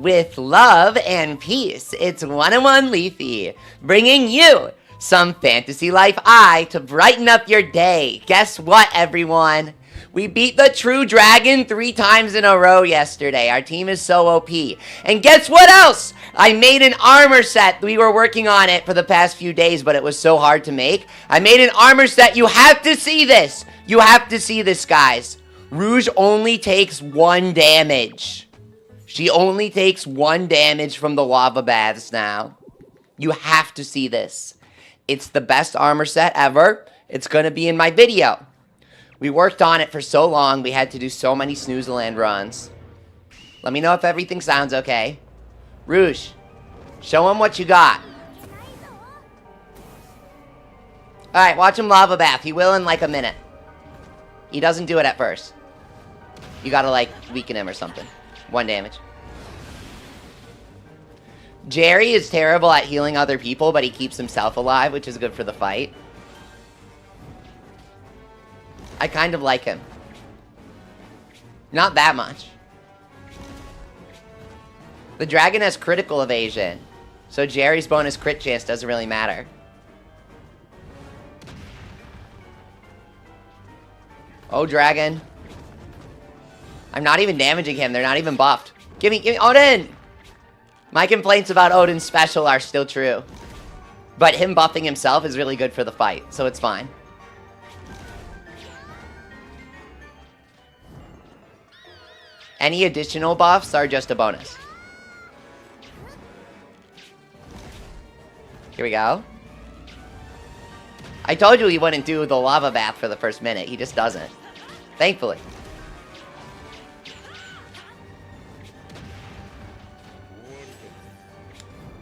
With love and peace, it's 101 Leafy, bringing you some Fantasy Life Eye to brighten up your day. Guess what, everyone? We beat the True Dragon 3 times in a row yesterday. Our team is so OP. And guess what else? I made an armor set. We were working on it for the past few days, but it was so hard to make. I made an armor set. You have to see this. You have to see this, guys. Rouge only takes 1 damage. She only takes 1 damage from the lava baths now. You have to see this. It's the best armor set ever. It's going to be in my video. We worked on it for so long, we had to do so many snooze-a-land runs. Let me know if everything sounds okay. Rouge, show him what you got. Alright, watch him lava bath. He will in like a minute. He doesn't do it at first. You gotta like weaken him or something. 1 damage. Jerry is terrible at healing other people, but he keeps himself alive, which is good for the fight. I kind of like him. Not that much. The dragon has critical evasion, so Jerry's bonus crit chance doesn't really matter. Oh, dragon. I'm not even damaging him. They're not even buffed. Give me Odin! My complaints about Odin's special are still true. But him buffing himself is really good for the fight, so it's fine. Any additional buffs are just a bonus. Here we go. I told you he wouldn't do the lava bath for the first minute. He just doesn't. Thankfully.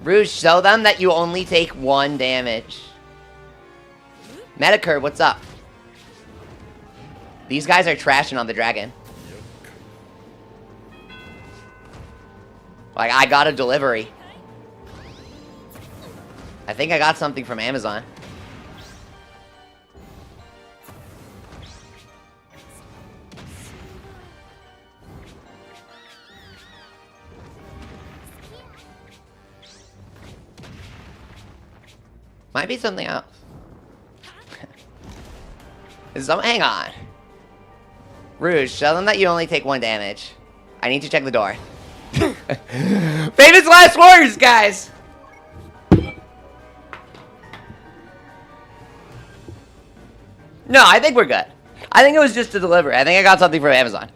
Rouge, show them that you only take 1 damage. Medicur, what's up? These guys are trashing on the dragon. Like, I got a delivery. I think I got something from Amazon. Might be something else. Hang on. Rouge, show them that you only take 1 damage. I need to check the door. Famous last words, guys! No, I think we're good. I think it was just a delivery. I think I got something from Amazon.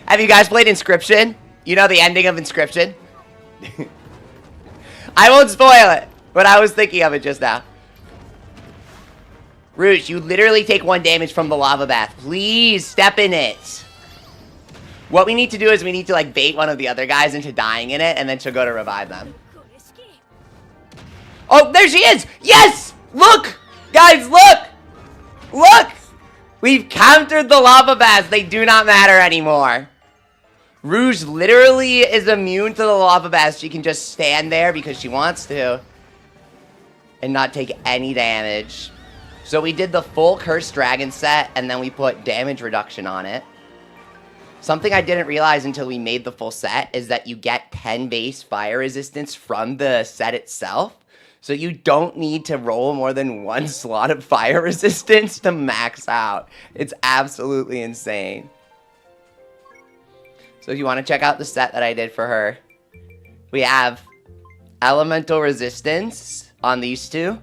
Have you guys played Inscription? You know the ending of Inscription? I won't spoil it, but I was thinking of it just now. Rouge, you literally take 1 damage from the lava bath. Please, step in it. What we need to do is we need to, like, bait one of the other guys into dying in it, and then she'll go to revive them. Oh, there she is! Yes! Look! Guys, look! Look! We've countered the lava baths. They do not matter anymore. Rouge literally is immune to the lava baths. She can just stand there because she wants to. And not take any damage. So we did the full Cursed Dragon set, and then we put damage reduction on it. Something I didn't realize until we made the full set is that you get 10 base fire resistance from the set itself. So you don't need to roll more than 1 slot of fire resistance to max out. It's absolutely insane. So if you want to check out the set that I did for her, we have elemental resistance on these 2.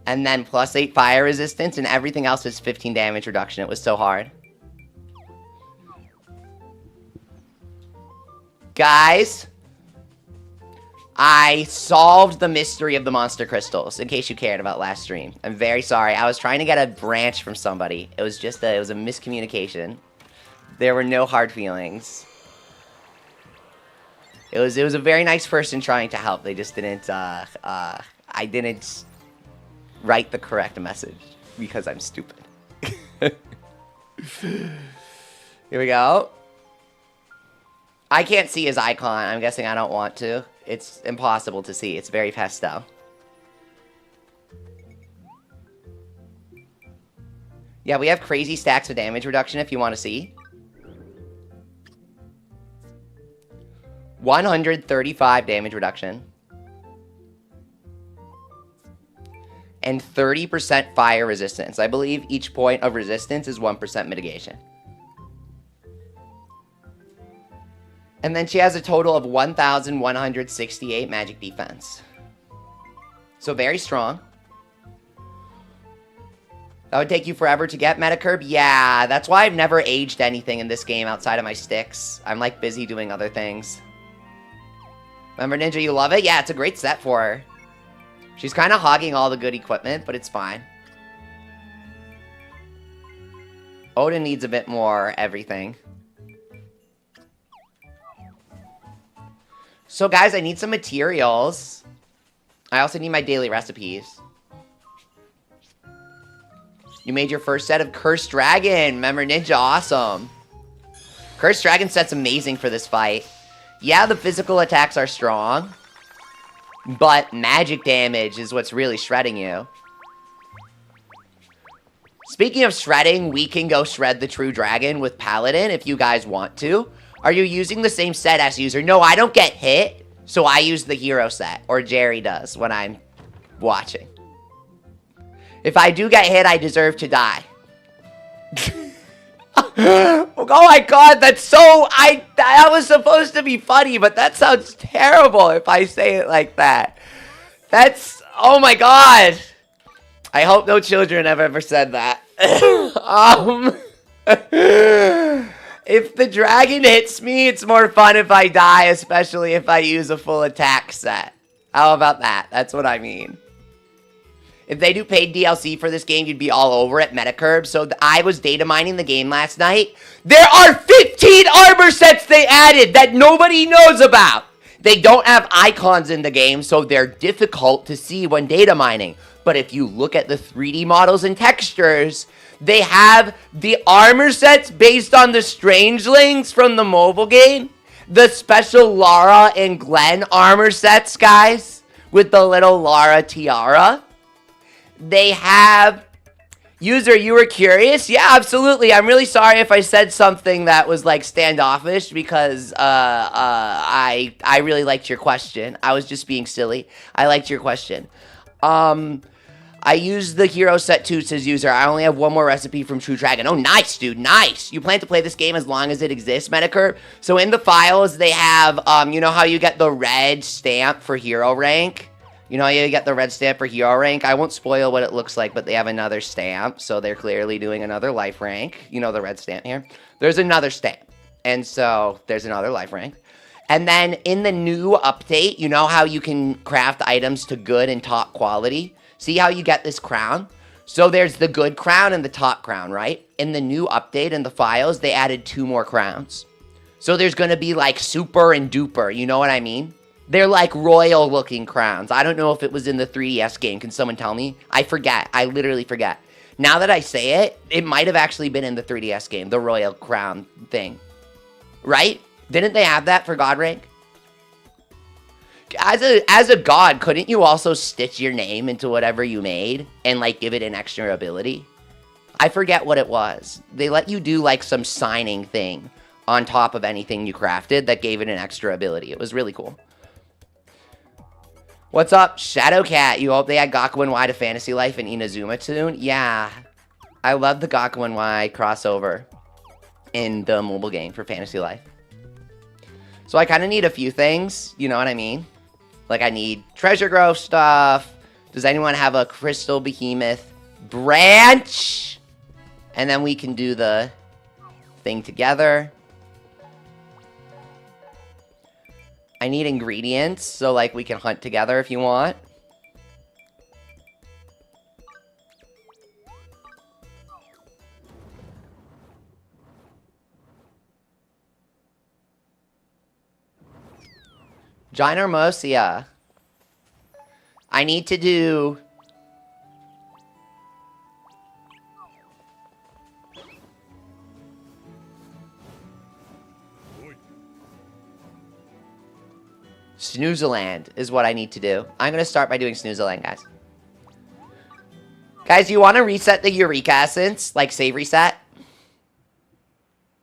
And then +8 fire resistance, and everything else is 15 damage reduction. It was so hard. Guys, I solved the mystery of the monster crystals, in case you cared about last stream. I'm very sorry. I was trying to get a branch from somebody. It was just it was a miscommunication. There were no hard feelings. It was a very nice person trying to help. They just didn't, I didn't write the correct message because I'm stupid. Here we go. I can't see his icon. I'm guessing I don't want to. It's impossible to see. It's very pastel. Yeah, we have crazy stacks of damage reduction if you want to see. 135 damage reduction. And 30% fire resistance. I believe each point of resistance is 1% mitigation. And then she has a total of 1,168 magic defense. So very strong. That would take you forever to get Metacurb? Yeah, that's why I've never aged anything in this game outside of my sticks. I'm like busy doing other things. Remember Ninja, you love it? Yeah, it's a great set for her. She's kind of hogging all the good equipment, but it's fine. Odin needs a bit more everything. So guys, I need some materials. I also need my daily recipes. You made your first set of Cursed Dragon. Remember Ninja, awesome. Cursed Dragon set's amazing for this fight. Yeah, the physical attacks are strong. But magic damage is what's really shredding you. Speaking of shredding, we can go shred the True Dragon with Paladin if you guys want to. Are you using the same set as user? No, I don't get hit, so I use the hero set. Or Jerry does when I'm watching. If I do get hit, I deserve to die. Oh my god, that's so... That was supposed to be funny, but that sounds terrible if I say it like that. That's... Oh my god. I hope no children have ever said that. If the dragon hits me, it's more fun if I die, especially if I use a full attack set. How about that? That's what I mean. If they do paid DLC for this game, you'd be all over it, Metacurb. So I was data mining the game last night. There are 15 armor sets they added that nobody knows about. They don't have icons in the game, so they're difficult to see when data mining. But if you look at the 3D models and textures, they have the armor sets based on the Strangelings from the mobile game. The special Lara and Glenn armor sets, guys, with the little Lara tiara. They have... User, you were curious? Yeah, absolutely. I'm really sorry if I said something that was, like, standoffish because I really liked your question. I was just being silly. I liked your question. I used the hero set too, says user. I only have one more recipe from True Dragon. Oh, nice, dude, nice. You plan to play this game as long as it exists, Metacurb? So in the files, they have, you know how you get the red stamp for hero rank? You know, you get the red stamp for hero rank. I won't spoil what it looks like, but they have another stamp. So they're clearly doing another life rank. You know the red stamp here. There's another stamp. And so there's another life rank. And then in the new update, you know how you can craft items to good and top quality? See how you get this crown? So there's the good crown and the top crown, right? In the new update in the files, they added 2 more crowns. So there's going to be like super and duper. You know what I mean? They're like royal looking crowns. I don't know if it was in the 3DS game. Can someone tell me? I forget. I literally forget. Now that I say it, it might have actually been in the 3DS game. The royal crown thing. Right? Didn't they have that for God rank? As a god, couldn't you also stitch your name into whatever you made and like give it an extra ability? I forget what it was. They let you do like some signing thing on top of anything you crafted that gave it an extra ability. It was really cool. What's up, Shadowcat? You hope they add Gaku Y to Fantasy Life and Inazuma soon? Yeah. I love the Gaku Y crossover in the mobile game for Fantasy Life. So I kind of need a few things, you know what I mean? Like I need treasure growth stuff. Does anyone have a crystal behemoth branch? And then we can do the thing together. I need ingredients, so like we can hunt together if you want. Ginormosia. I need to do... Snoozeland is what I need to do. I'm going to start by doing Snoozeland, guys. Guys, you want to reset the Eureka Essence? Like, save reset?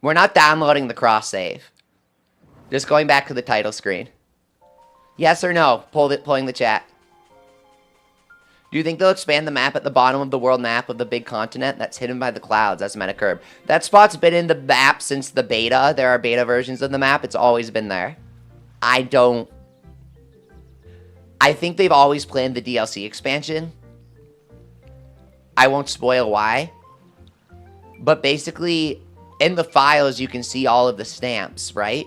We're not downloading the cross-save. Just going back to the title screen. Yes or no? Pulling the chat. Do you think they'll expand the map at the bottom of the world map of the big continent that's hidden by the clouds? That's Metacurb. That spot's been in the map since the beta. There are beta versions of the map. It's always been there. I think they've always planned the DLC expansion. I won't spoil why. But basically, in the files, you can see all of the stamps, right?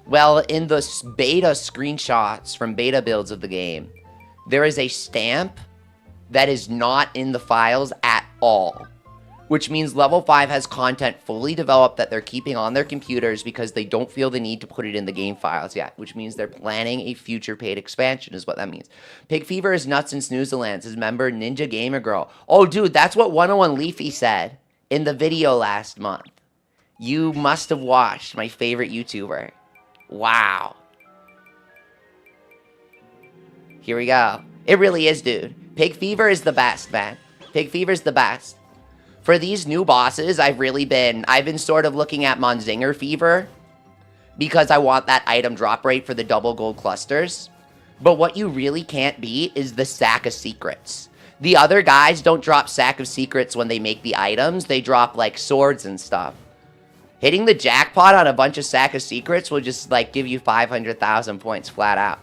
Well, in the beta screenshots from beta builds of the game, there is a stamp that is not in the files at all. Which means Level 5 has content fully developed that they're keeping on their computers because they don't feel the need to put it in the game files yet. Which means they're planning a future paid expansion is what that means. Pig Fever is nuts in Snoozerland, says member Ninja Gamer Girl. Oh, dude, that's what 101 Leafy said in the video last month. You must have watched my favorite YouTuber. Wow. Here we go. It really is, dude. Pig Fever is the best, man. Pig Fever is the best. For these new bosses, I've been sort of looking at Monzinger Fever because I want that item drop rate for the double gold clusters. But what you really can't beat is the Sack of Secrets. The other guys don't drop Sack of Secrets when they make the items. They drop, like, swords and stuff. Hitting the jackpot on a bunch of Sack of Secrets will just, like, give you 500,000 points flat out.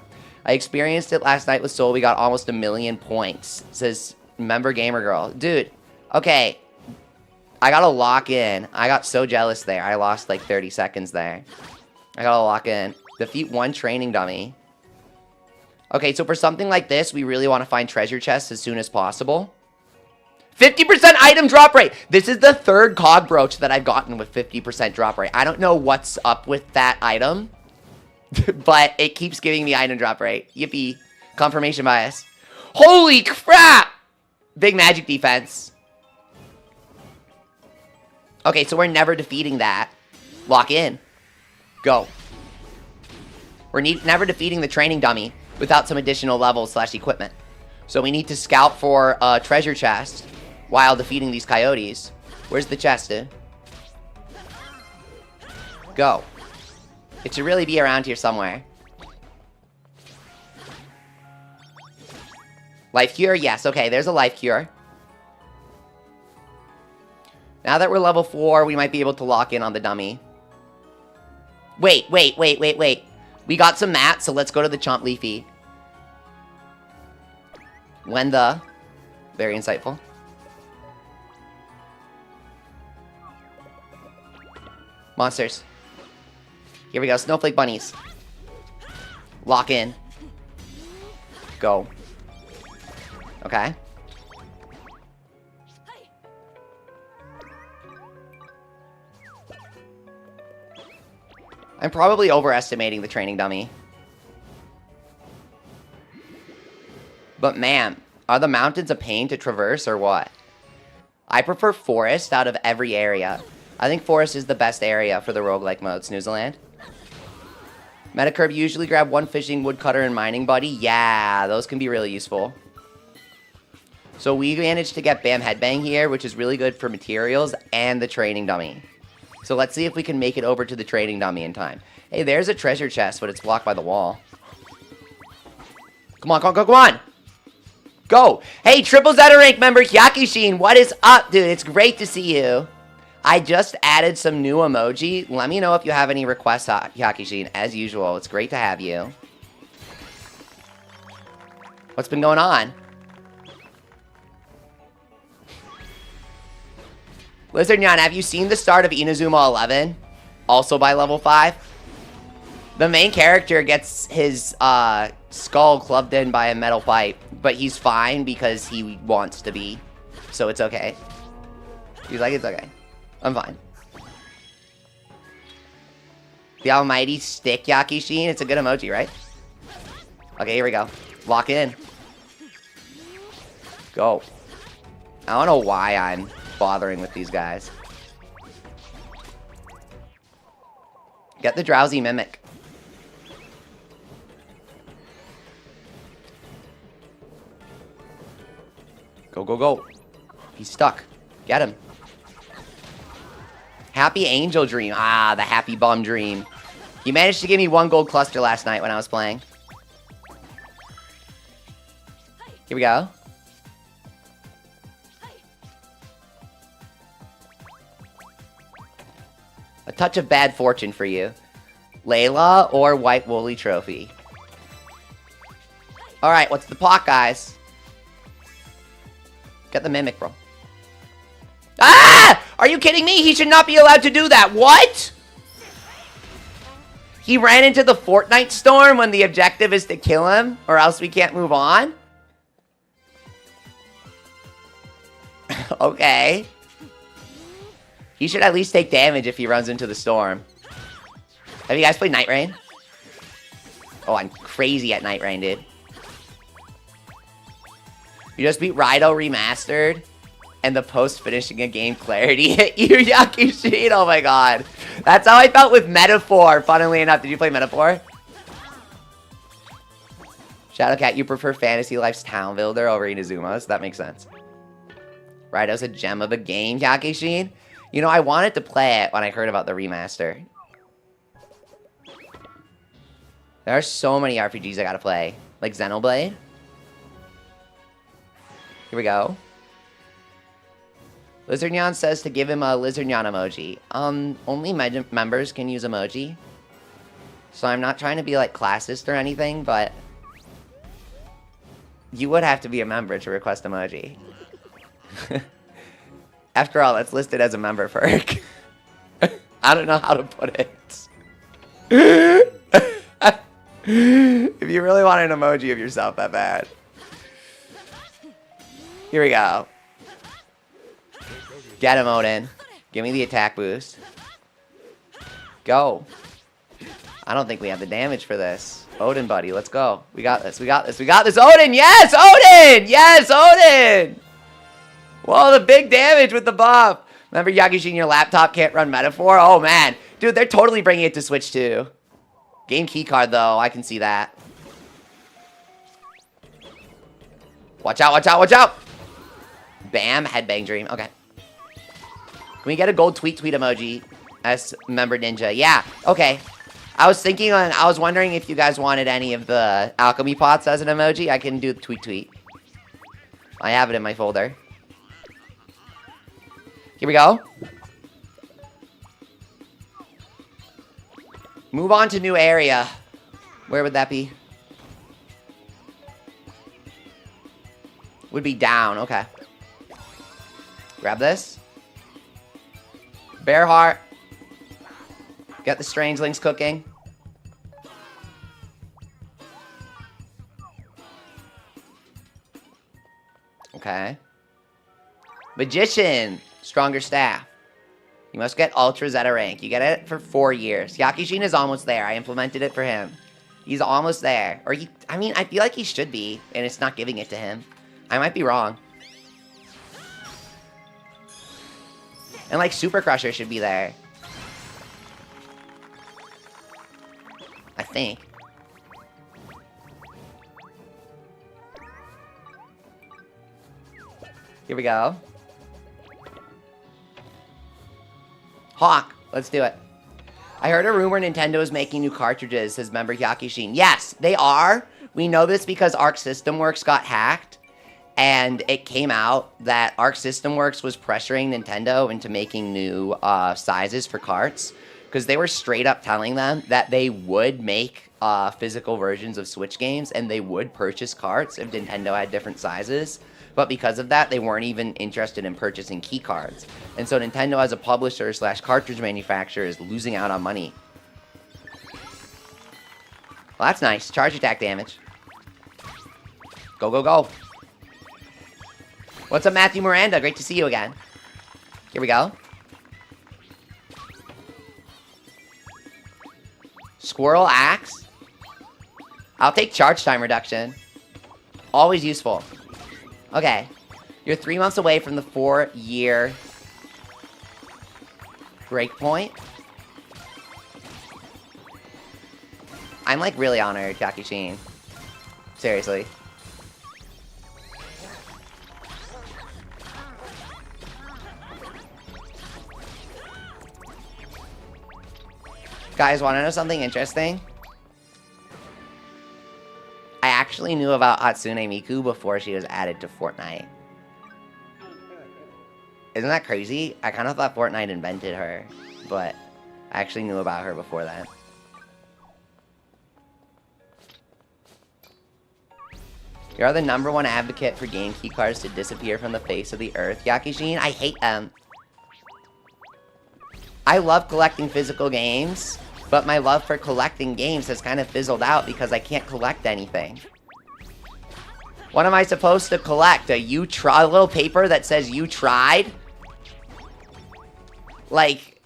I experienced it last night with Soul. We got almost 1 million points, says member Gamer Girl. Dude, okay. I gotta lock in. I got so jealous there. I lost like 30 seconds there. I gotta lock in. Defeat 1 training dummy. Okay, so for something like this, we really want to find treasure chests as soon as possible. 50% item drop rate! This is the 3rd cog brooch that I've gotten with 50% drop rate. I don't know what's up with that item, but it keeps giving me item drop rate. Yippee. Confirmation bias. Holy crap! Big magic defense. Okay, so we're never defeating that. Lock in. Go. We're never defeating the training dummy without some additional levels / equipment. So we need to scout for a treasure chest while defeating these coyotes. Where's the chest, dude? Go. It should really be around here somewhere. Life cure? Yes, okay, there's a life cure. Now that we're level 4, we might be able to lock in on the dummy. Wait. We got some mats, so let's go to the Chomp Leafy. Very insightful. Monsters. Here we go, snowflake bunnies. Lock in. Go. Okay. I'm probably overestimating the training dummy. But man, are the mountains a pain to traverse or what? I prefer forest out of every area. I think forest is the best area for the roguelike mode, Snoozerland. Metacurb usually grab 1 fishing, woodcutter, and mining buddy. Yeah, those can be really useful. So we managed to get Bam Headbang here, which is really good for materials and the training dummy. So let's see if we can make it over to the training dummy in time. Hey, there's a treasure chest, but it's blocked by the wall. Come on. Go! Hey, Triple Zeta Rank member Hyakishin, what is up, dude? It's great to see you. I just added some new emoji. Let me know if you have any requests, Hyakishin. As usual, it's great to have you. What's been going on? Lizard Nyan, have you seen the start of Inazuma 11? Also by level 5? The main character gets his skull clubbed in by a metal pipe, but he's fine because he wants to be. So it's okay. He's like, it's okay. I'm fine. The almighty stick Yakishin. It's a good emoji, right? Okay, here we go. Lock in. Go. I don't know why I'm bothering with these guys. Get the drowsy mimic. Go, go, go. He's stuck. Get him. Happy Angel Dream. Ah, the happy bum dream. You managed to give me 1 gold cluster last night when I was playing. Here we go. A touch of bad fortune for you. Layla or White Woolly Trophy? Alright, what's the plot, guys? Get the Mimic, bro. Ah! Are you kidding me? He should not be allowed to do that. What? He ran into the Fortnite storm when the objective is to kill him, or else we can't move on? Okay. He should at least take damage if he runs into the storm. Have you guys played Night Rain? Oh, I'm crazy at Night Rain, dude. You just beat Rido Remastered, and the post-finishing a game clarity hit you, Yakushin. Oh my god. That's how I felt with Metaphor, funnily enough. Did you play Metaphor? Shadowcat, you prefer Fantasy Life's Town Builder over Inazuma's? That makes sense. Rido's a gem of a game, Yakushin. You know, I wanted to play it when I heard about the remaster. There are so many RPGs I gotta play. Like Xenoblade. Here we go. Lizardnyan says to give him a Lizardnyan emoji. Only members can use emoji. So I'm not trying to be, like, classist or anything, but... you would have to be a member to request emoji. After all, it's listed as a member perk. I don't know how to put it. If you really want an emoji of yourself that bad. Here we go. Get him, Odin. Give me the attack boost. Go. I don't think we have the damage for this. Odin, buddy, let's go. We got this, we got this, we got this. Odin, yes, Odin! Yes, Odin! Whoa, the big damage with the buff. Remember, Yakushin, your laptop can't run Metaphor? Oh, man. Dude, they're totally bringing it to Switch, too. Game keycard, though. I can see that. Watch out, watch out, watch out! Bam, headbang dream. Okay. Can we get a gold tweet emoji as member ninja? Yeah, okay. I was thinking I was wondering if you guys wanted any of the alchemy pots as an emoji. I can do the tweet. I have it in my folder. Here we go. Move on to new area. Where would that be? Would be down, okay. Grab this. Bear heart. Get the strangelings cooking. Okay. Magician. Stronger staff. You must get Ultra Zeta rank. You get it for 4 years. Yakushin is almost there. I implemented it for him. He's almost there. Or I mean, I feel like he should be, and it's not giving it to him. I might be wrong. And like Super Crusher should be there. I think. Here we go. Hawk, let's do it. I heard a rumor Nintendo is making new cartridges, says member Yakushin. Yes, they are. We know this because Arc System Works got hacked. And it came out that Arc System Works was pressuring Nintendo into making new sizes for carts. Because they were straight up telling them that they would make physical versions of Switch games. And they would purchase carts if Nintendo had different sizes. But because of that, they weren't even interested in purchasing key cards. And so Nintendo as a publisher / cartridge manufacturer is losing out on money. Well, that's nice. Charge attack damage. Go, go, go. What's up, Matthew Miranda? Great to see you again. Here we go. Squirrel axe. I'll take charge time reduction. Always useful. Okay. You're 3 months away from the 4-year breakpoint. I'm like really honored, Yakushin. Seriously. Guys, want to know something interesting? I actually knew about Hatsune Miku before she was added to Fortnite. Isn't that crazy? I kind of thought Fortnite invented her, but I actually knew about her before that. You're the #1 advocate for game key cards to disappear from the face of the earth, Yakishin. I hate them. I love collecting physical games, but my love for collecting games has kind of fizzled out because I can't collect anything. What am I supposed to collect? A little paper that says you tried? Like...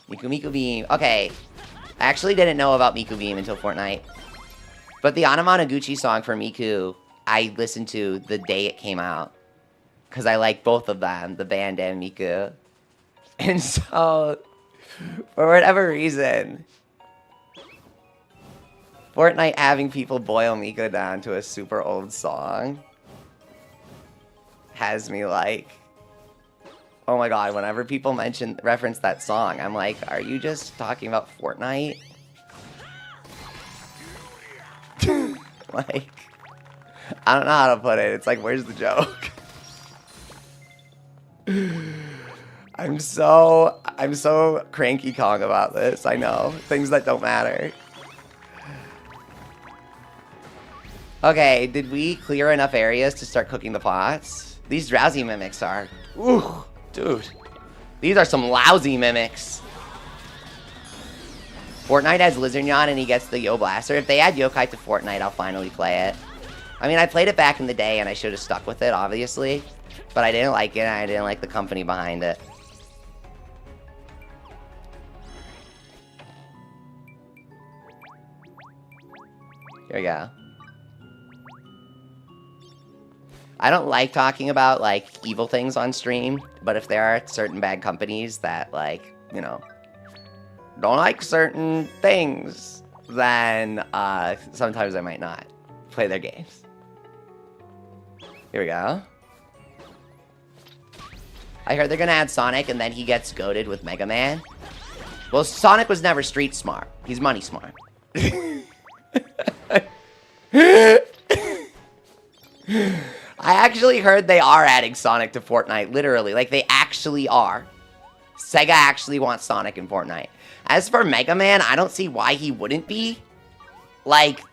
Miku Beam. Okay. I actually didn't know about Miku Beam until Fortnite. But the Anamanaguchi song for Miku, I listened to the day it came out. Because I like both of them, the band and Miku. And so, for whatever reason, Fortnite having people boil Miku down to a super old song has me like, oh my god, whenever people reference that song, I'm like, are you just talking about Fortnite? Like, I don't know how to put it. It's like, where's the joke? I'm so cranky Kong about this. I know. Things that don't matter. Okay, did we clear enough areas to start cooking the pots? These drowsy mimics are... Ooh, dude. These are some lousy mimics. Fortnite has Lizardnon and he gets the Yo Blaster. If they add Yokai to Fortnite, I'll finally play it. I mean, I played it back in the day and I should have stuck with it, obviously. But I didn't like it and I didn't like the company behind it. Here we go. I don't like talking about, like, evil things on stream. But if there are certain bad companies that, like, you know... don't like certain things, then sometimes I might not play their games. Here we go. I heard they're gonna add Sonic and then he gets goated with Mega Man. Well, Sonic was never street smart. He's money smart. I actually heard they are adding Sonic to Fortnite, literally. Like, they actually are. Sega actually wants Sonic in Fortnite. As for Mega Man, I don't see why he wouldn't be. Like,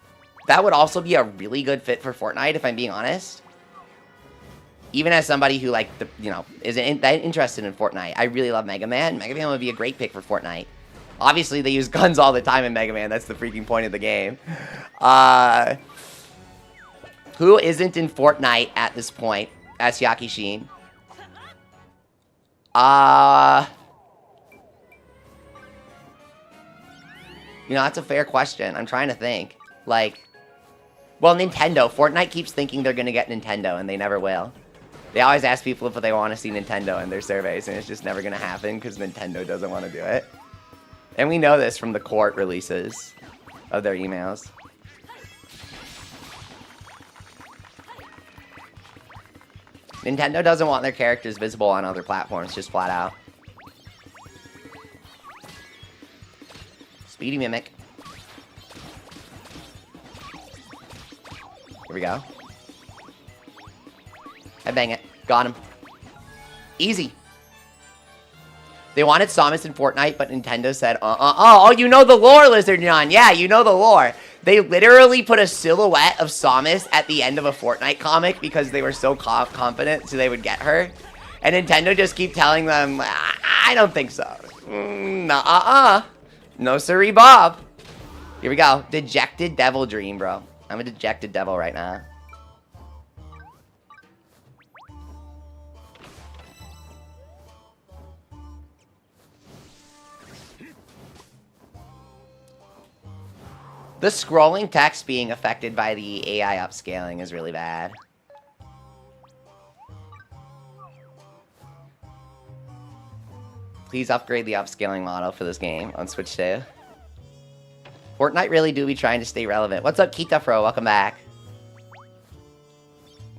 that would also be a really good fit for Fortnite, if I'm being honest. Even as somebody who, like, isn't that interested in Fortnite, I really love Mega Man. Mega Man would be a great pick for Fortnite. Obviously, they use guns all the time in Mega Man. That's the freaking point of the game. Who isn't in Fortnite at this point? Ask Yakishin. You know, that's a fair question. I'm trying to think. Like, well, Nintendo. Fortnite keeps thinking they're going to get Nintendo, and they never will. They always ask people if they want to see Nintendo in their surveys, and it's just never going to happen because Nintendo doesn't want to do it. And we know this from the court releases of their emails. Nintendo doesn't want their characters visible on other platforms, just flat out. Speedy Mimic. Here we go. I bang it. Got him. Easy. They wanted Samus in Fortnite, but Nintendo said, Oh, you know the lore, Lizardnon. Yeah, you know the lore. They literally put a silhouette of Samus at the end of a Fortnite comic because they were so confident so they would get her. And Nintendo just keep telling them, I don't think so. No siree, Bob. Here we go. Dejected Devil Dream, bro. I'm a dejected devil right now. The scrolling text being affected by the AI upscaling is really bad. Please upgrade the upscaling model for this game on Switch 2. Fortnite really do be trying to stay relevant. What's up, Kitafro? Welcome back.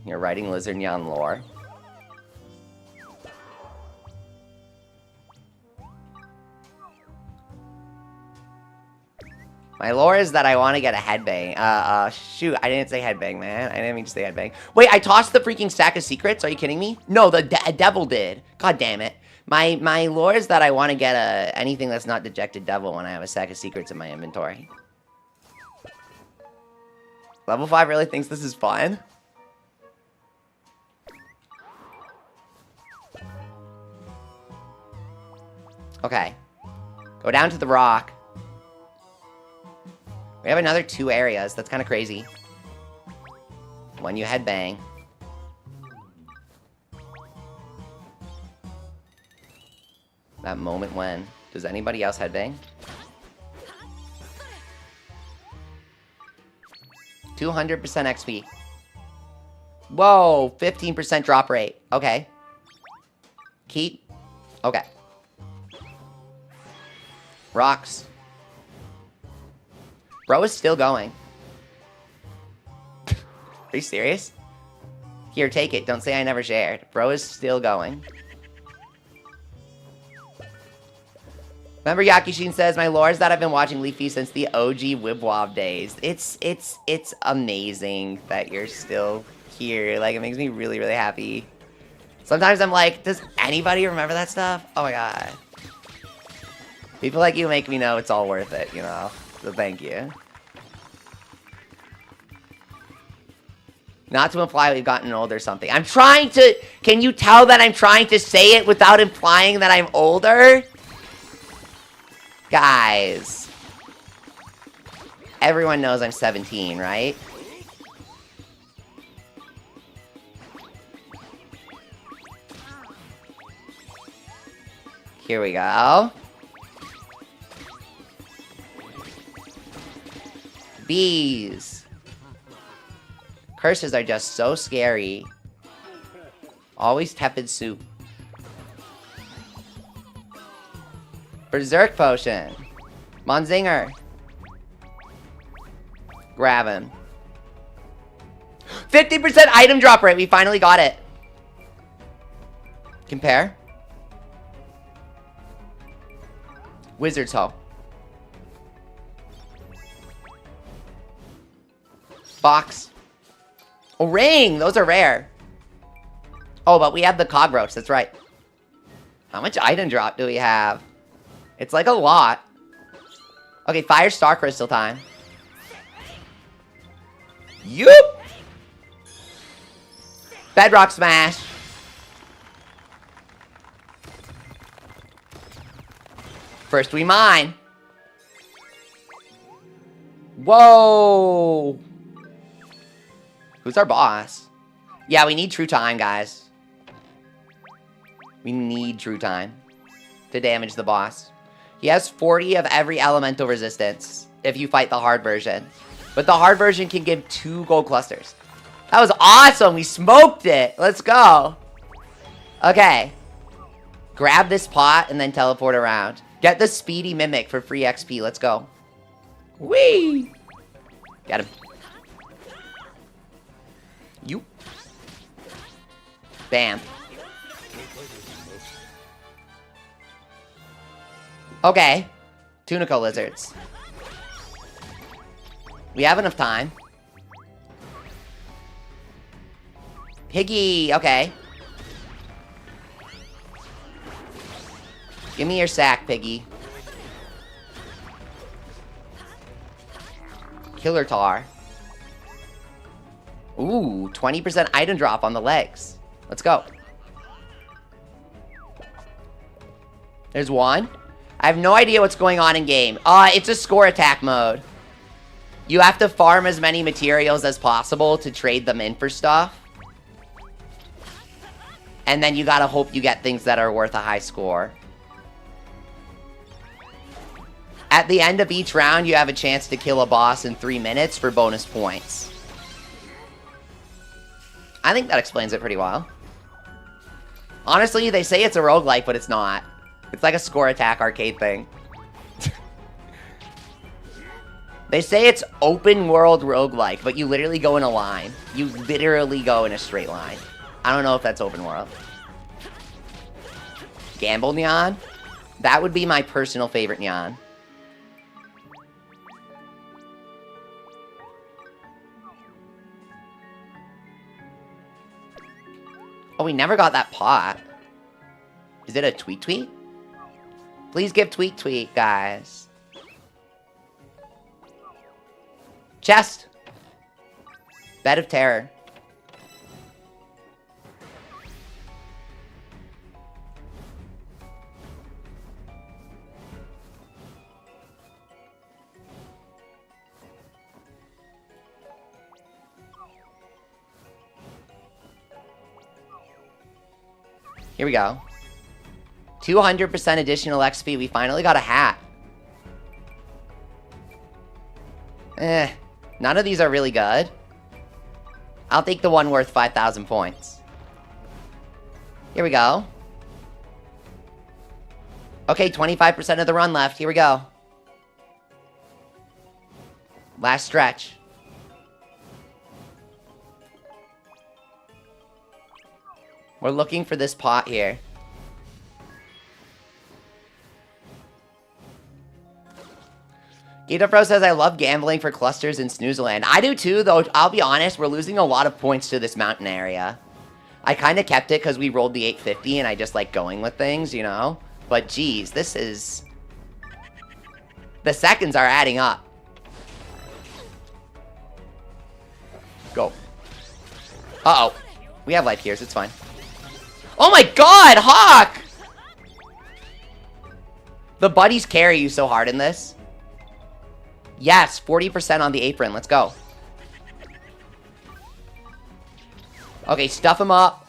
You're writing Lizardnon lore. My lore is that I want to get a headbang. Shoot, I didn't say headbang, man. I didn't mean to say headbang. Wait, I tossed the freaking stack of secrets? Are you kidding me? No, the devil did. God damn it. My lore is that I want to get anything that's not dejected devil when I have a stack of secrets in my inventory. Level 5 really thinks this is fun? Okay. Go down to the rock. We have another 2 areas. That's kind of crazy. When you headbang. That moment when. Does anybody else headbang? 200% XP. Whoa, 15% drop rate. Okay. Keep. Okay. Rocks. Bro is still going. Are you serious? Here, take it. Don't say I never shared. Bro is still going. Remember Yakushin says, my lore is that I've been watching Leafy since the OG Wibwob days. It's amazing that you're still here. Like, it makes me really, really happy. Sometimes I'm like, does anybody remember that stuff? Oh my god. People like you make me know it's all worth it, you know? So thank you. Not to imply we've gotten old or something. I'm trying to... Can you tell that I'm trying to say it without implying that I'm older? Guys. Everyone knows I'm 17, right? Here we go. Bees. Curses are just so scary. Always tepid soup. Berserk potion. Monzinger. Grab him. 50% item drop rate. We finally got it. Compare. Wizard's Hoe. Box. A ring! Those are rare. Oh, but we have the cockroach. That's right. How much item drop do we have? It's like a lot. Okay, fire star crystal time. Yoop! Bedrock smash. First we mine. Whoa! Who's our boss? Yeah, we need true time, guys. We need true time to damage the boss. He has 40 of every elemental resistance if you fight the hard version. But the hard version can give 2 gold clusters. That was awesome. We smoked it. Let's go. Okay. Grab this pot and then teleport around. Get the speedy mimic for free XP. Let's go. Whee! Get him. You. Bam. Okay. Tunico lizards. We have enough time. Piggy. Okay. Give me your sack, Piggy. Killer Tar. Ooh, 20% item drop on the legs. Let's go. There's one. I have no idea what's going on in game. It's a score attack mode. You have to farm as many materials as possible to trade them in for stuff. And then you gotta hope you get things that are worth a high score. At the end of each round, you have a chance to kill a boss in 3 minutes for bonus points. I think that explains it pretty well. Honestly, they say it's a roguelike, but it's not. It's like a score attack arcade thing. They say it's open world roguelike, but you literally go in a line. You literally go in a straight line. I don't know if that's open world. Gamble Nyan? That would be my personal favorite Nyan. Oh, we never got that pot. Is it a tweet tweet? Please give tweet tweet, guys. Chest. Bed of terror. Here we go. 200% additional XP. We finally got a hat. None of these are really good. I'll take the one worth 5,000 points. Here we go. Okay, 25% of the run left. Here we go. Last stretch. We're looking for this pot here. Gitafro says, I love gambling for clusters in Snoozeland. I do too, though I'll be honest, we're losing a lot of points to this mountain area. I kind of kept it because we rolled the 850 and I just like going with things, you know? But geez, this is... The seconds are adding up. Go. Uh-oh. We have life gears, it's fine. Oh my god, Hawk! The buddies carry you so hard in this. Yes, 40% on the apron. Let's go. Okay, stuff him up.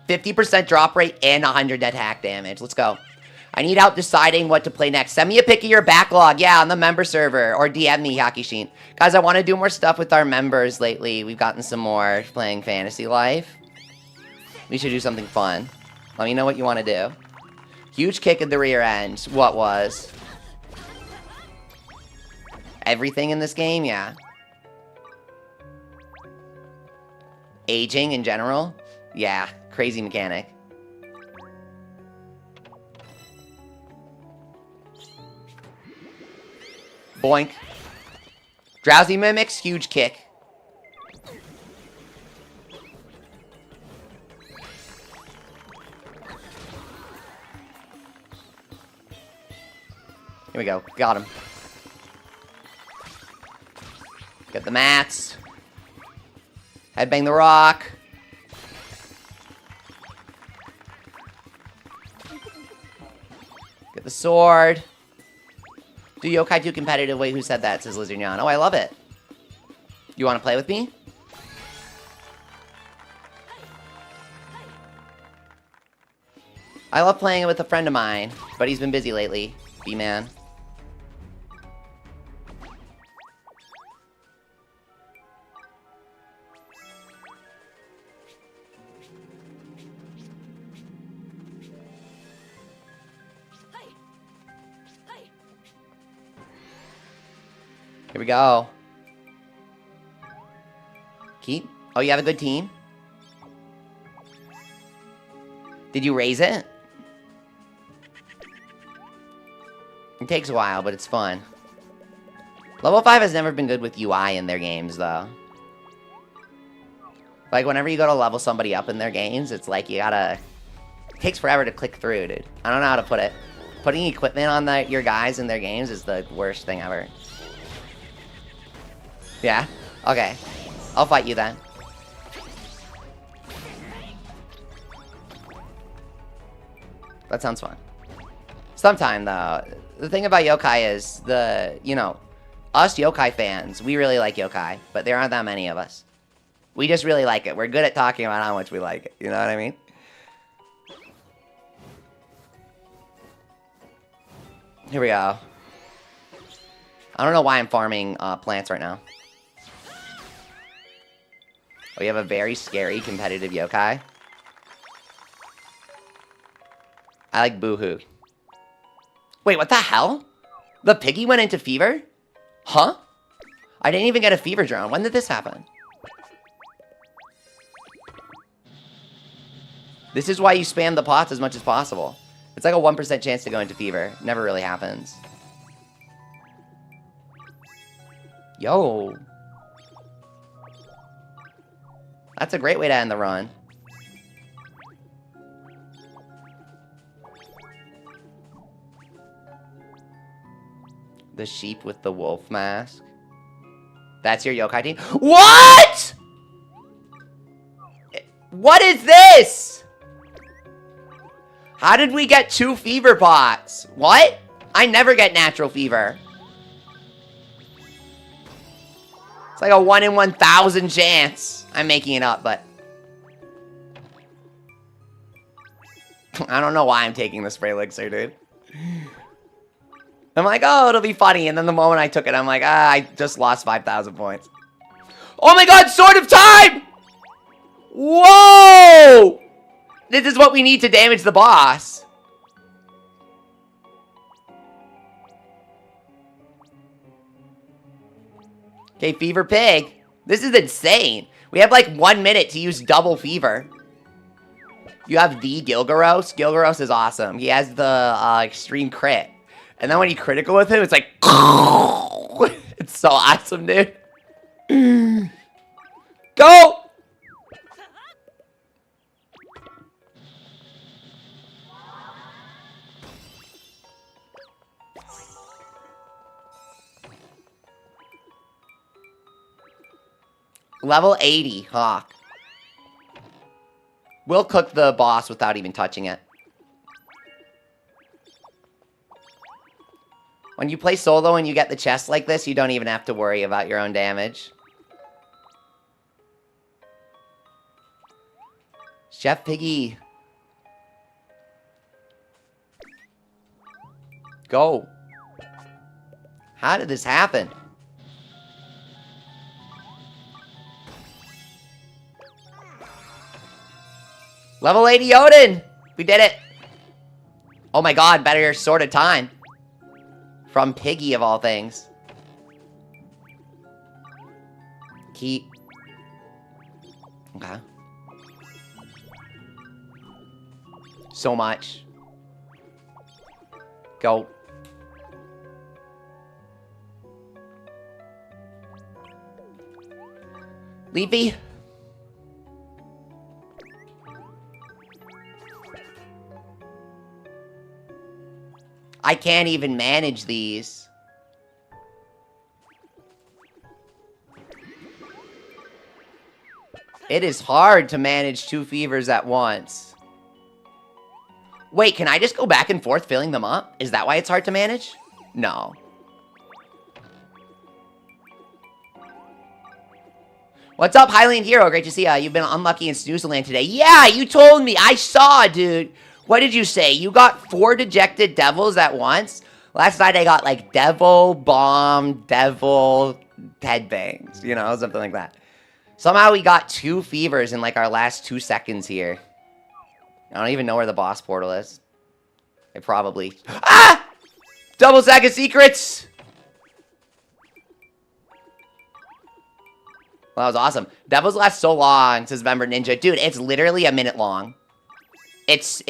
50% drop rate and 100 attack damage. Let's go. I need help deciding what to play next. Send me a pic of your backlog. Yeah, on the member server. Or DM me, Yakishin. Guys, I want to do more stuff with our members lately. We've gotten some more playing Fantasy Life. We should do something fun. Let me know what you want to do. Huge kick at the rear end. What was? Everything in this game? Yeah. Aging in general? Yeah. Crazy mechanic. Boink. Drowsy Mimics, huge kick. Here we go. Got him. Get the mats. Headbang the rock. Get the sword. Do yokai too competitive? Wait, who said that? Says Lizardnyan. Oh, I love it. You want to play with me? I love playing with a friend of mine, but he's been busy lately. B-man. Here we go. Keep. Oh, you have a good team? Did you raise it? It takes a while, but it's fun. Level 5 has never been good with UI in their games, though. Like, whenever you go to level somebody up in their games, it's like you gotta... It takes forever to click through, dude. I don't know how to put it. Putting equipment on your guys in their games is the worst thing ever. Yeah? Okay. I'll fight you then. That sounds fun. Sometime, though. The thing about yokai is us yokai fans, we really like yokai, but there aren't that many of us. We just really like it. We're good at talking about how much we like it. You know what I mean? Here we go. I don't know why I'm farming plants right now. We have a very scary competitive yokai. I like Boohoo. Wait, what the hell? The piggy went into fever? Huh? I didn't even get a fever drone. When did this happen? This is why you spam the pots as much as possible. It's like a 1% chance to go into fever. Never really happens. Yo. That's a great way to end the run. The sheep with the wolf mask. That's your yokai team? What?! What is this?! How did we get 2 fever pots? What? I never get natural fever. It's like a 1 in 1,000 chance. I'm making it up, but... I don't know why I'm taking the spray elixir, dude. I'm like, oh, it'll be funny. And then the moment I took it, I'm like, I just lost 5,000 points. Oh my god, Sword of Time! Whoa! This is what we need to damage the boss. Okay, Fever Pig. This is insane. We have like 1 minute to use double fever. You have the Gilgaros. Gilgaros is awesome. He has the extreme crit. And then when you critical with him, it's like... It's so awesome, dude. Go! Level 80, Hawk. We'll cook the boss without even touching it. When you play solo and you get the chest like this, you don't even have to worry about your own damage. Chef Piggy. Go. How did this happen? Level 80 Odin! We did it! Oh my god, better Sword of Time. From Piggy, of all things. Keep. Okay. So much. Go. Leafy. I can't even manage these. It is hard to manage 2 fevers at once. Wait, can I just go back and forth filling them up? Is that why it's hard to manage? No. What's up, Highland Hero? Great to see ya. You've been unlucky in Snoozerland today. Yeah, you told me. I saw, dude. What did you say? You got 4 dejected devils at once? Last night I got like devil, bomb, devil, headbangs. You know, something like that. Somehow we got 2 fevers in like our last 2 seconds here. I don't even know where the boss portal is. I probably... Ah! Double sack of secrets! Well, that was awesome. Devils last so long, says Member Ninja. Dude, it's literally a minute long. It's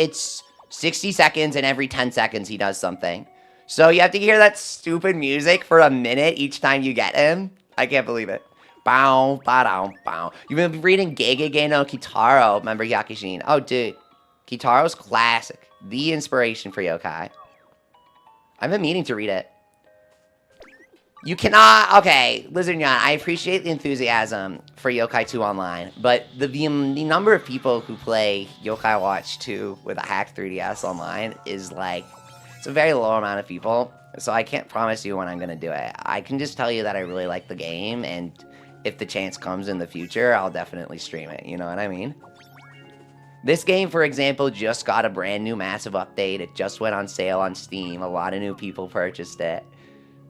60 seconds, and every 10 seconds he does something. So you have to hear that stupid music for a minute each time you get him. I can't believe it. Bow, ba-dow, bow. You've been reading Gegege no Kitaro, remember Yakishin? Oh, dude. Kitaro's classic. The inspiration for yokai. I've been meaning to read it. You cannot... Okay, Lizard Nyan, I appreciate the enthusiasm for Yokai 2 Online, but the number of people who play Yokai Watch 2 with a hacked 3DS online is like... It's a very low amount of people, so I can't promise you when I'm going to do it. I can just tell you that I really like the game, and if the chance comes in the future, I'll definitely stream it, you know what I mean? This game, for example, just got a brand new massive update. It just went on sale on Steam. A lot of new people purchased it.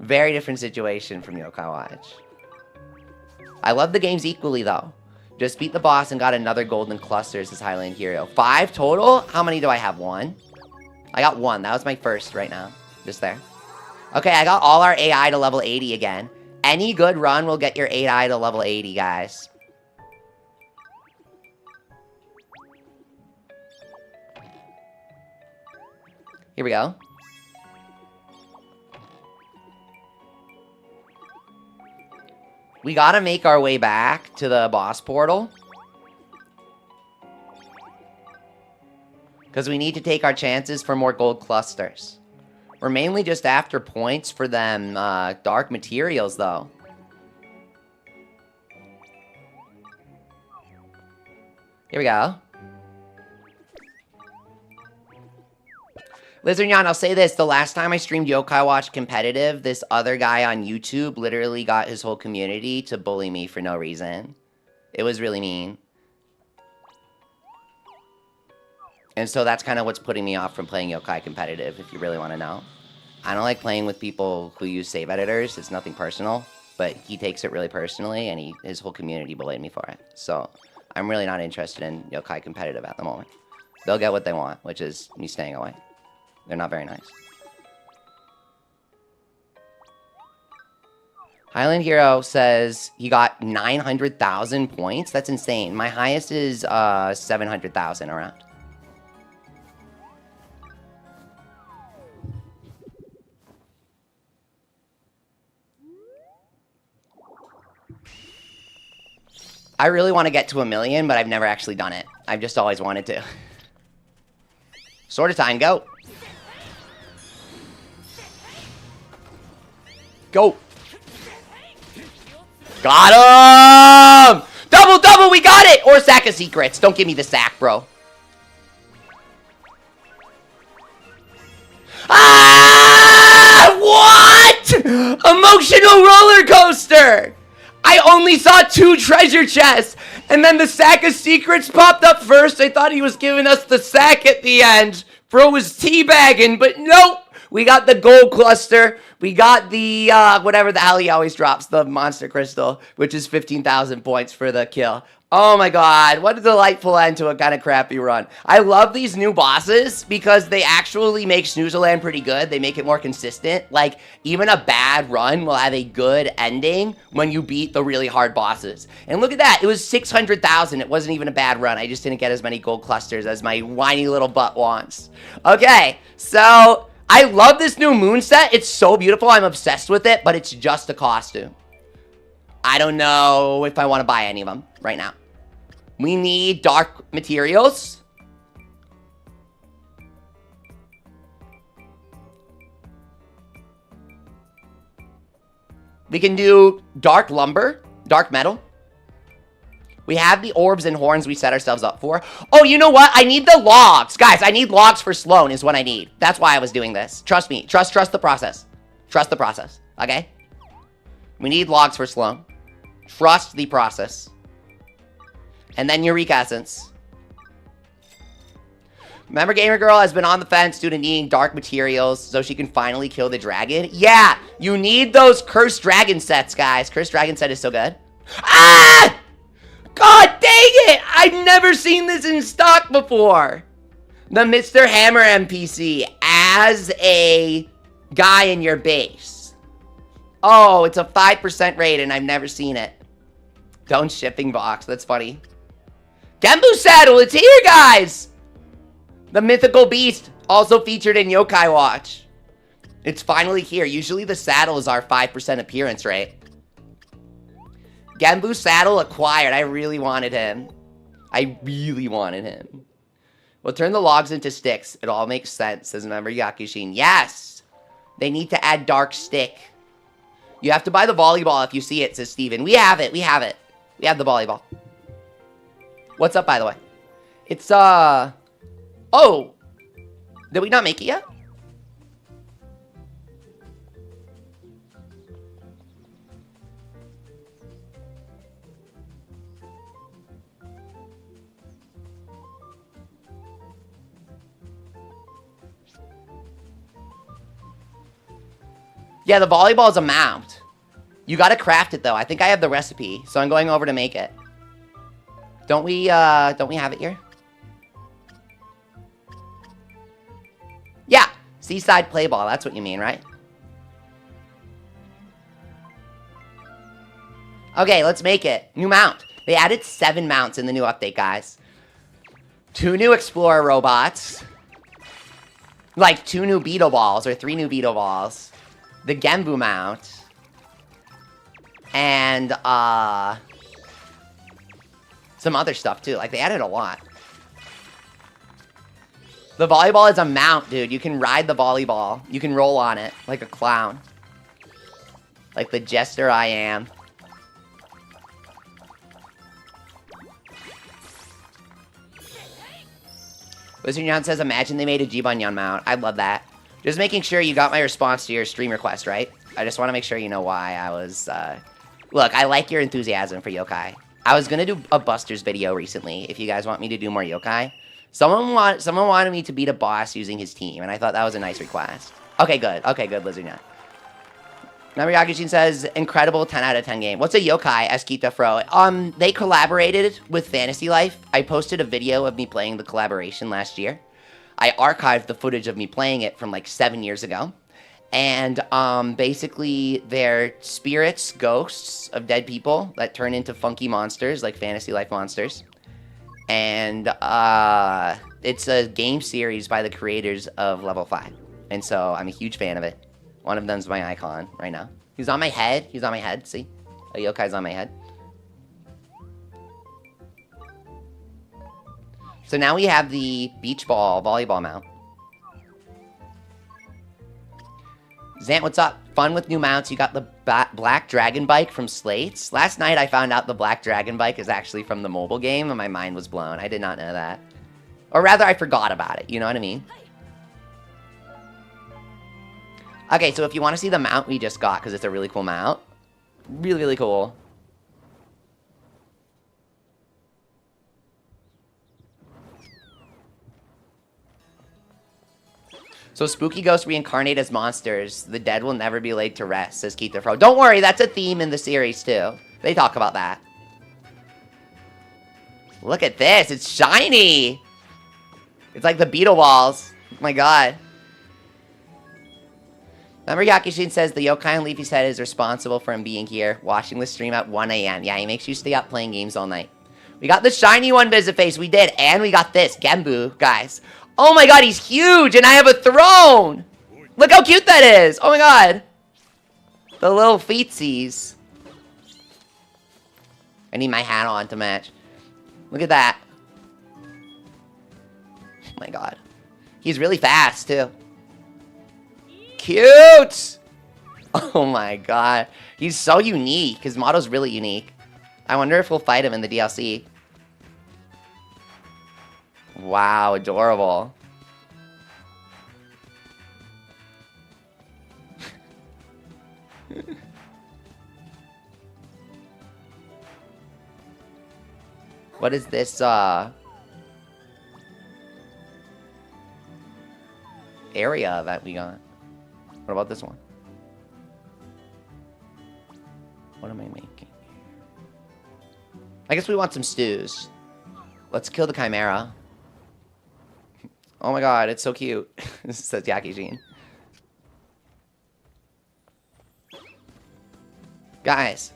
Very different situation from Yokai Watch. I love the games equally, though. Just beat the boss and got another golden cluster, says Highland Hero. 5 total? How many do I have? 1? I got 1. That was my first right now. Just there. Okay, I got all our AI to level 80 again. Any good run will get your AI to level 80, guys. Here we go. We gotta make our way back to the boss portal. Because we need to take our chances for more gold clusters. We're mainly just after points for them dark materials, though. Here we go. Lizardnyan, I'll say this. The last time I streamed Yokai Watch competitive, this other guy on YouTube literally got his whole community to bully me for no reason. It was really mean. And so that's kind of what's putting me off from playing Yokai competitive, if you really want to know. I don't like playing with people who use save editors. It's nothing personal, but he takes it really personally, and his whole community bullied me for it. So I'm really not interested in Yokai competitive at the moment. They'll get what they want, which is me staying away. They're not very nice. Highland Hero says he got 900,000 points. That's insane. My highest is 700,000 around. I really want to get to 1 million, but I've never actually done it. I've just always wanted to. Sword of Time, go. Go. Got him! Double, double, we got it! Or sack of secrets. Don't give me the sack, bro. Ah! What? Emotional roller coaster! I only saw 2 treasure chests, and then the sack of secrets popped up first. I thought he was giving us the sack at the end. Bro was teabagging, but nope. We got the gold cluster. We got the, whatever the hell he always drops, the monster crystal, which is 15,000 points for the kill. Oh my god, what a delightful end to a kind of crappy run. I love these new bosses because they actually make Snoozeland pretty good. They make it more consistent. Like, even a bad run will have a good ending when you beat the really hard bosses. And look at that, it was 600,000. It wasn't even a bad run. I just didn't get as many gold clusters as my whiny little butt wants. Okay, so I love this new moon set. It's so beautiful. I'm obsessed with it, but it's just a costume. I don't know if I want to buy any of them right now. We need dark materials. We can do dark lumber, dark metal. We have the orbs and horns we set ourselves up for. Oh, you know what? I need the logs. Guys, I need logs for Sloan is what I need. That's why I was doing this. Trust me. Trust the process. Trust the process. Okay? We need logs for Sloan. Trust the process. And then Eureka Essence. Remember, Gamer Girl has been on the fence due to needing dark materials so she can finally kill the dragon. Yeah, you need those Cursed Dragon sets, guys. Cursed Dragon set is so good. Ah! God dang it! I've never seen this in stock before. The Mr. Hammer NPC as a guy in your base. Oh, it's a 5% rate and I've never seen it. Don't shipping box. That's funny. Genbu Saddle, it's here, guys! The mythical beast, also featured in Yokai Watch. It's finally here. Usually the saddle is our 5% appearance rate. Genbu Saddle acquired. I really wanted him. I really wanted him. We'll turn the logs into sticks. It all makes sense, says member Yakushin. Yes! They need to add dark stick. You have to buy the volleyball if you see it, says Steven. We have it. We have it. We have the volleyball. What's up, by the way? It's, oh! Did we not make it yet? Yeah, the volleyball is a mount. You gotta craft it, though. I think I have the recipe, so I'm going over to make it. Don't we have it here? Yeah, Seaside Play Ball. That's what you mean, right? Okay, let's make it. New mount. They added 7 mounts in the new update, guys. 2 new Explorer robots. Like 2 new Beetle Balls, or 3 new Beetle Balls. The Genbu mount. And, some other stuff, too. Like, they added a lot. The volleyball is a mount, dude. You can ride the volleyball. You can roll on it like a clown. Like the jester I am. Wizard Yon says, imagine they made a Jibanyan mount. I'd love that. Just making sure you got my response to your stream request, right? I just want to make sure you know why I was, Look, I like your enthusiasm for yokai. I was gonna do a Busters video recently, if you guys want me to do more yokai. Someone wanted me to beat a boss using his team, and I thought that was a nice request. Okay, good. Okay, good, Lizard Nut. Number Yakushin says, incredible 10 out of 10 game. What's a yokai, Eskita Fro? They collaborated with Fantasy Life. I posted a video of me playing the collaboration last year. I archived the footage of me playing it from like 7 years ago. And basically, they're spirits, ghosts of dead people that turn into funky monsters, like Fantasy Life monsters. And it's a game series by the creators of Level 5. And so I'm a huge fan of it. One of them's my icon right now. He's on my head. He's on my head, see? A yokai's on my head. So now we have the beach ball volleyball mount. Zant, what's up? Fun with new mounts. You got the Black Dragon Bike from Slates. Last night I found out the Black Dragon Bike is actually from the mobile game, and my mind was blown. I did not know that. Or rather, I forgot about it. You know what I mean? Okay, so if you want to see the mount we just got, because it's a really cool mount. Really, really cool. So spooky ghosts reincarnate as monsters. The dead will never be laid to rest, says Keith the Fro. Don't worry, that's a theme in the series, too. They talk about that. Look at this, it's shiny! It's like the Beetle Walls. Oh my god. Remember Yakushin says the yokai on Leafy's head is responsible for him being here, watching the stream at 1 a.m. Yeah, he makes you stay up playing games all night. We got the shiny one, Visiface, we did. And we got this, Genbu, guys. Oh my god, he's huge, and I have a throne! Look how cute that is! Oh my god. The little feetsies. I need my hat on to match. Look at that. Oh my god. He's really fast, too. Cute! Oh my god. He's so unique. His model's really unique. I wonder if we'll fight him in the DLC. Wow, adorable. What is this, area that we got? What about this one? What am I making? I guess we want some stews. Let's kill the Chimera. Oh my god, it's so cute. Says Yakushin. Guys.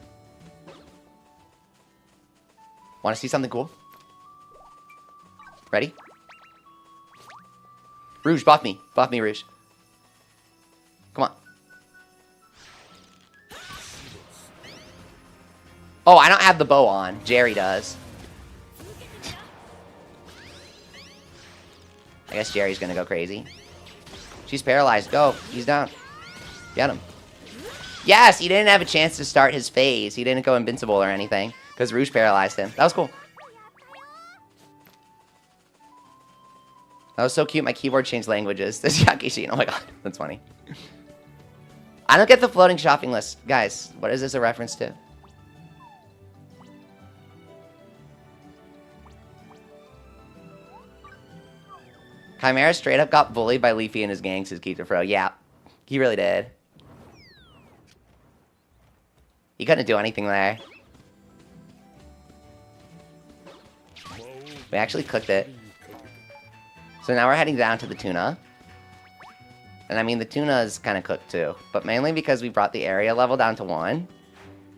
Want to see something cool? Ready? Rouge, buff me. Buff me, Rouge. Come on. Oh, I don't have the bow on. Jerry does. I guess Jerry's gonna go crazy. She's paralyzed. Go. He's down. Get him. Yes, he didn't have a chance to start his phase. He didn't go invincible or anything. Because Rouge paralyzed him. That was cool. That was so cute. My keyboard changed languages. This Yakushin. Oh my god. That's funny. I don't get the floating shopping list. Guys, what is this a reference to? Chimera straight up got bullied by Leafy and his gang, says Keith-Fro. Yeah, he really did. He couldn't do anything there. We actually cooked it. So now we're heading down to the tuna. And I mean, the tuna is kind of cooked too. But mainly because we brought the area level down to 1.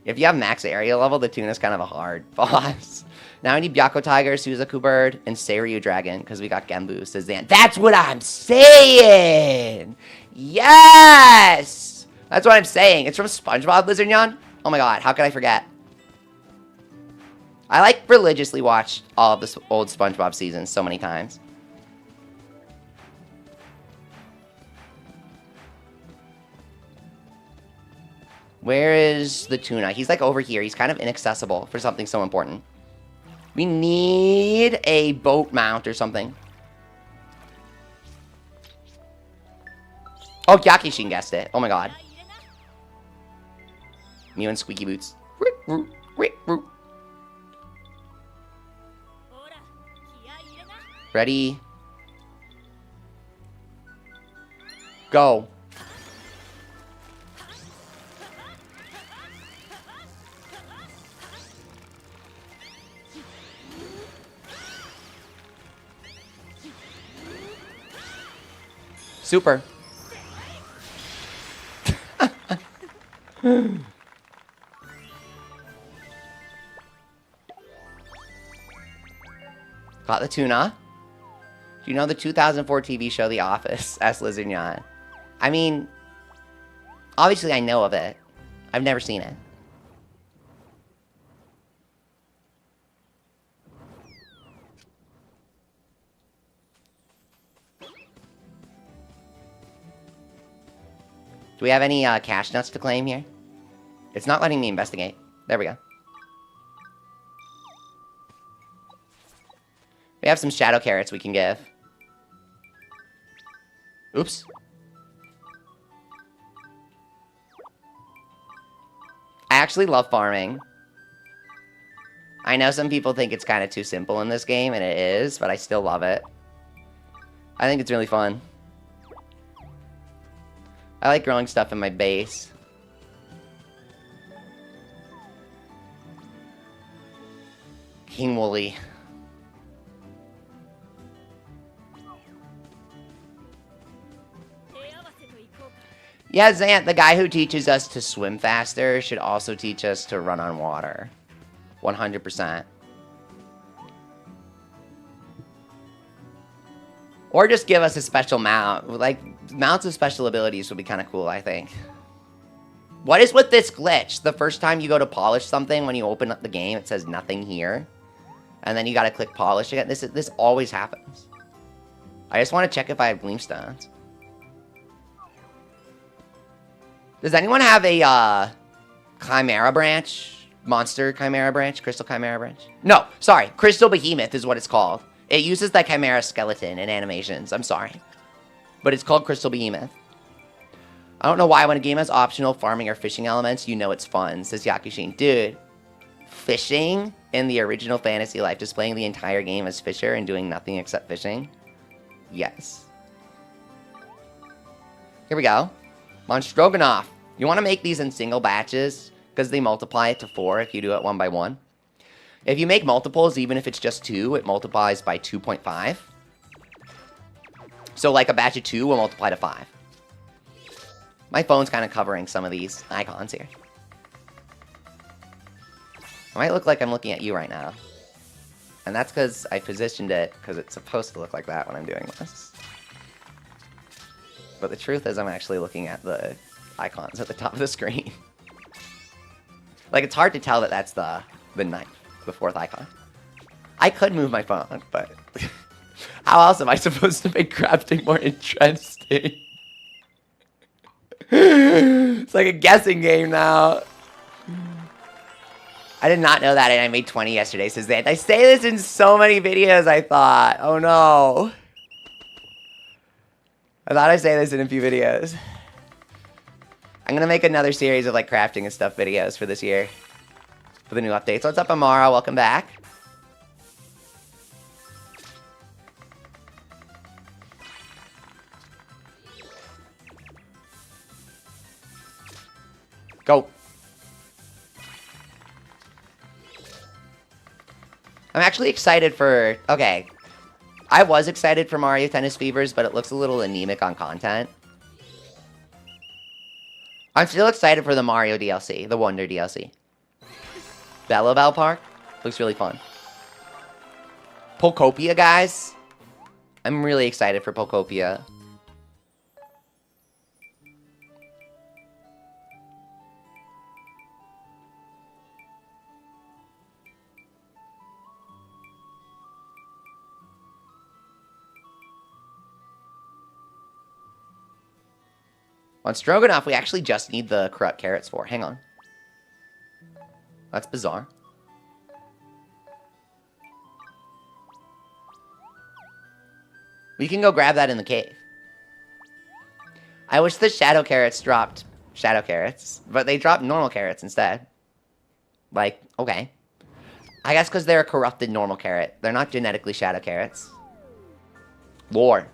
If you have max area level, the tuna's kind of a hard boss. Now we need Byakko Tiger, Suzaku Bird, and Seiryu Dragon, because we got Genbu, says Zan. That's what I'm saying! Yes! That's what I'm saying. It's from SpongeBob, Lizard Nyan. Oh my god, how could I forget? I religiously watched all of the old SpongeBob seasons so many times. Where is the tuna? He's like over here. He's kind of inaccessible for something so important. We need a boat mount or something. Oh, Yakushin guessed it. Oh my god. Mew and Squeaky Boots. Ready? Go. Super. Got the tuna. Do you know the 2004 TV show The Office? S. Lizardon. I mean, obviously I know of it. I've never seen it. Do we have any cash nuts to claim here? It's not letting me investigate. There we go. We have some shadow carrots we can give. Oops. I actually love farming. I know some people think it's kind of too simple in this game, and it is, but I still love it. I think it's really fun. I like growing stuff in my base. King Wooly. Yeah, Zant, the guy who teaches us to swim faster should also teach us to run on water. 100%. Or just give us a special mount. Like, mounts with special abilities would be kind of cool, I think. What is with this glitch? The first time you go to polish something, when you open up the game, it says nothing here. And then you gotta click polish again. This always happens. I just want to check if I have gleamstones. Does anyone have a Chimera branch? Monster Chimera branch? Crystal Chimera branch? No, sorry. Crystal Behemoth is what it's called. It uses the Chimera skeleton in animations. I'm sorry. But it's called Crystal Behemoth. I don't know why when a game has optional farming or fishing elements, you know it's fun, says Yakushin. Dude, fishing in the original Fantasy Life, displaying the entire game as Fisher and doing nothing except fishing? Yes. Here we go. Monstroganoff. You want to make these in single batches because they multiply it to 4 if you do it one by one. If you make multiples, even if it's just 2, it multiplies by 2.5. So like a batch of 2 will multiply to 5. My phone's kind of covering some of these icons here. I might look like I'm looking at you right now. And that's because I positioned it because it's supposed to look like that when I'm doing this. But the truth is I'm actually looking at the icons at the top of the screen. Like, it's hard to tell that that's the knife, the 4th icon. I could move my phone, but how else am I supposed to make crafting more interesting? It's like a guessing game now. I did not know that, and I made 20 yesterday, says that. I say this in so many videos, I thought. Oh, no. I thought I'd say this in a few videos. I'm going to make another series of, like, crafting and stuff videos for this year. For the new updates. What's up, Amara? Welcome back. Go. I'm actually excited for... Okay. I was excited for Mario Tennis Fevers, but it looks a little anemic on content. I'm still excited for the Mario DLC, the Wonder DLC. Bella Bell Park looks really fun. Pokopia, guys. I'm really excited for Pokopia. On Stroganoff, we actually just need the corrupt carrots for. Hang on. That's bizarre. We can go grab that in the cave. I wish the shadow carrots dropped shadow carrots, but they dropped normal carrots instead. Like, okay. I guess because they're a corrupted normal carrot. They're not genetically shadow carrots. Lore.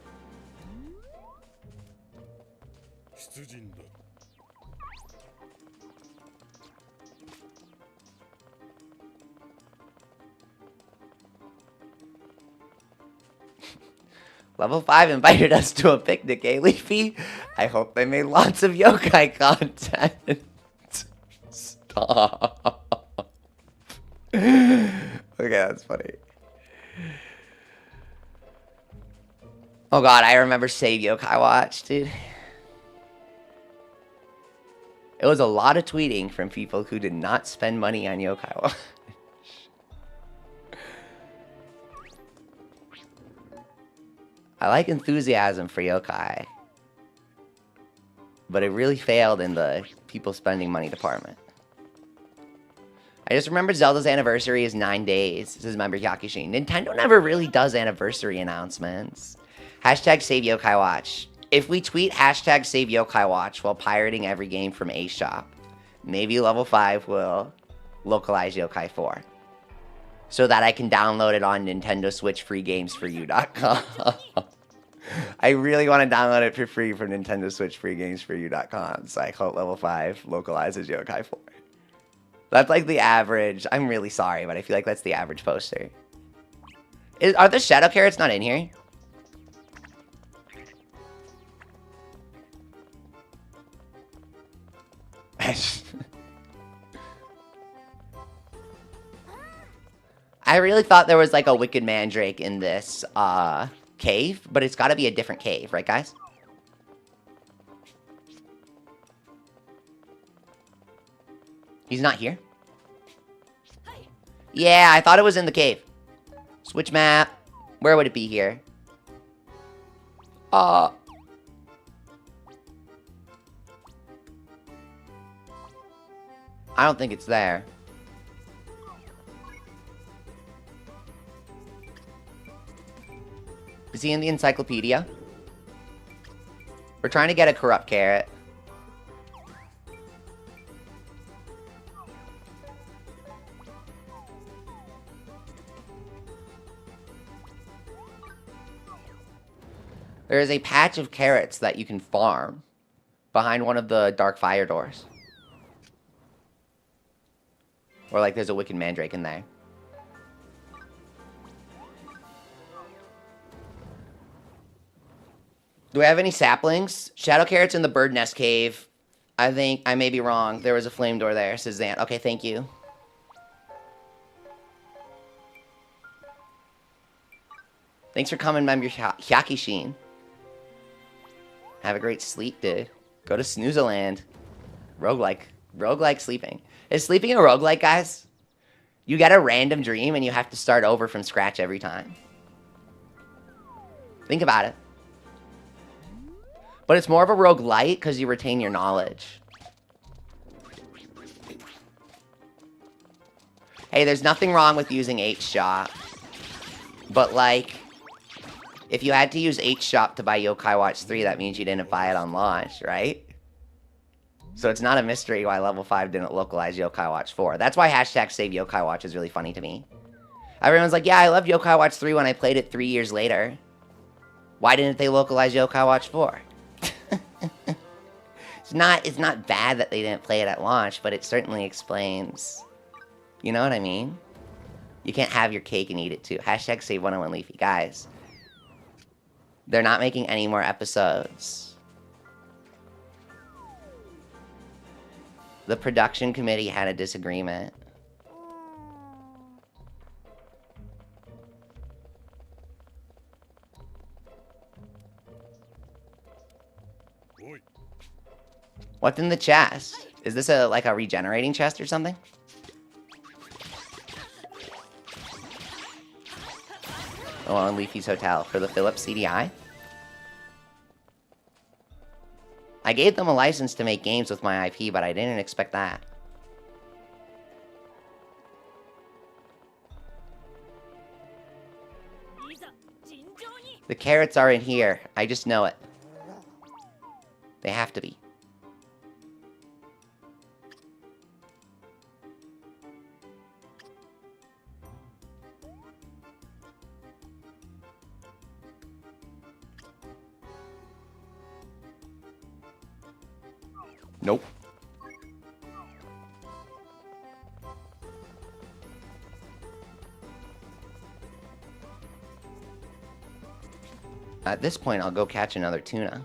Level 5 invited us to a picnic, eh, Leafy? I hope they made lots of yokai content. Stop. Okay, that's funny. Oh god, I remember Save Yokai Watch, dude. It was a lot of tweeting from people who did not spend money on Yokai Watch. I like enthusiasm for yokai, but it really failed in the people spending money department. I just remember Zelda's anniversary is 9 days, says member Yakushi. Nintendo never really does anniversary announcements. Hashtag Save Yokai Watch. If we tweet hashtag Save Yokai Watch while pirating every game from A Shop, maybe level 5 will localize Yokai 4. So that I can download it on Nintendo Switch freegamesforyou.com. I really want to download it for free from Nintendo Switch freegamesforyou.com. So I hope level 5 localizes Yokai 4. That's like the average. I'm really sorry, but I feel like that's the average poster. Are the shadow carrots not in here? I really thought there was like a wicked mandrake in this cave, but it's got to be a different cave, right guys? He's not here? Yeah, I thought it was in the cave. Switch map. Where would it be here? I don't think it's there. Is he in the encyclopedia? We're trying to get a corrupt carrot. There is a patch of carrots that you can farm behind one of the dark fire doors. Or like there's a wicked mandrake in there. Do we have any saplings? Shadow carrots in the bird nest cave. I think, I may be wrong. There was a flame door there, says Zan. Okay, thank you. Thanks for coming, member Hyakishin. Have a great sleep, dude. Go to Snoozeland. Roguelike sleeping. Is sleeping a roguelike, guys? You get a random dream and you have to start over from scratch every time. Think about it. But it's more of a roguelite because you retain your knowledge. Hey, there's nothing wrong with using H-Shop. But, like, if you had to use H-Shop to buy Yokai Watch 3, that means you didn't buy it on launch, right? So it's not a mystery why level 5 didn't localize Yokai Watch 4. That's why hashtag Save Yokai Watch is really funny to me. Everyone's like, yeah, I loved Yokai Watch 3 when I played it 3 years later. Why didn't they localize Yokai Watch 4? It's not bad that they didn't play it at launch, but it certainly explains. You know what I mean? You can't have your cake and eat it too. Hashtag Save 101 Leafy. Guys, they're not making any more episodes. The production committee had a disagreement. What's in the chest? Is this like a regenerating chest or something? Oh, on Leafy's Hotel for the Philips CDI. I gave them a license to make games with my IP, but I didn't expect that. The carrots are in here. I just know it. They have to be. Nope. At this point, I'll go catch another tuna.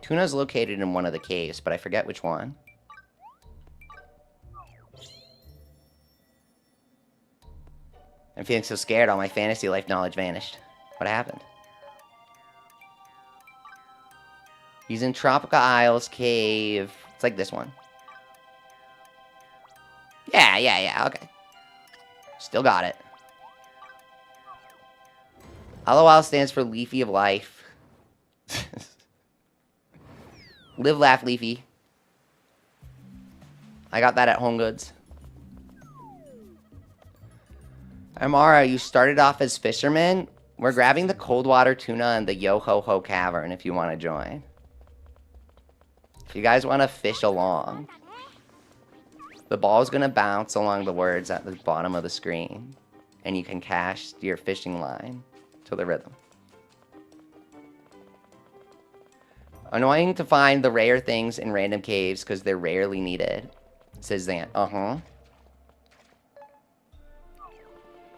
Tuna's located in one of the caves, but I forget which one. I'm feeling so scared, all my fantasy life knowledge vanished. What happened? He's in Tropica Isles cave. It's like this one. Yeah, okay. Still got it. LOL stands for Leafy of Life. Live, laugh, Leafy. I got that at Home Goods. Amara, you started off as fisherman. We're grabbing the cold water tuna in the Yo-Ho-Ho Cavern if you want to join. If you guys want to fish along. The ball's going to bounce along the words at the bottom of the screen. And you can cast your fishing line to the rhythm. Annoying to find the rare things in random caves because they're rarely needed, says Zant.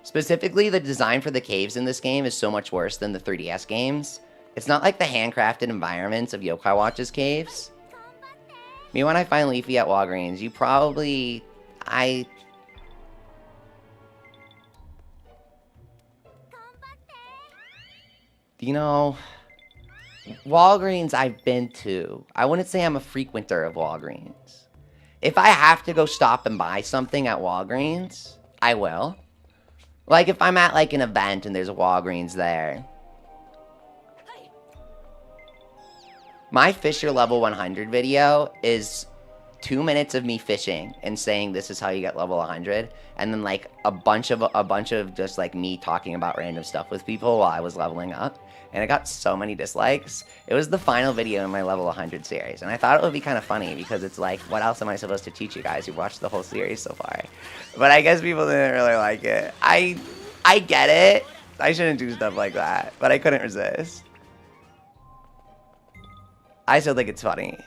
Specifically, the design for the caves in this game is so much worse than the 3DS games. It's not like the handcrafted environments of Yokai Watch's caves. Me, when I find Leafy at Walgreens, you probably... You know... Walgreens I've been to. I wouldn't say I'm a frequenter of Walgreens. If I have to go stop and buy something at Walgreens, I will. Like if I'm at like an event and there's a Walgreens there. My Fisher level 100 video is 2 minutes of me fishing and saying this is how you get level 100, and then like a bunch of just like me talking about random stuff with people while I was leveling up, and I got so many dislikes. It was the final video in my level 100 series, and I thought it would be kind of funny because it's like, what else am I supposed to teach you guys who watched the whole series so far? But I guess people didn't really like it. I get it. I shouldn't do stuff like that, but I couldn't resist. I still think it's funny.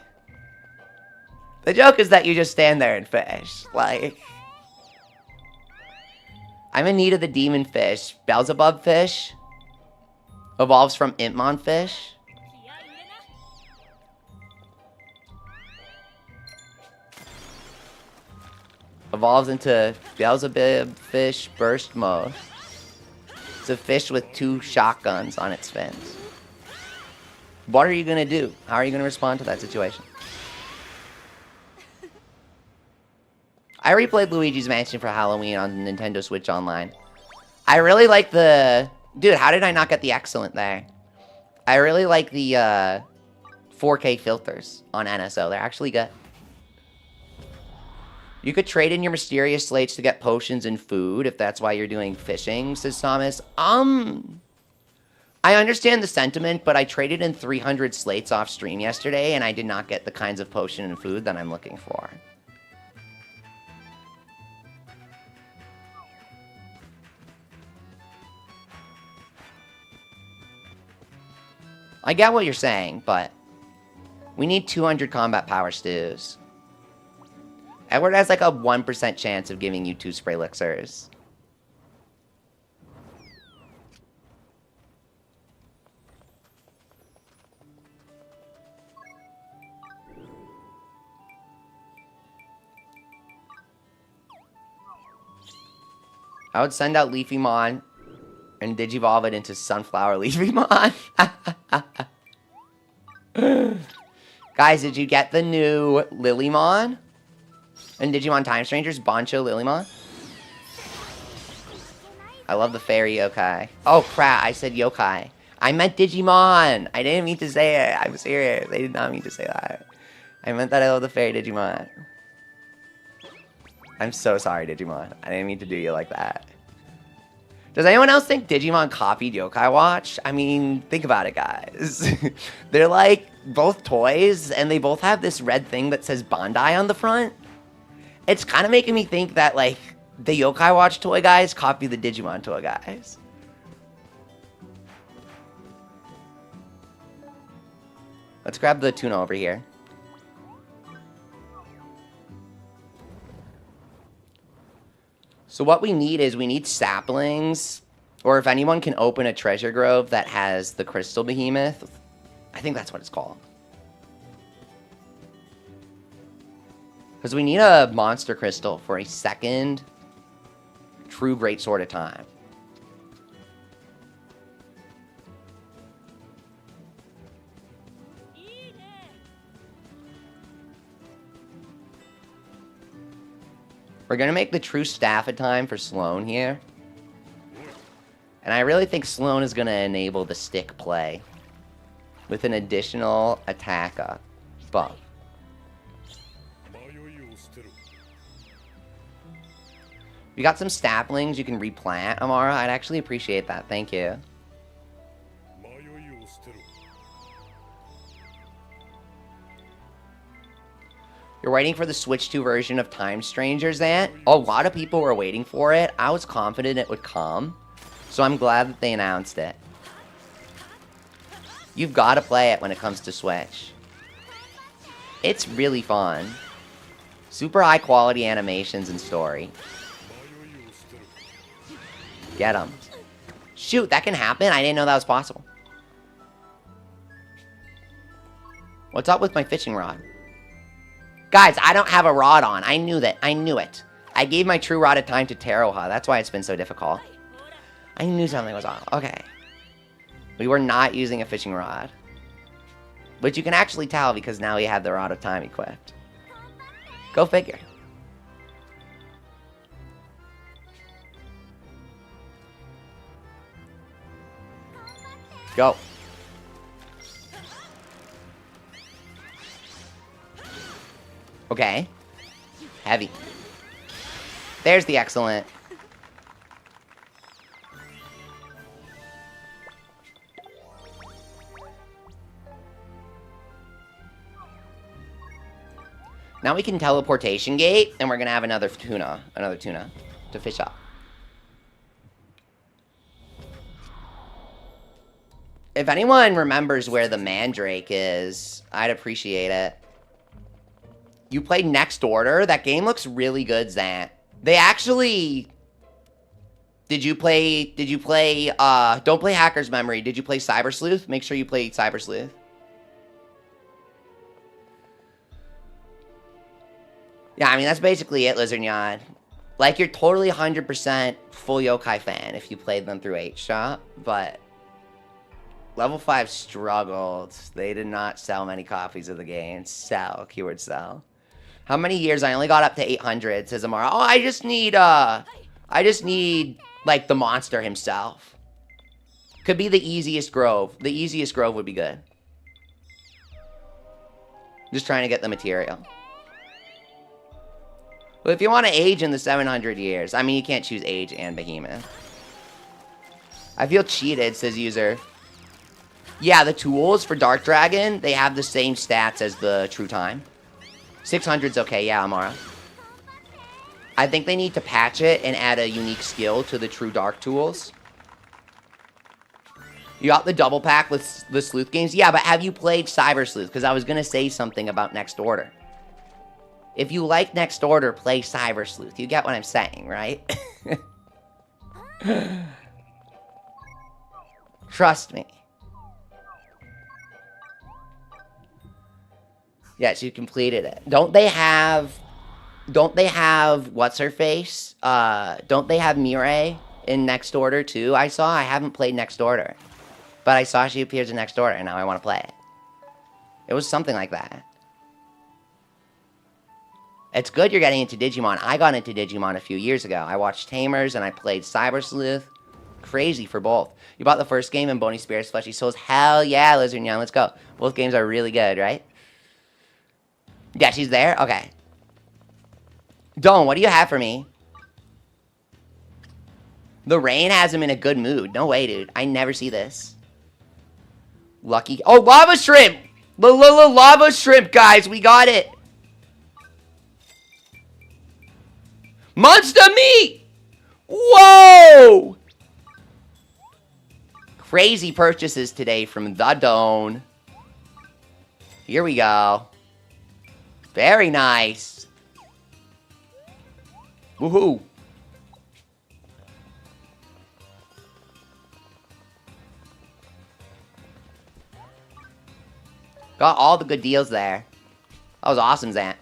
The joke is that you just stand there and fish. Like, I'm in need of the demon fish. Beelzebub fish evolves from Impmon fish. Evolves into Beelzebub fish burst mode. It's a fish with 2 shotguns on its fins. What are you going to do? How are you going to respond to that situation? I replayed Luigi's Mansion for Halloween on Nintendo Switch Online. I really like the... Dude, how did I not get the excellent there? I really like the 4K filters on NSO. They're actually good. You could trade in your mysterious slates to get potions and food if that's why you're doing fishing, says Thomas. I understand the sentiment, but I traded in 300 slates off stream yesterday, and I did not get the kinds of potion and food that I'm looking for. I get what you're saying, but we need 200 combat power stews. Edward has like a 1% chance of giving you 2 spray elixirs. I would send out Leafymon and digivolve it into Sunflower Leafymon. Guys, did you get the new Lilymon? And Digimon Time Strangers, Bancho Lilymon? I love the fairy yokai. Oh crap, I said yokai. I meant Digimon. I didn't mean to say it. I'm serious. I did not mean to say that. I meant that I love the fairy Digimon. I'm so sorry, Digimon. I didn't mean to do you like that. Does anyone else think Digimon copied Yokai Watch? I mean, think about it, guys. They're like both toys, and they both have this red thing that says Bandai on the front. It's kind of making me think that, like, the Yokai Watch toy guys copy the Digimon toy guys. Let's grab the tuna over here. So what we need is we need saplings, or if anyone can open a treasure grove that has the crystal behemoth. I think that's what it's called. Because we need a monster crystal for a second true great sword of time. We're going to make the true staff of time for Sloan here. And I really think Sloan is going to enable the stick play with an additional attack buff. If you got some saplings you can replant, Amara, I'd actually appreciate that. Thank you. You're waiting for the Switch 2 version of Time Strangers, Ant? A lot of people were waiting for it. I was confident it would come. So I'm glad that they announced it. You've got to play it when it comes to Switch. It's really fun. Super high quality animations and story. Get them. Shoot, that can happen? I didn't know that was possible. What's up with my fishing rod? Guys, I don't have a rod on. I knew that. I knew it. I gave my true rod of time to Teroha. That's why it's been so difficult. I knew something was off. Okay. We were not using a fishing rod. But you can actually tell because now we have the rod of time equipped. Go figure. Go. Okay. Heavy. There's the excellent. Now we can teleportation gate, and we're gonna have another tuna to fish up. If anyone remembers where the Mandrake is, I'd appreciate it. You played Next Order? That game looks really good, Zant. They actually... Did you play, don't play Hacker's Memory. Did you play Cyber Sleuth? Make sure you play Cyber Sleuth. Yeah, I mean, that's basically it, Lizardnyan. Like, you're totally 100% full yokai fan if you played them through H-Shop, but... Level 5 struggled. They did not sell many copies of the game. Sell, keyword sell. How many years? I only got up to 800, says Amara. Oh, I just need, like, the monster himself. Could be the easiest grove. The easiest grove would be good. Just trying to get the material. Well, if you want to age in the 700 years, I mean, you can't choose age and behemoth. I feel cheated, says user. Yeah, the tools for Dark Dragon, they have the same stats as the True Time. 600's okay, yeah, Amara. I think they need to patch it and add a unique skill to the True Dark tools. You got the double pack with the Sleuth games? Yeah, but have you played Cyber Sleuth? Because I was going to say something about Next Order. If you like Next Order, play Cyber Sleuth. You get what I'm saying, right? Trust me. Yes, you completed it. Don't they have what's her face? Don't they have Mirai in Next Order too? I haven't played Next Order. But I saw she appears in Next Order and now I want to play it. It was something like that. It's good you're getting into Digimon. I got into Digimon a few years ago. I watched Tamers and I played Cyber Sleuth. crazy for both. You bought the first game and Bony Spirits, Fleshy Souls. Hell yeah, Lizard Young. Let's go. Both games are really good, right? Yeah, she's there? Okay. Don, what do you have for me? The rain has him in a good mood. No way, dude. I never see this. Lucky. Oh, Lava Shrimp! The Lava Shrimp, guys. We got it. Monster Meat! Whoa! Crazy purchases today from the Don. Here we go. Very nice. Woohoo. Got all the good deals there. That was awesome, Zant.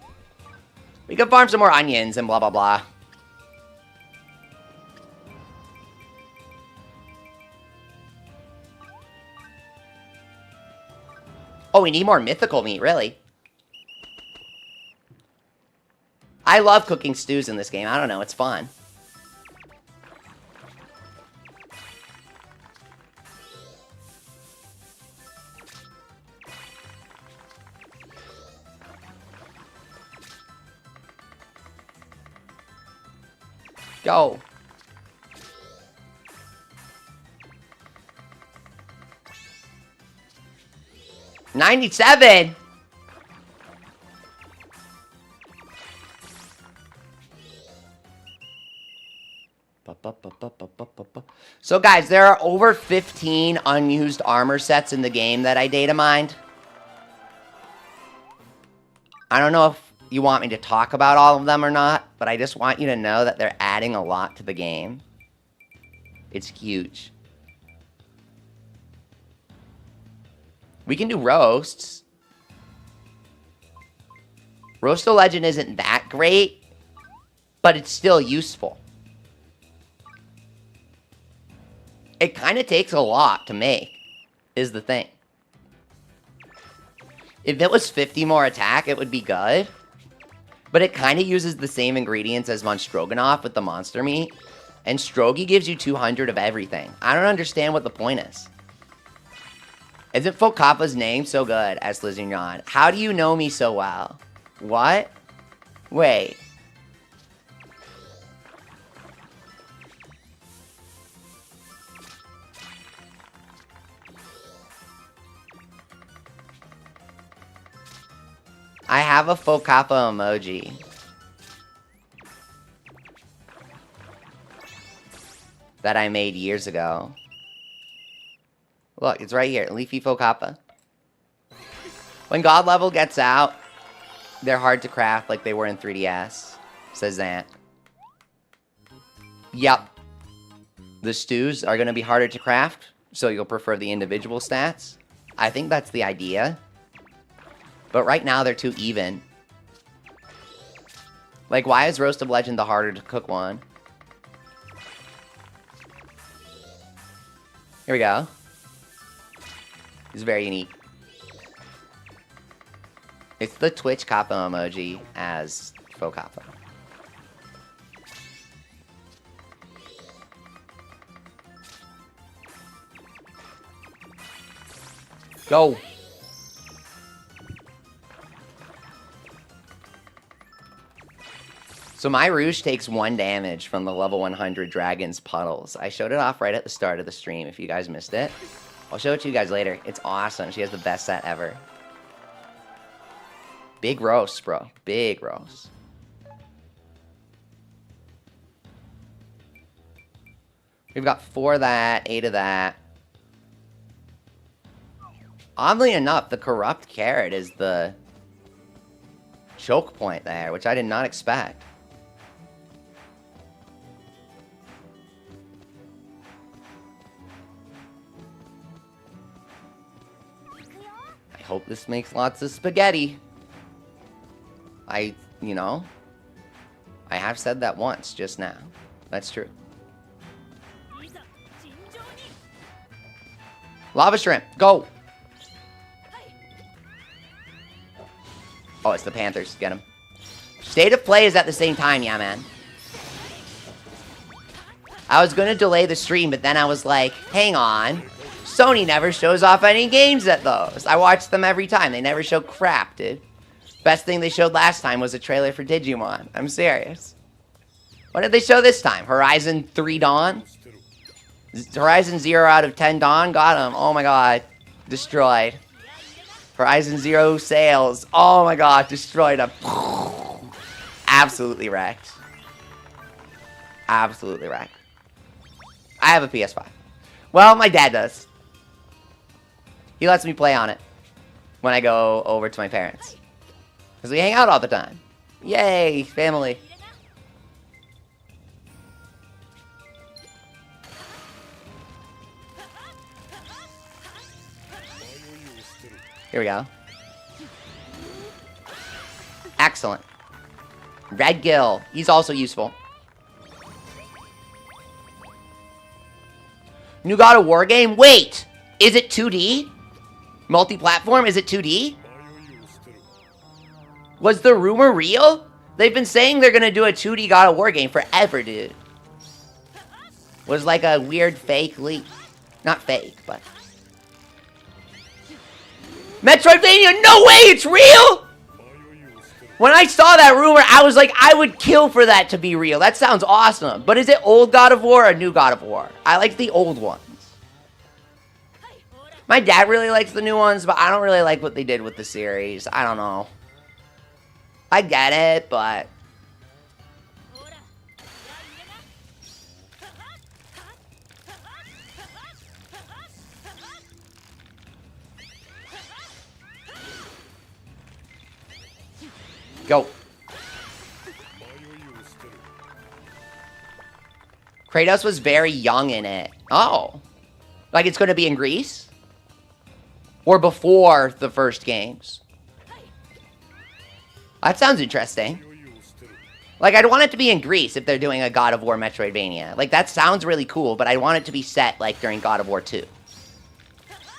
We can farm some more onions and blah, blah, blah. Oh, we need more mythical meat, really. I love cooking stews in this game. I don't know, it's fun. Go. $97. So guys, there are over 15 unused armor sets in the game that I data mined. I don't know if you want me to talk about all of them or not, but I just want you to know that they're adding a lot to the game. It's huge. We can do roasts. Roast of Legend isn't that great, but it's still useful. It kind of takes a lot to make, is the thing. If it was 50 more attack, it would be good. But it kind of uses the same ingredients as Monstroganoff with the monster meat. And Strogi gives you 200 of everything. I don't understand what the point is. Isn't Fokappa's name so good as Lizignon? How do you know me so well? What? Wait. I have a Fokappa emoji. That I made years ago. Look, it's right here. Leafy Fokappa. When God Level gets out, they're hard to craft like they were in 3DS, says Zant. Yep. The stews are going to be harder to craft, so you'll prefer the individual stats. I think that's the idea. But right now, they're too even. Like, why is Roast of Legend the harder to cook one? Here we go. It's very unique. It's the Twitch Kappa emoji as Fokappa. Go! So my Rouge takes 1 damage from the level 100 Dragon's Puddles. I showed it off right at the start of the stream if you guys missed it. I'll show it to you guys later. It's awesome. She has the best set ever. Big roast, bro. Big roast. We've got 4 of that, 8 of that. Oddly enough, the Corrupt Carrot is the choke point there, which I did not expect. I hope this makes lots of spaghetti. You know, I have said that once just now. That's true. Lava Shrimp, go! Oh, it's the Panthers. Get him. State of Play is at the same time, yeah, man. I was gonna delay the stream, but then I was like, hang on. Sony never shows off any games at those. I watch them every time. They never show crap, dude. Best thing they showed last time was a trailer for Digimon. I'm serious. What did they show this time? Horizon 3 Dawn? Horizon 0 out of 10 Dawn? Got him. Oh my god. Destroyed. Horizon 0 sales. Oh my god. Destroyed him. Absolutely wrecked. Absolutely wrecked. I have a PS5. Well, my dad does. He lets me play on it when I go over to my parents. Because we hang out all the time. Yay, family. Here we go. Excellent. Red Gill. He's also useful. New God of War game? Wait! Is it 2D? Multi-platform? Is it 2D? Was the rumor real? They've been saying they're gonna do a 2D God of War game forever, dude. Was like a weird fake leak. Not fake, but... Metroidvania? No way! It's real? When I saw that rumor, I was like, I would kill for that to be real. That sounds awesome. But is it old God of War or new God of War? I like the old ones. My dad really likes the new ones, but I don't really like what they did with the series. I don't know. I get it, but... Go. Kratos was very young in it. Oh. Like it's going to be in Greece? Or before the first games? That sounds interesting. Like, I'd want it to be in Greece if they're doing a God of War Metroidvania. Like, that sounds really cool, but I want it to be set, like, during God of War 2.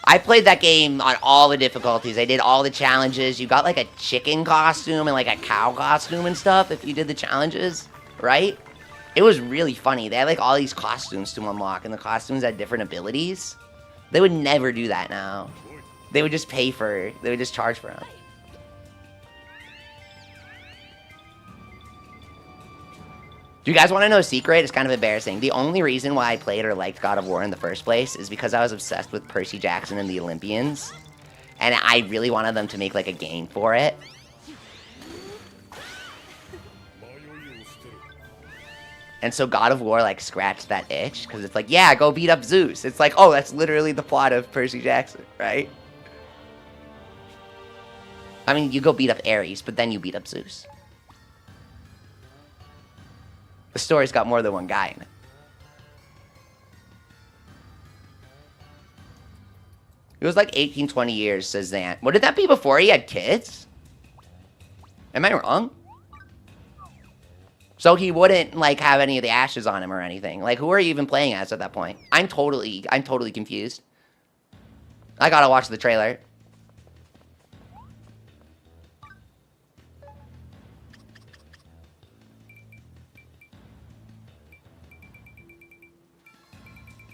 I played that game on all the difficulties. I did all the challenges. You got, like, a chicken costume and, like, a cow costume and stuff if you did the challenges, right? It was really funny. They had, like, all these costumes to unlock, and the costumes had different abilities. They would never do that now. They would just pay for... They would just charge for them. Do you guys want to know a secret? It's kind of embarrassing. The only reason why I played or liked God of War in the first place is because I was obsessed with Percy Jackson and the Olympians. And I really wanted them to make, like, a game for it. And so God of War, like, scratched that itch. Because it's like, yeah, go beat up Zeus. It's like, oh, that's literally the plot of Percy Jackson, right? I mean, you go beat up Ares, but then you beat up Zeus. The story's got more than one guy in it. It was like 18, 20 years, says Zant. What, did that be before he had kids? Am I wrong? So he wouldn't, like, have any of the ashes on him or anything. Like, who are you even playing as at that point? I'm totally confused. I gotta watch the trailer.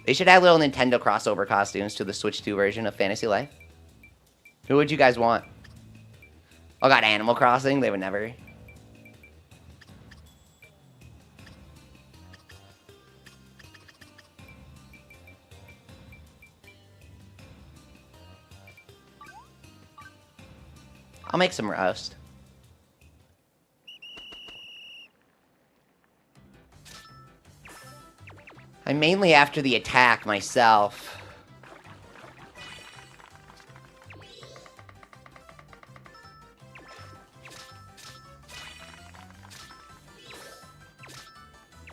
They should add little Nintendo crossover costumes to the Switch 2 version of Fantasy Life. Who would you guys want? Oh god, Animal Crossing? They would never. I'll make some roast. I'm mainly after the attack myself.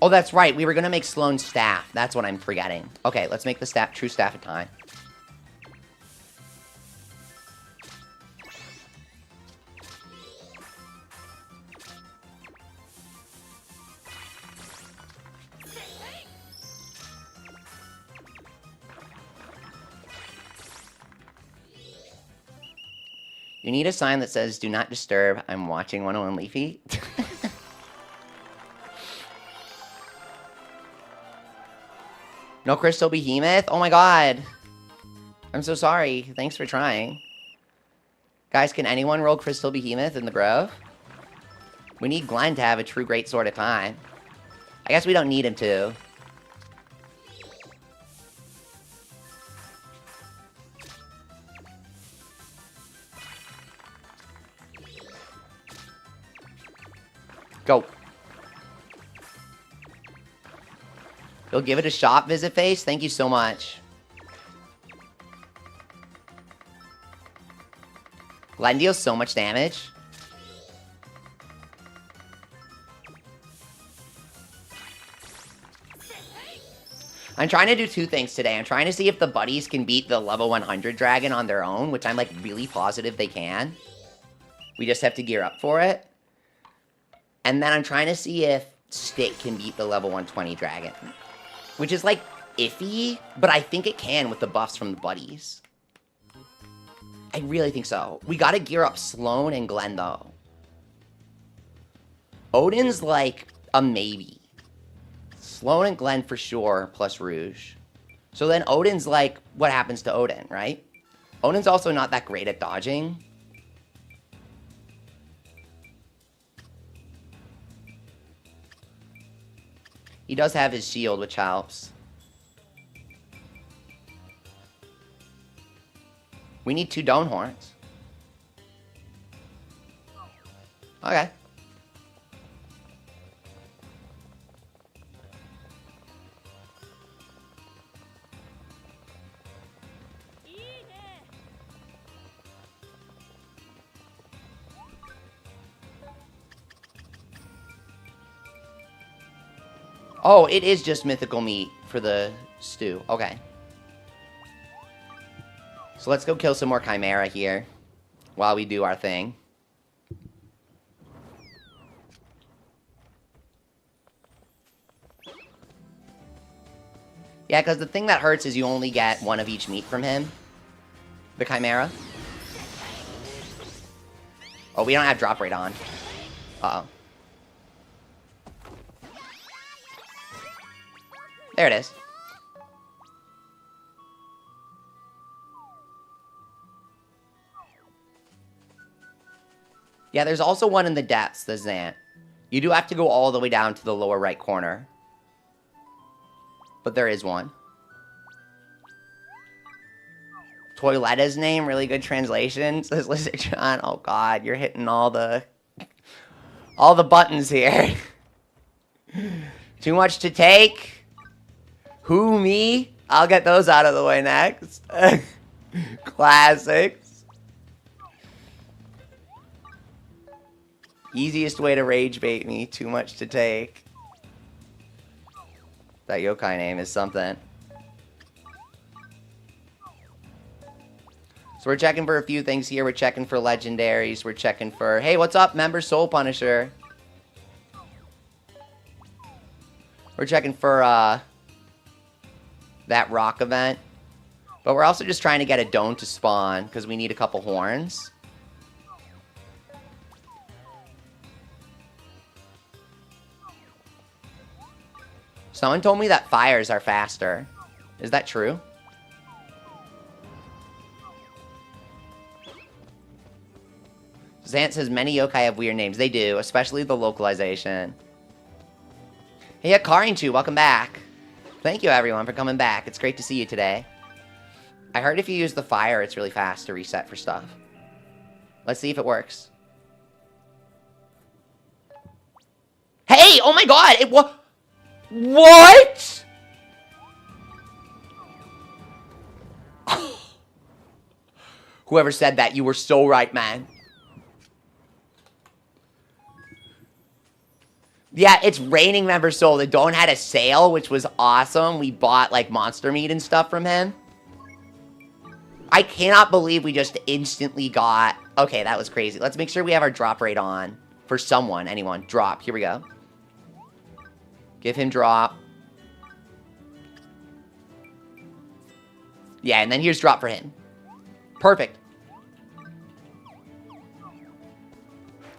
Oh, that's right. We were going to make Sloane's staff. That's what I'm forgetting. Okay, let's make the staff, true staff of time. You need a sign that says, do not disturb, I'm watching 101 Leafy. No Crystal Behemoth? Oh my god. I'm so sorry. Thanks for trying. Guys, can anyone roll Crystal Behemoth in the Grove? We need Glenn to have a true great sword of time. I guess we don't need him to. Go. You'll give it a shot, Visit Face? Thank you so much. Glenn deals so much damage. I'm trying to do two things today. I'm trying to see if the buddies can beat the level 100 dragon on their own, which I'm like really positive they can. We just have to gear up for it. And then I'm trying to see if Stick can beat the level 120 dragon. Which is like iffy, but I think it can with the buffs from the buddies. I really think so. We gotta gear up Sloan and Glenn though. Odin's like a maybe. Sloan and Glenn for sure, plus Rouge. So then Odin's like, what happens to Odin, right? Odin's also not that great at dodging. He does have his shield, which helps. We need 2 Dawn Horns. Okay. Oh, it is just mythical meat for the stew. Okay. So let's go kill some more Chimera here while we do our thing. Yeah, because the thing that hurts is you only get 1 of each meat from him. The Chimera. Oh, we don't have drop rate on. Uh-oh. There it is. Yeah, there's also one in the depths, the Zant. You do have to go all the way down to the lower right corner. But there is one. Toiletta's name, really good translation, says Lizard John. Oh god, you're hitting all the buttons here. Too much to take. Who, me? I'll get those out of the way next. Classics. Easiest way to rage bait me. Too much to take. That yokai name is something. So we're checking for a few things here. We're checking for legendaries. We're checking for... Hey, what's up, member Soul Punisher? We're checking for, that rock event. But we're also just trying to get a Dome to spawn, because we need a couple horns. Someone told me that fires are faster. Is that true? Zant says many yokai have weird names. They do, especially the localization. Hey, Karinchu, welcome back. Thank you, everyone, for coming back. It's great to see you today. I heard if you use the fire, it's really fast to reset for stuff. Let's see if it works. Hey! Oh my god! It was... What? Whoever said that, you were so right, man. Yeah, it's raining member soul. The Don had a sale, which was awesome. We bought, like, monster meat and stuff from him. I cannot believe we just instantly got... Okay, that was crazy. Let's make sure we have our drop rate on. For someone, anyone. Drop. Here we go. Give him drop. Yeah, and then here's drop for him. Perfect.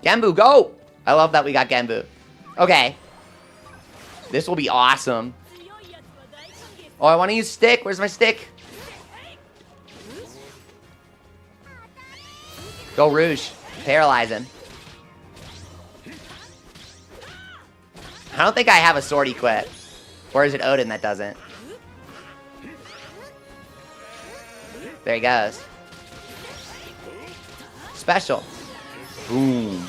Genbu, go! I love that we got Genbu. Okay. This will be awesome. Oh, I want to use stick. Where's my stick? Go Rouge. Paralyze him. I don't think I have a sword equipped. Or is it Odin that doesn't? There he goes. Special. Boom.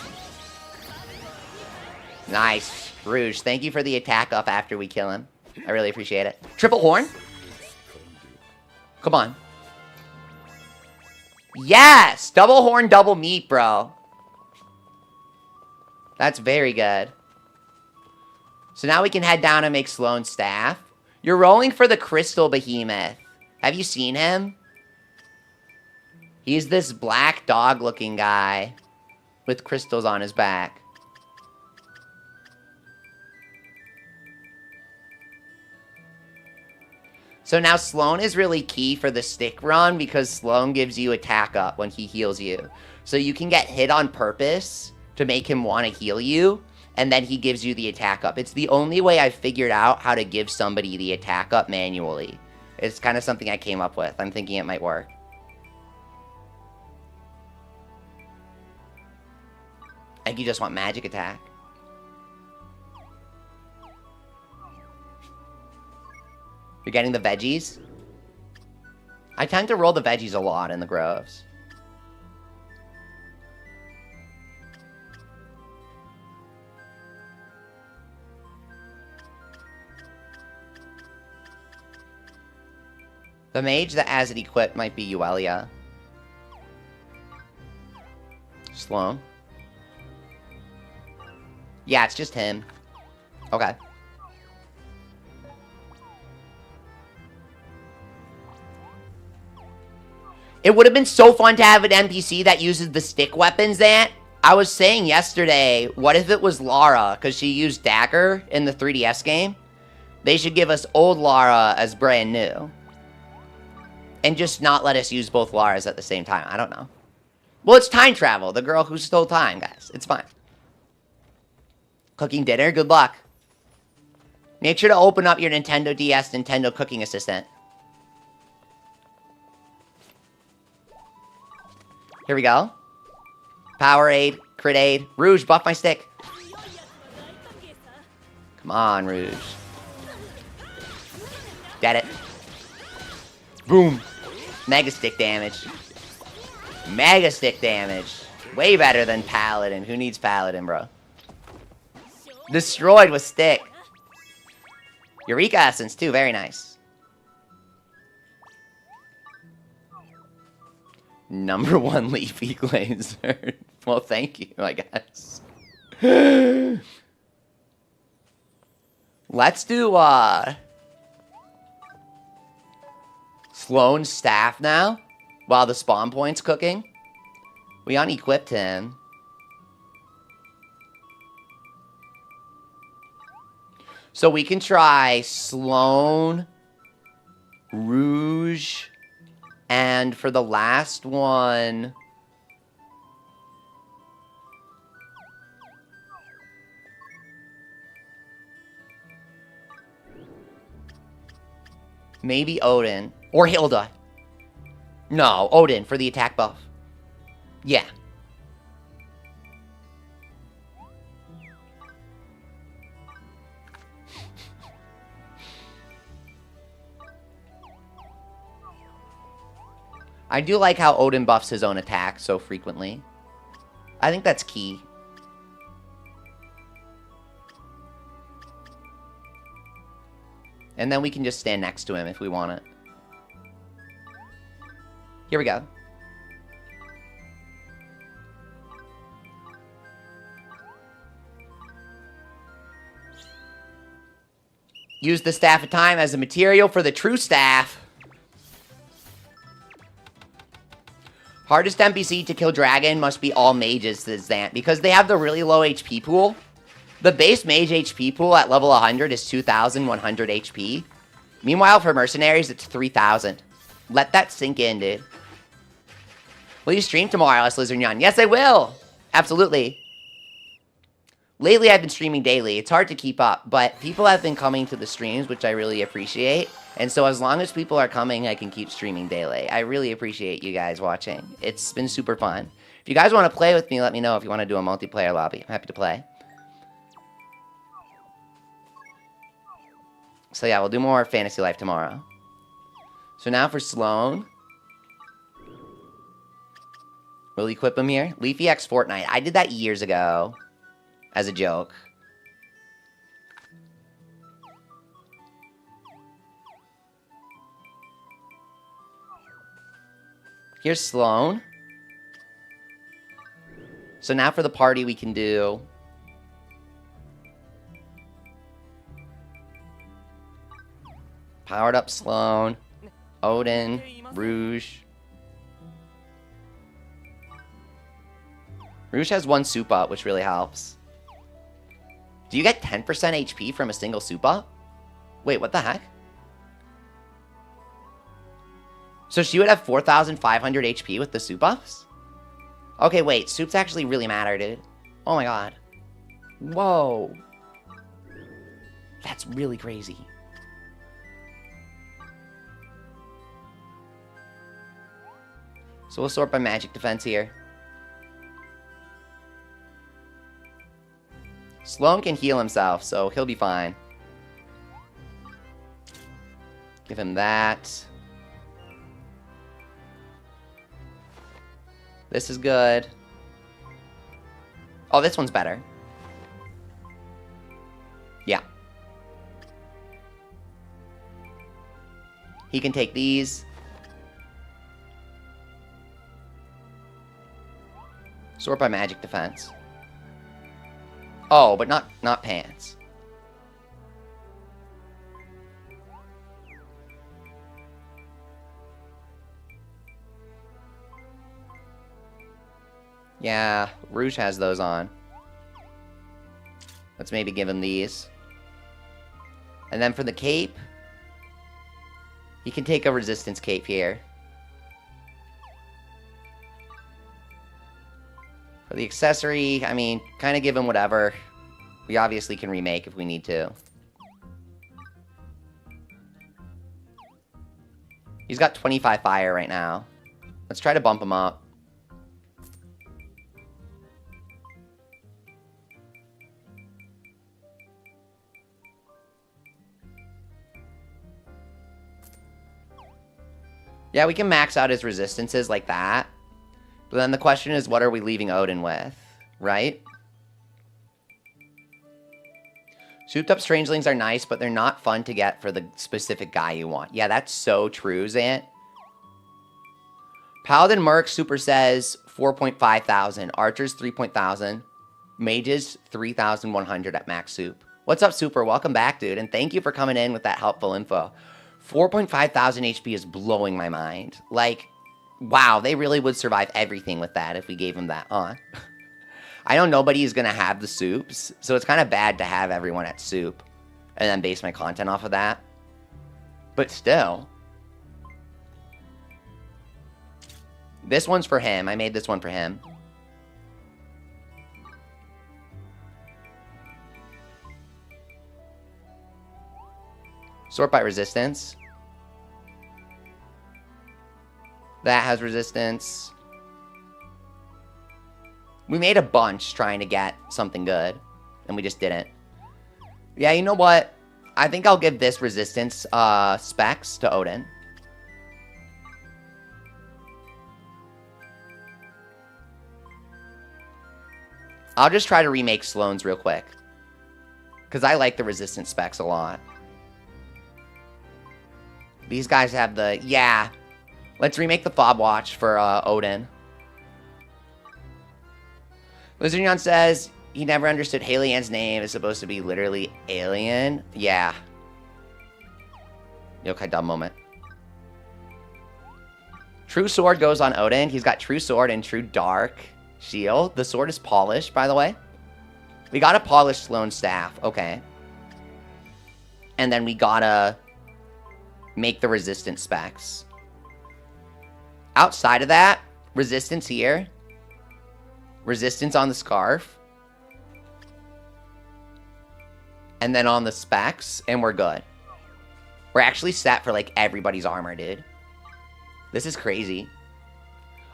Nice. Rouge, thank you for the attack up after we kill him. I really appreciate it. Triple horn? Come on. Yes! Double horn, double meat, bro. That's very good. So now we can head down and make Sloane's staff. You're rolling for the Crystal Behemoth. Have you seen him? He's this black dog-looking guy with crystals on his back. So now Sloane is really key for the stick run because Sloane gives you attack up when he heals you. So you can get hit on purpose to make him want to heal you, and then he gives you the attack up. It's the only way I've figured out how to give somebody the attack up manually. It's kind of something I came up with. I'm thinking it might work. I think you just want magic attack. You're getting the veggies? I tend to roll the veggies a lot in the groves. The mage that has it equipped might be Uelia. Sloane. Yeah, it's just him. Okay. It would have been so fun to have an NPC that uses the stick weapons that I was saying yesterday, what if it was Lara? Because she used Dagger in the 3DS game. They should give us old Lara as brand new. And just not let us use both Laras at the same time. I don't know. Well, it's time travel. The girl who stole time, guys. It's fine. Cooking dinner? Good luck. Make sure to open up your Nintendo DS Nintendo Cooking Assistant. Here we go. Powerade, crit aid. Rouge, buff my stick. Come on, Rouge. Get it. Boom. Mega stick damage. Mega stick damage. Way better than Paladin. Who needs Paladin, bro? Destroyed with stick. Eureka Essence, too. Very nice. Number 1 Leafy Glazer. Well, thank you, I guess. Let's do, Sloane's staff now, while the spawn point's cooking. We unequipped him. So we can try Sloane, Rouge, and for the last one... maybe Odin. Or Hilda. No, Odin for the attack buff. Yeah. I do like how Odin buffs his own attack so frequently. I think that's key. And then we can just stand next to him if we want it. Here we go. Use the Staff of Time as a material for the true staff. Hardest NPC to kill dragon must be all mages, says Zant, because they have the really low HP pool. The base mage HP pool at level 100 is 2,100 HP. Meanwhile, for mercenaries, it's 3,000. Let that sink in, dude. Will you stream tomorrow, Lizardnyan? Yes, I will. Absolutely. Lately, I've been streaming daily. It's hard to keep up, but people have been coming to the streams, which I really appreciate. And so as long as people are coming, I can keep streaming daily. I really appreciate you guys watching. It's been super fun. If you guys want to play with me, let me know if you want to do a multiplayer lobby. I'm happy to play. So yeah, we'll do more Fantasy Life tomorrow. So now for Sloan. We'll equip him here. Leafy X Fortnite. I did that years ago. As a joke. Here's Sloan. So now for the party we can do... Powered up Sloan. Odin. Rouge. Rouge has 1 soup up, which really helps. Do you get 10% HP from a single soup up? Wait, what the heck? So she would have 4,500 HP with the soup ups? Okay, wait. Soups actually really matter, dude. Oh my god. Whoa. That's really crazy. So we'll sort by magic defense here. Sloan can heal himself, so he'll be fine. Give him that. This is good. Oh, this one's better. Yeah. He can take these. Sort by magic defense. Oh, but not pants. Yeah, Rouge has those on. Let's maybe give him these. And then for the cape, he can take a resistance cape here. For the accessory, I mean, kind of give him whatever. We obviously can remake if we need to. He's got 25 fire right now. Let's try to bump him up. Yeah, we can max out his resistances like that. But then the question is, what are we leaving Odin with, right? Souped up strangelings are nice, but they're not fun to get for the specific guy you want. Yeah, that's so true, Zant. Paladin Merc Super says 4.5 thousand. Archers 3.000. Mages 3,100 at max soup. What's up, Super? Welcome back, dude. And thank you for coming in with that helpful info. 4.5 thousand HP is blowing my mind. Like... wow, they really would survive everything with that if we gave them that, huh? I know nobody is going to have the soups, so it's kind of bad to have everyone at soup and then base my content off of that. But still. This one's for him. I made this one for him. Sort by resistance. That has resistance. We made a bunch trying to get something good, and we just didn't. Yeah, you know what? I think I'll give this resistance specs to Odin. I'll just try to remake Sloan's real quick. Because I like the resistance specs a lot. These guys have the... yeah. Let's remake the fob watch for Odin. Lizardion says he never understood Halian's name is supposed to be literally alien. Yeah. Yokai dumb moment. True Sword goes on Odin. He's got True Sword and True Dark Shield. The sword is polished, by the way. We got a polished Sloan staff. Okay. And then we gotta make the resistance specs. Outside of that, resistance here. Resistance on the scarf. And then on the specs, and we're good. We're actually set for, like, everybody's armor, dude. This is crazy.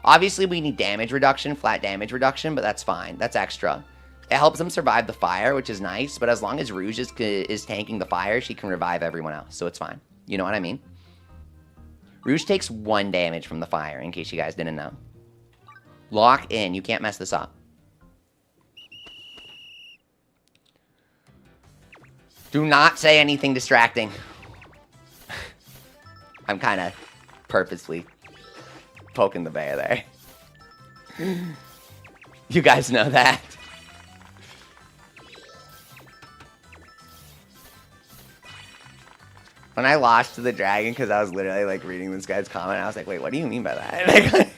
Obviously, we need damage reduction, flat damage reduction, but that's fine. That's extra. It helps them survive the fire, which is nice, but as long as Rouge is tanking the fire, she can revive everyone else, so it's fine. You know what I mean? Rouge takes 1 damage from the fire, in case you guys didn't know. Lock in. You can't mess this up. Do not say anything distracting. I'm kind of purposely poking the bear there. You guys know that. When I lost to the dragon, because I was literally, like, reading this guy's comment, I was like, wait, what do you mean by that?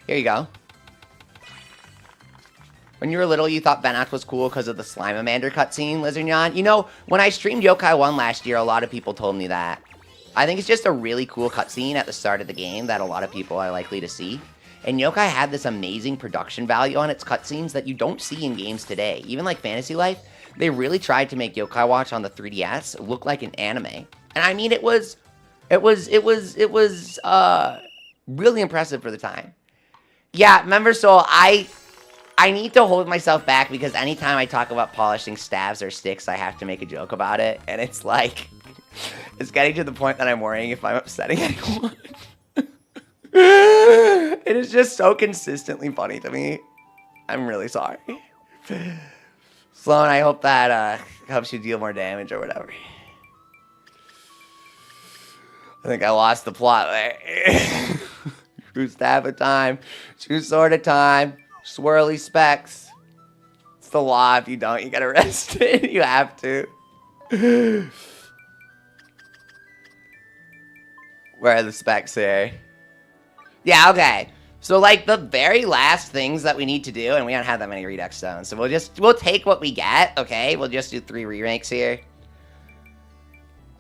Here you go. When you were little, you thought Venac was cool because of the Slimeamander cutscene, Lizardnyan. You know, when I streamed Yokai 1 last year, a lot of people told me that. I think it's just a really cool cutscene at the start of the game that a lot of people are likely to see. And Yokai had this amazing production value on its cutscenes that you don't see in games today. Even like Fantasy Life, they really tried to make Yokai Watch on the 3DS look like an anime. And I mean, it was really impressive for the time. Yeah, remember, so I need to hold myself back because anytime I talk about polishing staves or sticks, I have to make a joke about it. And it's like, it's getting to the point that I'm worrying if I'm upsetting anyone. It is just so consistently funny to me. I'm really sorry. Sloan, I hope that helps you deal more damage or whatever. I think I lost the plot there. True staff at time, true sword at time, swirly specs. It's the law. If you don't, you get arrested. You have to. Where are the specs here? Yeah, okay. So, like, the very last things that we need to do, and we don't have that many Redux Stones, so we'll take what we get, okay? We'll just do 3 remakes here.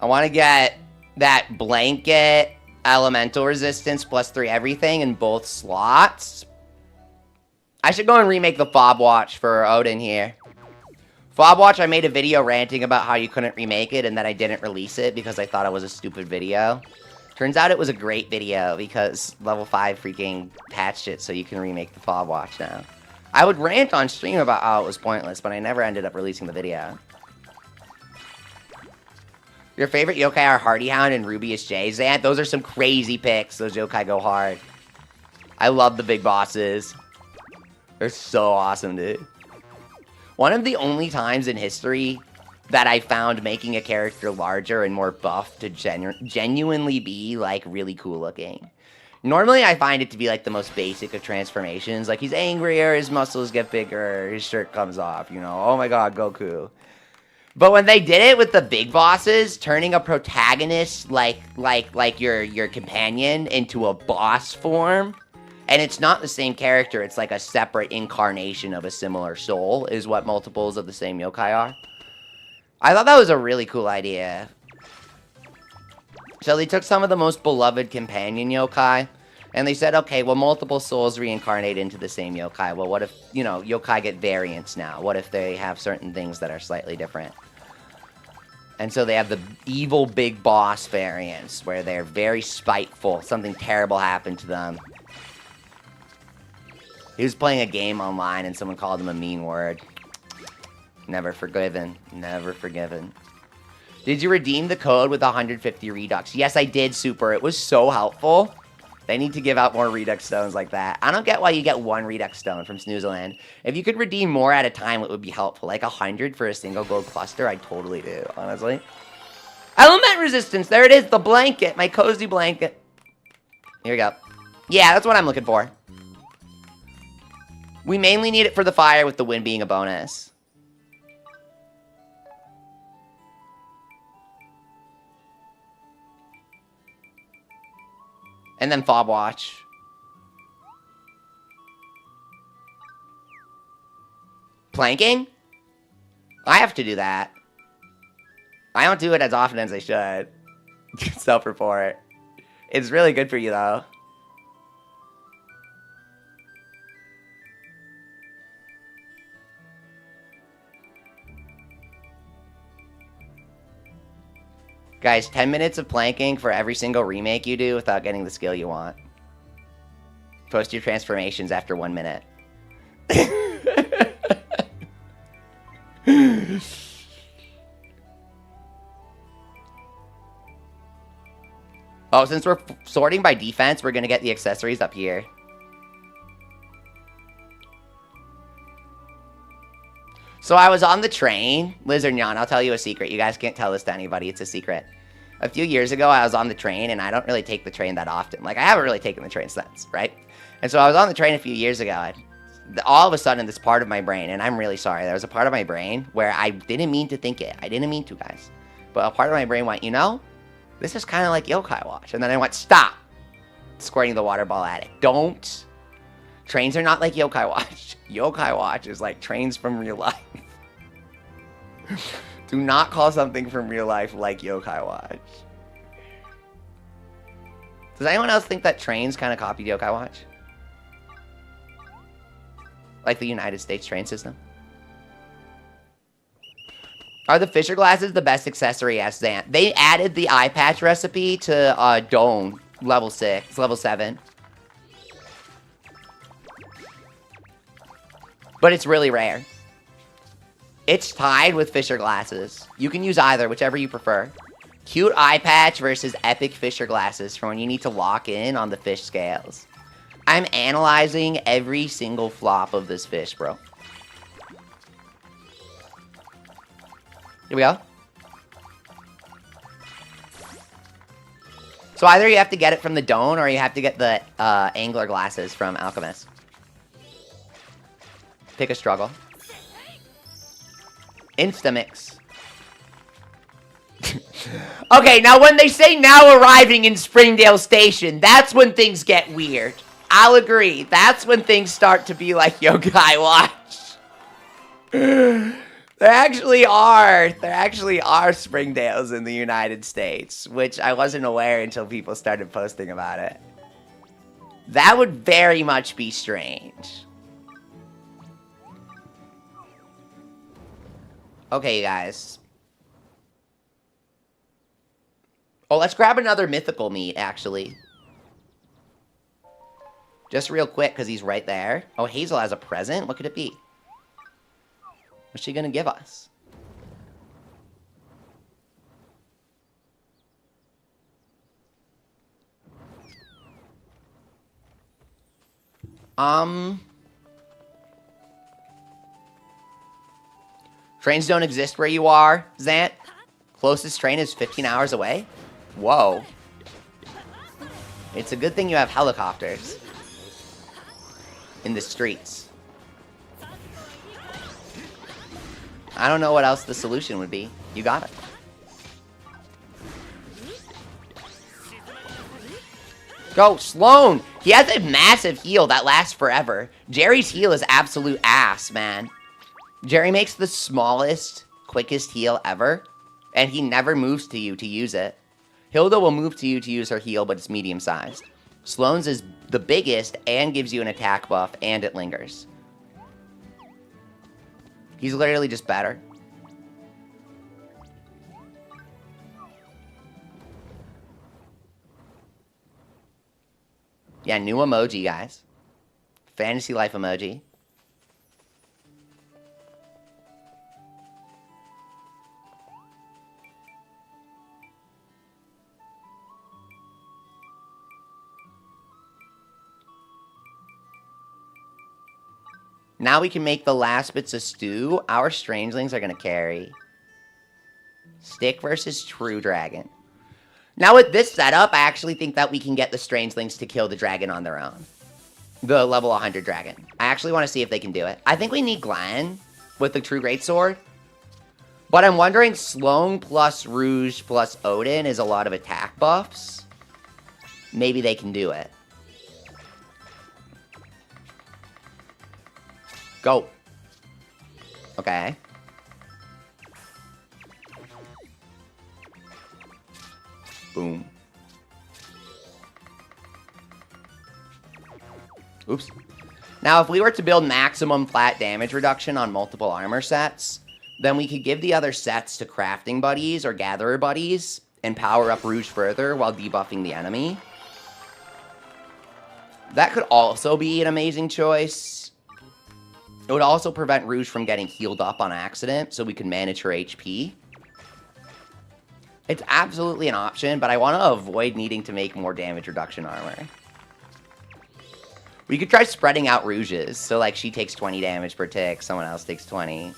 I want to get that blanket elemental resistance plus 3 everything in both slots. I should go and remake the Fob Watch for Odin here. Fob Watch, I made a video ranting about how you couldn't remake it and that I didn't release it because I thought it was a stupid video. Turns out it was a great video because level 5 freaking patched it so you can remake the Fob Watch now. I would rant on stream about how it was pointless, but I never ended up releasing the video. Your favorite yokai are Hardy Hound and Rubius J. Zant, those are some crazy picks. Those yokai go hard. I love the big bosses. They're so awesome, dude. One of the only times in history that I found making a character larger and more buff to genuinely be, like, really cool looking. Normally, I find it to be, like, the most basic of transformations. Like, he's angrier, his muscles get bigger, his shirt comes off, you know. Oh my god, Goku. But when they did it with the big bosses, turning a protagonist like your companion into a boss form, and it's not the same character, it's like a separate incarnation of a similar soul, is what multiples of the same yokai are. I thought that was a really cool idea. So they took some of the most beloved companion yokai, and they said, okay, well, multiple souls reincarnate into the same yokai. Well, what if, you know, yokai get variants now? What if they have certain things that are slightly different? And so they have the evil big boss variants, where they're very spiteful. Something terrible happened to them. He was playing a game online, and someone called him a mean word. Never forgiven. Never forgiven. Did you redeem the code with 150 Redux? Yes, I did, Super. It was so helpful. They need to give out more Redux Stones like that. I don't get why you get 1 Redux Stone from Snoozeland. If you could redeem more at a time, it would be helpful. Like 100 for a single gold cluster, I'd totally do, honestly. Element resistance, there it is, the blanket, my cozy blanket. Here we go. Yeah, that's what I'm looking for. We mainly need it for the fire, with the wind being a bonus. And then Fob Watch. Planking? I have to do that. I don't do it as often as I should. Self-report. It's really good for you, though. Guys, 10 minutes of planking for every single remake you do without getting the skill you want. Post your transformations after 1 minute. Oh, since we're sorting by defense, we're going to get the accessories up here. So I was on the train, Lizard Nyan, I'll tell you a secret. You guys can't tell this to anybody, it's a secret. A few years ago, I was on the train, and I don't really take the train that often. Like, I haven't really taken the train since, right? And so I was on the train a few years ago, and all of a sudden, this part of my brain, and I'm really sorry, there was a part of my brain where I didn't mean to think it. I didn't mean to, guys. But a part of my brain went, you know, this is kind of like Yokai Watch. And then I went, stop! Squirting the water ball at it. Don't. Trains are not like Yokai Watch. Yokai Watch is like trains from real life. Do not call something from real life like Yokai Watch. Does anyone else think that trains kind of copied Yokai Watch? Like the United States train system? Are the Fisher glasses the best accessory? Asked Zant. They added the eye patch recipe to Dome level 6, level 7. But it's really rare. It's tied with Fisher glasses. You can use either, whichever you prefer. Cute eye patch versus epic Fisher glasses for when you need to lock in on the fish scales. I'm analyzing every single flop of this fish, bro. Here we go. So either you have to get it from the Dome, or you have to get the angler glasses from Alchemist. Pick a struggle. Instamix. Okay, now when they say now arriving in Springdale Station, that's when things get weird. I'll agree. That's when things start to be like Yokai Watch. There actually are Springdales in the United States, which I wasn't aware until people started posting about it. That would very much be strange. Okay, you guys. Oh, let's grab another mythical meat, actually. Just real quick, because he's right there. Oh, Hazel has a present? What could it be? What's she gonna give us? Trains don't exist where you are, Zant. Closest train is 15 hours away? Whoa. It's a good thing you have helicopters in the streets. I don't know what else the solution would be. You got it. Go, Sloan! He has a massive heal that lasts forever. Jerry's heal is absolute ass, man. Jerry makes the smallest, quickest heal ever, and he never moves to you to use it. Hilda will move to you to use her heal, but it's medium-sized. Sloan's is the biggest and gives you an attack buff, and it lingers. He's literally just better. Yeah, new emoji, guys. Fantasy Life emoji. Now we can make the last bits of stew. Our strangelings are going to carry. Stick versus True Dragon. Now with this setup, I actually think that we can get the strangelings to kill the dragon on their own. The level 100 dragon. I actually want to see if they can do it. I think we need Glenn with the True Greatsword. But I'm wondering, Sloan plus Rouge plus Odin is a lot of attack buffs. maybe they can do it. Go. Okay. Boom. Oops. Now, if we were to build maximum flat damage reduction on multiple armor sets, then we could give the other sets to crafting buddies or gatherer buddies and power up Rouge further while debuffing the enemy. That could also be an amazing choice. It would also prevent Rouge from getting healed up on accident, so we can manage her HP. It's absolutely an option, but I want to avoid needing to make more damage reduction armor. We could try spreading out Rouges, so like she takes 20 damage per tick, someone else takes 20.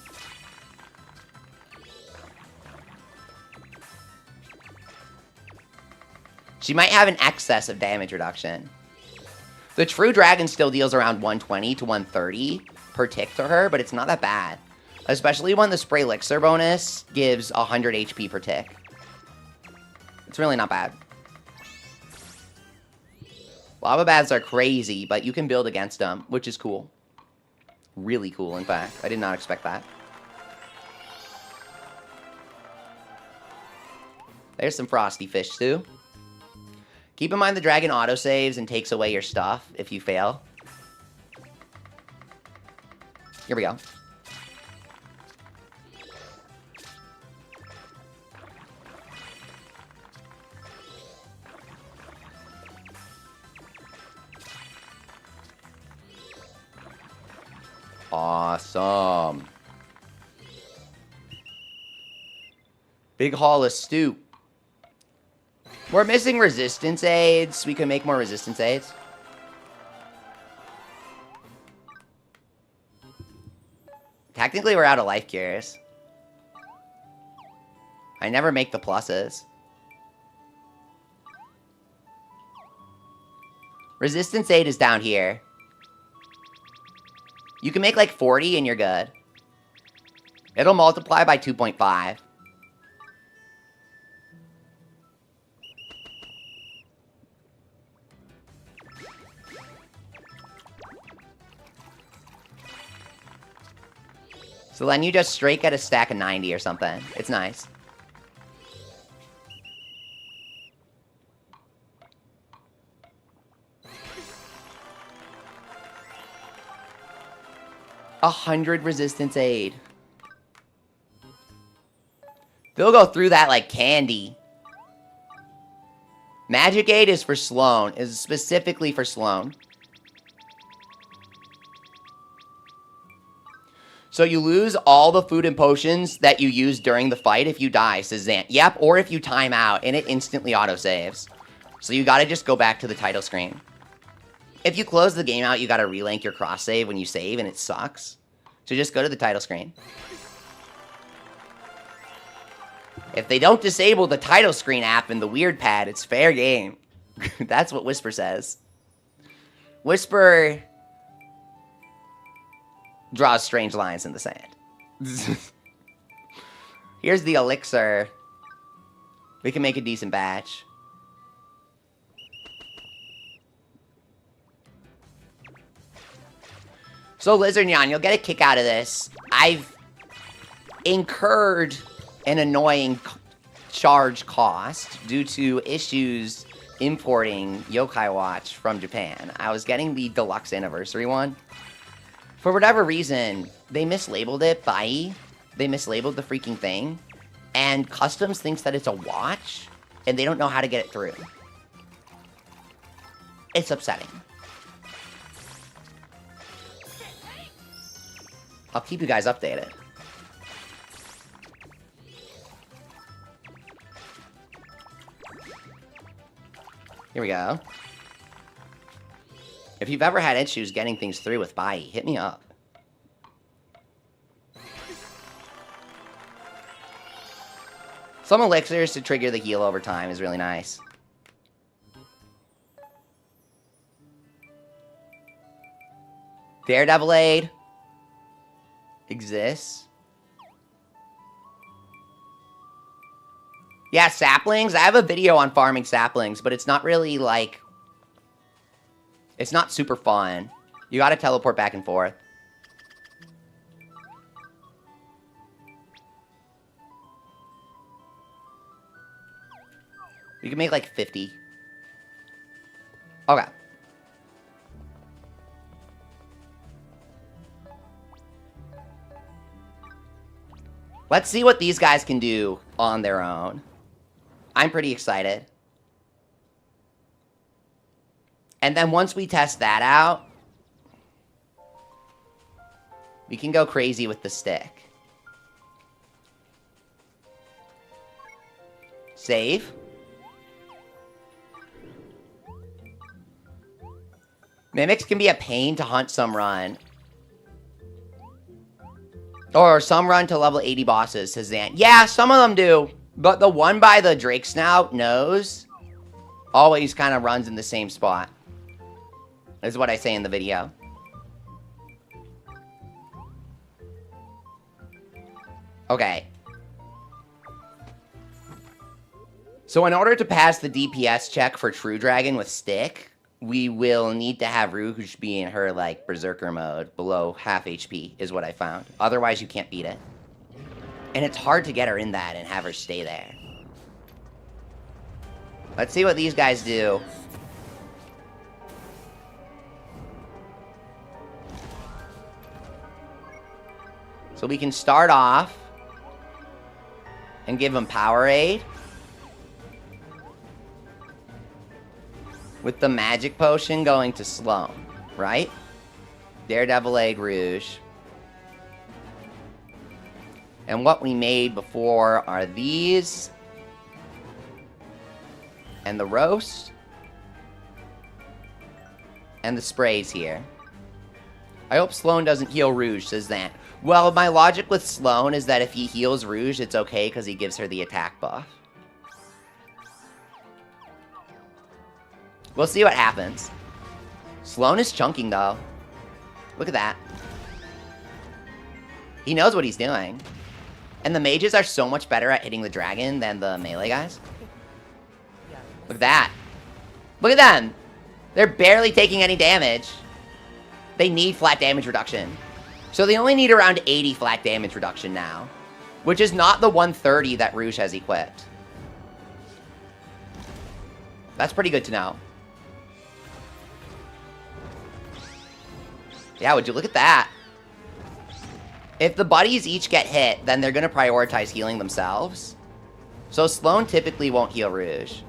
She might have an excess of damage reduction. The True Dragon still deals around 120 to 130 per tick to her, but it's not that bad. Especially when the Spray Elixir bonus gives 100 HP per tick. It's really not bad. Lava Baths are crazy, but you can build against them, which is cool. Really cool, in fact. I did not expect that. There's some Frosty Fish, too. Keep in mind the dragon autosaves and takes away your stuff if you fail. Here we go. Awesome. Big Hall of Stoop. We're missing resistance aids. We can make more resistance aids. Technically, we're out of life cures. I never make the pluses. Resistance aid is down here. You can make like 40 and you're good. It'll multiply by 2.5. So then you just straight get a stack of 90 or something. It's nice. A 100 resistance aid. They'll go through that like candy. Magic aid is for Sloan. Is specifically for Sloan. So you lose all the food and potions that you use during the fight if you die, says Zant. Yep, or if you time out, and it instantly autosaves. So you gotta just go back to the title screen. If you close the game out, you gotta relink your cross-save when you save, and it sucks. So just go to the title screen. If they don't disable the title screen app in the weird pad, it's fair game. That's what Whisper says. Whisper draws strange lines in the sand. Here's the elixir. We can make a decent batch. So, Lizard Nyan, you'll get a kick out of this. I've incurred an annoying charge cost due to issues importing Yokai Watch from Japan. I was getting the deluxe anniversary one. For whatever reason, they mislabeled it by. They mislabeled the freaking thing. And Customs thinks that it's a watch, and they don't know how to get it through. It's upsetting. I'll keep you guys updated. Here we go. If you've ever had issues getting things through with Bai, hit me up. Some elixirs to trigger the heal over time is really nice. Daredevil Aid exists. Yeah, saplings. I have a video on farming saplings, but it's not really, like, It's not super fun. You gotta teleport back and forth. You can make like 50. Okay. Let's see what these guys can do on their own. I'm pretty excited. And then once we test that out, we can go crazy with the stick. Save. Mimics can be a pain to hunt some run. Or some run to level 80 bosses, says Zan. Yeah, some of them do. But the one by the Drake Snout nose always kind of runs in the same spot. Is what I say in the video. Okay. So in order to pass the DPS check for True Dragon with Stick, we will need to have Rouge be in her, like, Berserker mode below half HP, is what I found. Otherwise, you can't beat it. And it's hard to get her in that and have her stay there. Let's see what these guys do. So we can start off and give them Power Aid. With the magic potion going to Sloan, right? Daredevil Egg Rouge. And what we made before are these. And the roast. And the sprays here. I hope Sloan doesn't heal Rouge, says that. Well, my logic with Sloan is that if he heals Rouge, it's okay because he gives her the attack buff. We'll see what happens. Sloan is chunking, though. Look at that. He knows what he's doing. And the mages are so much better at hitting the dragon than the melee guys. Look at that. Look at them. They're barely taking any damage. They need flat damage reduction. So they only need around 80 flat damage reduction now. Which is not the 130 that Rouge has equipped. That's pretty good to know. Yeah, would you look at that? If the buddies each get hit, then they're going to prioritize healing themselves. So Sloan typically won't heal Rouge.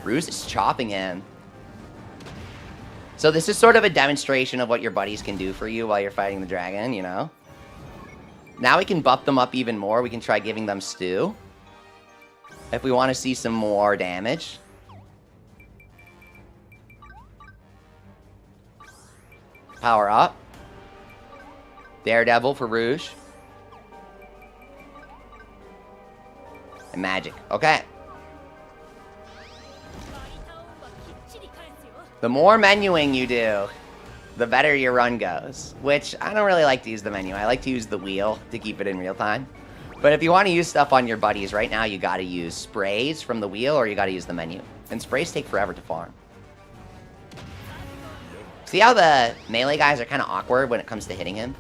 Rouge is chopping him. So this is sort of a demonstration of what your buddies can do for you while you're fighting the dragon, you know? Now we can buff them up even more. We can try giving them stew. If we want to see some more damage. Power up. Daredevil for Rouge. And magic. Okay. The more menuing you do, the better your run goes. Which, I don't really like to use the menu. I like to use the wheel to keep it in real time. But if you want to use stuff on your buddies, right now you gotta use sprays from the wheel or you gotta use the menu. And sprays take forever to farm. See how the melee guys are kind of awkward when it comes to hitting him?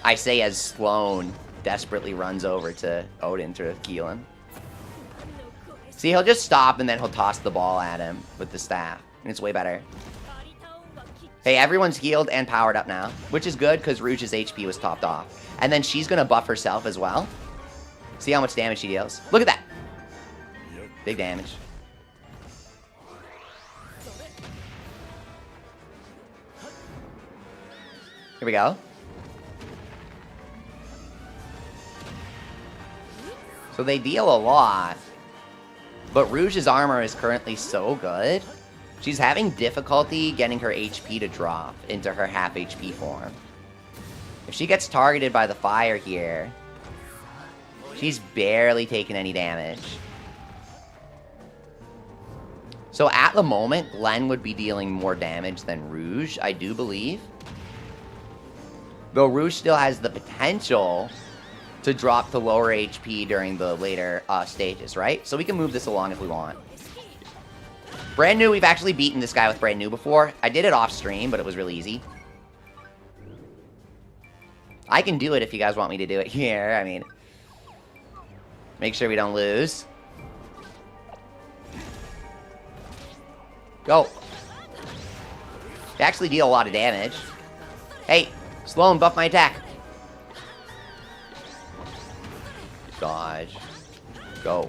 I say as Sloan desperately runs over to Odin to heal him. See, he'll just stop and then he'll toss the ball at him with the staff. And it's way better. Hey, everyone's healed and powered up now. Which is good because Rouge's HP was topped off. And then she's going to buff herself as well. See how much damage she deals? Look at that. Big damage. Here we go. So they deal a lot. But Rouge's armor is currently so good. She's having difficulty getting her HP to drop into her half HP form. If she gets targeted by the fire here, she's barely taking any damage. So at the moment, Glenn would be dealing more damage than Rouge, I do believe. Though Rouge still has the potential to drop to lower HP during the later stages, right? So we can move this along if we want. Brand new, we've actually beaten this guy with brand new before. I did it off stream, but it was really easy. I can do it if you guys want me to do it here. I mean, make sure we don't lose. Go. They actually deal a lot of damage. Hey, slow and buff my attack. Dodge. Go.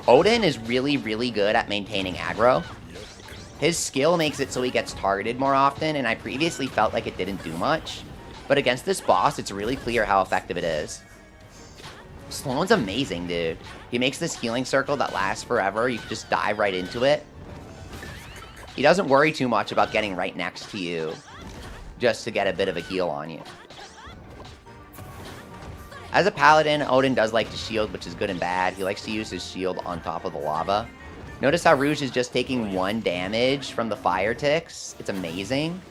Odin is really, really good at maintaining aggro. His skill makes it so he gets targeted more often, and I previously felt like it didn't do much. But against this boss, it's really clear how effective it is. Sloan's amazing, dude. He makes this healing circle that lasts forever. You can just dive right into it. He doesn't worry too much about getting right next to you just to get a bit of a heal on you. As a paladin, Odin does like to shield, which is good and bad. He likes to use his shield on top of the lava. Notice how Rouge is just taking 1 damage from the fire ticks. It's amazing.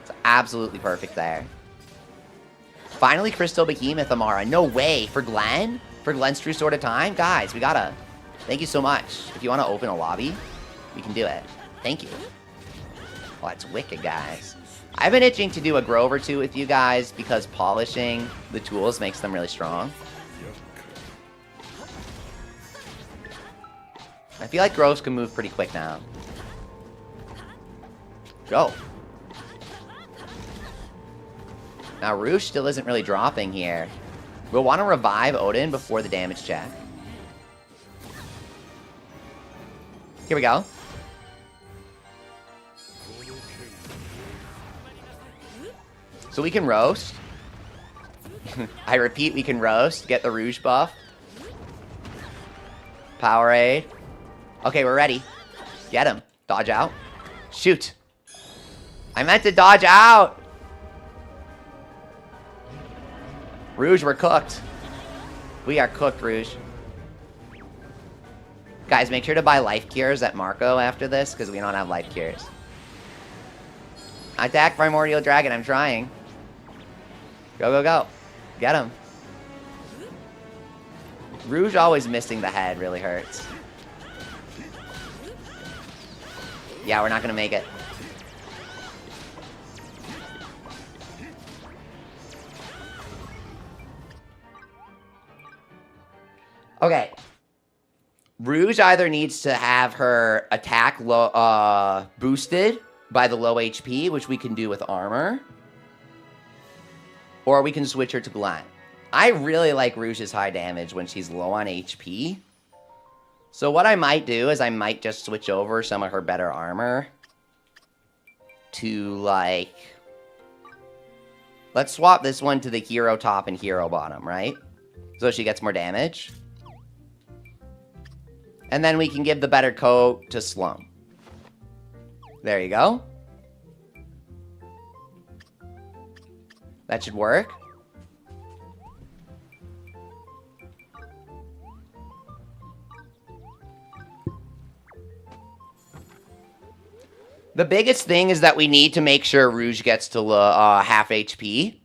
It's absolutely perfect there. Finally, Crystal Behemoth Amara. No way. For Glenn? For Glenn's True Sword of Time? Guys, we gotta... Thank you so much. If you want to open a lobby, we can do it. Thank you. Oh, that's wicked, guys. I've been itching to do a Grove or 2 with you guys because polishing the tools makes them really strong. I feel like Groves can move pretty quick now. Go. Now, Rouge still isn't really dropping here. We'll want to revive Odin before the damage check. Here we go. So we can roast. I repeat, we can roast. Get the Rouge buff. Powerade. Okay, we're ready. Get him. Dodge out. Shoot. I meant to dodge out. Rouge, we're cooked. We are cooked, Rouge. Guys, make sure to buy life cures at Marco after this, because we don't have life cures. Attack Primordial Dragon, I'm trying. Go, go, go. Get him. Rouge always missing the head really hurts. Yeah, we're not going to make it. Okay. Rouge either needs to have her attack boosted by the low HP, which we can do with armor. Or we can switch her to Glenn. I really like Rouge's high damage when she's low on HP. So what I might do is I might just switch over some of her better armor to, like... Let's swap this one to the hero top and hero bottom, right? So she gets more damage. And then we can give the better coat to Sloan. There you go. That should work. The biggest thing is that we need to make sure Rouge gets to half HP.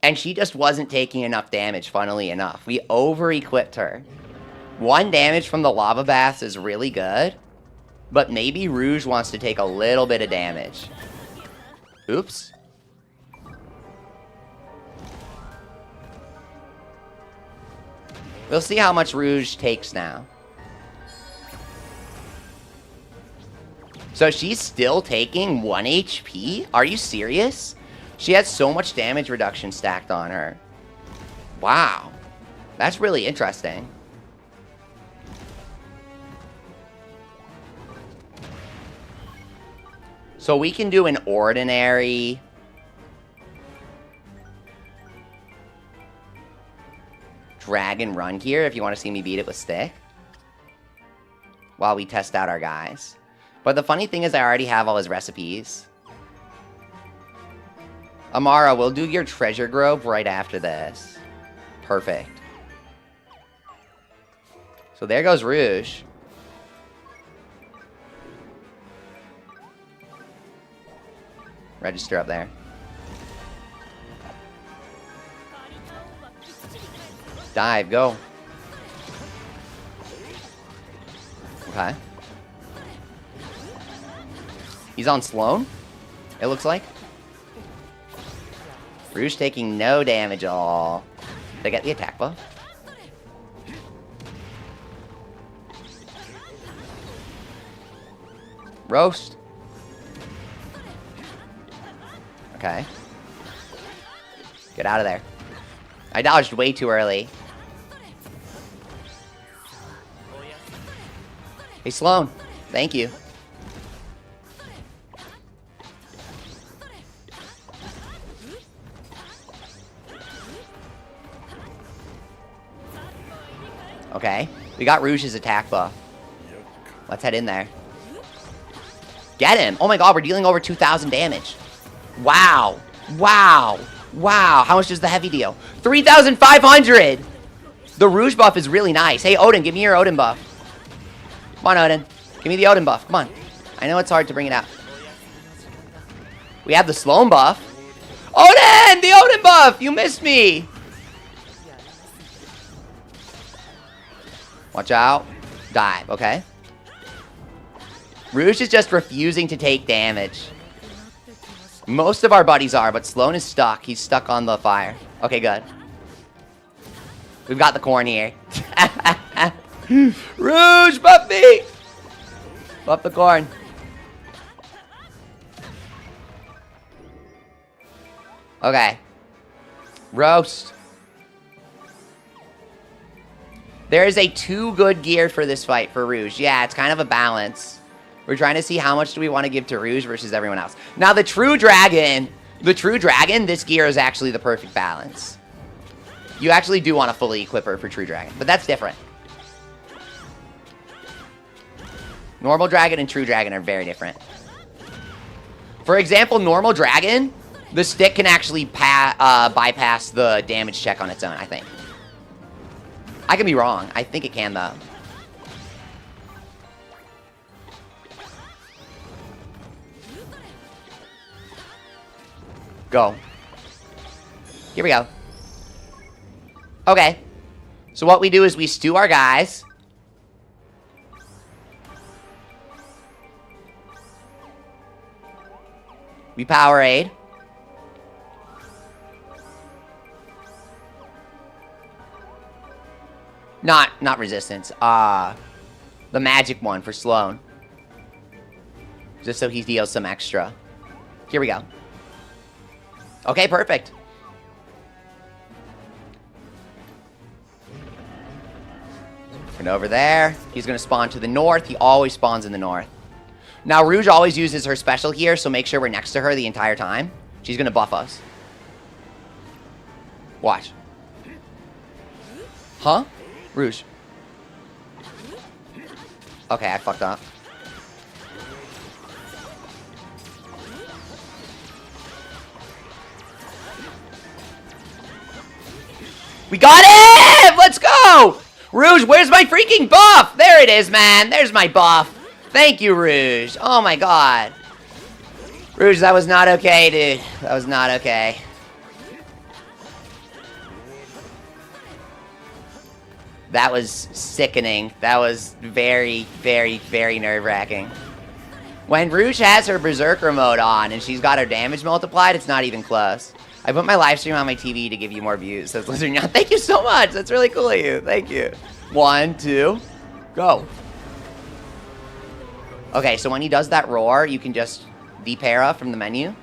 And she just wasn't taking enough damage, funnily enough. We over-equipped her. 1 damage from the lava baths is really good. But maybe Rouge wants to take a little bit of damage. Oops. We'll see how much Rouge takes now. So she's still taking 1 HP? Are you serious? She has so much damage reduction stacked on her. Wow. That's really interesting. So we can do an ordinary... Dragon run here if you want to see me beat it with stick. While we test out our guys. But the funny thing is I already have all his recipes. Amara, we'll do your treasure grove right after this. Perfect. So there goes Rouge. Register up there. Dive, go. Okay. He's on Sloan, it looks like. Rouge taking no damage at all. They get the attack buff. Roast. Okay. Get out of there. I dodged way too early. Hey, Sloan. Thank you. Okay. We got Rouge's attack buff. Let's head in there. Get him. Oh my god, we're dealing over 2,000 damage. Wow. Wow. Wow. How much does the heavy deal? 3,500! The Rouge buff is really nice. Hey, Odin, give me your Odin buff. Come on, Odin. Give me the Odin buff. Come on. I know it's hard to bring it out. We have the Sloan buff. Odin! The Odin buff! You missed me! Watch out. Dive, okay? Rouge is just refusing to take damage. Most of our buddies are, but Sloan is stuck. He's stuck on the fire. Okay, good. We've got the corn here. Rouge, buff me! Buff the corn. Okay. Roast. There is a too good gear for this fight for Rouge. Yeah, it's kind of a balance. We're trying to see how much do we want to give to Rouge versus everyone else. Now, the True Dragon, this gear is actually the perfect balance. You actually do want to fully equip her for True Dragon, but that's different. Normal Dragon and True Dragon are very different. For example, Normal Dragon, the stick can actually bypass the damage check on its own, I think. I can be wrong. I think it can, though. Go. Here we go. Okay. So what we do is we stew our guys. We Powerade. Not resistance. The magic one for Sloan. Just so he deals some extra. Here we go. Okay, perfect. And over there, he's going to spawn to the north. He always spawns in the north. Now, Rouge always uses her special here, so make sure we're next to her the entire time. She's going to buff us. Watch. Huh? Rouge. Okay, I fucked up. We got him! Let's go! Rouge, where's my freaking buff? There it is, man. There's my buff. Thank you, Rouge. Oh, my God. Rouge, that was not okay, dude. That was not okay. That was sickening. That was very, very, very nerve-wracking. When Rouge has her Berserker mode on and she's got her damage multiplied, it's not even close. I put my live stream on my TV to give you more views, says Lizard Neon. Thank you so much. That's really cool of you. Thank you. 1, 2, go. Okay, so when he does that roar, you can just de-para from the menu.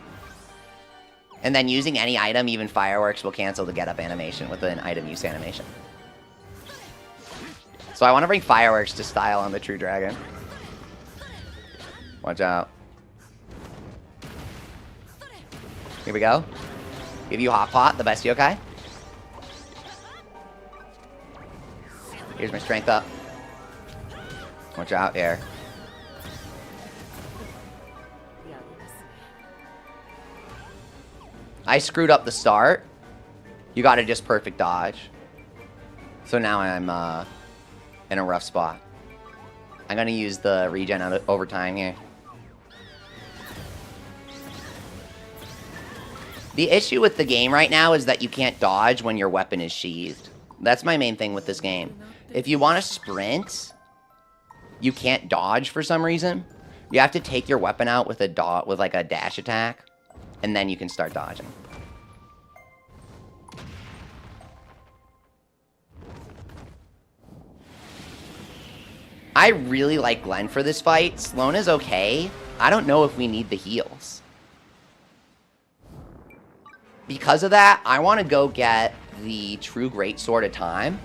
And then using any item, even fireworks, will cancel the get-up animation with an item use animation. So I want to bring fireworks to style on the True Dragon. Watch out. Here we go. Give you Hot Pot, the best yokai. Here's my strength up. Watch out here. I screwed up the start. You gotta just perfect dodge. So now I'm in a rough spot. I'm gonna use the regen over time here. The issue with the game right now is that you can't dodge when your weapon is sheathed. That's my main thing with this game. If you want to sprint, you can't dodge for some reason. You have to take your weapon out with like a dash attack, and then you can start dodging. I really like Glenn for this fight. Sloan is okay. I don't know if we need the heals. Because of that, I want to go get the True Greatsword of Time.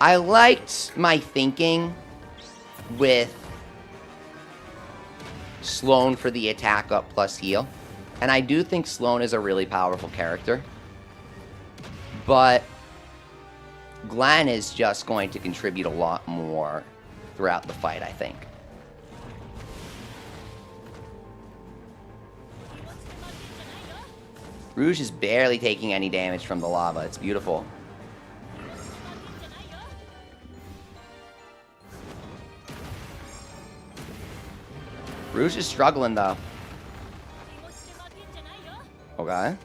I liked my thinking with Sloan for the attack up plus heal. And I do think Sloan is a really powerful character. But Glenn is just going to contribute a lot more throughout the fight, I think. Rouge is barely taking any damage from the lava. It's beautiful. Rouge is struggling, though. Okay.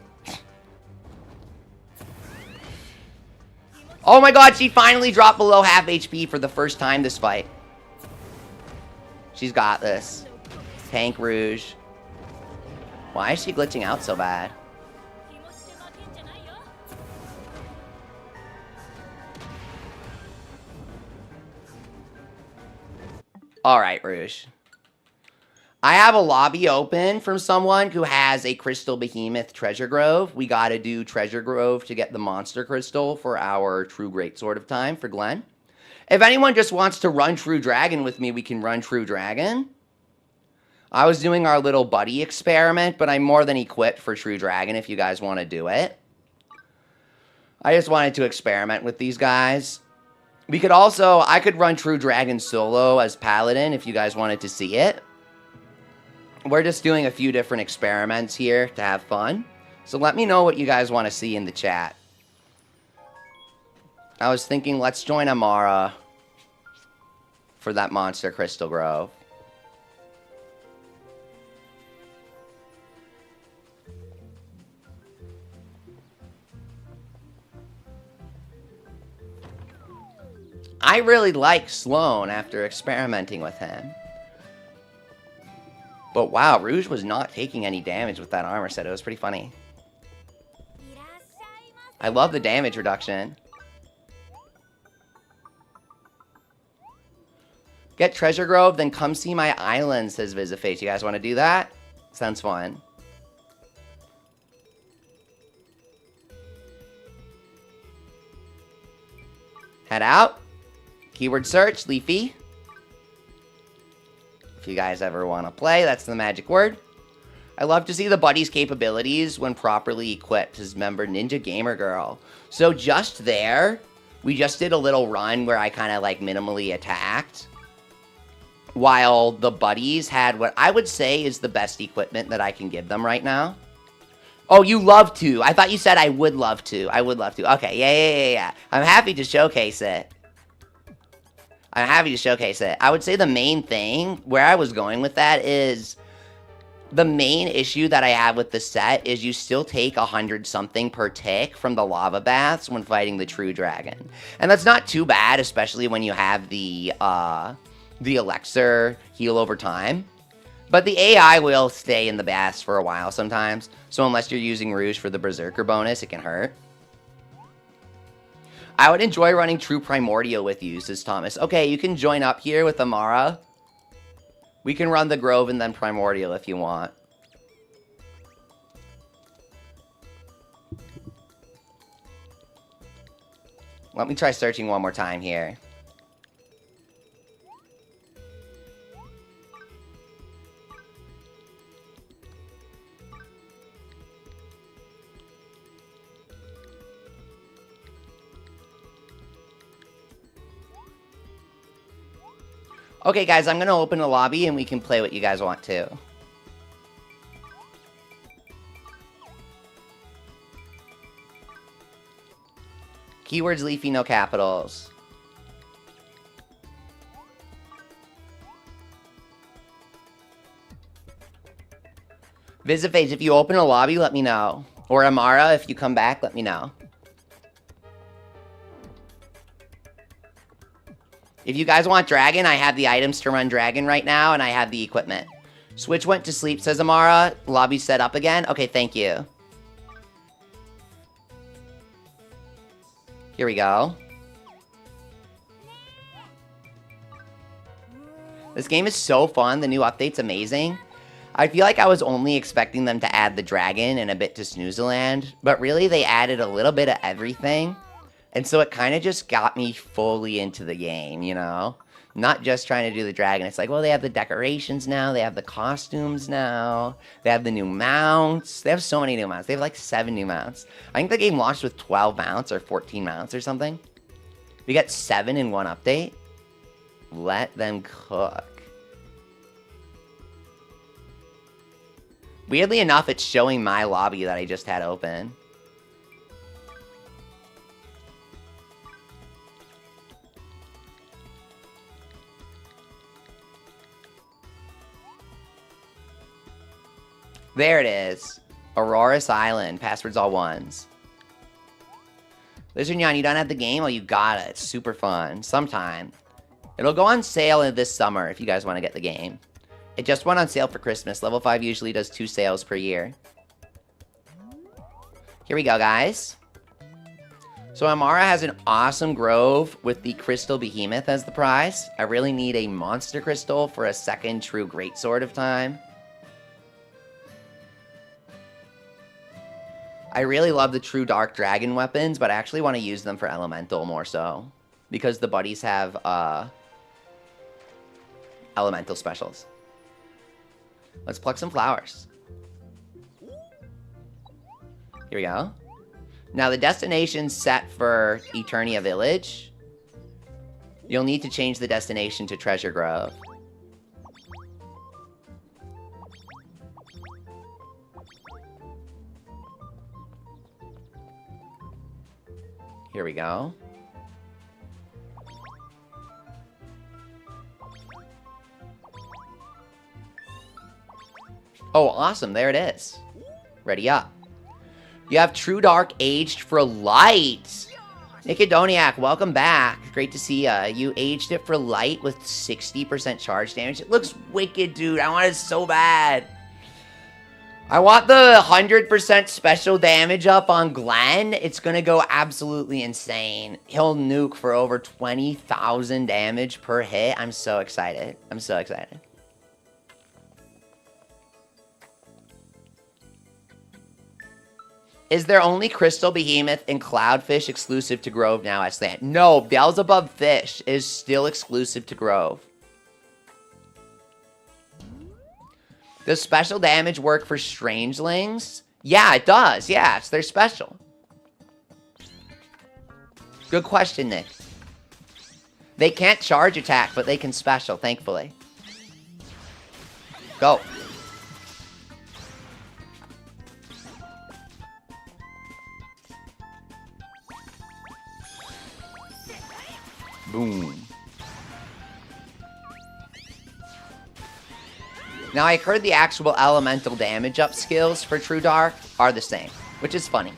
Oh my god, she finally dropped below half HP for the first time this fight. She's got this. Tank Rouge. Why is she glitching out so bad? Alright, Rouge. I have a lobby open from someone who has a Crystal Behemoth Treasure Grove. We gotta do Treasure Grove to get the Monster Crystal for our True Greatsword of Time for Glenn. If anyone just wants to run True Dragon with me, we can run True Dragon. I was doing our little buddy experiment, but I'm more than equipped for True Dragon if you guys want to do it. I just wanted to experiment with these guys. We could also, I could run True Dragon solo as Paladin if you guys wanted to see it. We're just doing a few different experiments here to have fun. So let me know what you guys want to see in the chat. I was thinking let's join Amara for that Monster Crystal Grove. I really like Sloan after experimenting with him. But wow, Rouge was not taking any damage with that armor set. It was pretty funny. I love the damage reduction. Get Treasure Grove, then come see my island, says Visiface. You guys want to do that? Sounds fun. Head out. Keyword search, Leafy. If you guys ever want to play, that's the magic word. I love to see the buddy's capabilities when properly equipped, says member Ninja Gamer Girl. So just there, we just did a little run where I kind of like minimally attacked, while the buddies had what I would say is the best equipment that I can give them right now. Oh, you love to. I thought you said I would love to. I would love to. Okay, yeah. I'm happy to showcase it. I'm happy to showcase it. I would say the main thing, where I was going with that is, the main issue that I have with the set is you still take 100 something per tick from the lava baths when fighting the True Dragon. And that's not too bad, especially when you have the elixir heal over time. But the AI will stay in the baths for a while sometimes. So unless you're using Rouge for the Berserker bonus, it can hurt. I would enjoy running True Primordial with you, says Thomas. Okay, you can join up here with Amara. We can run the Grove and then Primordial if you want. Let me try searching one more time here. Okay, guys, I'm going to open a lobby and we can play what you guys want to. Keywords Leafy, no capitals. Visiface, if you open a lobby, let me know. Or Amara, if you come back, let me know. If you guys want dragon, I have the items to run dragon right now, and I have the equipment. Switch went to sleep, says Amara. Lobby set up again. Okay, thank you. Here we go. This game is so fun. The new update's amazing. I feel like I was only expecting them to add the dragon and a bit to Snoozeland, but really they added a little bit of everything. And so it kind of just got me fully into the game, you know? Not just trying to do the dragon. It's like, well, they have the decorations now. They have the costumes now. They have the new mounts. They have so many new mounts. They have like 7 new mounts. I think the game launched with 12 mounts or 14 mounts or something. We got 7 in one update. Let them cook. Weirdly enough, it's showing my lobby that I just had open. There it is. Auroras Island. Passwords all ones. Lizard Nyan, you don't have the game? Oh, you got it. It's super fun. Sometime. It'll go on sale this summer if you guys want to get the game. It just went on sale for Christmas. Level 5 usually does 2 sales per year. Here we go, guys. So Amara has an awesome grove with the Crystal Behemoth as the prize. I really need a Monster Crystal for a second true Greatsword of time. I really love the True Dark Dragon weapons, but I actually want to use them for Elemental more so. Because the buddies have Elemental specials. Let's pluck some flowers. Here we go. Now the destination's set for Eternia Village. You'll need to change the destination to Treasure Grove. Here we go. Oh, awesome. There it is. Ready up. You have True Dark aged for light. Nicodoniac, welcome back. Great to see ya. You aged it for light with 60% charge damage. It looks wicked, dude. I want it so bad. I want the 100% special damage up on Glenn. It's going to go absolutely insane. He'll nuke for over 20,000 damage per hit. I'm so excited. I'm so excited. Is there only Crystal Behemoth and Cloudfish exclusive to Grove now at Slant? No, Beelzebub Fish is still exclusive to Grove. Does special damage work for Strangelings? Yeah, it does. Yeah, it's their special. Good question, Nick. They can't charge attack, but they can special, thankfully. Go. Boom. Now, I heard the actual elemental damage up skills for True Dark are the same, which is funny.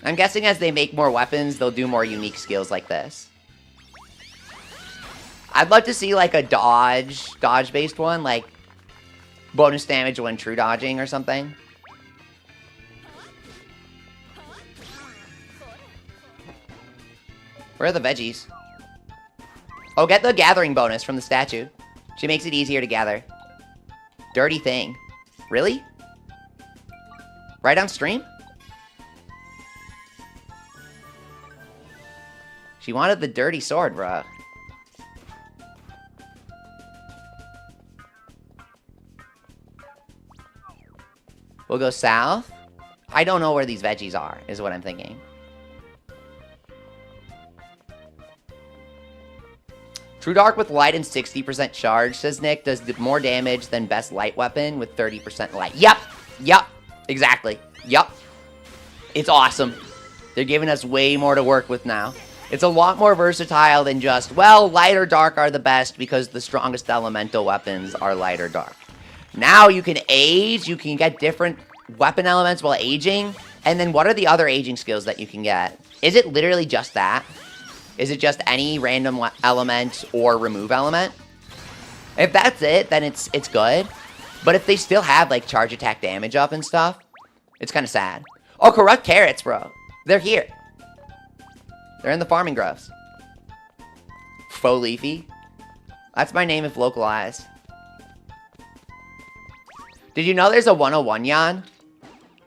I'm guessing as they make more weapons, they'll do more unique skills like this. I'd love to see, like, a dodge-based one, like bonus damage when true dodging or something. Where are the veggies? Oh, get the gathering bonus from the statue. She makes it easier to gather. Dirty thing. Really? Right on stream? She wanted the dirty sword, bruh. We'll go south. I don't know where these veggies are, is what I'm thinking. True Dark with light and 60% charge, says Nick, does more damage than best light weapon with 30% light. Yep. Yep. Exactly. Yep. It's awesome. They're giving us way more to work with now. It's a lot more versatile than just, well, light or dark are the best because the strongest elemental weapons are light or dark. Now you can age, you can get different weapon elements while aging, And then what are the other aging skills that you can get? Is it literally just that? Is it just any random element or remove element? If that's it, then it's good. But if they still have, like, charge attack damage up and stuff, it's kind of sad. Oh, corrupt carrots, bro. They're here. They're in the farming groves. Faux leafy. That's my name if localized. Did you know there's a 101 Yan?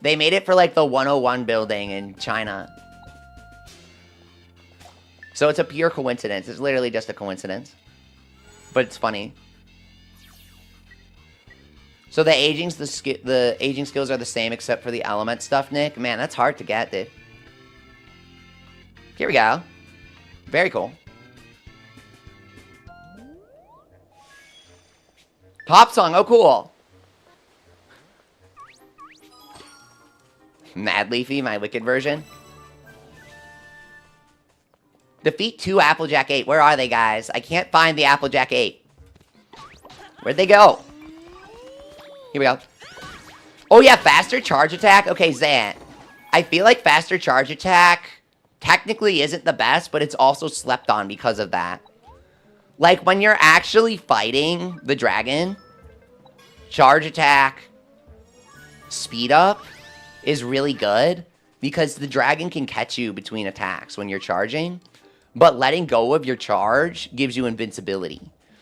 They made it for, like, the 101 building in China. So it's a pure coincidence. It's literally just a coincidence. But it's funny. So the aging skills are the same except for the element stuff, Nick. Man, that's hard to get, dude. Here we go. Very cool. Pop song. Oh, cool. Mad Leafy, my wicked version. Defeat 2 Applejack 8. Where are they, guys? I can't find the Applejack 8. Where'd they go? Here we go. Oh, yeah, faster charge attack. Okay, Zant. I feel like faster charge attack technically isn't the best, but it's also slept on because of that. Like, when you're actually fighting the dragon, charge attack speed up is really good because the dragon can catch you between attacks when you're charging, but letting go of your charge gives you invincibility.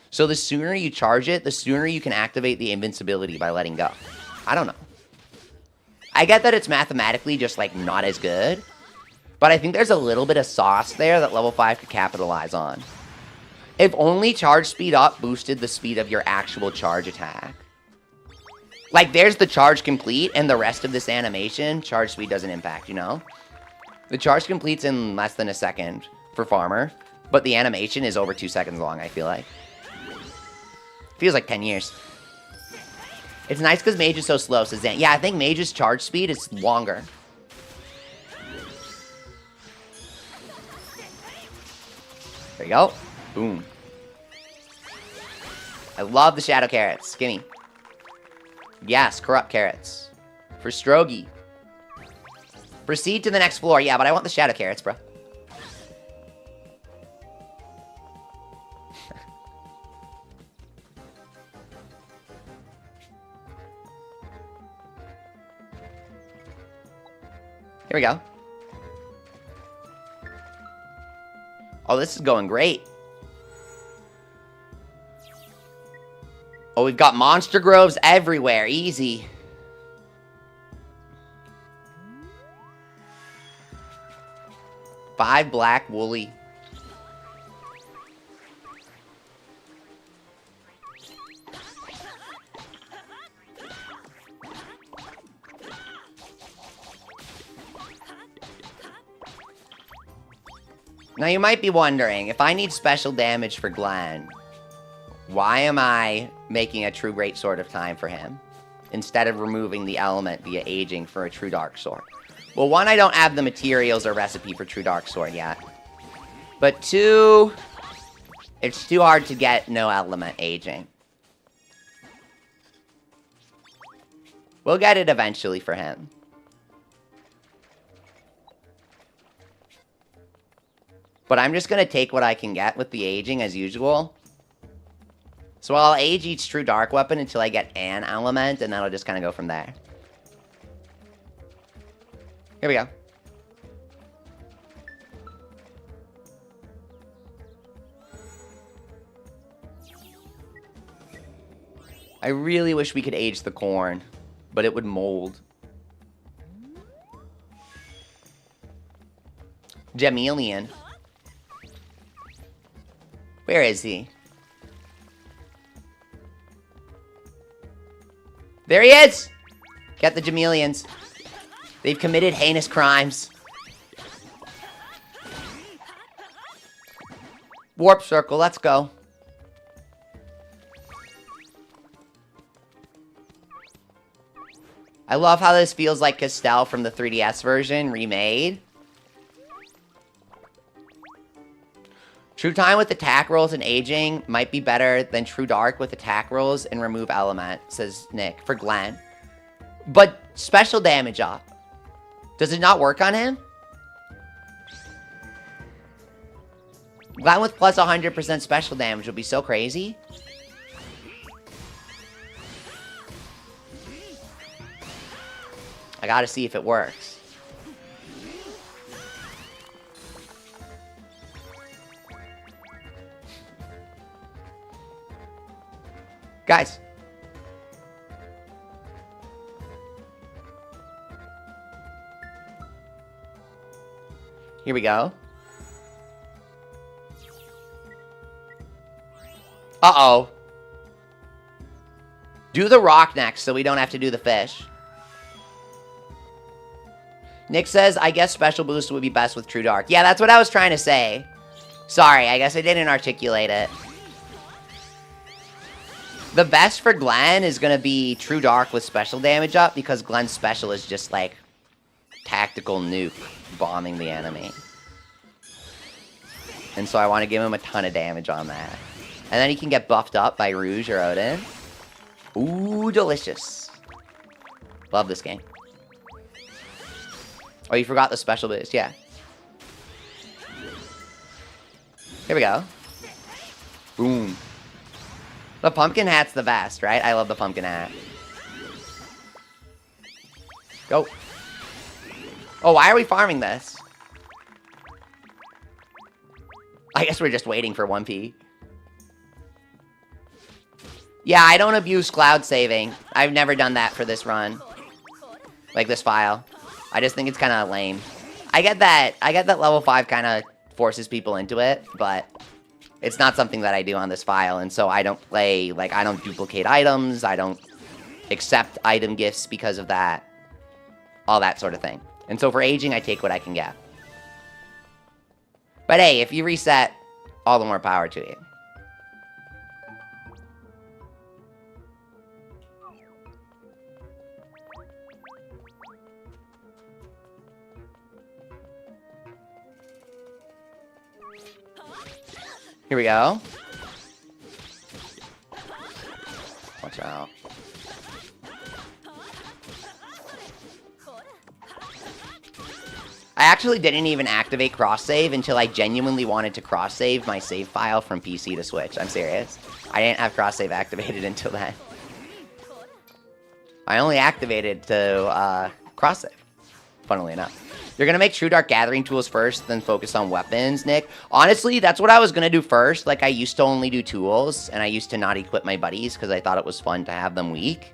So the sooner you charge it, the sooner you can activate the invincibility by letting go. I don't know. I get that it's mathematically just, like, not as good, but I think there's a little bit of sauce there that level 5 could capitalize on. If only charge speed up boosted the speed of your actual charge attack. Like, there's the charge complete, and the rest of this animation, charge speed doesn't impact, you know? The charge completes in less than a second for Farmer, but the animation is over 2 seconds long, I feel like. Feels like 10 years. It's nice because Mage is so slow, says Zan. Yeah, I think Mage's charge speed is longer. There you go. Boom. I love the Shadow Carrots. Gimme. Yes, Corrupt Carrots. For Strogi. Proceed to the next floor. Yeah, but I want the Shadow Carrots, bro. Here we go. Oh, this is going great. Oh, we've got monster groves everywhere. Easy. Five black woolly. Now you might be wondering, if I need special damage for Glenn, why am I making a true great sword of time for him, instead of removing the element via aging for a true dark sword? Well, one, I don't have the materials or recipe for true dark sword yet. But two, it's too hard to get no element aging. We'll get it eventually for him. But I'm just going to take what I can get with the aging as usual. So I'll age each true dark weapon until I get an element, and then I'll just kind of go from there. Here we go. I really wish we could age the corn, but it would mold. Gemelian. Where is he? There he is! Get the Gemelians. They've committed heinous crimes. Warp circle, let's go. I love how this feels like Castell from the 3DS version, remade. True Time with attack rolls and aging might be better than True Dark with attack rolls and remove element, says Nick, for Glenn. But special damage up Does it not work on him? Glenn with plus 100% special damage would be so crazy. I gotta see if it works. Guys. Here we go. Uh-oh. Do the rock next so we don't have to do the fish. Nick says, I guess special boost would be best with True Dark. Yeah, that's what I was trying to say. Sorry, I guess I didn't articulate it. The best for Glenn is going to be True Dark with special damage up because Glenn's special is just like tactical nuke bombing the enemy. And so I want to give him a ton of damage on that. And then he can get buffed up by Rouge or Odin. Ooh, delicious. Love this game. Oh, you forgot the special boost. Yeah. Here we go. Boom. The pumpkin hat's the best, right? I love the pumpkin hat. Go. Oh, why are we farming this? I guess we're just waiting for 1P. Yeah, I don't abuse cloud saving. I've never done that for this run. Like this file. I just think it's kind of lame. I get that level 5 kind of forces people into it, but it's not something that I do on this file, and so I don't play, like, I don't duplicate items, I don't accept item gifts because of that. All that sort of thing. And so for aging, I take what I can get. But hey, if you reset, all the more power to you. Here we go. Watch out. I actually didn't even activate cross-save until I genuinely wanted to cross-save my save file from PC to Switch. I'm serious. I didn't have cross-save activated until then. I only activated to cross-save, funnily enough. You're going to make True Dark Gathering Tools first, then focus on weapons, Nick. Honestly, that's what I was going to do first. Like, I used to only do tools, and I used to not equip my buddies because I thought it was fun to have them weak.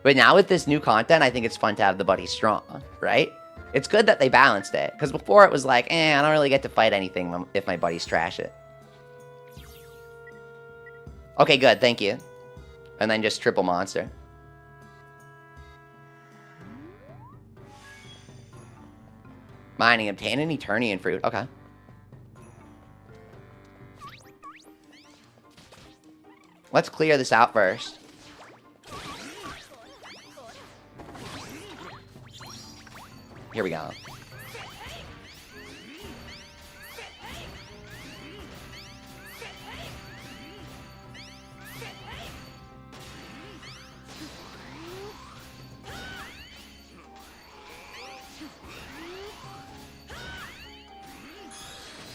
But now with this new content, I think it's fun to have the buddies strong, right? It's good that they balanced it, because before it was like, I don't really get to fight anything if my buddies trash it. Okay, good, thank you. And then just triple monster. Mining, obtain an Eternian fruit. Okay. Let's clear this out first. Here we go.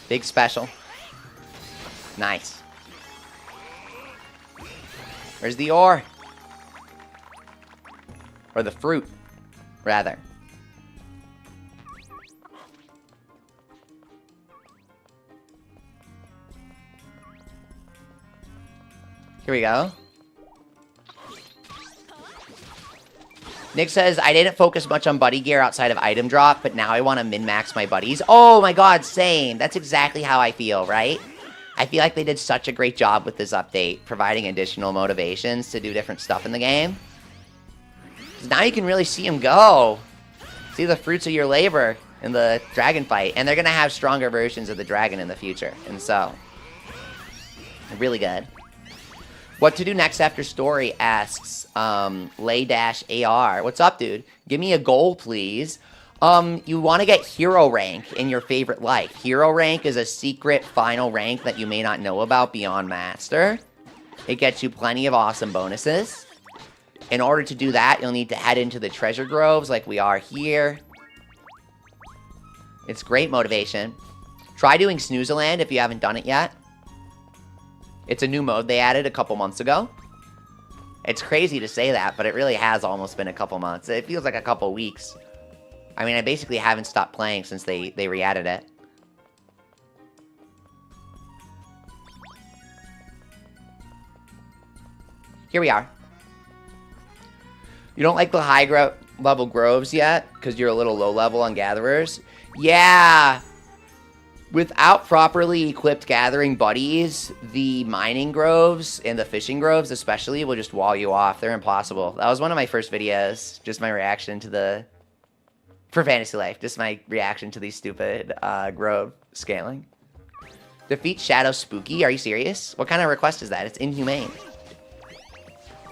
Big special. Nice. Where's the ore? Or the fruit, rather. Here we go. Nick says, I didn't focus much on buddy gear outside of item drop, but now I want to min-max my buddies. Oh my god, same. That's exactly how I feel, right? I feel like they did such a great job with this update, providing additional motivations to do different stuff in the game. 'Cause now you can really see them go. See the fruits of your labor in the dragon fight. And they're going to have stronger versions of the dragon in the future. And so, really good. What to do next after story asks Lay-AR. What's up, dude? Give me a goal, please. You want to get hero rank in your favorite life. Hero rank is a secret final rank that you may not know about beyond master. It gets you plenty of awesome bonuses. In order to do that, you'll need to head into the treasure groves like we are here. It's great motivation. Try doing Snoozeland if you haven't done it yet. It's a new mode they added a couple months ago. It's crazy to say that, but it really has almost been a couple months. It feels like a couple weeks. I mean, I basically haven't stopped playing since they re-added it. Here we are. You don't like the high level groves yet? Because you're a little low level on gatherers? Yeah! Without properly equipped gathering buddies, the mining groves and the fishing groves especially will just wall you off. They're impossible. That was one of my first videos. Just my reaction to the... For Fantasy Life. Just my reaction to these stupid grove scaling. Defeat Shadow Spooky? Are you serious? What kind of request is that? It's inhumane.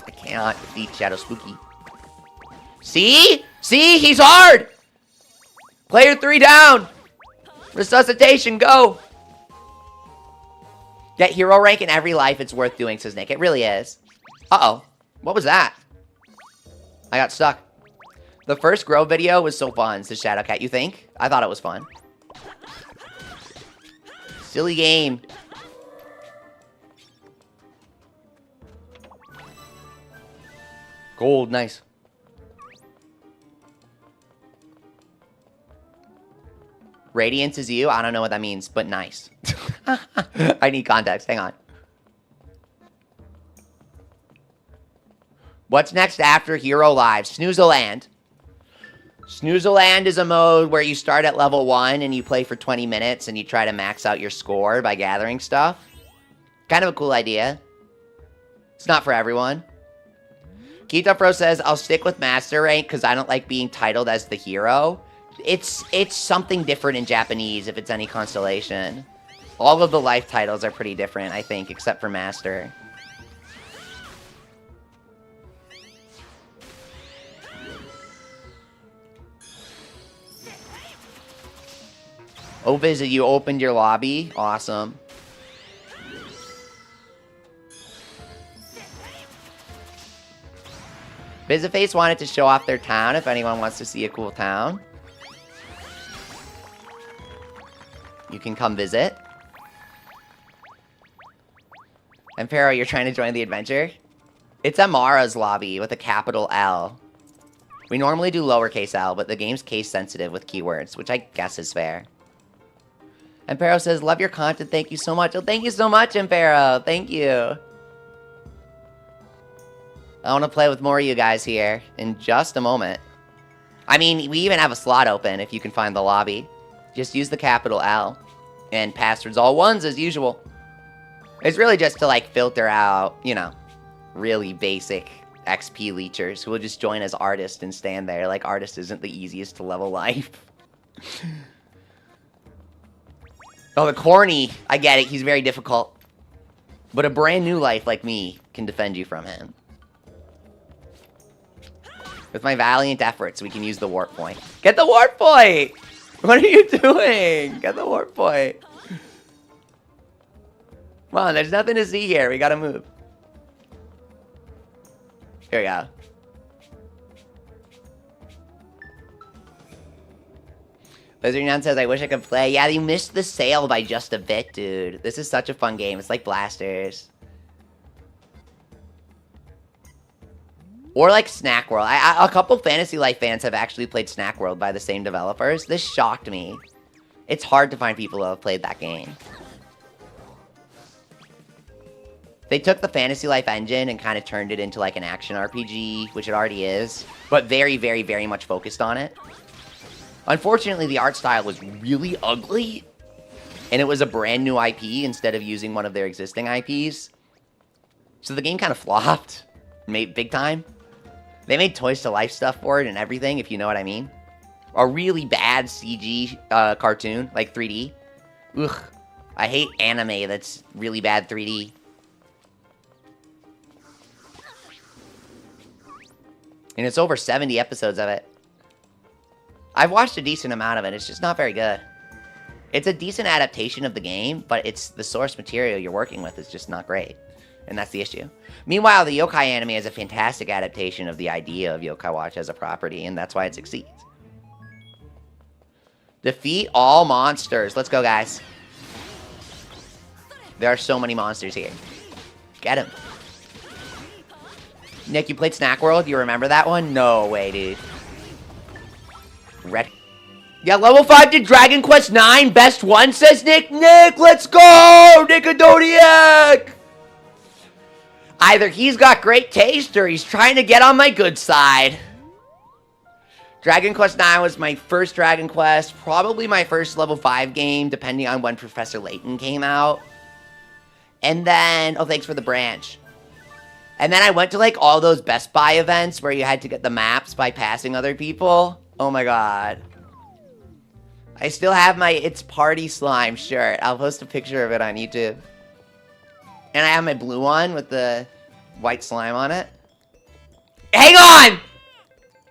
I cannot defeat Shadow Spooky. See? See? He's hard! Player 3 down! Resuscitation, go! Get hero rank in every life, it's worth doing, says Nick. It really is. Uh-oh. What was that? I got stuck. The first Grove video was so fun, says Shadowcat. You think? I thought it was fun. Silly game. Gold, nice. Radiance is you? I don't know what that means, but nice. I need context. Hang on. What's next after Hero Live? Snoozeland. Snoozeland is a mode where you start at level 1 and you play for 20 minutes and you try to max out your score by gathering stuff. Kind of a cool idea. It's not for everyone. Kitafro says, I'll stick with Master Rank because I don't like being titled as the hero. It's something different in Japanese if it's any constellation. All of the life titles are pretty different, I think, except for Master. Oh, Visit, you opened your lobby? Awesome. Visitface wanted to show off their town if anyone wants to see a cool town. You can come visit. And Pharaoh, you're trying to join the adventure? It's Amara's lobby with a capital L. We normally do lowercase l, but the game's case sensitive with keywords, which I guess is fair. Ampero says, love your content, thank you so much. Oh, thank you so much, Ampero. Thank you. I want to play with more of you guys here in just a moment. I mean, we even have a slot open if you can find the lobby. Just use the capital L. And passwords all ones as usual. It's really just to, like, filter out, you know, really basic XP leechers who will just join as artist and stand there. Like, artist isn't the easiest to level life. Oh, the corny. I get it. He's very difficult. But a brand new life like me can defend you from him. With my valiant efforts, we can use the warp point. Get the warp point! What are you doing? Get the warp point. Come on, there's nothing to see here. We gotta move. Here we go. Lizardman says, I wish I could play. Yeah, you missed the sale by just a bit, dude. This is such a fun game. It's like Blasters. Or like Snack World. A couple Fantasy Life fans have actually played Snack World by the same developers. This shocked me. It's hard to find people who have played that game. They took the Fantasy Life engine and kind of turned it into like an action RPG, which it already is, but very, very, very much focused on it. Unfortunately, the art style was really ugly, and it was a brand new IP instead of using one of their existing IPs. So the game kind of flopped, big time. They made Toys to Life stuff for it and everything, if you know what I mean. A really bad CG cartoon, like 3D. Ugh, I hate anime that's really bad 3D. And it's over 70 episodes of it. I've watched a decent amount of it. It's just not very good. It's a decent adaptation of the game, but it's the source material you're working with is just not great. And that's the issue. Meanwhile, the yokai anime is a fantastic adaptation of the idea of Yokai Watch as a property, and that's why it succeeds. Defeat all monsters. Let's go, guys. There are so many monsters here. Get him. Nick, you played Snack World? You remember that one? No way, dude. Red. Yeah, level 5 to Dragon Quest 9. Best one, says Nick. Nick, let's go! Nicodoniac! Either he's got great taste or he's trying to get on my good side. Dragon Quest 9 was my first Dragon Quest. Probably my first level 5 game, depending on when Professor Layton came out. And then... Oh, thanks for the branch. And then I went to, like, all those Best Buy events where you had to get the maps by passing other people. Oh my god. I still have my It's Party Slime shirt. I'll post a picture of it on YouTube. And I have my blue one with the white slime on it. Hang on!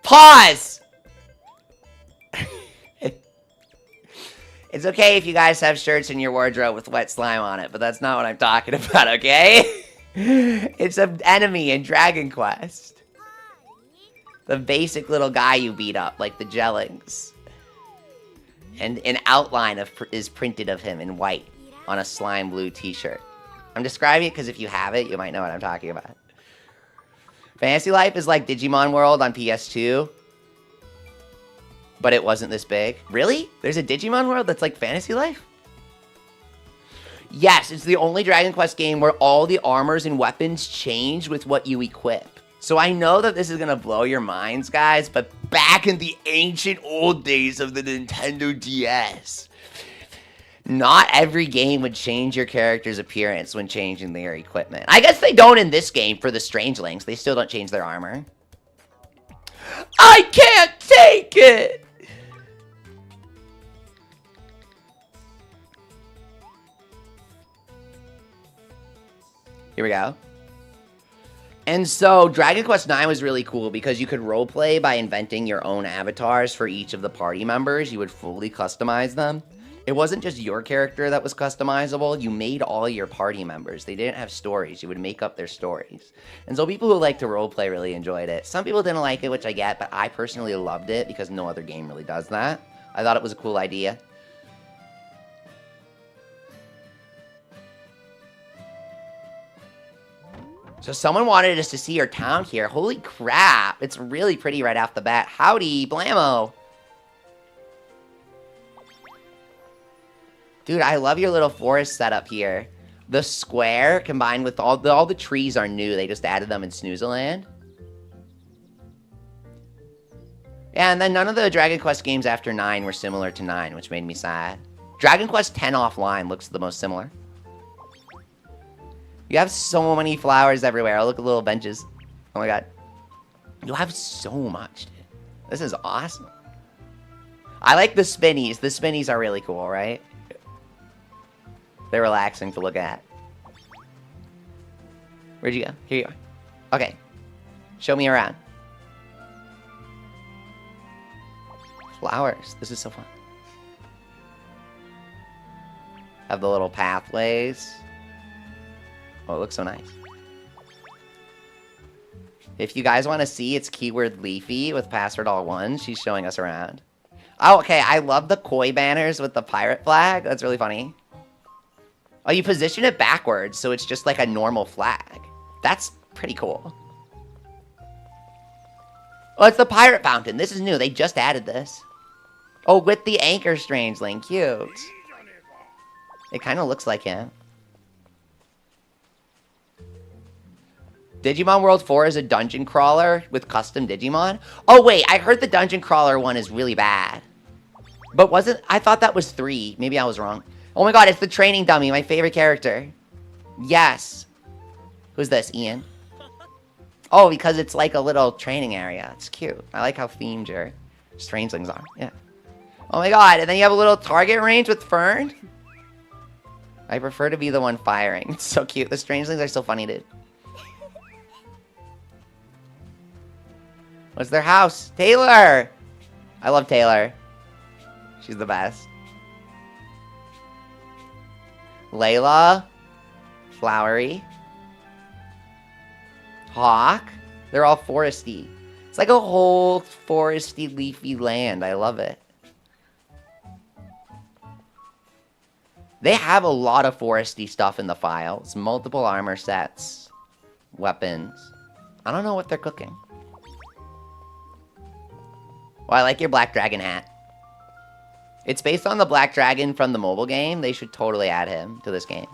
Pause! It's okay if you guys have shirts in your wardrobe with wet slime on it, but that's not what I'm talking about, okay? It's an enemy in Dragon Quest. The basic little guy you beat up, like the Jellings. And an outline is printed of him in white on a slime blue t-shirt. I'm describing it because if you have it, you might know what I'm talking about. Fantasy Life is like Digimon World on PS2. But it wasn't this big. Really? There's a Digimon World that's like Fantasy Life? Yes, it's the only Dragon Quest game where all the armors and weapons change with what you equip. So I know that this is going to blow your minds, guys, but back in the ancient old days of the Nintendo DS, not every game would change your character's appearance when changing their equipment. I guess they don't in this game for the Strangelings. They still don't change their armor. I can't take it! Here we go. And so, Dragon Quest 9 was really cool because you could roleplay by inventing your own avatars for each of the party members. You would fully customize them. It wasn't just your character that was customizable. You made all your party members. They didn't have stories. You would make up their stories. And so people who like to roleplay really enjoyed it. Some people didn't like it, which I get, but I personally loved it because no other game really does that. I thought it was a cool idea. So someone wanted us to see our town here. Holy crap. It's really pretty right off the bat. Howdy, blammo. Dude, I love your little forest setup here. The square combined with all the trees are new. They just added them in Snoozeland. Yeah, and then none of the Dragon Quest games after 9 were similar to 9, which made me sad. Dragon Quest 10 offline looks the most similar. You have so many flowers everywhere. Oh, look at little benches. Oh my god. You have so much, dude. This is awesome. I like the spinnies. The spinnies are really cool, right? They're relaxing to look at. Where'd you go? Here you are. Okay. Show me around. Flowers. This is so fun. Have the little pathways. Oh, it looks so nice. If you guys want to see, it's keyword Leafy with password all one. She's showing us around. Oh, okay. I love the koi banners with the pirate flag. That's really funny. Oh, you position it backwards, so it's just like a normal flag. That's pretty cool. Oh, it's the pirate fountain. This is new. They just added this. Oh, with the anchor strangeling. Cute. It kind of looks like him. Digimon World 4 is a dungeon crawler with custom Digimon. Oh, wait. I heard the dungeon crawler one is really bad. But wasn't... I thought that was 3. Maybe I was wrong. Oh my god, it's the training dummy. My favorite character. Yes. Who's this? Ian? Oh, because it's like a little training area. It's cute. I like how themed your strangelings are. Yeah. Oh my god. And then you have a little target range with Fern. I prefer to be the one firing. It's so cute. The strangelings are so funny, dude. What's their house? Taylor! I love Taylor. She's the best. Layla. Flowery. Hawk. They're all foresty. It's like a whole foresty, leafy land. I love it. They have a lot of foresty stuff in the files. Multiple armor sets. Weapons. I don't know what they're cooking. Well, I like your Black Dragon hat. It's based on the Black Dragon from the mobile game. They should totally add him to this game.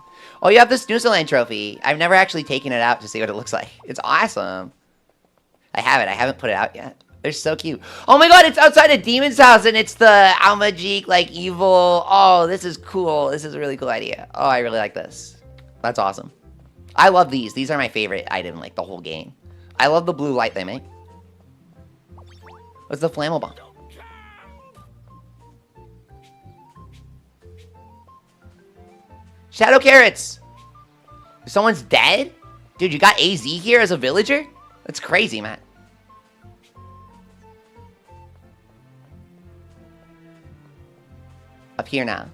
Oh, you have the Snoozeland trophy. I've never actually taken it out to see what it looks like. It's awesome. I have it. I haven't put it out yet. They're so cute. Oh my god, it's outside a demon's house and it's the Almajik, like, evil. Oh, this is cool. This is a really cool idea. Oh, I really like this. That's awesome. I love these. These are my favorite item, like, the whole game. I love the blue light they make. What's the flammable bomb? Shadow carrots! Someone's dead? Dude, you got AZ here as a villager? That's crazy, man. Up here now.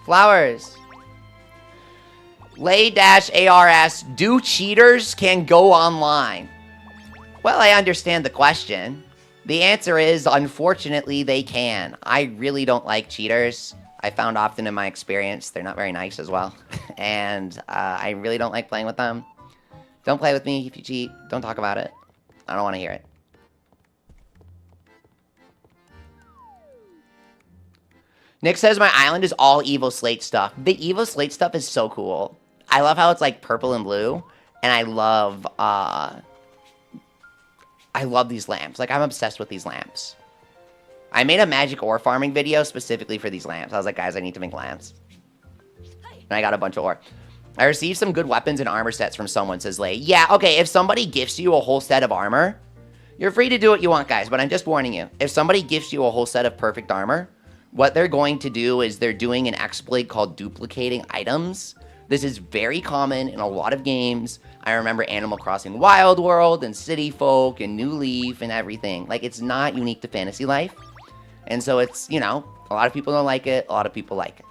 Flowers. Lay-ARS, do cheaters can go online? Well, I understand the question. The answer is, unfortunately, they can. I really don't like cheaters. I found often in my experience, they're not very nice as well. And I really don't like playing with them. Don't play with me if you cheat. Don't talk about it. I don't want to hear it. Nick says my island is all Evo Slate stuff. The Evo Slate stuff is so cool. I love how it's like purple and blue. And I love these lamps. Like, I'm obsessed with these lamps. I made a magic ore farming video specifically for these lamps. I was like, guys, I need to make lamps. And I got a bunch of ore. I received some good weapons and armor sets from someone, says Lay. Yeah, okay, if somebody gifts you a whole set of armor, you're free to do what you want, guys, but I'm just warning you. If somebody gifts you a whole set of perfect armor, what they're going to do is they're doing an exploit called duplicating items. This is very common in a lot of games. I remember Animal Crossing Wild World and City Folk and New Leaf and everything. Like, it's not unique to Fantasy Life. And so it's, you know, a lot of people don't like it. A lot of people like it.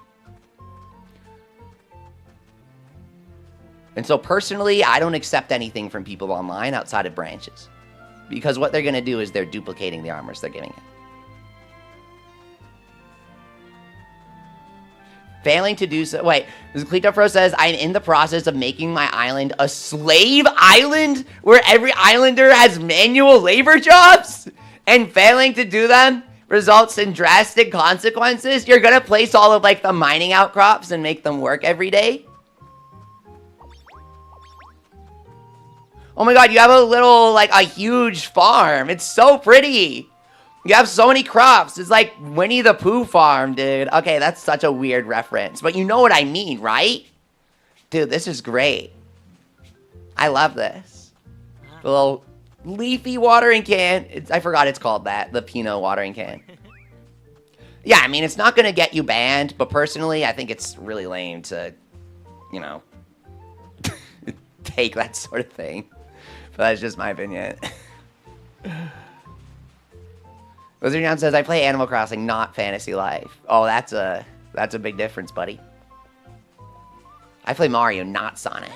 And so personally, I don't accept anything from people online outside of branches. Because what they're going to do is they're duplicating the armors they're giving it. Failing to do so. Wait, Cleetofro says, I'm in the process of making my island a slave island where every islander has manual labor jobs, and failing to do them results in drastic consequences. You're gonna place all of like the mining outcrops and make them work every day. Oh my god, you have a little, like, a huge farm. It's so pretty. You have so many crops. It's like Winnie the Pooh farm, dude. Okay, that's such a weird reference. But you know what I mean, right? Dude, this is great. I love this. The little leafy watering can. I forgot it's called that. The Pinot watering can. Yeah, I mean, it's not going to get you banned. But personally, I think it's really lame to, you know, take that sort of thing. But that's just my opinion. Wizard John says, I play Animal Crossing, not Fantasy Life. Oh, that's a big difference, buddy. I play Mario, not Sonic.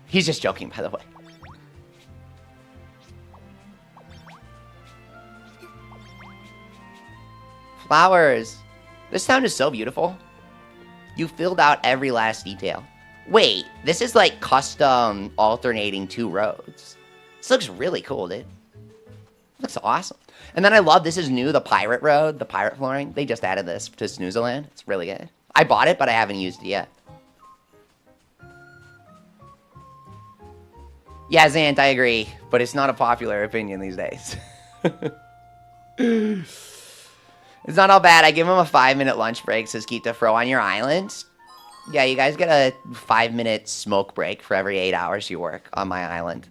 He's just joking, by the way. Flowers. This town is so beautiful. You filled out every last detail. Wait, this is like custom alternating 2 roads. This looks really cool, dude. Looks awesome. And then I love, this is new, the pirate road, the pirate flooring. They just added this to Snoozeland. It's really good. I bought it, but I haven't used it yet. Yeah, Zant, I agree. But it's not a popular opinion these days. It's not all bad. I give him a 5-minute lunch break, says Kita Fro, on your island. Yeah, you guys get a 5-minute smoke break for every 8 hours you work on my island.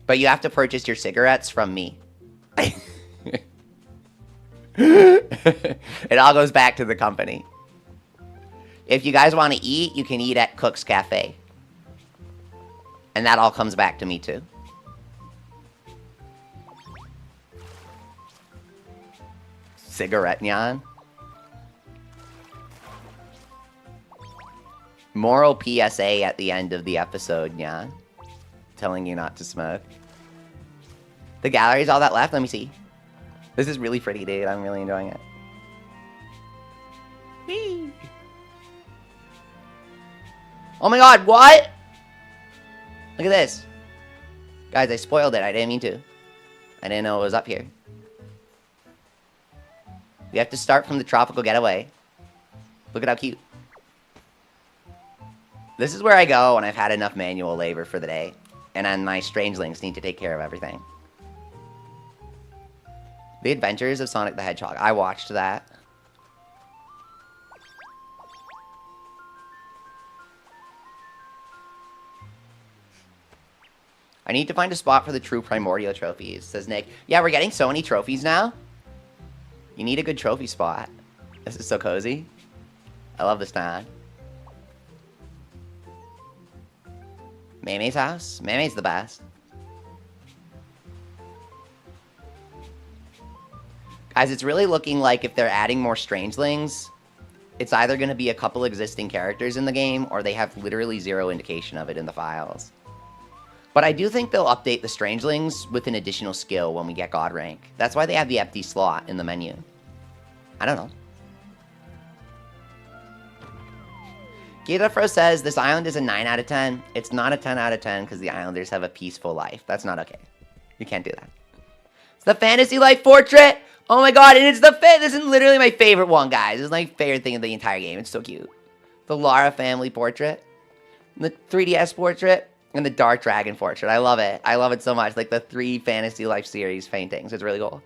But you have to purchase your cigarettes from me. It all goes back to the company. If you guys want to eat, you can eat at Cook's Cafe. And that all comes back to me too. Cigarette Nyan. Moral PSA at the end of the episode, Nyan. Telling you not to smoke. The gallery's all that left. Let me see. This is really pretty, dude. I'm really enjoying it. Whee! Oh my god, what? Look at this. Guys, I spoiled it. I didn't mean to. I didn't know it was up here. We have to start from the tropical getaway. Look at how cute. This is where I go when I've had enough manual labor for the day. And then my strangelings need to take care of everything. The Adventures of Sonic the Hedgehog. I watched that. I need to find a spot for the true Primordial trophies, says Nick. Yeah, we're getting so many trophies now. You need a good trophy spot. This is so cozy. I love this town. Maymay's house? Maymay's the best. Guys, it's really looking like if they're adding more strangelings, it's either going to be a couple existing characters in the game, or they have literally zero indication of it in the files. But I do think they'll update the strangelings with an additional skill when we get God rank. That's why they have the empty slot in the menu. I don't know. Gitafro says, this island is a 9 out of 10. It's not a 10 out of 10 because the islanders have a peaceful life. That's not okay. You can't do that. It's the Fantasy Life Portrait. Oh my god, and it's the this is literally my favorite one, guys. It's my favorite thing of the entire game. It's so cute. The Lara family portrait. The 3DS portrait. And the Dark Dragon portrait. I love it. I love it so much. Like the 3 Fantasy Life series paintings. It's really cool.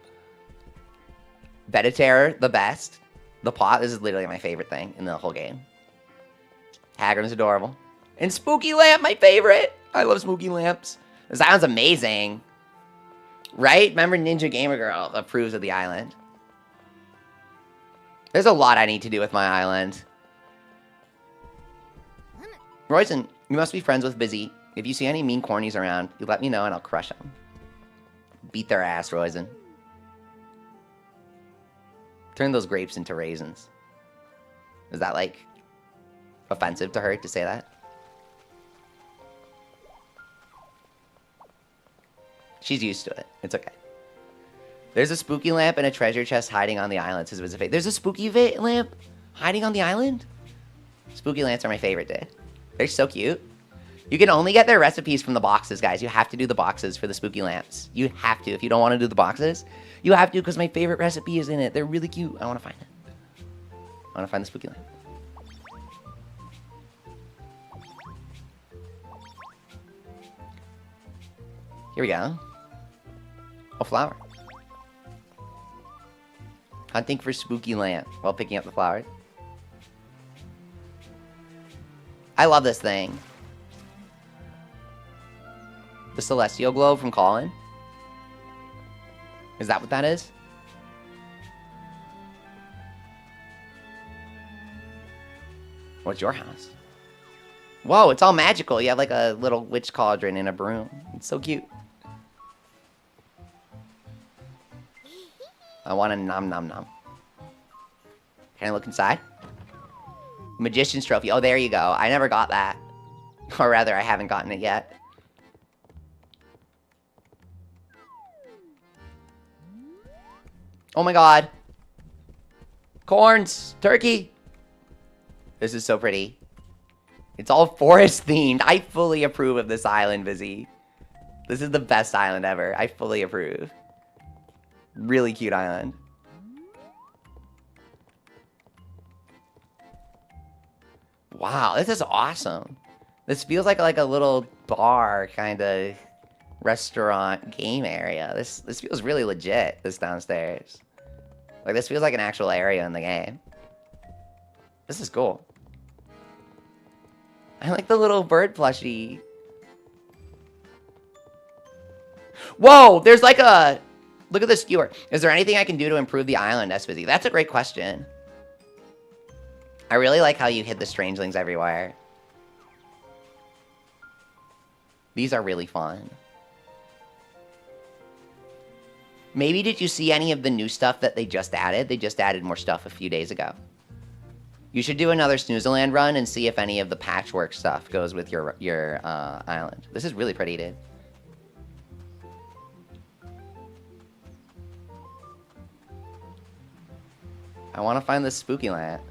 Bed of Terror, the best. The pot, this is literally my favorite thing in the whole game. Hagrid is adorable. And Spooky Lamp, my favorite. I love Spooky Lamps. This island's amazing. Right? Remember Ninja Gamer Girl approves of the island. There's a lot I need to do with my island. Royson, you must be friends with Busy. If you see any mean cornies around, you let me know and I'll crush them. Beat their ass, Royson. Turn those grapes into raisins. Is that, like, offensive to her to say that? She's used to it. It's okay. There's a spooky lamp and a treasure chest hiding on the island, says Wizard. There's a spooky lamp hiding on the island? Spooky lamps are my favorite, dude. They're so cute. You can only get their recipes from the boxes, guys. You have to do the boxes for the spooky lamps. You have to. If you don't want to do the boxes, you have to because my favorite recipe is in it. They're really cute. I want to find it. I want to find the spooky lamp. Here we go. A flower. Hunting for spooky lamp while picking up the flowers. I love this thing. The Celestial Globe from Colin. Is that what that is? What's your house? Whoa, it's all magical. You have like a little witch cauldron and a broom. It's so cute. I want a nom nom nom. Can I look inside? Magician's Trophy. Oh, there you go. I never got that. Or rather, I haven't gotten it yet. Oh my god. Corns. Turkey. This is so pretty. It's all forest themed. I fully approve of this island, Vizzy. This is the best island ever. I fully approve. Really cute island. Wow, this is awesome. This feels like a little bar kind of restaurant game area. This feels really legit, this downstairs. Like, this feels like an actual area in the game. This is cool. I like the little bird plushie. Whoa, there's like a... Look at the skewer. Is there anything I can do to improve the island, SVZ? That's a great question. I really like how you hid the strangelings everywhere. These are really fun. Maybe did you see any of the new stuff that they just added? They just added more stuff a few days ago. You should do another Snoozeland run and see if any of the patchwork stuff goes with your island. This is really pretty, dude. I want to find this spooky lamp.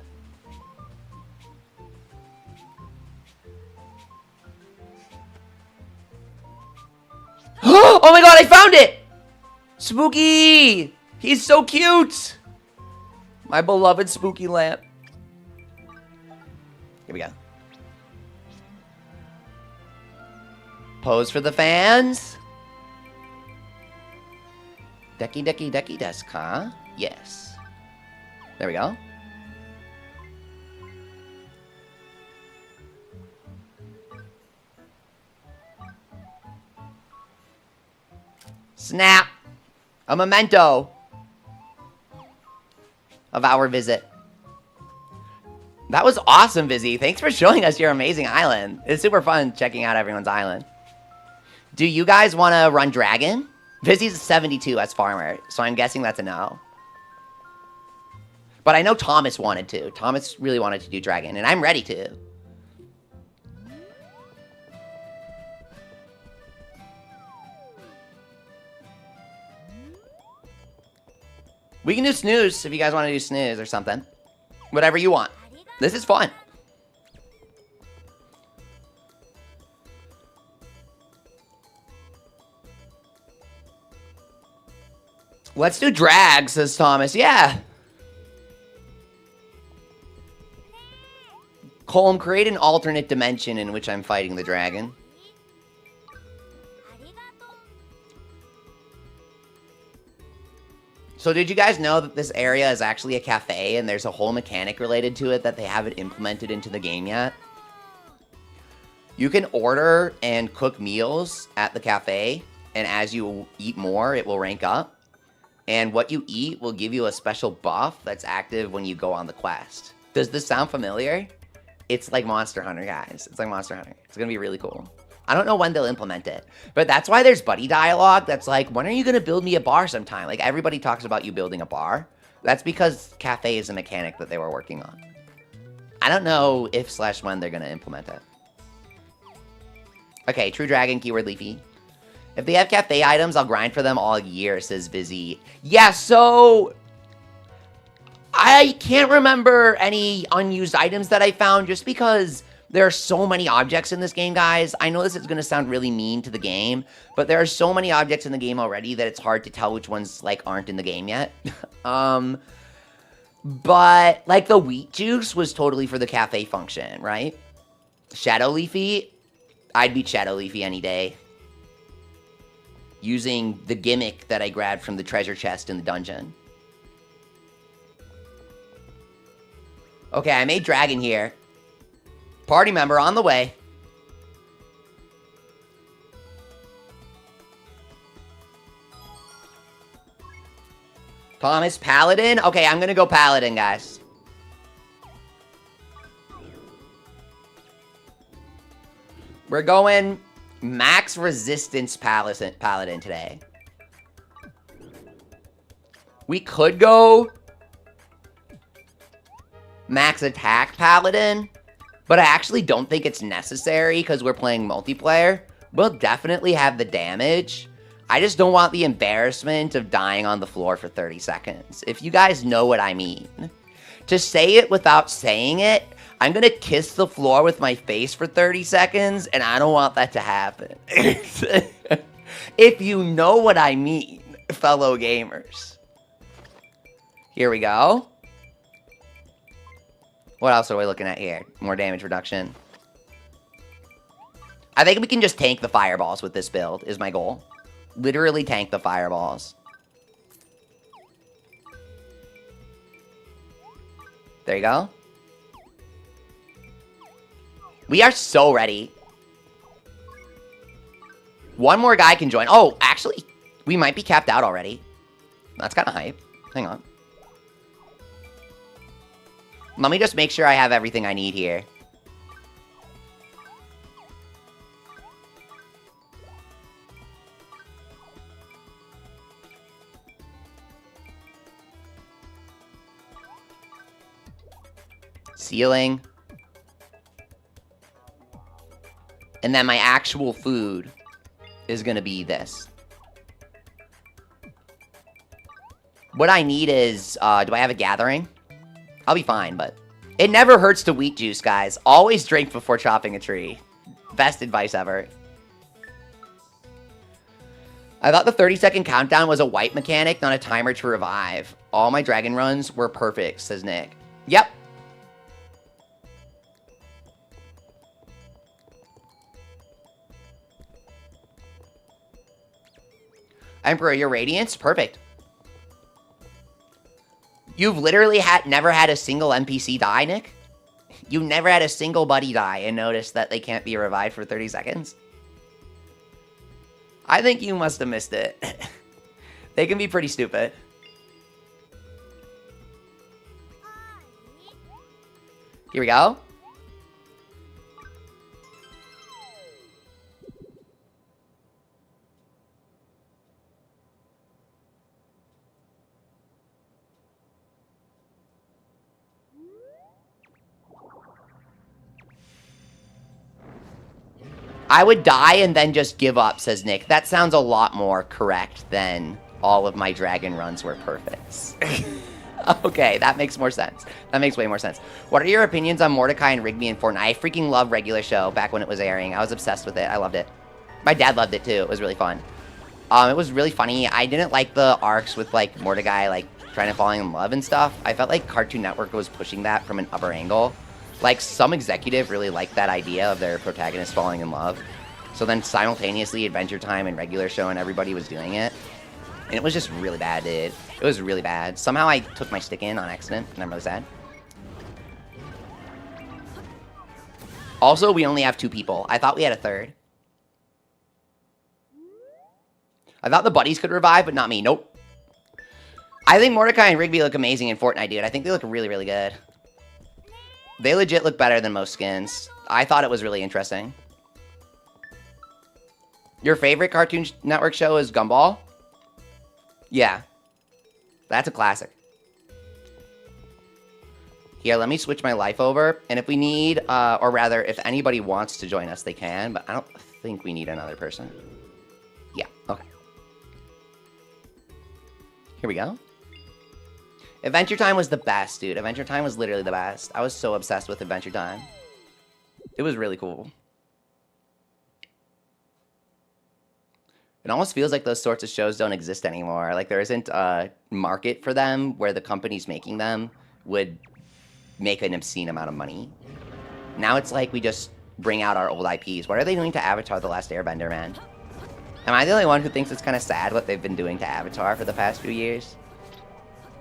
Oh my god, I found it! Spooky! He's so cute! My beloved spooky lamp. Here we go. Pose for the fans. Decky decky decky desk, huh? Yes. There we go. Snap! A memento of our visit. That was awesome, Vizzy. Thanks for showing us your amazing island. It's super fun checking out everyone's island. Do you guys want to run Dragon? Vizzy's 72 as farmer, so I'm guessing that's a no. But I know Thomas wanted to. Thomas really wanted to do Dragon, and I'm ready to. We can do snooze if you guys want to do snooze or something. Whatever you want. This is fun. Let's do drag, says Thomas. Yeah. Colm, create an alternate dimension in which I'm fighting the dragon. So did you guys know that this area is actually a cafe and there's a whole mechanic related to it that they haven't implemented into the game yet? You can order and cook meals at the cafe, and as you eat more, it will rank up. And what you eat will give you a special buff that's active when you go on the quest. Does this sound familiar? It's like Monster Hunter, guys. It's like Monster Hunter. It's gonna be really cool. I don't know when they'll implement it, but that's why there's buddy dialogue that's like, when are you going to build me a bar sometime? Like, everybody talks about you building a bar. That's because cafe is a mechanic that they were working on. I don't know if/when they're going to implement it. Okay, True Dragon, keyword Leafy. If they have cafe items, I'll grind for them all year, says Busy. Yeah, so I can't remember any unused items that I found just because there are so many objects in this game, guys. I know this is going to sound really mean to the game, but there are so many objects in the game already that it's hard to tell which ones, like, aren't in the game yet. But, like, the wheat juice was totally for the cafe function, right? Shadow Leafy? I'd beat Shadow Leafy any day. Using the gimmick that I grabbed from the treasure chest in the dungeon. Okay, I made Dragon here. Party member on the way. Thomas Paladin? Okay, I'm gonna go Paladin, guys. We're going max resistance Paladin today. We could go max attack Paladin, but I actually don't think it's necessary because we're playing multiplayer. We'll definitely have the damage. I just don't want the embarrassment of dying on the floor for 30 seconds. If you guys know what I mean. To say it without saying it, I'm gonna kiss the floor with my face for 30 seconds, and I don't want that to happen. If you know what I mean, fellow gamers. Here we go. What else are we looking at here? More damage reduction. I think we can just tank the fireballs with this build, is my goal. Literally tank the fireballs. There you go. We are so ready. One more guy can join. Oh, actually, we might be capped out already. That's kind of hype. Hang on. Let me just make sure I have everything I need here. Ceiling. And then my actual food is going to be this. What I need is, do I have a gathering? I'll be fine, but it never hurts to wheat juice, guys. Always drink before chopping a tree. Best advice ever. I thought the 30-second countdown was a wipe mechanic, not a timer to revive. All my dragon runs were perfect, says Nick. Yep. Emperor, your radiance? Perfect. You've literally never had a single NPC die, Nick? You never had a single buddy die and noticed that they can't be revived for 30 seconds? I think you must have missed it. They can be pretty stupid. Here we go. I would die and then just give up, says Nick. That sounds a lot more correct than all of my dragon runs were perfect. Okay, that makes more sense. That makes way more sense. What are your opinions on Mordecai and Rigby in Fortnite? I freaking love Regular Show back when it was airing. I was obsessed with it. I loved it. My dad loved it too. It was really fun. It was really funny. I didn't like the arcs with like Mordecai like trying to fall in love and stuff. I felt like Cartoon Network was pushing that from an upper angle. Like, some executive really liked that idea of their protagonist falling in love. So then simultaneously, Adventure Time and Regular Show and everybody was doing it. And it was just really bad, dude. It was really bad. Somehow I took my stick in on accident, and I'm really sad. Also, we only have 2 people. I thought we had a third. I thought the buddies could revive, but not me. Nope. I think Mordecai and Rigby look amazing in Fortnite, dude. I think they look really, really good. They legit look better than most skins. I thought it was really interesting. Your favorite Cartoon Network show is Gumball? Yeah. That's a classic. Here, let me switch my life over. And if we need, or rather, if anybody wants to join us, they can. But I don't think we need another person. Yeah, okay. Here we go. Adventure Time was the best, dude. Adventure Time was literally the best. I was so obsessed with Adventure Time. It was really cool. It almost feels like those sorts of shows don't exist anymore. Like, there isn't a market for them where the companies making them would make an obscene amount of money. Now it's like we just bring out our old IPs. What are they doing to Avatar: The Last Airbender, man? Am I the only one who thinks it's kind of sad what they've been doing to Avatar for the past few years?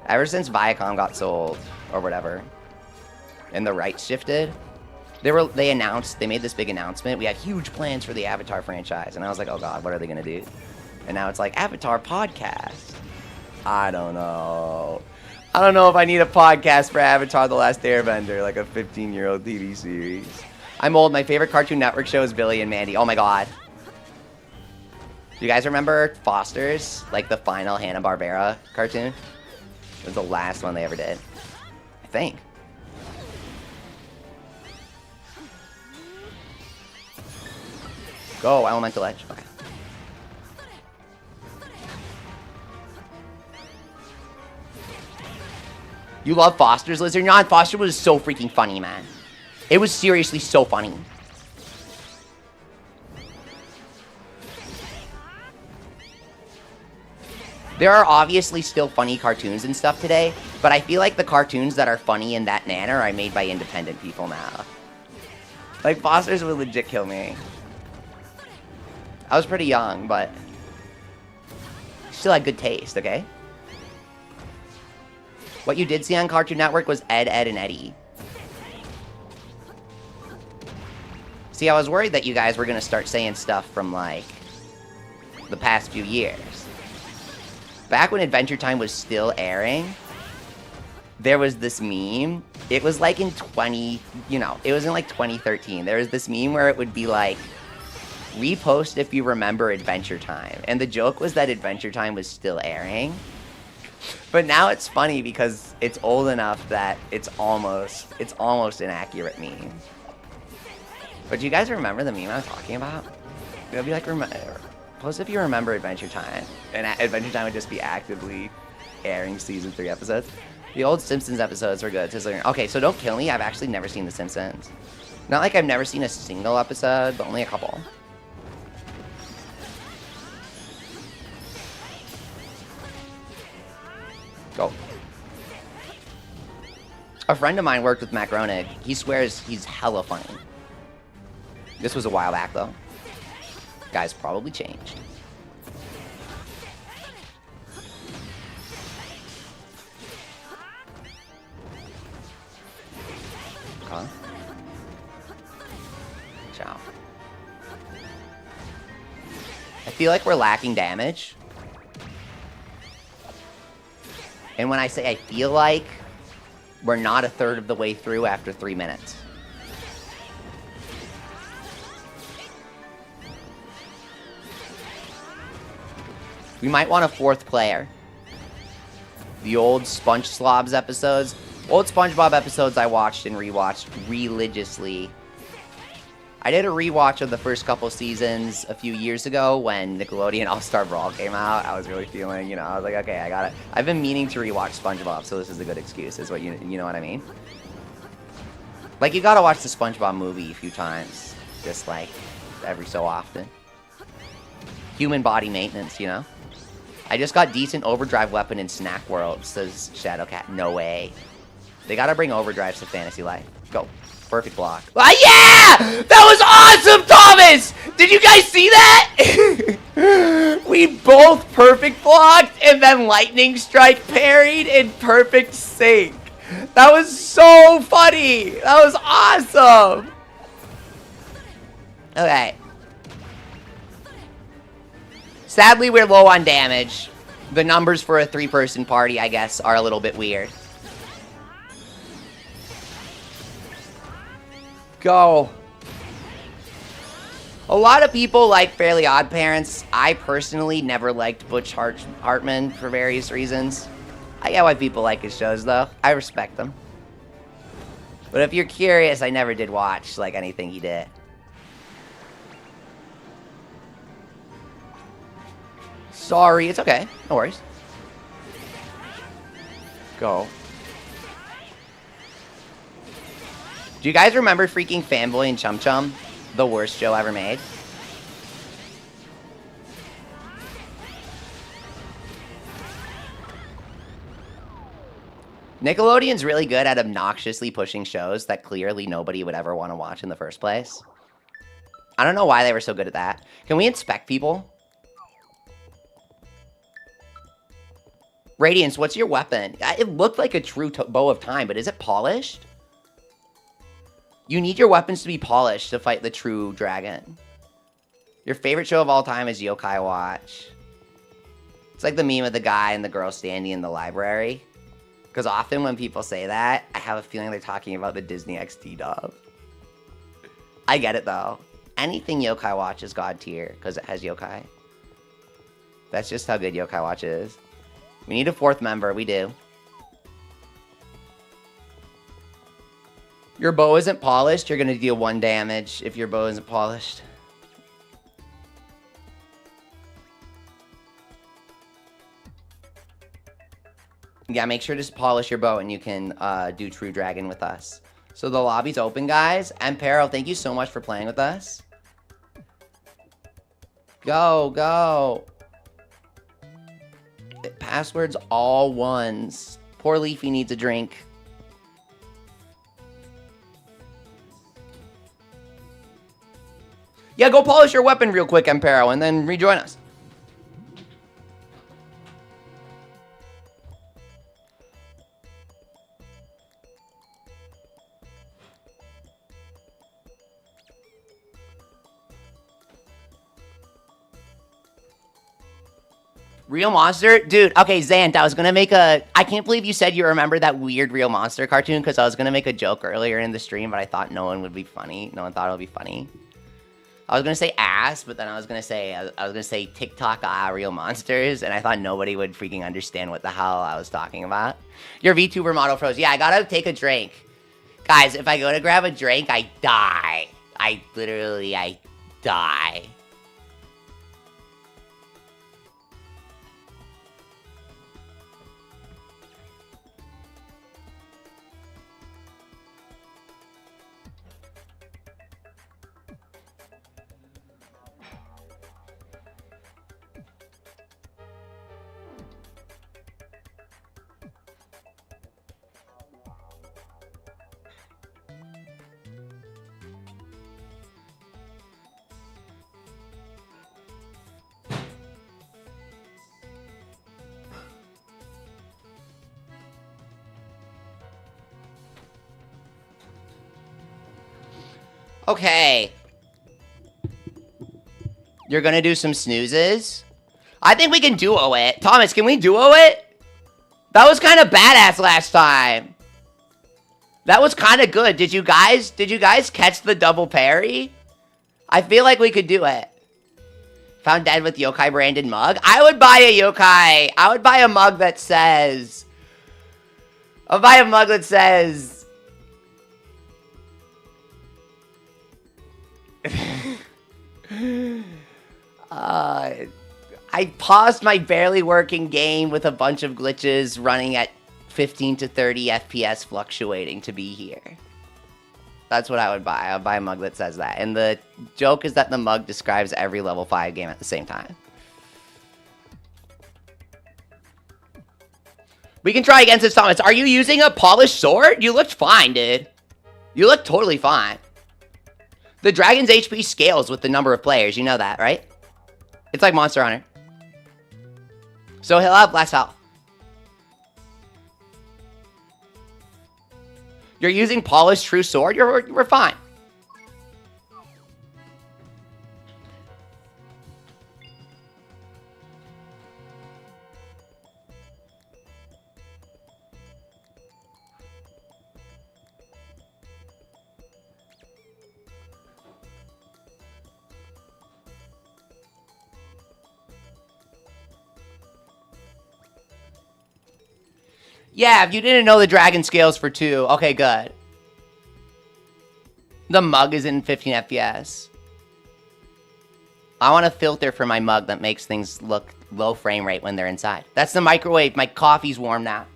Ever since Viacom got sold, or whatever, and the rights shifted, they made this big announcement. We had huge plans for the Avatar franchise, and I was like, oh god, what are they gonna do? And now it's like, Avatar podcast. I don't know. I don't know if I need a podcast for Avatar: The Last Airbender, like a 15-year-old TV series. I'm old. My favorite Cartoon Network show is Billy and Mandy. Oh my god. Do you guys remember Foster's, like the final Hanna-Barbera cartoon? It was the last one they ever did, I think. Go, Elemental Edge. Okay. You love Foster's Lizard? No, Foster was so freaking funny, man. It was seriously so funny. There are obviously still funny cartoons and stuff today, but I feel like the cartoons that are funny in that manner are made by independent people now. Like, Foster's would legit kill me. I was pretty young, but still had good taste, okay? What you did see on Cartoon Network was Ed, Edd, and Eddy. See, I was worried that you guys were going to start saying stuff from, like, the past few years. Back when Adventure Time was still airing, there was this meme. It was like in it was in like 2013. There was this meme where it would be like, repost if you remember Adventure Time. And the joke was that Adventure Time was still airing. But now it's funny because it's old enough that it's almost an accurate meme. But do you guys remember the meme I was talking about? It'll be like, post if you remember Adventure Time. And Adventure Time would just be actively airing season 3 episodes. The old Simpsons episodes were good. Okay, so don't kill me. I've actually never seen The Simpsons. Not like I've never seen a single episode, but only a couple. Go. A friend of mine worked with Matt Groening. He swears he's hella funny. This was a while back, though. Guy's probably changed. Huh? Ciao. I feel like we're lacking damage. And when I say I feel like, we're not a third of the way through after 3 minutes. We might want a fourth player. The old Sponge Slobs episodes. Old SpongeBob episodes I watched and rewatched religiously. I did a rewatch of the first couple seasons a few years ago when Nickelodeon All-Star Brawl came out. I was really feeling, I was like, okay, I got it. I've been meaning to rewatch SpongeBob, so this is a good excuse, is what you know what I mean? Like, you gotta watch the SpongeBob movie a few times. Just, like, every so often. Human body maintenance, I just got decent overdrive weapon in Snack World, says Shadowcat. No way. They gotta bring overdrives to Fantasy Life. Go. Perfect block. Ah, yeah! That was awesome, Thomas! Did you guys see that? We both perfect blocked and then lightning strike parried in perfect sync. That was so funny. That was awesome. Okay. Sadly, we're low on damage. The numbers for a 3-person party, I guess, are a little bit weird. Go. A lot of people like Fairly Odd Parents. I personally never liked Butch Hartman for various reasons. I get why people like his shows, though. I respect them. But if you're curious, I never did watch, like, anything he did. Sorry, it's okay. No worries. Go. Do you guys remember freaking Fanboy and Chum Chum? The worst show ever made? Nickelodeon's really good at obnoxiously pushing shows that clearly nobody would ever want to watch in the first place. I don't know why they were so good at that. Can we inspect people? Radiance, what's your weapon? It looked like a true bow of time, but is it polished? You need your weapons to be polished to fight the true dragon. Your favorite show of all time is Yokai Watch. It's like the meme of the guy and the girl standing in the library. Because often when people say that, I have a feeling they're talking about the Disney XD dub. I get it, though. Anything Yokai Watch is God tier, because it has yokai. That's just how good Yokai Watch is. We need a fourth member. We do. Your bow isn't polished. You're going to deal 1 damage if your bow isn't polished. Yeah, make sure to polish your bow and you can do True Dragon with us. So the lobby's open, guys. And Peril, thank you so much for playing with us. Go, go. Passwords all ones. Poor Leafy needs a drink. Yeah, go polish your weapon real quick, Empero, and then rejoin us. Real Monster? Dude, okay, Zant, I was gonna make a... I can't believe you said you remember that weird Real Monster cartoon, because I was gonna make a joke earlier in the stream, but I thought no one would be funny. No one thought it would be funny. I was gonna say ass, but then I was gonna say TikTok Real Monsters, and I thought nobody would freaking understand what the hell I was talking about. Your VTuber model froze. Yeah, I gotta take a drink. Guys, if I go to grab a drink, I die. I die. Okay. You're gonna do some snoozes? I think we can duo it. Thomas, can we duo it? That was kind of badass last time. That was kind of good. Did you guys catch the double parry? I feel like we could do it. Found dead with yokai branded mug. I would buy a yokai. I would buy a mug that says. I'll buy a mug that says. I paused my barely working game with a bunch of glitches running at 15 to 30 FPS fluctuating to be here. That's what I would buy. I'll buy a mug that says that. And the joke is that the mug describes every level 5 game at the same time. We can try against this, Thomas. Are you using a polished sword? You looked fine, dude. You look totally fine. The dragon's HP scales with the number of players. You know that, right? It's like Monster Hunter. So he'll have less health. You're using polished true sword? We're fine. Yeah, if you didn't know the dragon scales for 2. Okay, good. The mug is in 15 FPS. I want a filter for my mug that makes things look low frame rate when they're inside. That's the microwave. My coffee's warm now.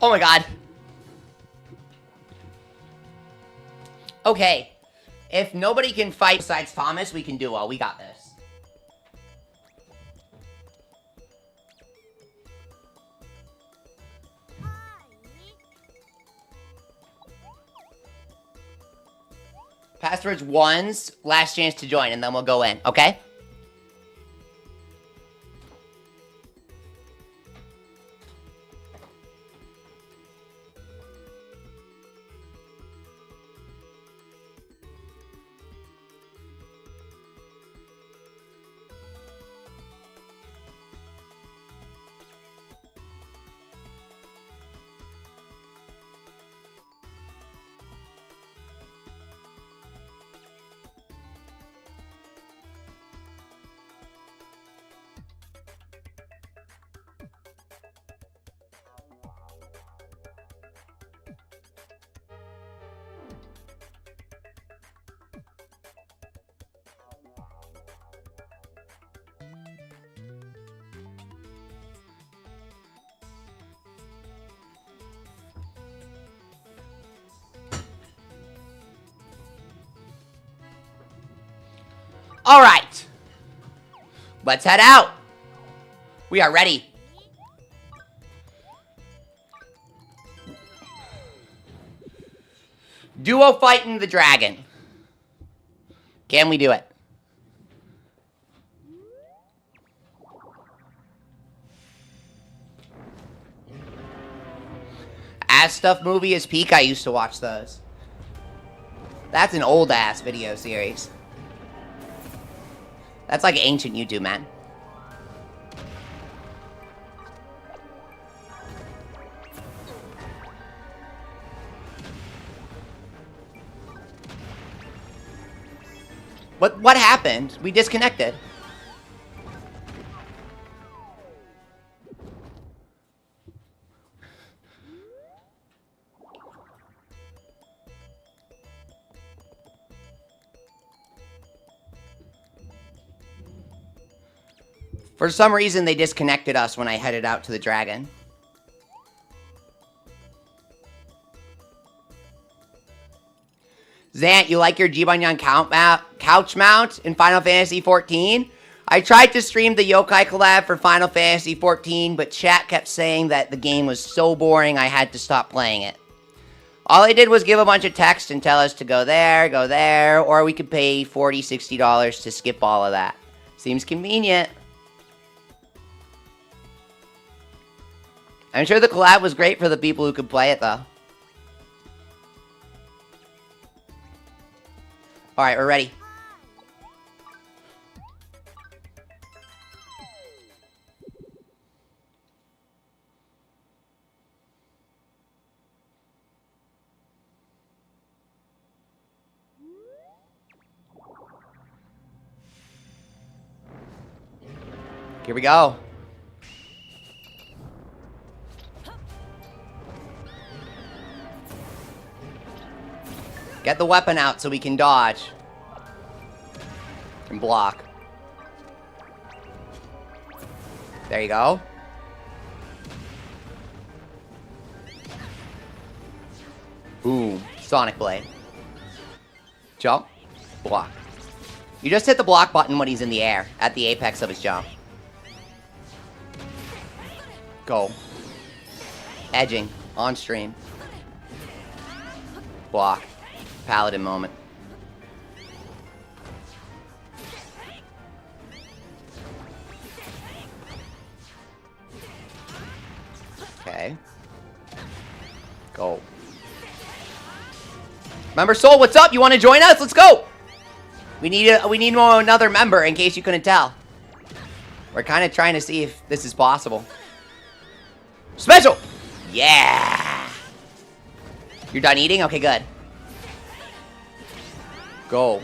Oh my god. Okay. If nobody can fight besides Thomas, we can duo. We got this. Passwords 1's last chance to join, and then we'll go in, okay? All right. Let's head out. We are ready. Duo fighting the dragon. Can we do it? As Stuff Movie is peak, I used to watch those. That's an old ass video series. That's like ancient YouTube, man. What happened? We disconnected. For some reason, they disconnected us when I headed out to the dragon. Zant, you like your Jibanyan couch mount in Final Fantasy XIV? I tried to stream the Yokai collab for Final Fantasy XIV, but chat kept saying that the game was so boring I had to stop playing it. All I did was give a bunch of text and tell us to go there, or we could pay $40, $60 to skip all of that. Seems convenient. I'm sure the collab was great for the people who could play it, though. Alright, we're ready. Here we go. Get the weapon out so we can dodge. And block. There you go. Boom. Sonic Blade. Jump. Block. You just hit the block button when he's in the air, at the apex of his jump. Go. Edging. On stream. Block. Paladin moment. Okay. Go. Member Soul, what's up? You want to join us? Let's go! We need another member, in case you couldn't tell. We're kind of trying to see if this is possible. Special! Yeah! You're done eating? Okay, good. Go.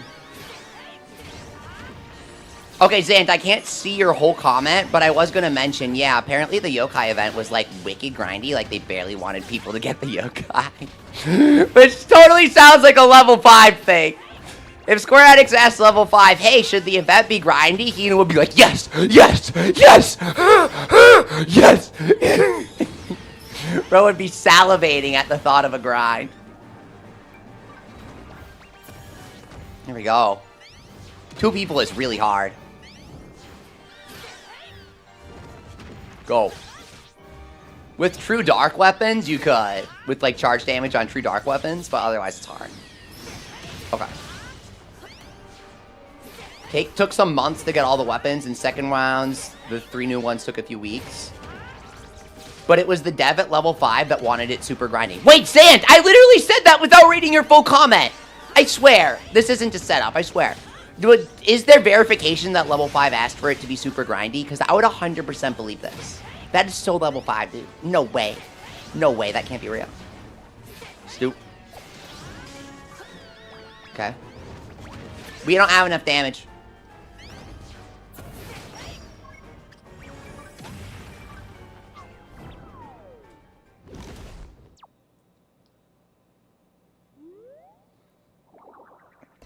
Okay, Zant, I can't see your whole comment, but I was going to mention, yeah, apparently the yokai event was, like, wicked grindy. Like, they barely wanted people to get the yokai. Which totally sounds like a level 5 thing. If Square Enix asked level 5, hey, should the event be grindy? Hina would be like, yes, yes, yes, yes. Bro would be salivating at the thought of a grind. Here we go. 2 people is really hard. Go. With true dark weapons, you could. With, like, charge damage on true dark weapons, but otherwise it's hard. Okay. Took some months to get all the weapons in second rounds. The 3 new ones took a few weeks. But it was the dev at level 5 that wanted it super grindy. Wait, Zant! I literally said that without reading your full comment! I swear. This isn't a setup, I swear. Is there verification that level 5 asked for it to be super grindy? Because I would 100% believe this. That is so level 5, dude. No way. No way, that can't be real. Stoop. Okay. We don't have enough damage.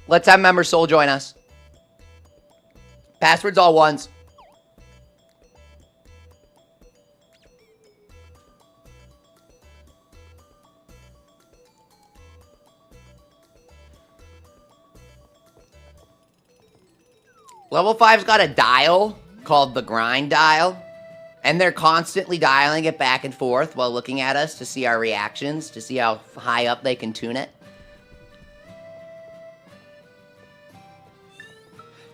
Let's have Member Soul join us. Passwords all ones. Level 5's got a dial called the grind dial. And they're constantly dialing it back and forth while looking at us to see our reactions, to see how high up they can tune it.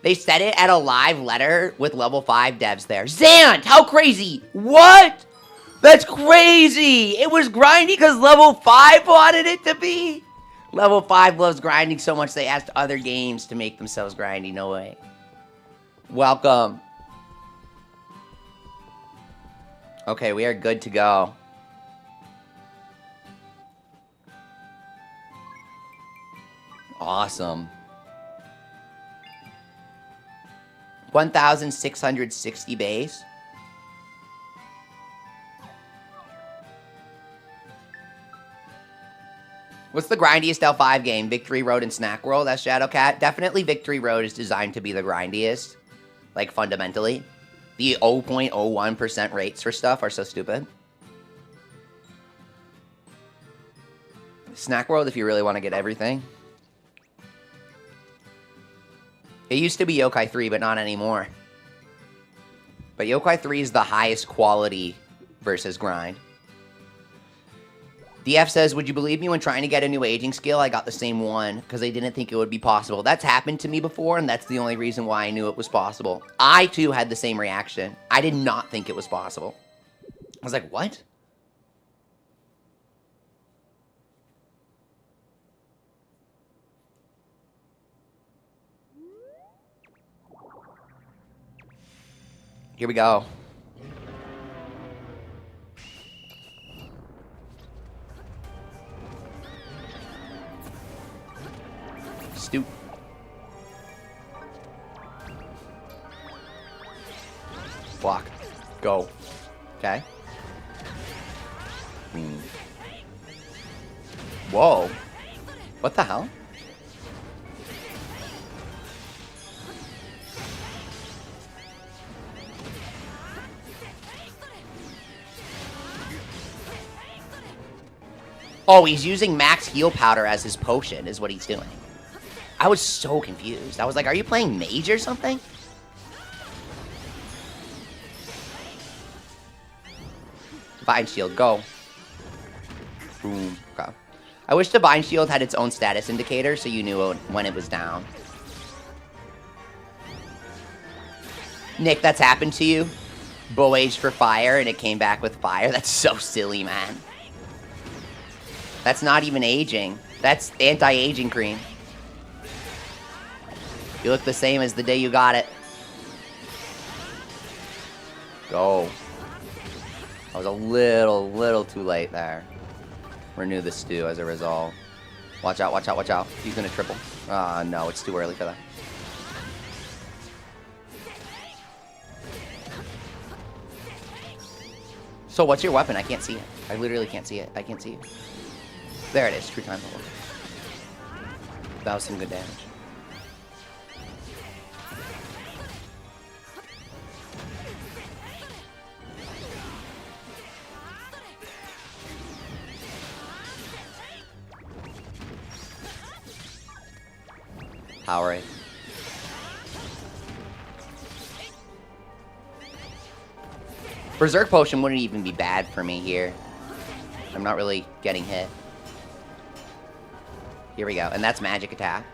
They set it at a live letter with level 5 devs there. Zant, how crazy! What? That's crazy! It was grindy because level 5 wanted it to be? Level 5 loves grinding so much they asked other games to make themselves grindy. No way. Welcome. Okay, we are good to go. Awesome. 1,660 base. What's the grindiest L5 game? Victory Road and Snack World? That's Shadowcat. Definitely Victory Road is designed to be the grindiest. Like, fundamentally. The 0.01% rates for stuff are so stupid. Snack World if you really want to get everything. It used to be Yokai 3, but not anymore. But Yokai 3 is the highest quality versus grind. DF says, would you believe me when trying to get a new aging skill? I got the same one because I didn't think it would be possible. That's happened to me before, and that's the only reason why I knew it was possible. I, too, had the same reaction. I did not think it was possible. I was like, what? Here we go. Stoop. Block. Go. Okay. Whoa. What the hell? Oh, he's using max heal powder as his potion, is what he's doing. I was so confused. I was like, are you playing mage or something? Divine Shield, go. Boom. Okay. I wish Divine Shield had its own status indicator so you knew when it was down. Nick, that's happened to you? Bull aged for fire and it came back with fire? That's so silly, man. That's not even aging. That's anti-aging cream. You look the same as the day you got it. Go. I was a little too late there. Renew the stew as a result. Watch out, watch out, watch out. He's gonna triple. Ah, no, it's too early for that. So what's your weapon? I can't see it. I literally can't see it. I can't see it. There it is. True time level. That was some good damage. Power it. Berserk Potion wouldn't even be bad for me here. I'm not really getting hit. Here we go. And that's magic attack.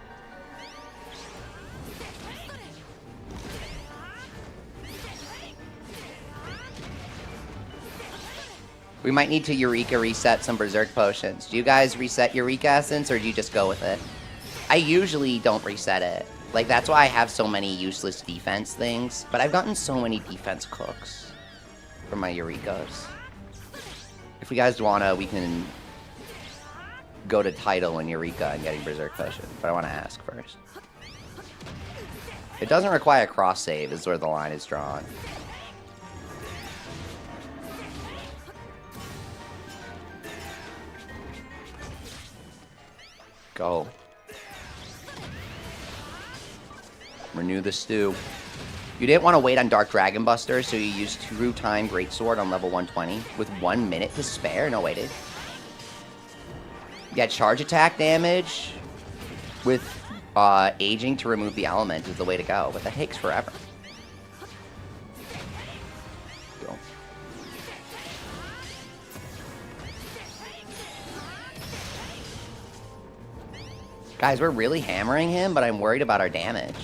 We might need to Eureka reset some Berserk Potions. Do you guys reset Eureka Essence, or do you just go with it? I usually don't reset it. Like, that's why I have so many useless defense things. But I've gotten so many defense cooks from my Eurekas. If you guys wanna, we can go to title and Eureka and getting Berserk Potion. But I want to ask first. It doesn't require cross save, is where the line is drawn. Go. Renew the stew. You didn't want to wait on Dark Dragon Buster, so you used True Time Greatsword on level 120 with 1 minute to spare. No, waited. You got charge attack damage with aging to remove the element is the way to go, but that takes forever. Go. Guys, we're really hammering him, but I'm worried about our damage.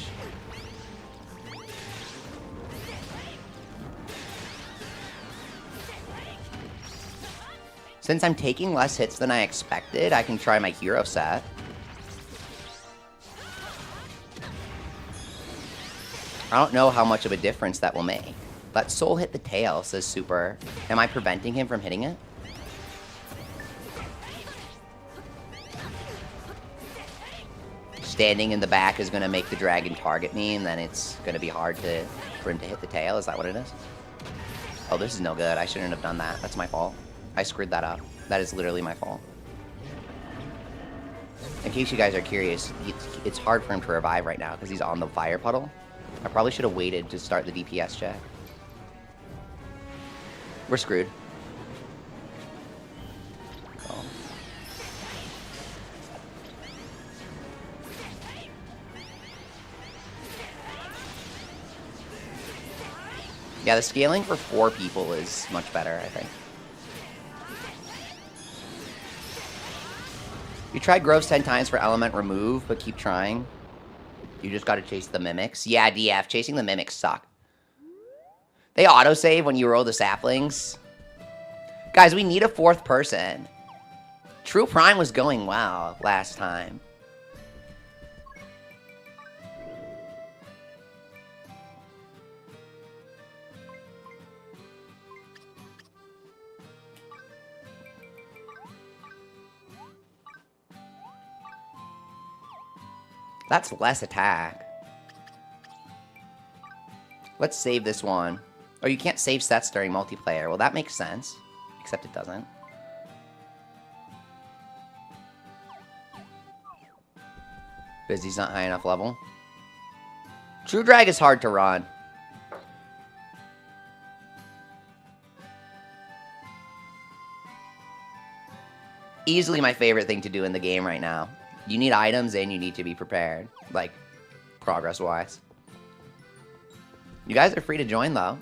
Since I'm taking less hits than I expected, I can try my hero set. I don't know how much of a difference that will make. Let Soul hit the tail, says Super. Am I preventing him from hitting it? Standing in the back is going to make the dragon target me, and then it's going to be hard for him to hit the tail. Is that what it is? Oh, this is no good. I shouldn't have done that. That's my fault. I screwed that up. That is literally my fault. In case you guys are curious, it's hard for him to revive right now because he's on the fire puddle. I probably should have waited to start the DPS check. We're screwed. Yeah, the scaling for 4 people is much better, I think. You tried Groves 10 times for element remove, but keep trying. You just gotta chase the mimics. Yeah, DF, chasing the mimics suck. They autosave when you roll the saplings. Guys, we need a 4th person. True Prime was going well last time. That's less attack. Let's save this one. Oh, you can't save sets during multiplayer. Well, that makes sense. Except it doesn't. Busy's not high enough level. True Drag is hard to run. Easily my favorite thing to do in the game right now. You need items and you need to be prepared. Like, progress-wise. You guys are free to join, though.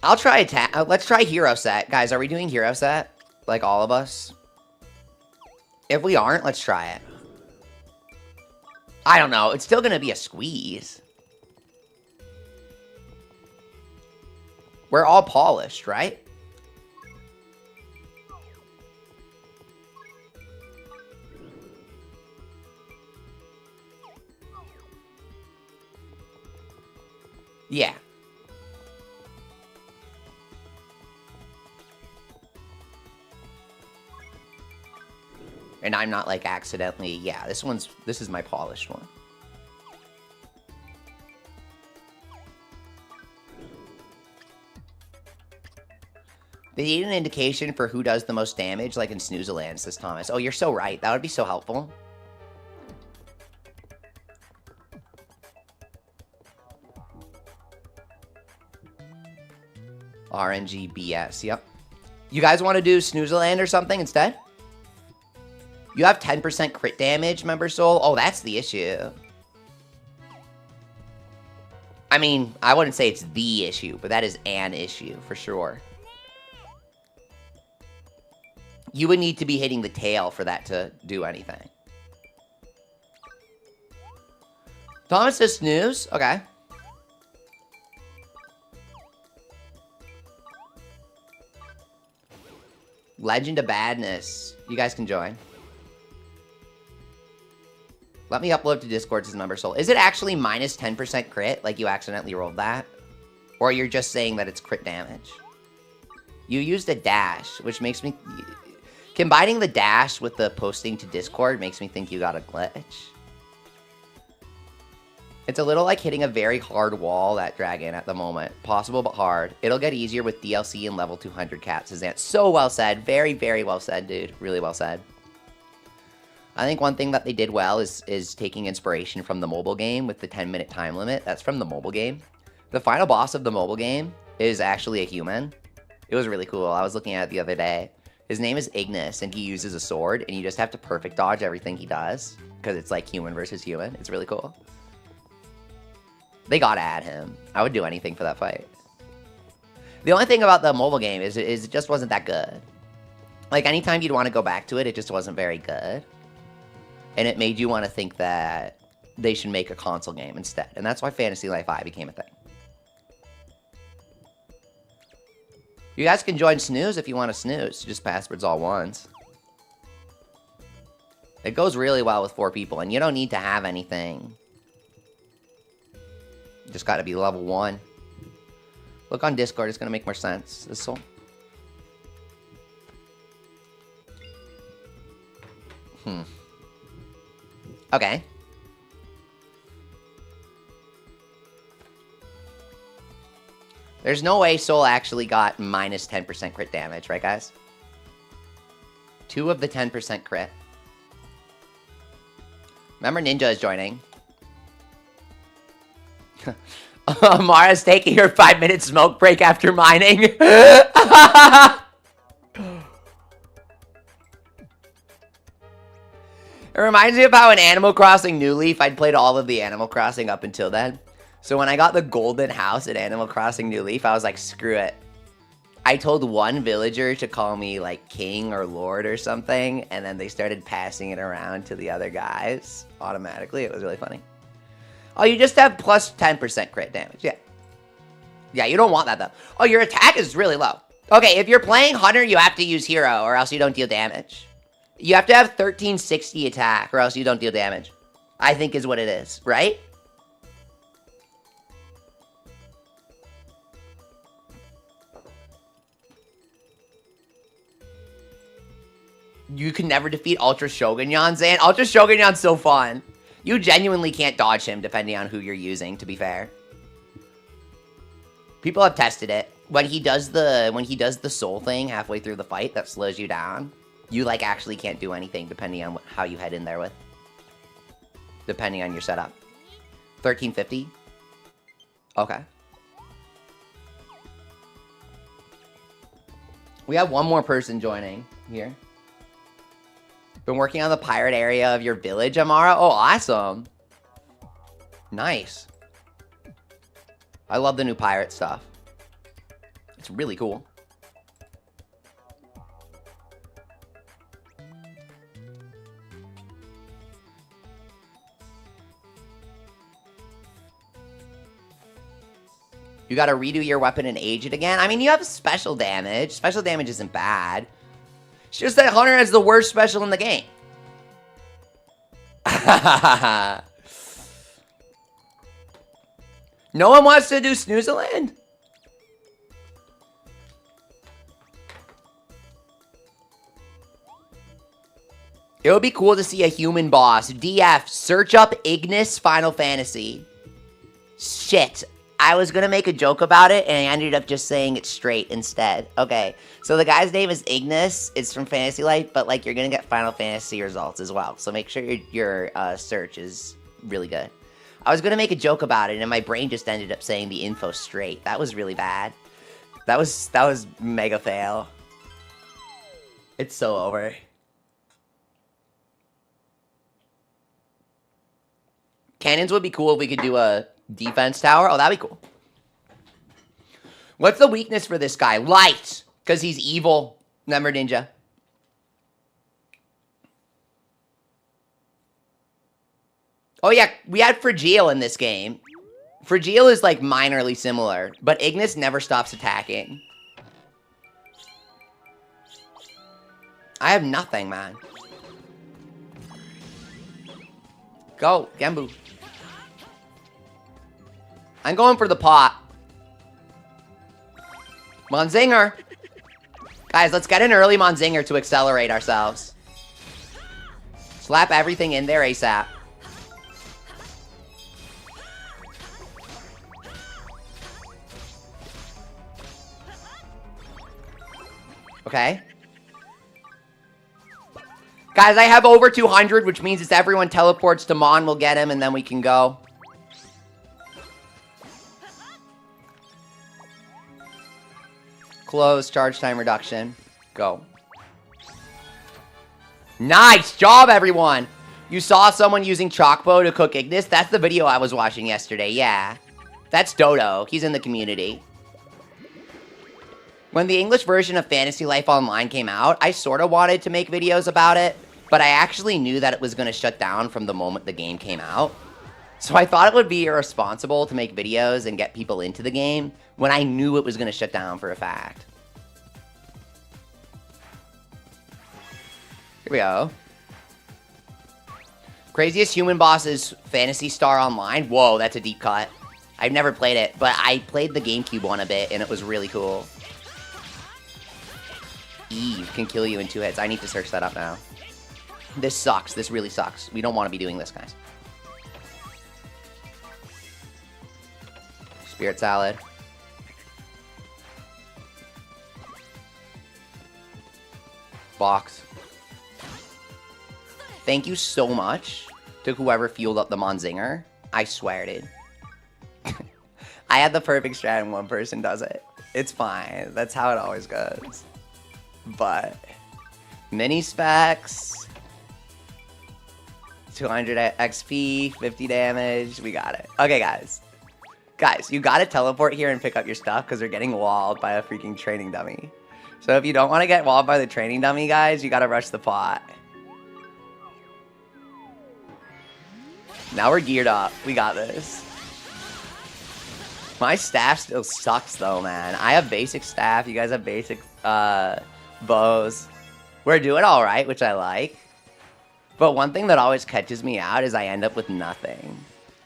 I'll try attack. Let's try hero set. Guys, are we doing hero set? Like all of us? If we aren't, let's try it. I don't know. It's still going to be a squeeze. We're all polished, right? Yeah. And I'm not like accidentally, yeah, this is my polished one. They need an indication for who does the most damage, like in Snoozeland, says Thomas. Oh, you're so right. That would be so helpful. RNG BS, yep. You guys want to do Snoozeland or something instead? You have 10% crit damage, Member Soul? Oh, that's the issue. I mean, I wouldn't say it's the issue, but that is an issue for sure. You would need to be hitting the tail for that to do anything. Thomas says snooze? Okay. Legend of Badness. You guys can join. Let me upload to Discord as Member Soul. Is it actually minus 10% crit? Like you accidentally rolled that? Or you're just saying that it's crit damage? You used a dash, which makes me... Combining the dash with the posting to Discord makes me think you got a glitch. It's a little like hitting a very hard wall, that dragon, at the moment. Possible, but hard. It'll get easier with DLC and level 200 cat, says Ant. So well said. Very, very well said, dude. Really well said. I think one thing that they did well is taking inspiration from the mobile game with the 10-minute time limit. That's from the mobile game. The final boss of the mobile game is actually a human. It was really cool. I was looking at it the other day. His name is Ignis, and he uses a sword, and you just have to perfect dodge everything he does, because it's like human versus human. It's really cool. They gotta add him. I would do anything for that fight. The only thing about the mobile game is it just wasn't that good. Like, anytime you'd want to go back to it, it just wasn't very good. And it made you want to think that they should make a console game instead. And that's why Fantasy Life I became a thing. You guys can join Snooze if you want to snooze. Just passwords all ones. It goes really well with 4 people. And you don't need to have anything. You just got to be level 1. Look on Discord. It's going to make more sense. This one. Okay. There's no way Soul actually got minus 10% crit damage, right, guys? 2 of the 10% crit. Remember Ninja is joining. Mara's taking her 5-minute smoke break after mining. It reminds me of how in Animal Crossing New Leaf, I'd played all of the Animal Crossing up until then. So when I got the golden house in Animal Crossing New Leaf, I was like, screw it. I told one villager to call me like king or lord or something, and then they started passing it around to the other guys automatically. It was really funny. Oh, you just have plus 10% crit damage. Yeah. Yeah, you don't want that though. Oh, your attack is really low. Okay, if you're playing Hunter, you have to use Hero or else you don't deal damage. You have to have 1360 attack or else you don't deal damage. I think is what it is, right? You can never defeat Ultra Shogunyan, Zan. Ultra Shogunyan's so fun. You genuinely can't dodge him depending on who you're using, to be fair. People have tested it. When he does the soul thing halfway through the fight that slows you down, you like actually can't do anything depending on how you head in there with. Depending on your setup. 1350? Okay. We have one more person joining here. Been working on the pirate area of your village, Amara? Oh, awesome. Nice. I love the new pirate stuff. It's really cool. You gotta redo your weapon and age it again? I mean, you have special damage. Special damage isn't bad. It's just that Hunter has the worst special in the game. No one wants to do Snoozeland? It would be cool to see a human boss. DF, search up Ignis Final Fantasy. Shit. I was going to make a joke about it, and I ended up just saying it straight instead. Okay, so the guy's name is Ignis. It's from Fantasy Life, but, like, you're going to get Final Fantasy results as well. So make sure your search is really good. I was going to make a joke about it, and my brain just ended up saying the info straight. That was really bad. That was mega fail. It's so over. Cannons would be cool if we could do a defense tower. Oh, that'd be cool. What's the weakness for this guy? Light. Because he's evil. Remember, Ninja. Oh, yeah. We had Fragile in this game. Fragile is, like, minorly similar. But Ignis never stops attacking. I have nothing, man. Go, Gembu. I'm going for the pot. Monzinger. Guys, let's get an early Monzinger to accelerate ourselves. Slap everything in there ASAP. Okay. Guys, I have over 200, which means if everyone teleports to Mon, we'll get him, and then we can go. Close, charge time reduction. Go. Nice job, everyone! You saw someone using Chalkbow to cook Ignis? That's the video I was watching yesterday, yeah. That's Dodo. He's in the community. When the English version of Fantasy Life Online came out, I sort of wanted to make videos about it, but I actually knew that it was going to shut down from the moment the game came out. So I thought it would be irresponsible to make videos and get people into the game when I knew it was going to shut down for a fact. Here we go. Craziest human boss is Phantasy Star Online. Whoa, that's a deep cut. I've never played it, but I played the GameCube one a bit, and it was really cool. Eve can kill you in 2 hits. I need to search that up now. This sucks. This really sucks. We don't want to be doing this, guys. Spirit Salad. Box. Thank you so much to whoever fueled up the Monzinger. I swear, dude. I had the perfect strat and one person does it. It's fine. That's how it always goes. But mini specs, 200 XP, 50 damage. We got it. Okay, guys. Guys, you gotta teleport here and pick up your stuff because they're getting walled by a freaking training dummy. So if you don't want to get walled by the training dummy, guys, you gotta rush the pot. Now we're geared up. We got this. My staff still sucks though, man. I have basic staff. You guys have basic bows. We're doing all right, which I like. But one thing that always catches me out is I end up with nothing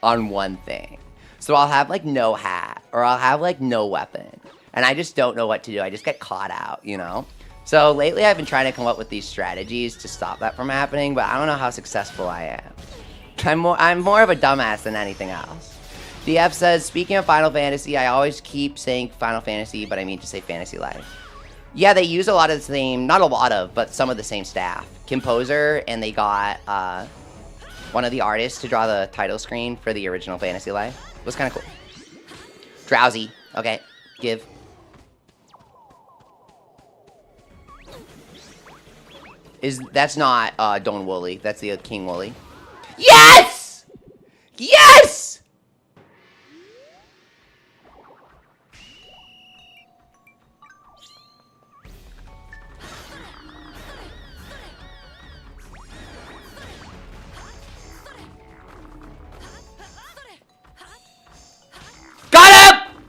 on one thing. So I'll have like no hat or I'll have like no weapon. And I just don't know what to do. I just get caught out, you know? So lately I've been trying to come up with these strategies to stop that from happening, but I don't know how successful I am. I'm more of a dumbass than anything else. DF says, speaking of Final Fantasy, I always keep saying Final Fantasy, but I mean to say Fantasy Life. Yeah, they use a lot of the same, not a lot of, but some of the same staff. Composer, and they got one of the artists to draw the title screen for the original Fantasy Life. It was kind of cool. Drowsy. Okay, give. That's not Don Wooly. That's the King Wooly. Yes! Yes! Got him!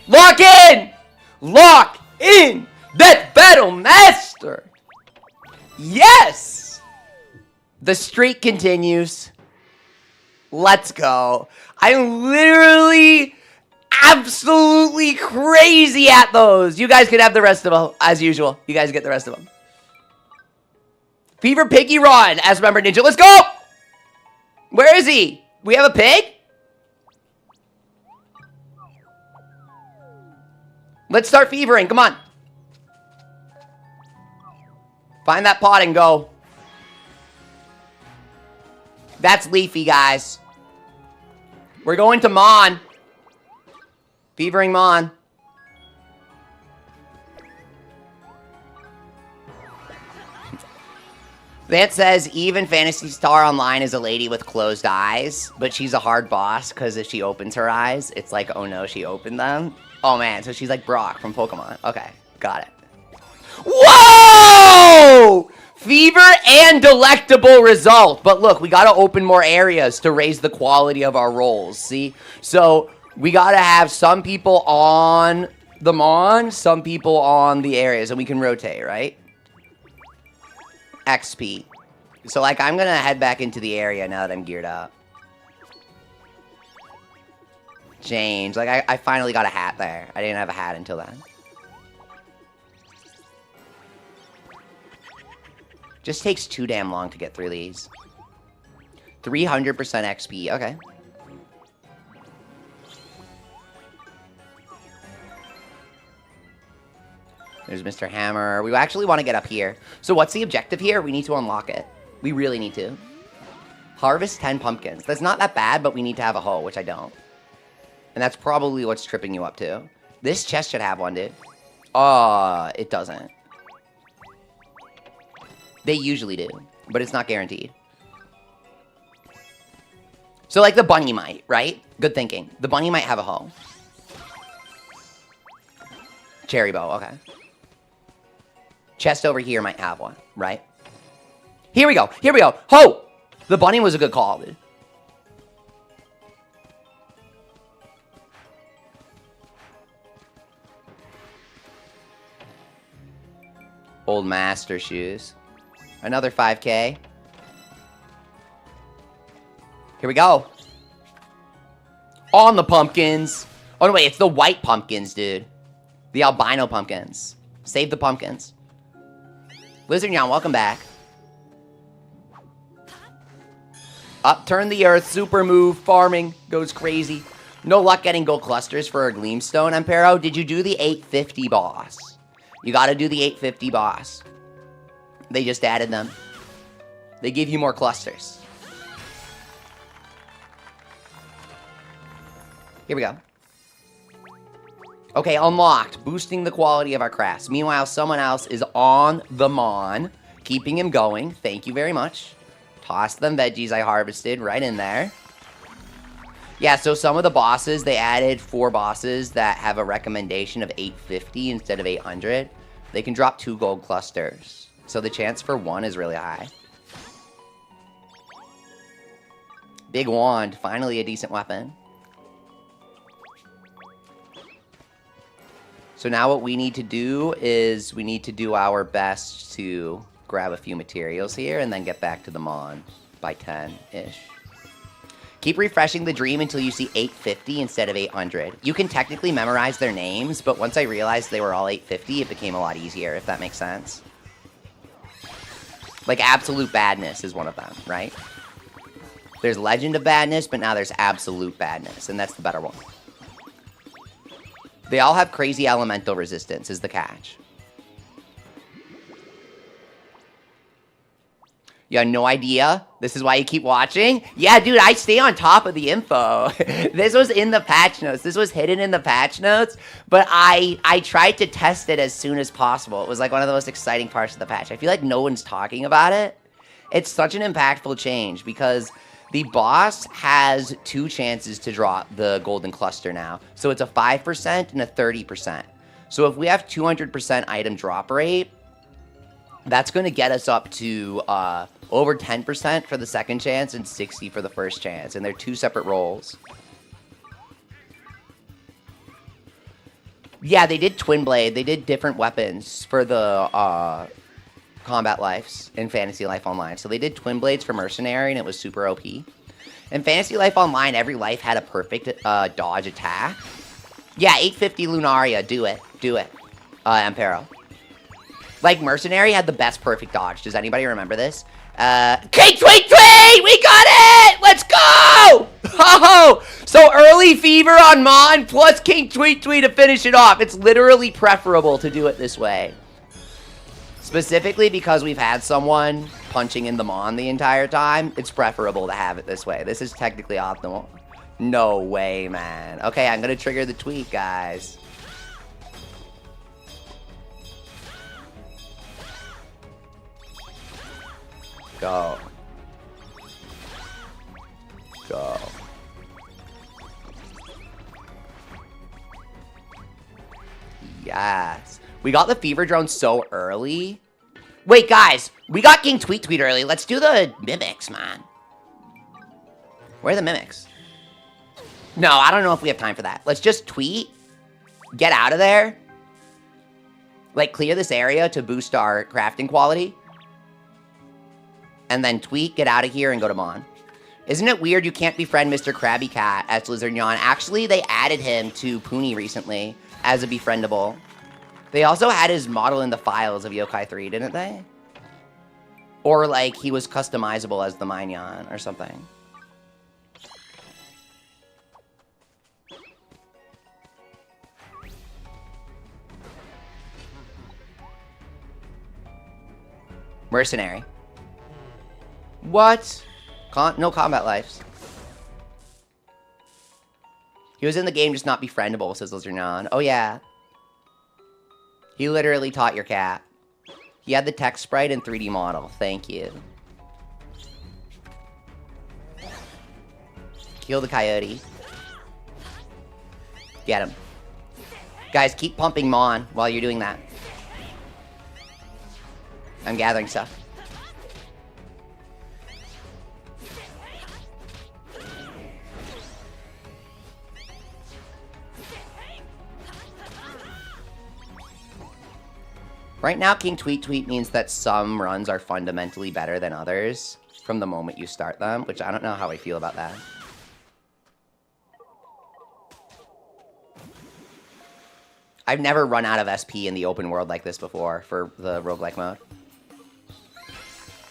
Lock in! Lock in! That Battle Master! Yes! The streak continues. Let's go. I'm literally absolutely crazy at those. You guys can have the rest of them, as usual. You guys get the rest of them. Fever Piggy Run, as member Ninja. Let's go! Where is he? We have a pig? Let's start fevering. Come on. Find that pot and go. That's Leafy, guys. We're going to Mon. Fevering Mon. Vance says, even Phantasy Star Online is a lady with closed eyes, but she's a hard boss because if she opens her eyes, it's like, oh no, she opened them. Oh man, so she's like Brock from Pokemon. Okay, got it. Whoa! Fever and delectable result. But look, we gotta open more areas to raise the quality of our rolls, see? So, we gotta have some people on the Mon, some people on the areas, and we can rotate, right? XP. So, like, I'm gonna head back into the area now that I'm geared up. Change. Like, I finally got a hat there. I didn't have a hat until then. Just takes too damn long to get through these. 300% XP. Okay. There's Mr. Hammer. We actually want to get up here. So what's the objective here? We need to unlock it. We really need to. Harvest 10 pumpkins. That's not that bad, but we need to have a hoe, which I don't. And that's probably what's tripping you up too. This chest should have one, dude. It doesn't. They usually do, but it's not guaranteed. So like the bunny might, right? Good thinking. The bunny might have a hoe. Cherry bow, okay. Chest over here might have one, right? Here we go, here we go. Ho! The bunny was a good call, dude. Old master shoes. Another 5K. Here we go. On the pumpkins. Oh, no, wait. It's the white pumpkins, dude. The albino pumpkins. Save the pumpkins. Lizard Nyan, welcome back. Upturn the earth. Super move. Farming. Goes crazy. No luck getting gold clusters for a Gleamstone, Ampero. Did you do the 850 boss? You gotta do the 850 boss. They just added them. They give you more clusters. Here we go. Okay, unlocked. Boosting the quality of our crafts. Meanwhile, someone else is on the Mon, keeping him going. Thank you very much. Toss them veggies I harvested right in there. Yeah, so some of the bosses, they added 4 bosses that have a recommendation of 850 instead of 800. They can drop 2 gold clusters. So the chance for 1 is really high. Big wand. Finally a decent weapon. So now what we need to do is we need to do our best to grab a few materials here and then get back to the Mon by 10-ish. Keep refreshing the dream until you see 850 instead of 800. You can technically memorize their names, but once I realized they were all 850, it became a lot easier, if that makes sense. Like, Absolute Badness is one of them, right? There's Legend of Badness, but now there's Absolute Badness, and that's the better one. They all have crazy elemental resistance, is the catch. You have no idea? This is why you keep watching? Yeah, dude, I stay on top of the info. This was in the patch notes. This was hidden in the patch notes, but I tried to test it as soon as possible. It was like one of the most exciting parts of the patch. I feel like no one's talking about it. It's such an impactful change because the boss has 2 chances to drop the golden cluster now. So it's a 5% and a 30%. So if we have 200% item drop rate, that's going to get us up to over 10% for the second chance and 60 for the first chance. And they're 2 separate rolls. Yeah, they did Twin Blade. They did different weapons for the combat lives in Fantasy Life Online. So they did Twin Blades for Mercenary, and it was super OP. In Fantasy Life Online, every life had a perfect dodge attack. Yeah, 850 Lunaria. Do it. Do it. Ampero. Like, Mercenary had the best perfect dodge. Does anybody remember this? King Tweet Tweet! We got it! Let's go! Oh! So early fever on Mon plus King Tweet Tweet to finish it off. It's literally preferable to do it this way. Specifically because we've had someone punching in the Mon the entire time, it's preferable to have it this way. This is technically optimal. No way, man. Okay, I'm gonna trigger the tweet, guys. Go. Go. Yes. We got the fever drone so early. Wait, guys. We got King Tweet Tweet early. Let's do the mimics, man. Where are the mimics? No, I don't know if we have time for that. Let's just tweet. Get out of there. Like, clear this area to boost our crafting quality. And then tweet, get out of here, and go to Mon. Isn't it weird you can't befriend Mr. Krabby Cat as Lizard Yawn? Actually, they added him to Puni recently as a befriendable. They also had his model in the files of Yokai 3, didn't they? Or, like, he was customizable as the Minyan or something. Mercenary. What? No combat lives. He was in the game, just not befriendable, says Lizarnon. Oh, yeah. He literally taught your cat. He had the text sprite and 3D model. Thank you. Kill the coyote. Get him. Guys, keep pumping Mon while you're doing that. I'm gathering stuff. Right now, King Tweet Tweet means that some runs are fundamentally better than others from the moment you start them, which I don't know how I feel about that. I've never run out of SP in the open world like this before for the roguelike mode.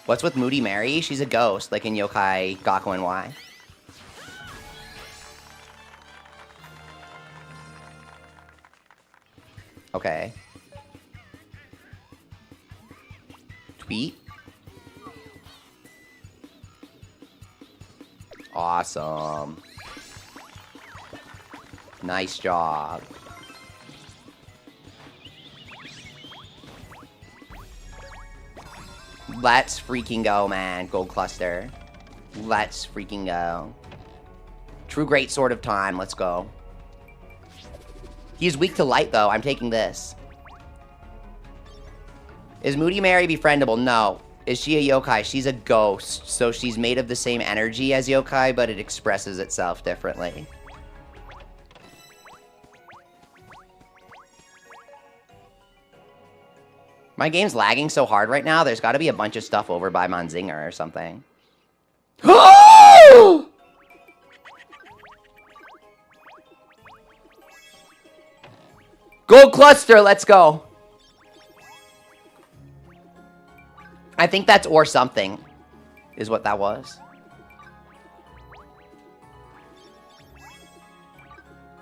What's with Moody Mary? She's a ghost, like in Yokai Gakuen Y. Okay. Tweet. Awesome. Nice job. Let's freaking go, man. Gold cluster. Let's freaking go. True great sword of time. Let's go. He's weak to light, though. I'm taking this. Is Moody Mary befriendable? No. Is she a yokai? She's a ghost. So she's made of the same energy as yokai, but it expresses itself differently. My game's lagging so hard right now, there's got to be a bunch of stuff over by Monzinger or something. Gold cluster, let's go. I think that's or something, is what that was.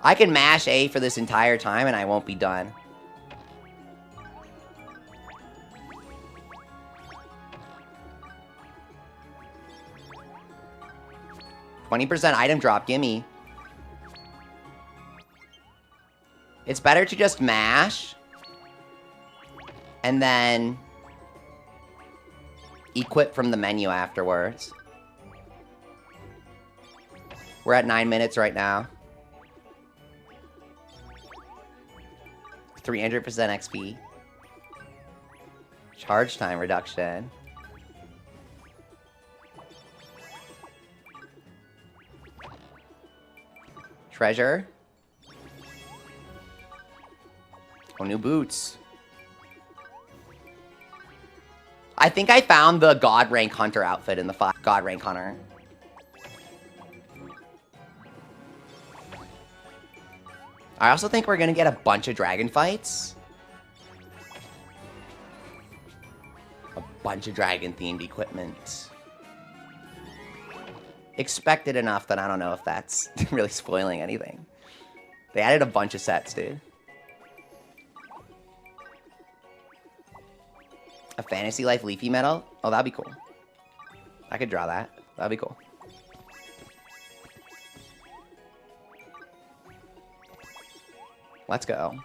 I can mash A for this entire time and I won't be done. %, item drop, gimme. It's better to just mash and then equip from the menu afterwards. We're at 9 minutes right now. 300% XP. Charge time reduction. Treasure. Oh, new boots. I think I found the God Rank Hunter outfit in the God Rank Hunter. I also think we're gonna get a bunch of dragon fights. A bunch of dragon-themed equipment. Expected enough that I don't know if that's really spoiling anything. They added a bunch of sets, dude. A Fantasy Life Leafy Medal? Oh, that'd be cool. I could draw that. That'd be cool. Let's go.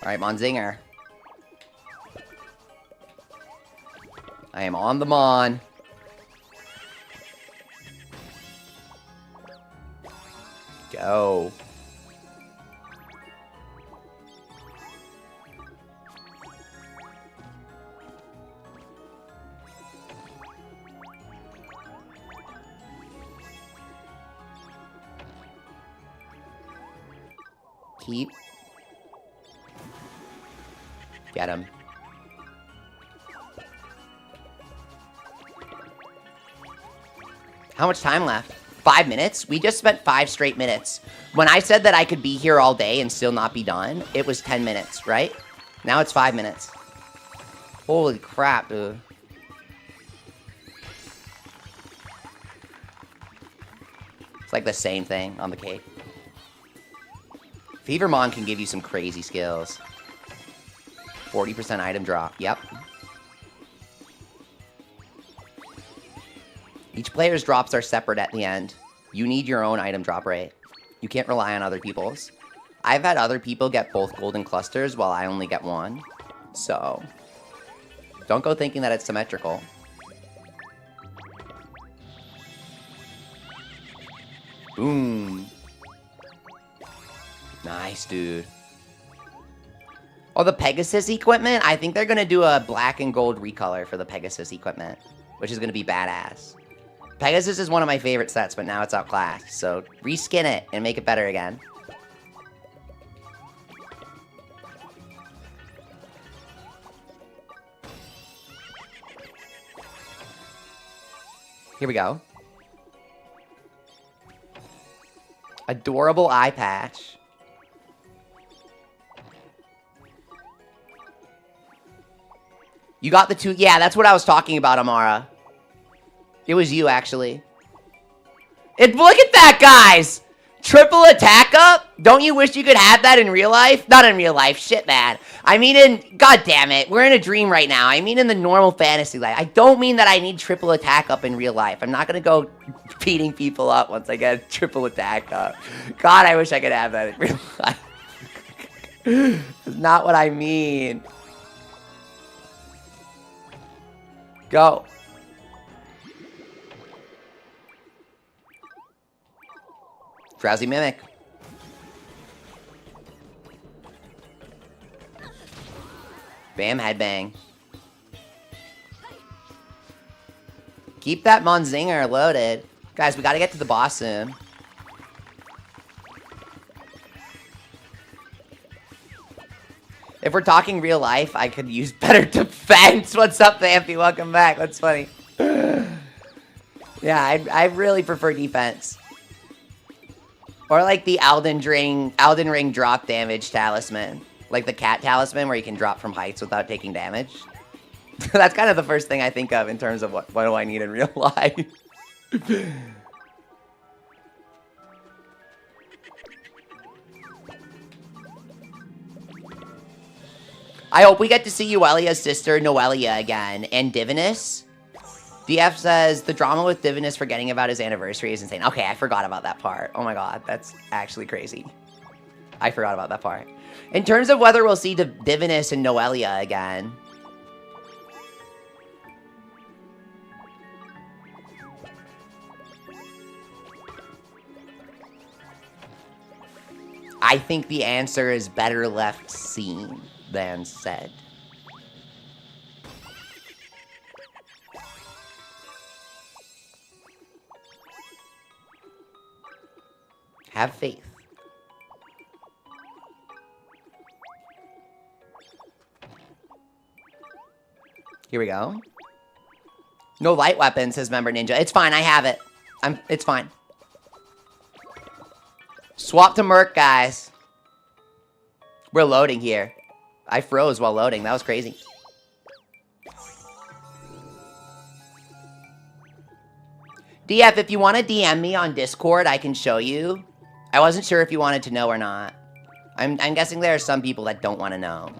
Alright, Monzinger. I am on the Mon. Go. Keep. Get him. How much time left? 5 minutes? We just spent 5 straight minutes. When I said that I could be here all day and still not be done, it was 10 minutes, right? Now it's 5 minutes. Holy crap, dude. It's like the same thing on the cake. Fevermon can give you some crazy skills. 40% item drop. Yep. Each player's drops are separate at the end. You need your own item drop rate. You can't rely on other people's. I've had other people get both golden clusters while I only get one. So, don't go thinking that it's symmetrical. Boom. Nice, dude. Oh, the Pegasus equipment? I think they're going to do a black and gold recolor for the Pegasus equipment, which is going to be badass. Pegasus is one of my favorite sets, but now it's outclassed, so reskin it and make it better again. Here we go. Adorable eye patch. You got the 2... Yeah, that's what I was talking about, Amara. It was you, actually. Look at that, guys! Triple attack up? Don't you wish you could have that in real life? Not in real life. Shit, man. I mean in... God damn it. We're in a dream right now. I mean in the normal fantasy life. I don't mean that I need triple attack up in real life. I'm not going to go beating people up once I get triple attack up. God, I wish I could have that in real life. That's not what I mean. Go. Drowsy Mimic. Bam, headbang. Keep that Monzinger loaded. Guys, we gotta get to the boss soon. If we're talking real life, I could use better defense. What's up, Vampy? Welcome back. That's funny. Yeah, I really prefer defense. Or like the Elden Ring drop damage talisman. Like the cat talisman where you can drop from heights without taking damage. That's kind of the first thing I think of in terms of what do I need in real life. I hope we get to see Euelia's sister, Noelia, again, and Divinus. DF says, the drama with Divinus forgetting about his anniversary is insane. Okay, I forgot about that part. Oh my god, that's actually crazy. I forgot about that part. In terms of whether we'll see Divinus and Noelia again. I think the answer is better left seen than said. Have faith. Here we go. No light weapons, says Member Ninja. It's fine, I have it. It's fine. Swap to Merc, guys. We're loading here. I froze while loading. That was crazy. DF, if you want to DM me on Discord, I can show you. I wasn't sure if you wanted to know or not. I'm guessing there are some people that don't want to know.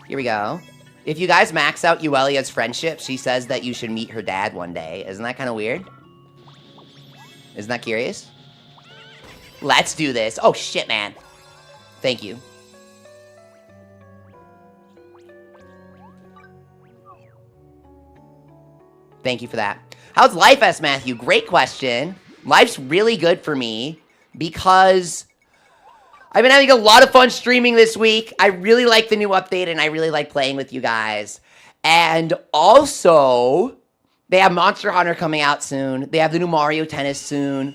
Here we go. If you guys max out Euelia's friendship, she says that you should meet her dad one day. Isn't that kind of weird? Isn't that curious? Let's do this. Oh, shit, man. Thank you. Thank you for that. How's life, S. Matthew? Great question. Life's really good for me because I've been having a lot of fun streaming this week. I really like the new update, and I really like playing with you guys. And also, they have Monster Hunter coming out soon. They have the new Mario Tennis soon.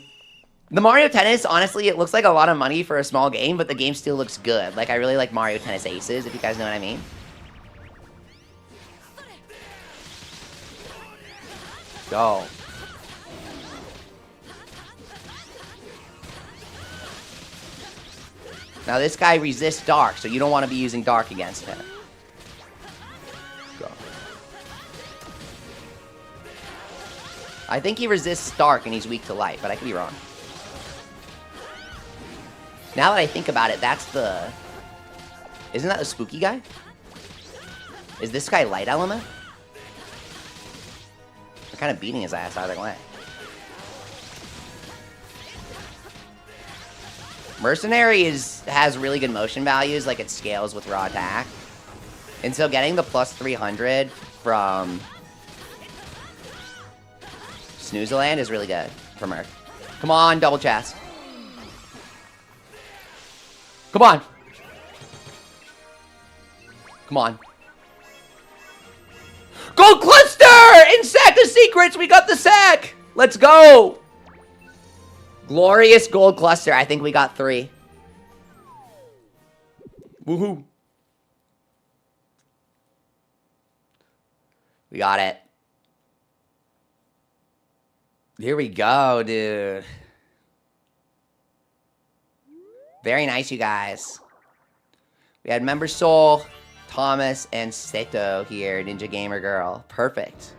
The Mario Tennis, honestly, it looks like a lot of money for a small game, but the game still looks good. Like, I really like Mario Tennis Aces, if you guys know what I mean. Go. Now this guy resists dark, so you don't want to be using dark against him. Go. I think he resists dark and he's weak to light, but I could be wrong. Now that I think about it, that's the... Isn't that the spooky guy? Is this guy light element? They're kind of beating his ass either way. Mercenary has really good motion values, like it scales with raw attack. And so getting the plus 300 from Snoozeland is really good for Merc. Come on, double chest. Come on. Come on. Gold cluster! In Sack of Secrets, we got the sack! Let's go! Glorious gold cluster. I think we got 3. Woohoo. We got it. Here we go, dude. Very nice, you guys. We had Member Soul. Thomas and Seto here, Ninja Gamer Girl. Perfect.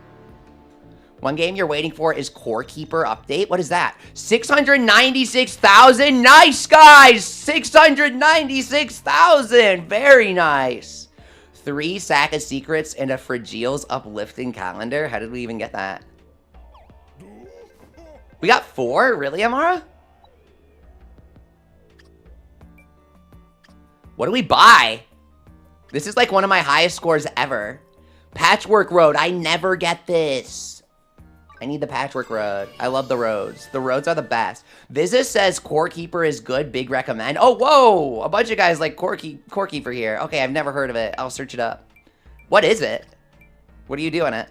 One game you're waiting for is Core Keeper update. What is that? 696,000. Nice, guys. 696,000. Very nice. 3 Sack of Secrets and a Fragile's uplifting calendar. How did we even get that? We got 4? Really, Amara? What do we buy? This is like one of my highest scores ever. Patchwork Road. I never get this. I need the Patchwork Road. I love the roads. The roads are the best. Visa says Core Keeper is good. Big recommend. Oh, whoa. A bunch of guys like Core Keeper here. Okay, I've never heard of it. I'll search it up. What is it? What do you do in it?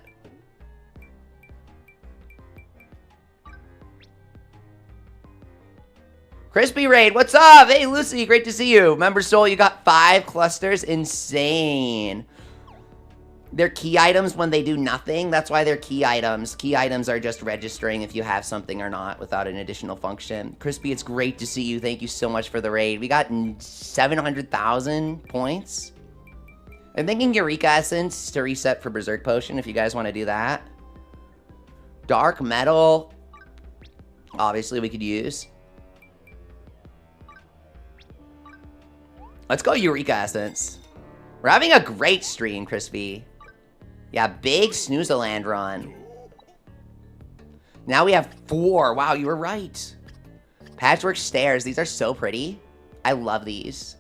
Crispy Raid, what's up? Hey, Lucy, great to see you. Member Soul, you got 5 clusters. Insane. They're key items when they do nothing. That's why they're key items. Key items are just registering if you have something or not without an additional function. Crispy, it's great to see you. Thank you so much for the raid. We got 700,000 points. I'm thinking Eureka Essence to reset for Berserk Potion if you guys want to do that. Dark Metal. Obviously, we could use. Let's go Eureka Essence. We're having a great stream, Crispy. Yeah, big Snoozeland run. Now we have 4. Wow, you were right. Patchwork Stairs. These are so pretty. I love these.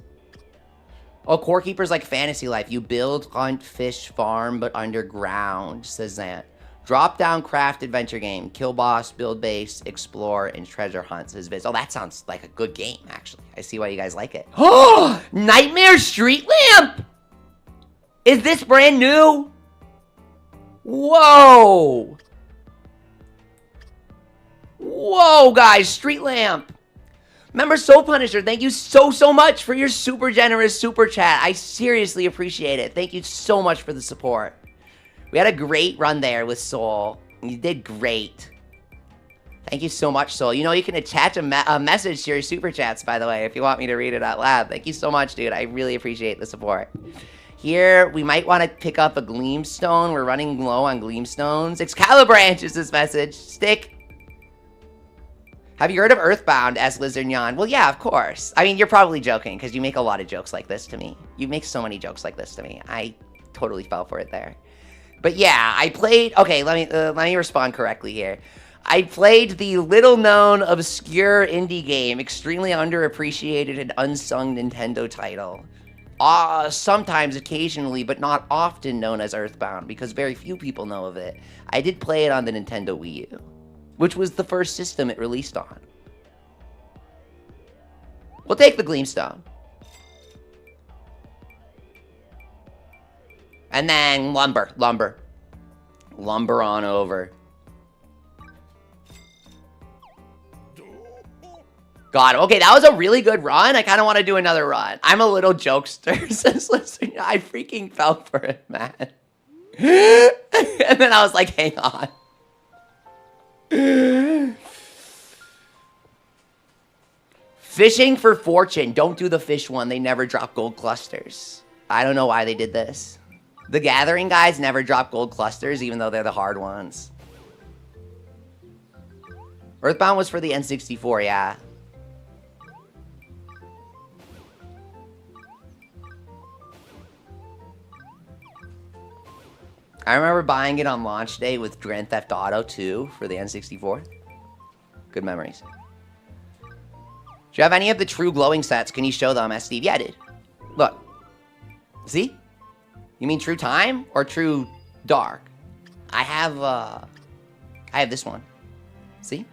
Oh, Core Keeper's like Fantasy Life. You build, hunt, fish, farm, but underground, says Zant. Drop-down craft adventure game. Kill boss, build base, explore, and treasure hunt, says Viz. Oh, that sounds like a good game, actually. I see why you guys like it. Oh! Nightmare Street Lamp! Is this brand new? Whoa! Whoa, guys. Street Lamp. Remember, Soul Punisher, thank you so much for your super generous super chat. I seriously appreciate it. Thank you so much for the support. We had a great run there with Soul. You did great. Thank you so much, Soul. You know, you can attach a message to your super chats, by the way, if you want me to read it out loud. Thank you so much, dude. I really appreciate the support. Here, we might want to pick up a Gleamstone. We're running low on Gleamstones. Excalibur answers this message. Stick. Have you heard of Earthbound? Asked Lizard Nyan. Well, yeah, of course. I mean, you're probably joking, because you make a lot of jokes like this to me. You make so many jokes like this to me. I totally fell for it there. But yeah, I played... Okay, let me respond correctly here. I played the little-known, obscure indie game, extremely underappreciated and unsung Nintendo title. Sometimes, occasionally, but not often known as Earthbound, because very few people know of it. I did play it on the Nintendo Wii U, which was the first system it released on. We'll take the Gleamstone. And then lumber. Lumber on over. God, okay, that was a really good run. I kind of want to do another run. I'm a little jokester, says listen, I freaking fell for it, man. And then I was like, hang on. Fishing for fortune. Don't do the fish one. They never drop gold clusters. I don't know why they did this. The Gathering guys never drop gold clusters, even though they're the hard ones. Earthbound was for the N64, yeah. I remember buying it on launch day with Grand Theft Auto 2 for the N64. Good memories. Do you have any of the true glowing sets? Can you show them? Asked Steve. Yeah, I did. Look. See? You mean True Time or True Dark? I have this one. See?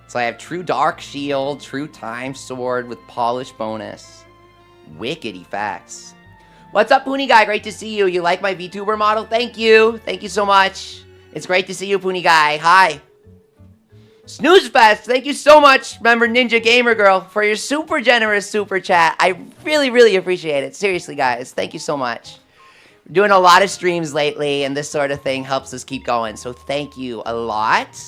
So I have True Dark Shield, True Time Sword with Polish bonus. Wicked effects. What's up, Poonie Guy? Great to see you. You like my VTuber model? Thank you. Thank you so much. It's great to see you, Poonie Guy. Hi. Snoozefest, thank you so much, member Ninja Gamer Girl, for your super generous super chat. I really, really appreciate it. Seriously, guys. Thank you so much. We're doing a lot of streams lately, and this sort of thing helps us keep going. So thank you a lot.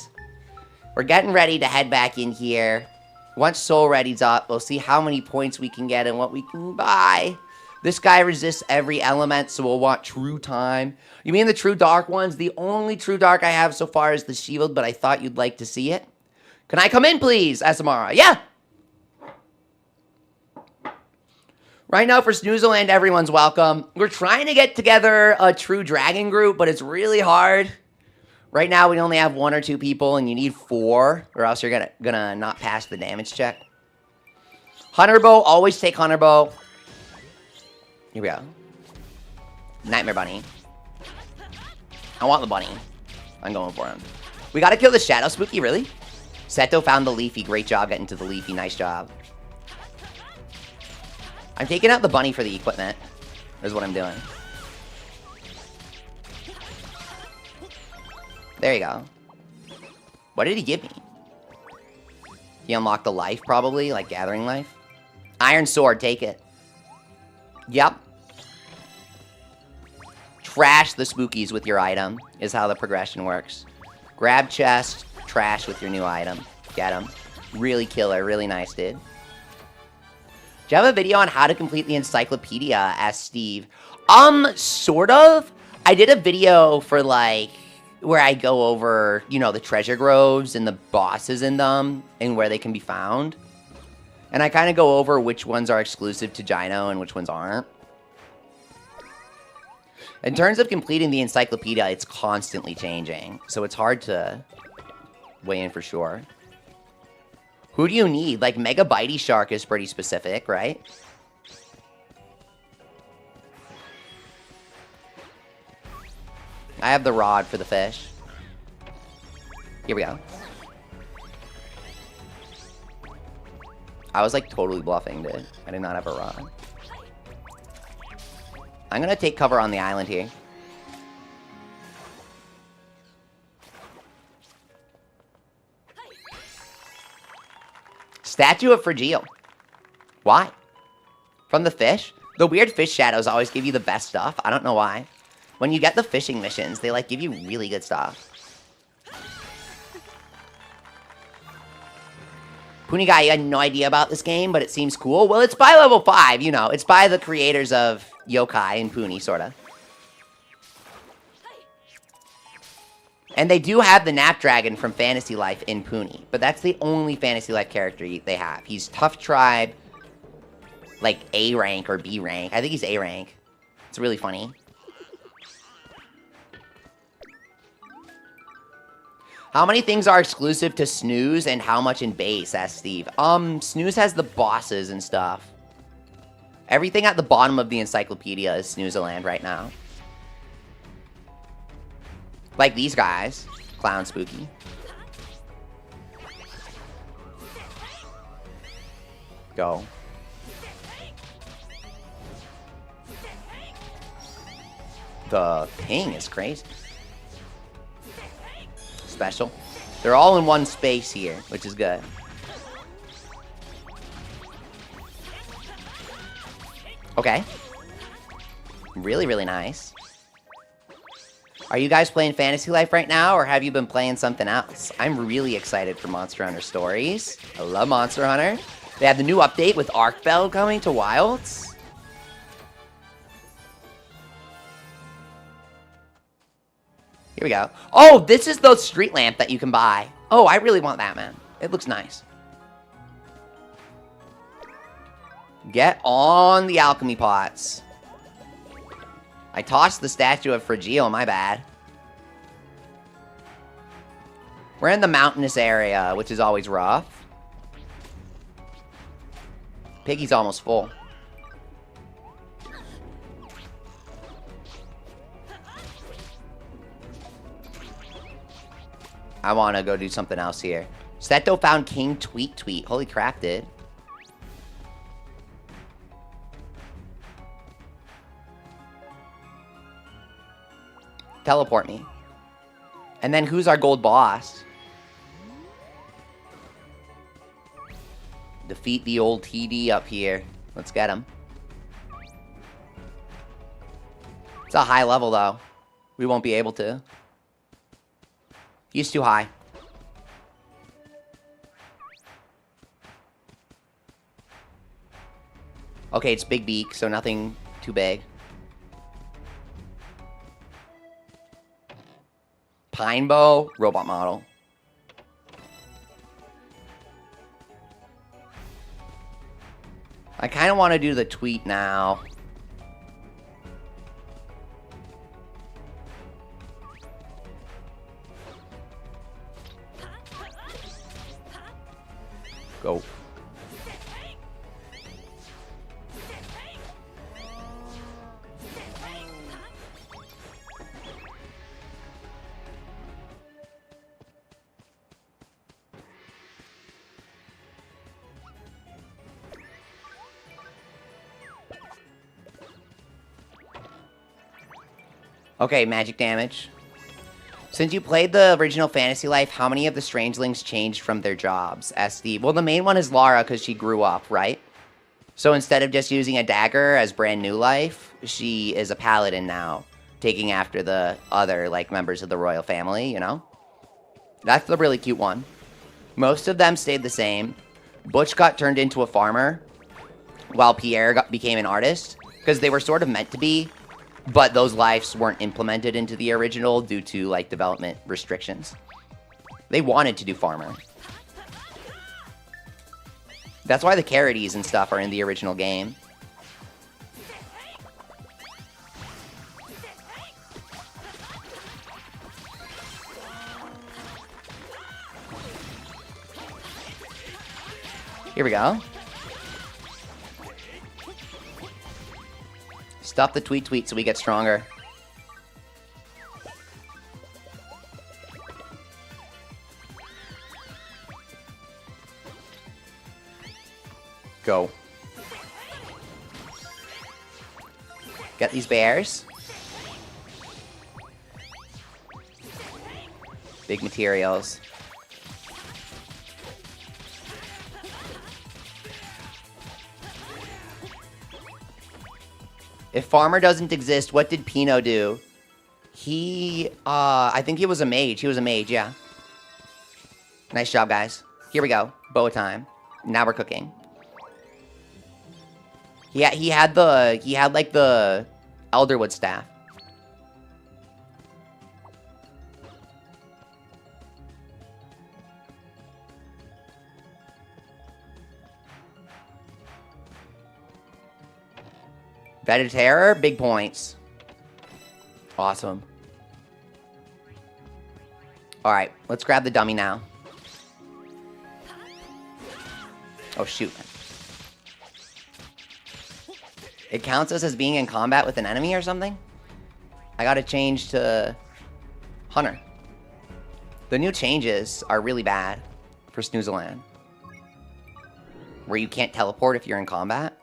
We're getting ready to head back in here. Once Soul Ready's up, we'll see how many points we can get and what we can buy. This guy resists every element, so we'll want True Time. You mean the True Dark ones? The only True Dark I have so far is the Shield, but I thought you'd like to see it. Can I come in, please, Asamara? Yeah! Right now for Snoozeland, everyone's welcome. We're trying to get together a True Dragon group, but it's really hard. Right now, we only have 1 or 2 people, and you need 4, or else you're gonna not pass the damage check. Hunter Bow, always take Hunter Bow. Here we go. Nightmare Bunny. I want the bunny. I'm going for him. We gotta kill the Shadow Spooky, really? Seto found the Leafy. Great job getting to the Leafy. Nice job. I'm taking out the bunny for the equipment. Is what I'm doing. There you go. What did he give me? He unlocked the life, probably, like gathering life. Iron Sword, take it. Yep. Trash the spookies with your item, is how the progression works. Grab chest, trash with your new item. Get him. Really killer, really nice, dude. Do you have a video on how to complete the encyclopedia? Asked Steve. Sort of. I did a video for, like, where I go over, you know, the treasure groves and the bosses in them and where they can be found. And I kind of go over which ones are exclusive to Gino and which ones aren't. In terms of completing the encyclopedia, it's constantly changing. So it's hard to weigh in for sure. Who do you need? Like, Mega Bitey Shark is pretty specific, right? I have the rod for the fish. Here we go. I was, like, totally bluffing, dude. I did not have a rod. I'm gonna take cover on the island here. Statue of Fragile. Why? From the fish? The weird fish shadows always give you the best stuff. I don't know why. When you get the fishing missions, they, like, give you really good stuff. Puni Guy, you had no idea about this game, but it seems cool. Well, it's by level 5, you know. It's by the creators of Yokai and Puni, sorta. And they do have the Napdragon from Fantasy Life in Puni, but that's the only Fantasy Life character they have. He's Tough Tribe, like A rank or B rank. I think he's A rank. It's really funny. How many things are exclusive to Snooze and how much in base? Asked Steve. Snooze has the bosses and stuff. Everything at the bottom of the encyclopedia is Snoozeland right now. Like these guys. Clown Spooky. Go. The ping is crazy. Special. They're all in one space here, which is good. Okay. Really, really nice. Are you guys playing Fantasy Life right now, or have you been playing something else? I'm really excited for Monster Hunter Stories. I love Monster Hunter. They have the new update with Arcbell coming to Wilds. Here we go. Oh, this is the street lamp that you can buy. Oh, I really want that, man. It looks nice. Get on the alchemy pots. I tossed the statue of Fragile, my bad. We're in the mountainous area, which is always rough. Piggy's almost full. I want to go do something else here. Seto found King Tweet Tweet. Holy crap, dude. Teleport me. And then who's our gold boss? Defeat the old TD up here. Let's get him. It's a high level, though. We won't be able to. He's too high. Okay, it's Big Beak, so nothing too big. Pine bow, robot model. I kind of want to do the tweet now. Go. Okay, magic damage. Since you played the original Fantasy Life, how many of the Strangelings changed from their jobs? SD. Well, the main one is Lara because she grew up, right? So instead of just using a dagger as brand new life, she is a paladin now, taking after the other, like, members of the royal family, you know? That's the really cute one. Most of them stayed the same. Butch got turned into a farmer, while Pierre became an artist, because they were sort of meant to be. But those lives weren't implemented into the original due to, like, development restrictions. They wanted to do farmer. That's why the Carities and stuff are in the original game. Here we go. Stop the tweet so we get stronger. Go. Get these bears. Big materials. If Farmer doesn't exist, what did Pino do? He, I think he was a mage. He was a mage, yeah. Nice job, guys. Here we go. Boa time. Now we're cooking. Yeah, he had like the Elderwood staff. Bed of Terror, big points. Awesome. Alright, let's grab the dummy now. Oh, shoot. It counts us as being in combat with an enemy or something? I gotta change to Hunter. The new changes are really bad for Snoozeland. Where you can't teleport if you're in combat.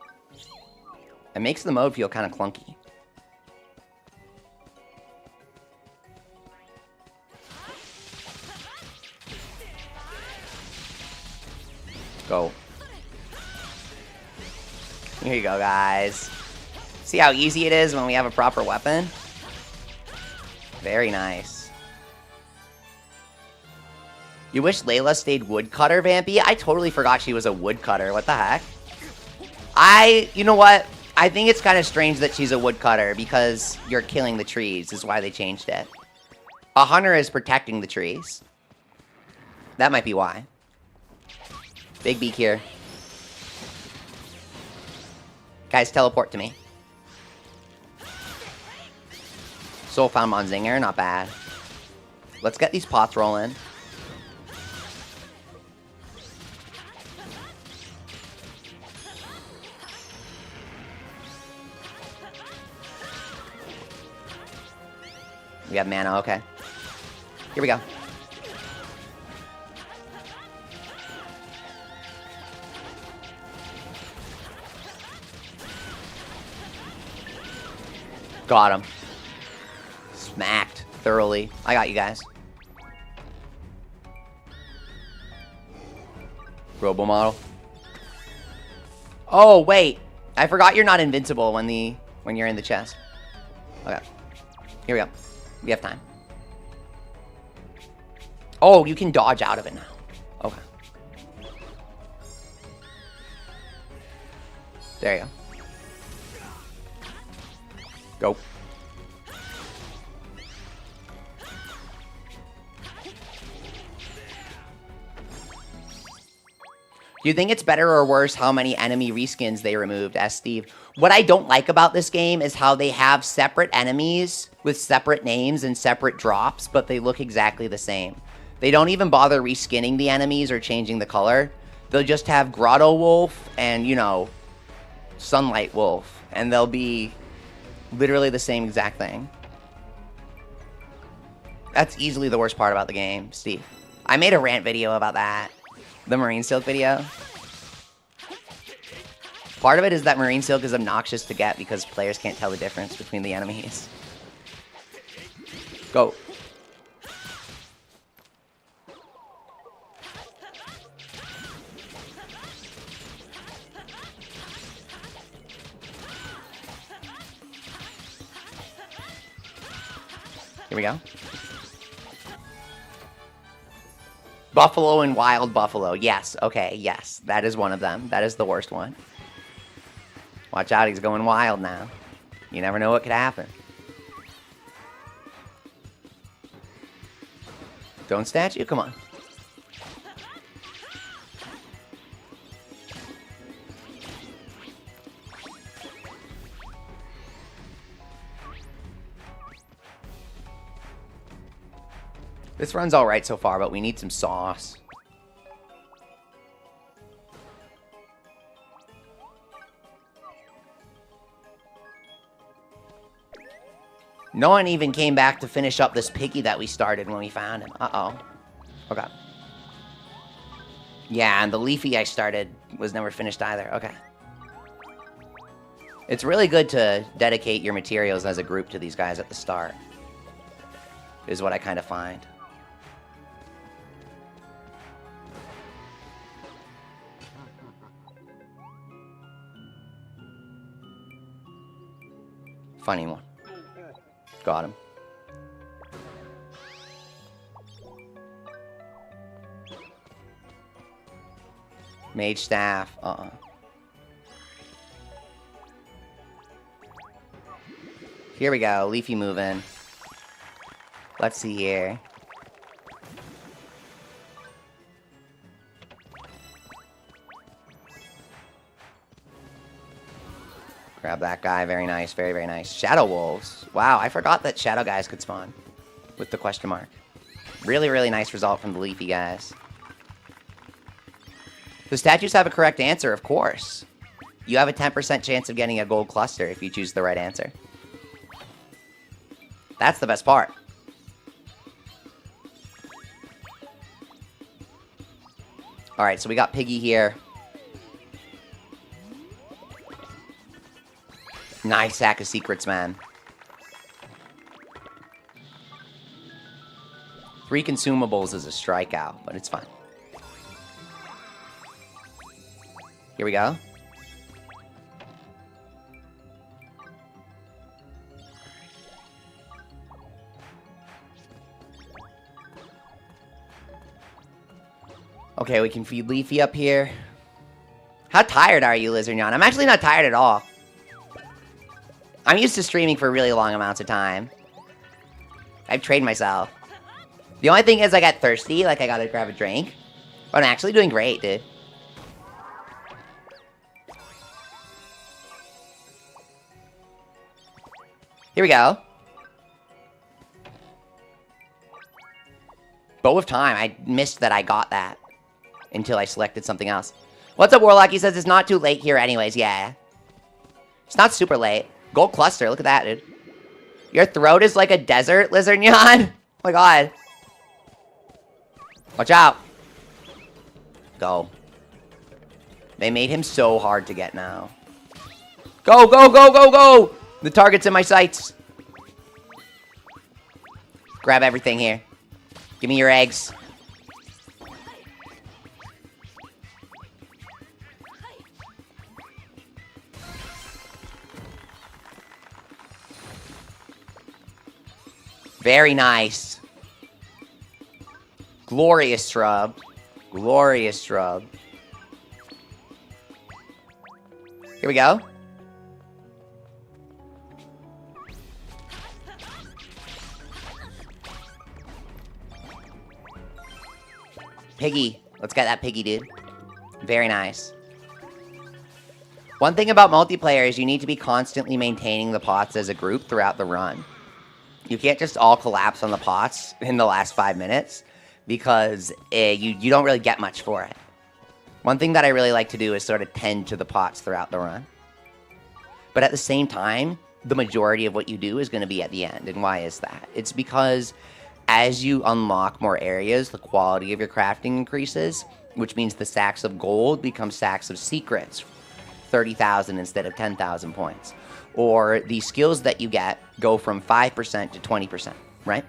It makes the mode feel kind of clunky. Go. Here you go, guys. See how easy it is when we have a proper weapon? Very nice. You wish Layla stayed woodcutter, Vampy? I totally forgot she was a woodcutter. What the heck? You know what? I think it's kind of strange that she's a woodcutter because you're killing the trees is why they changed it. A hunter is protecting the trees. That might be why. Big beak here. Guys, teleport to me. Soul found Monzinger, not bad. Let's get these pots rolling. We have mana, okay. Here we go. Got him. Smacked thoroughly. I got you guys. Robo model. Oh, wait. I forgot you're not invincible when you're in the chest. Okay. Here we go. We have time. Oh, you can dodge out of it now. Okay. There you go. Go. Do you think it's better or worse how many enemy reskins they removed? Asked Steve. What I don't like about this game is how they have separate enemies with separate names and separate drops, but they look exactly the same. They don't even bother reskinning the enemies or changing the color. They'll just have Grotto Wolf and, you know, Sunlight Wolf, and they'll be literally the same exact thing. That's easily the worst part about the game, Steve. I made a rant video about that. The Marine Silk video. Part of it is that Marine Silk is obnoxious to get because players can't tell the difference between the enemies. Go. Here we go. Buffalo and Wild Buffalo. Yes, okay, yes. That is one of them. That is the worst one. Watch out, he's going wild now. You never know what could happen. Don't statue? Come on. This run's alright so far, but we need some sauce. No one even came back to finish up this piggy that we started when we found him. Uh-oh. Okay. Yeah, and the Leafy I started was never finished either. Okay. It's really good to dedicate your materials as a group to these guys at the start. Is what I kind of find. Funny one. Got him. Mage staff. Here we go. Leafy moving. Let's see here. Grab that guy. Very nice. Very, very nice. Shadow Wolves. Wow, I forgot that Shadow guys could spawn. With the question mark. Really, really nice result from the Leafy guys. The statues have a correct answer, of course. You have a 10% chance of getting a gold cluster if you choose the right answer. That's the best part. Alright, so we got Piggy here. Nice sack of secrets, man. 3 consumables is a strikeout, but it's fine. Here we go. Okay, we can feed Leafy up here. How tired are you, Lizardon? I'm actually not tired at all. I'm used to streaming for really long amounts of time. I've trained myself. The only thing is I got thirsty, like I gotta grab a drink. But I'm actually doing great, dude. Here we go. Bow of Time. I missed that I got that. Until I selected something else. What's up, Warlock? He says it's not too late here anyways. Yeah. It's not super late. Gold cluster. Look at that, dude. Your throat is like a desert, Lizardon. Oh my god. Watch out. Go. They made him so hard to get now. Go, go, go, go, go! The target's in my sights. Grab everything here. Give me your eggs. Very nice. Glorious shrub. Glorious shrub. Here we go. Piggy. Let's get that piggy, dude. Very nice. One thing about multiplayer is you need to be constantly maintaining the pots as a group throughout the run. You can't just all collapse on the pots in the last 5 minutes because you don't really get much for it. One thing that I really like to do is sort of tend to the pots throughout the run. But at the same time, the majority of what you do is going to be at the end. And why is that? It's because as you unlock more areas, the quality of your crafting increases, which means the sacks of gold become sacks of secrets, 30,000 instead of 10,000 points. Or the skills that you get go from 5% to 20%, right?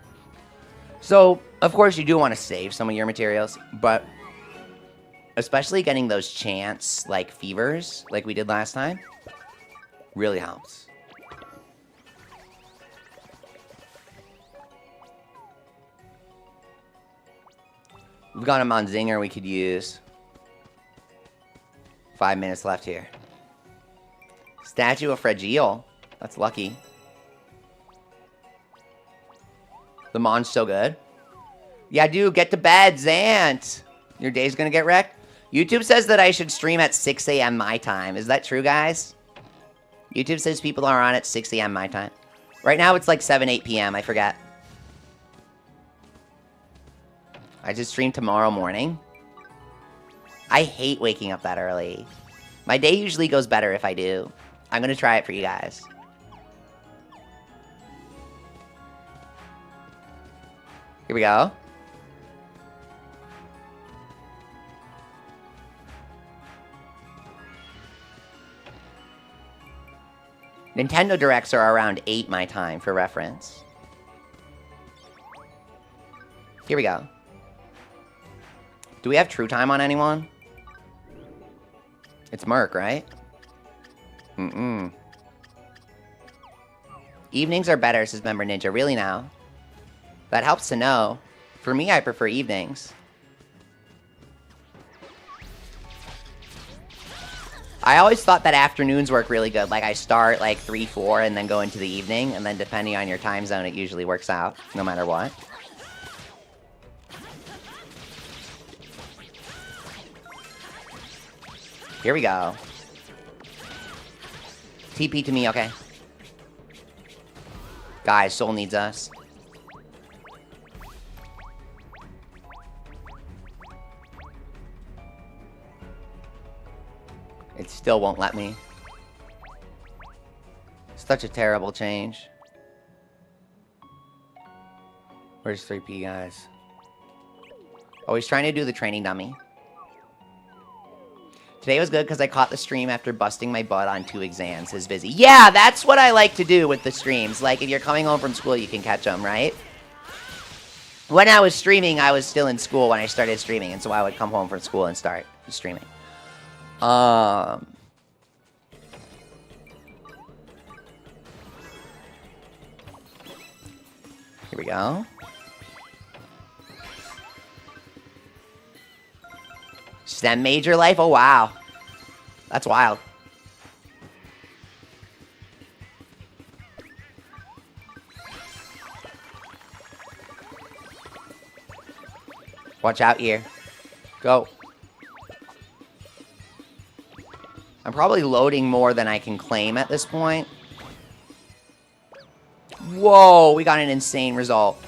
So, of course, you do want to save some of your materials, but especially getting those chance, like, fevers, like we did last time, really helps. We've got a Monzinger we could use. 5 minutes left here. Statue of Fragile. That's lucky. The Mon's so good. Yeah, dude, get to bed, Zant. Your day's gonna get wrecked. YouTube says that I should stream at 6 a.m. my time. Is that true, guys? YouTube says people are on at 6 a.m. my time. Right now, it's like 7, 8 p.m. I forget. I just stream tomorrow morning. I hate waking up that early. My day usually goes better if I do. I'm gonna try it for you guys. Here we go. Nintendo Directs are around 8 my time, for reference. Here we go. Do we have true time on anyone? It's Merc, right? Evenings are better, says Member Ninja. Really now? That helps to know. For me, I prefer evenings. I always thought that afternoons work really good. Like, I start, like, 3, 4, and then go into the evening. And then depending on your time zone, it usually works out, no matter what. Here we go. TP to me, okay. Guys, Soul needs us. It still won't let me. Such a terrible change. Where's 3P, guys? Oh, he's trying to do the training dummy. Today was good because I caught the stream after busting my butt on 2 exams, says Vizzy. Yeah, that's what I like to do with the streams. Like, if you're coming home from school, you can catch them, right? When I was streaming, I was still in school when I started streaming, and so I would come home from school and start streaming. Here we go. STEM major life? Oh, wow. That's wild. Watch out here. Go. I'm probably loading more than I can claim at this point. Whoa, we got an insane result.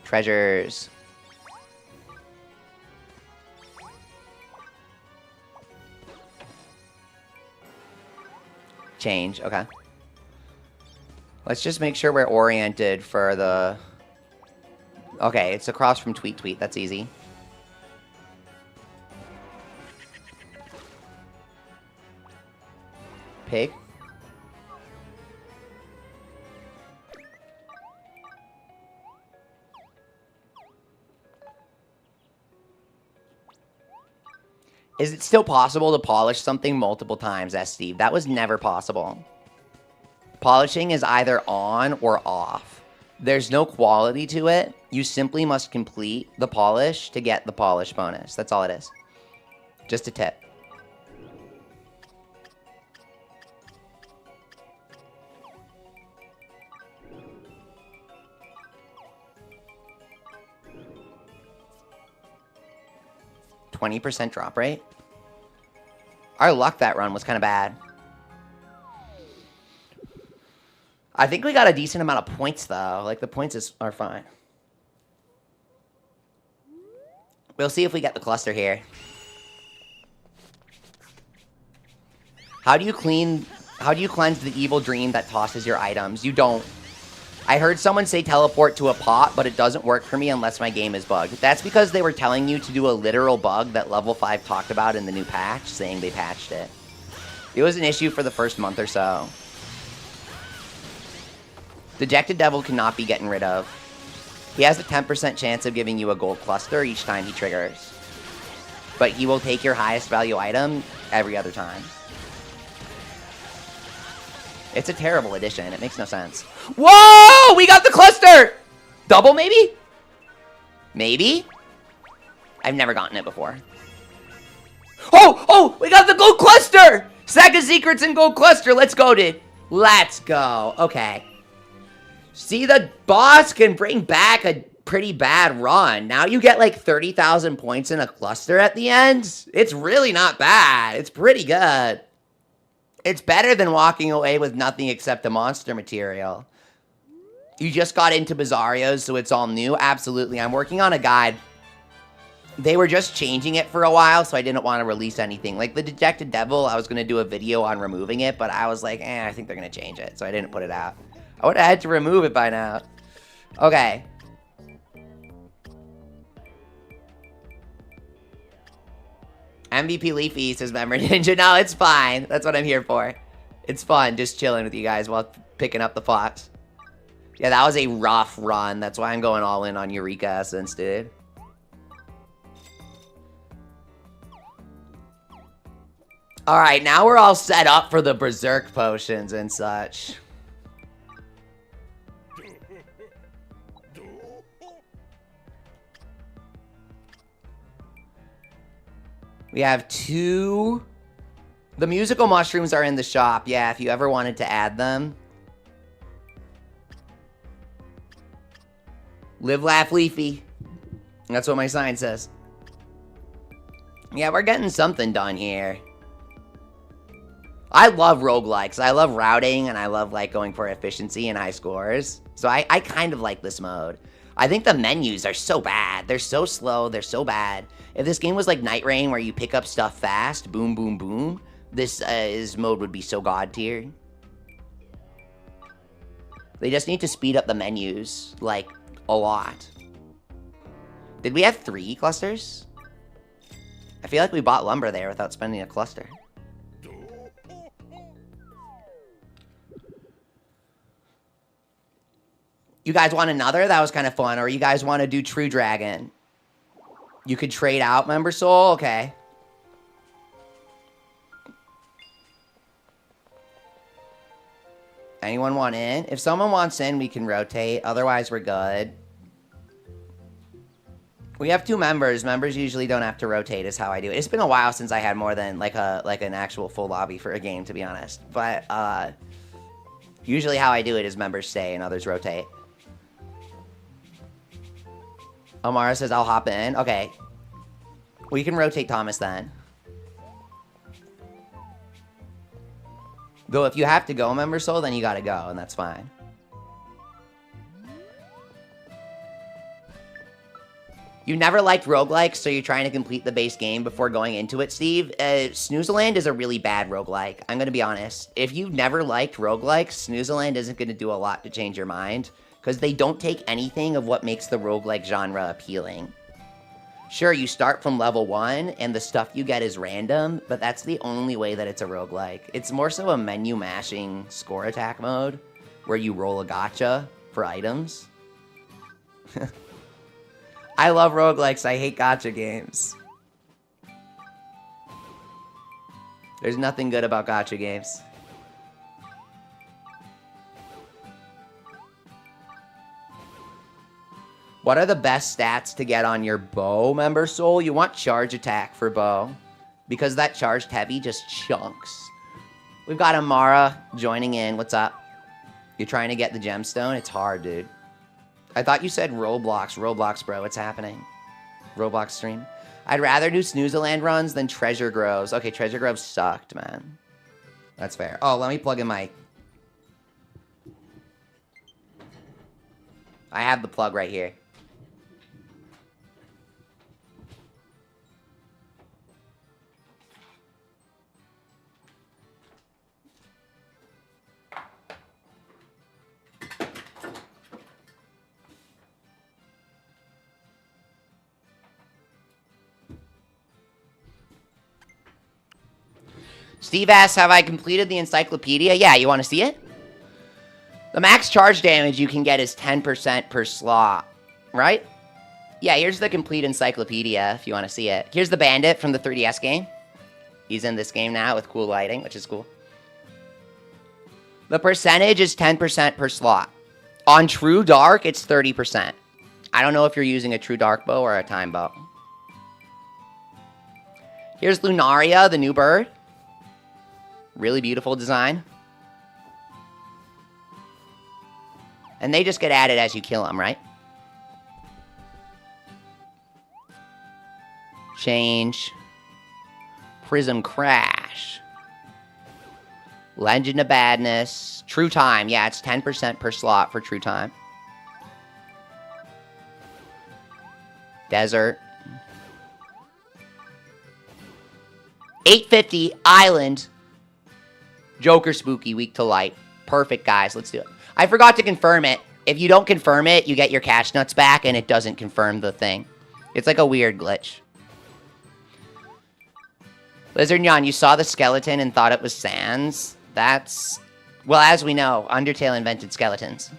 Treasures. Change, okay. Let's just make sure we're oriented for the... Okay, it's across from Tweet Tweet, that's easy. Pig. Is it still possible to polish something multiple times, S. Steve? That was never possible. Polishing is either on or off. There's no quality to it. You simply must complete the polish to get the polish bonus. That's all it is. Just a tip. 20% drop rate. Our luck that run was kind of bad. I think we got a decent amount of points, though. Like, the points are fine. We'll see if we get the cluster here. How do you cleanse the evil dream that tosses your items? You don't. I heard someone say teleport to a pot, but it doesn't work for me unless my game is bugged. That's because they were telling you to do a literal bug that level 5 talked about in the new patch, saying they patched it. It was an issue for the first month or so. Dejected Devil cannot be getting rid of. He has a 10% chance of giving you a gold cluster each time he triggers. But he will take your highest value item every other time. It's a terrible addition. It makes no sense. Whoa! We got the cluster! Double, maybe? Maybe? I've never gotten it before. Oh! We got the gold cluster! Sack of Secrets and gold cluster. Let's go, dude. Let's go. Okay. See, the boss can bring back a pretty bad run. Now you get like 30,000 points in a cluster at the end. It's really not bad. It's pretty good. It's better than walking away with nothing except the monster material. You just got into Bizarrios, so it's all new? Absolutely. I'm working on a guide. They were just changing it for a while, so I didn't want to release anything. Like the Dejected Devil, I was going to do a video on removing it, but I was like, I think they're going to change it, so I didn't put it out. I would have had to remove it by now. Okay. MVP Leafy says Member Ninja. No, it's fine. That's what I'm here for. It's fun just chilling with you guys while picking up the fox. Yeah, that was a rough run. That's why I'm going all in on Eureka Essence, dude. Alright, now we're all set up for the Berserk potions and such. We have 2. The musical mushrooms are in the shop. Yeah, if you ever wanted to add them. Live, laugh, Leafy. That's what my sign says. Yeah, we're getting something done here. I love roguelikes. I love routing, and I love like going for efficiency and high scores. So I kind of like this mode. I think the menus are so bad. They're so slow. They're so bad. If this game was like Night Rain where you pick up stuff fast, boom, boom, boom, this mode would be so god tier. They just need to speed up the menus, like, a lot. Did we have 3 clusters? I feel like we bought lumber there without spending a cluster. You guys want another? That was kind of fun. Or you guys want to do True Dragon? You could trade out Member Soul? Okay. Anyone want in? If someone wants in, we can rotate. Otherwise, we're good. We have 2 members. Members usually don't have to rotate is how I do it. It's been a while since I had more than like an actual full lobby for a game, to be honest. But usually how I do it is members stay and others rotate. Amara says, I'll hop in. Okay. We can rotate Thomas then. Though if you have to go, Member Soul, then you gotta go, and that's fine. You never liked roguelikes, so you're trying to complete the base game before going into it, Steve? Snoozeland is a really bad roguelike. I'm gonna be honest. If you've never liked roguelikes, Snoozeland isn't gonna do a lot to change your mind. Because they don't take anything of what makes the roguelike genre appealing. Sure, you start from level 1, and the stuff you get is random, but that's the only way that it's a roguelike. It's more so a menu mashing score attack mode, where you roll a gacha for items. I love roguelikes, I hate gacha games. There's nothing good about gacha games. What are the best stats to get on your bow, Member Soul? You want charge attack for bow. Because that charged heavy just chunks. We've got Amara joining in. What's up? You're trying to get the gemstone? It's hard, dude. I thought you said Roblox. Roblox, bro. What's happening? Roblox stream. I'd rather do Snoozeland runs than Treasure Groves. Okay, Treasure Groves sucked, man. That's fair. Oh, let me plug in my... I have the plug right here. Steve asks, have I completed the encyclopedia? Yeah, you want to see it? The max charge damage you can get is 10% per slot, right? Yeah, here's the complete encyclopedia if you want to see it. Here's the bandit from the 3DS game. He's in this game now with cool lighting, which is cool. The percentage is 10% per slot. On True Dark, it's 30%. I don't know if you're using a True Dark bow or a time bow. Here's Lunaria, the new bird. Really beautiful design. And they just get added as you kill them, right? Change. Prism Crash. Legend of Badness. True Time. Yeah, it's 10% per slot for True Time. Desert. 850 Island. Joker Spooky, weak to light. Perfect, guys. Let's do it. I forgot to confirm it. If you don't confirm it, you get your cash nuts back, and it doesn't confirm the thing. It's like a weird glitch. Lizard Nyan, you saw the skeleton and thought it was Sans? That's... Well, as we know, Undertale invented skeletons.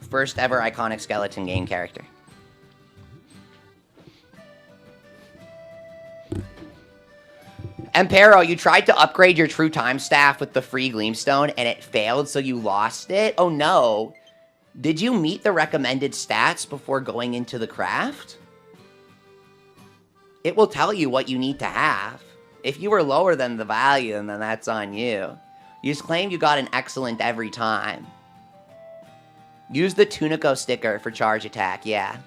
First ever iconic skeleton game character. Empero, you tried to upgrade your True Time staff with the free Gleamstone and it failed, so you lost it? Oh no. Did you meet the recommended stats before going into the craft? It will tell you what you need to have. If you were lower than the value, then that's on you. You just claimed you got an excellent every time. Use the Tunico sticker for charge attack, yeah.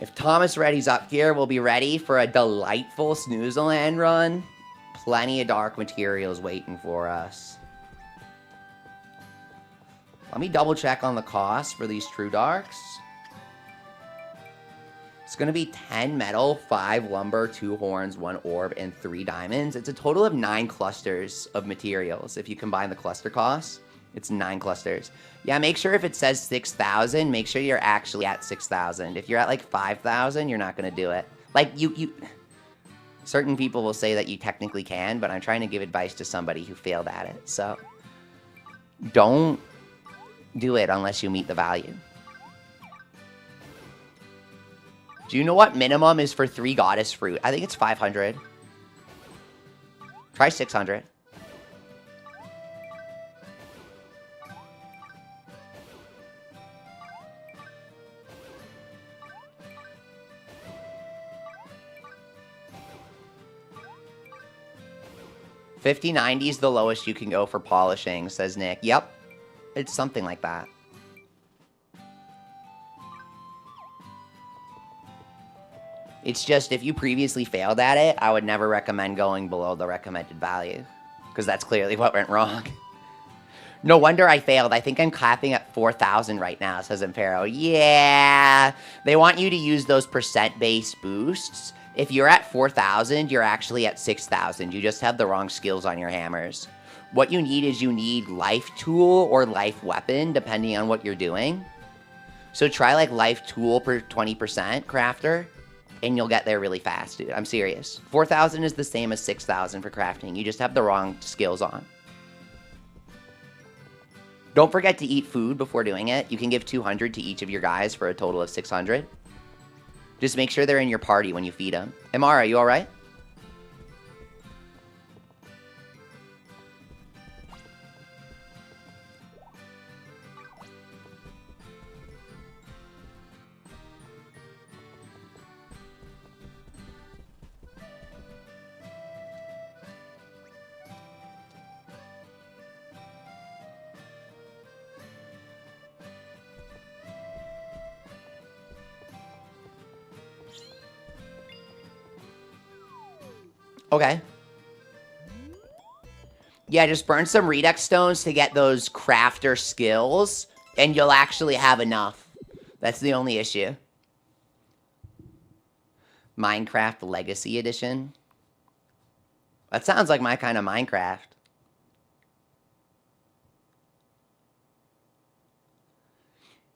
If Thomas Reddy's up here, we'll be ready for a delightful Snoozeland run. Plenty of dark materials waiting for us. Let me double check on the cost for these True Darks. It's going to be 10 metal, 5 lumber, 2 horns, 1 orb, and 3 diamonds. It's a total of 9 clusters of materials. If you combine the cluster costs, it's 9 clusters. Yeah, make sure if it says 6,000, make sure you're actually at 6,000. If you're at like 5,000, you're not going to do it. Like, certain people will say that you technically can, but I'm trying to give advice to somebody who failed at it. So, don't do it unless you meet the value. Do you know what minimum is for 3 goddess fruit? I think it's 500. Try 600. $50.90 is the lowest you can go for polishing, says Nick. Yep. It's something like that. It's just, if you previously failed at it, I would never recommend going below the recommended value. Because that's clearly what went wrong. No wonder I failed. I think I'm capping at 4,000 right now, says Impero. Yeah. They want you to use those percent-based boosts. If you're at 4,000, you're actually at 6,000. You just have the wrong skills on your hammers. What you need is you need life tool or life weapon, depending on what you're doing. So try like life tool per 20% crafter, and you'll get there really fast, dude. I'm serious. 4,000 is the same as 6,000 for crafting. You just have the wrong skills on. Don't forget to eat food before doing it. You can give 200 to each of your guys for a total of 600. Just make sure they're in your party when you feed them. Amara, you alright? Okay. Yeah, just burn some Redux stones to get those crafter skills, and you'll actually have enough. That's the only issue. Minecraft Legacy Edition. That sounds like my kind of Minecraft.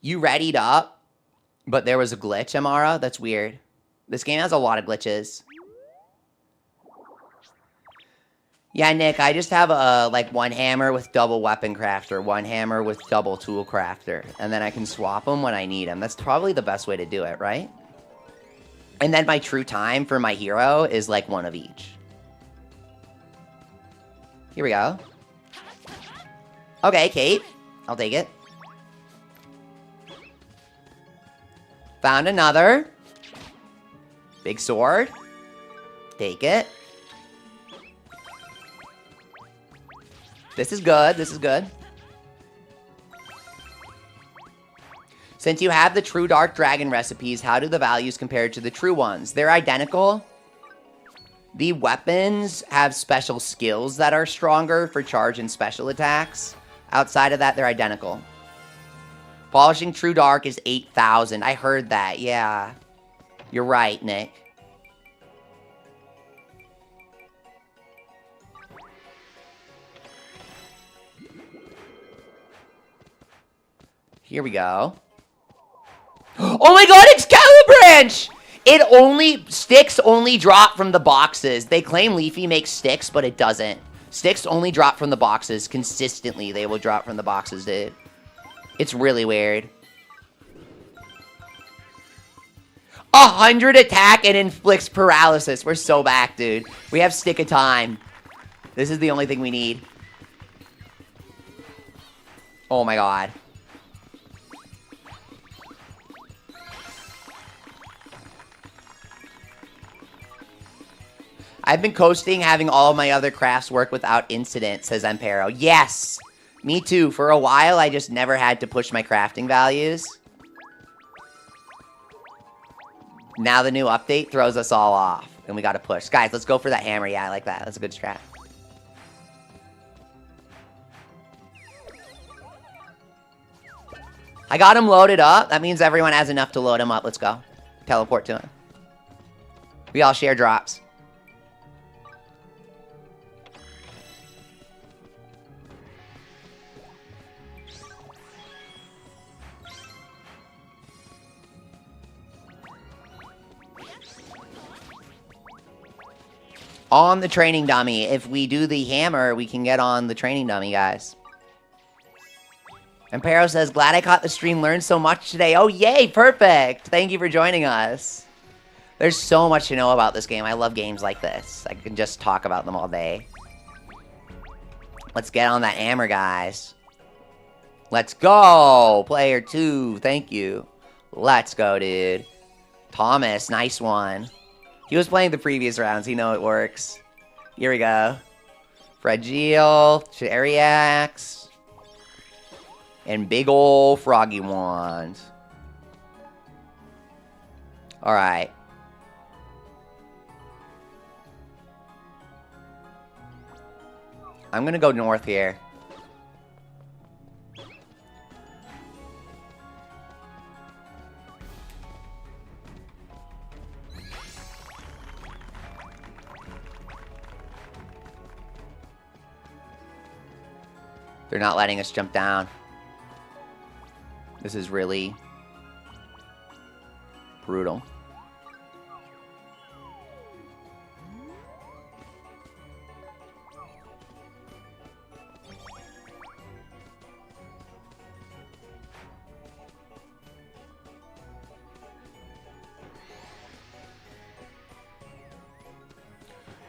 You readied up, but there was a glitch, Amara? That's weird. This game has a lot of glitches. Yeah, Nick, I just have like one hammer with double weapon crafter, one hammer with double tool crafter, and then I can swap them when I need them. That's probably the best way to do it, right? And then my true time for my hero is like one of each. Here we go. Okay, Kate. I'll take it. Found another. Big sword. Take it. This is good. This is good. Since you have the true Dark Dragon recipes, how do the values compare to the true ones? They're identical. The weapons have special skills that are stronger for charge and special attacks. Outside of that, they're identical. Polishing True Dark is 8,000. I heard that, yeah. You're right, Nick. Here we go. Oh my god, Excalibranch! Sticks only drop from the boxes. They claim Leafy makes sticks, but it doesn't. Sticks only drop from the boxes. Consistently, they will drop from the boxes, dude. It's really weird. 100 attack and inflicts paralysis. We're so back, dude. We have Stick of Time. This is the only thing we need. Oh my god. I've been coasting, having all of my other crafts work without incident, says Empero. Yes! Me too. For a while, I just never had to push my crafting values. Now the new update throws us all off, and we gotta push. Guys, let's go for that hammer. Yeah, I like that. That's a good strat. I got him loaded up. That means everyone has enough to load him up. Let's go. Teleport to him. We all share drops. On the training dummy. If we do the hammer, we can get on the training dummy, guys. Empero says, glad I caught the stream, learned so much today. Oh, yay, perfect. Thank you for joining us. There's so much to know about this game. I love games like this. I can just talk about them all day. Let's get on that hammer, guys. Let's go. Player 2, thank you. Let's go, dude. Thomas, nice one. He was playing the previous rounds. He know it works. Here we go. Fragile, Cherry Axe, and big ol' Froggy Wand. Alright. I'm gonna go north here. They're not letting us jump down. This is really brutal.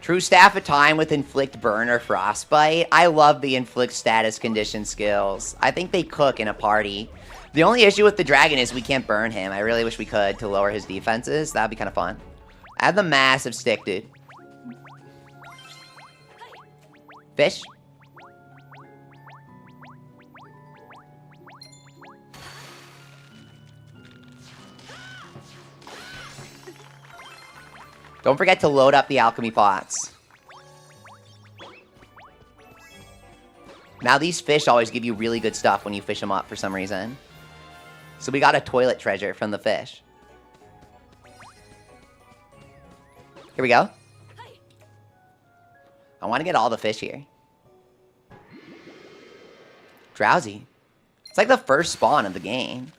True Staff of Time with Inflict Burn or Frostbite. I love the Inflict status condition skills. I think they cook in a party. The only issue with the dragon is we can't burn him. I really wish we could to lower his defenses. That'd be kind of fun. I have the massive stick, dude. Fish? Don't forget to load up the alchemy pots. Now these fish always give you really good stuff when you fish them up for some reason. So we got a toilet treasure from the fish. Here we go. I want to get all the fish here. Drowsy. It's like the first spawn of the game.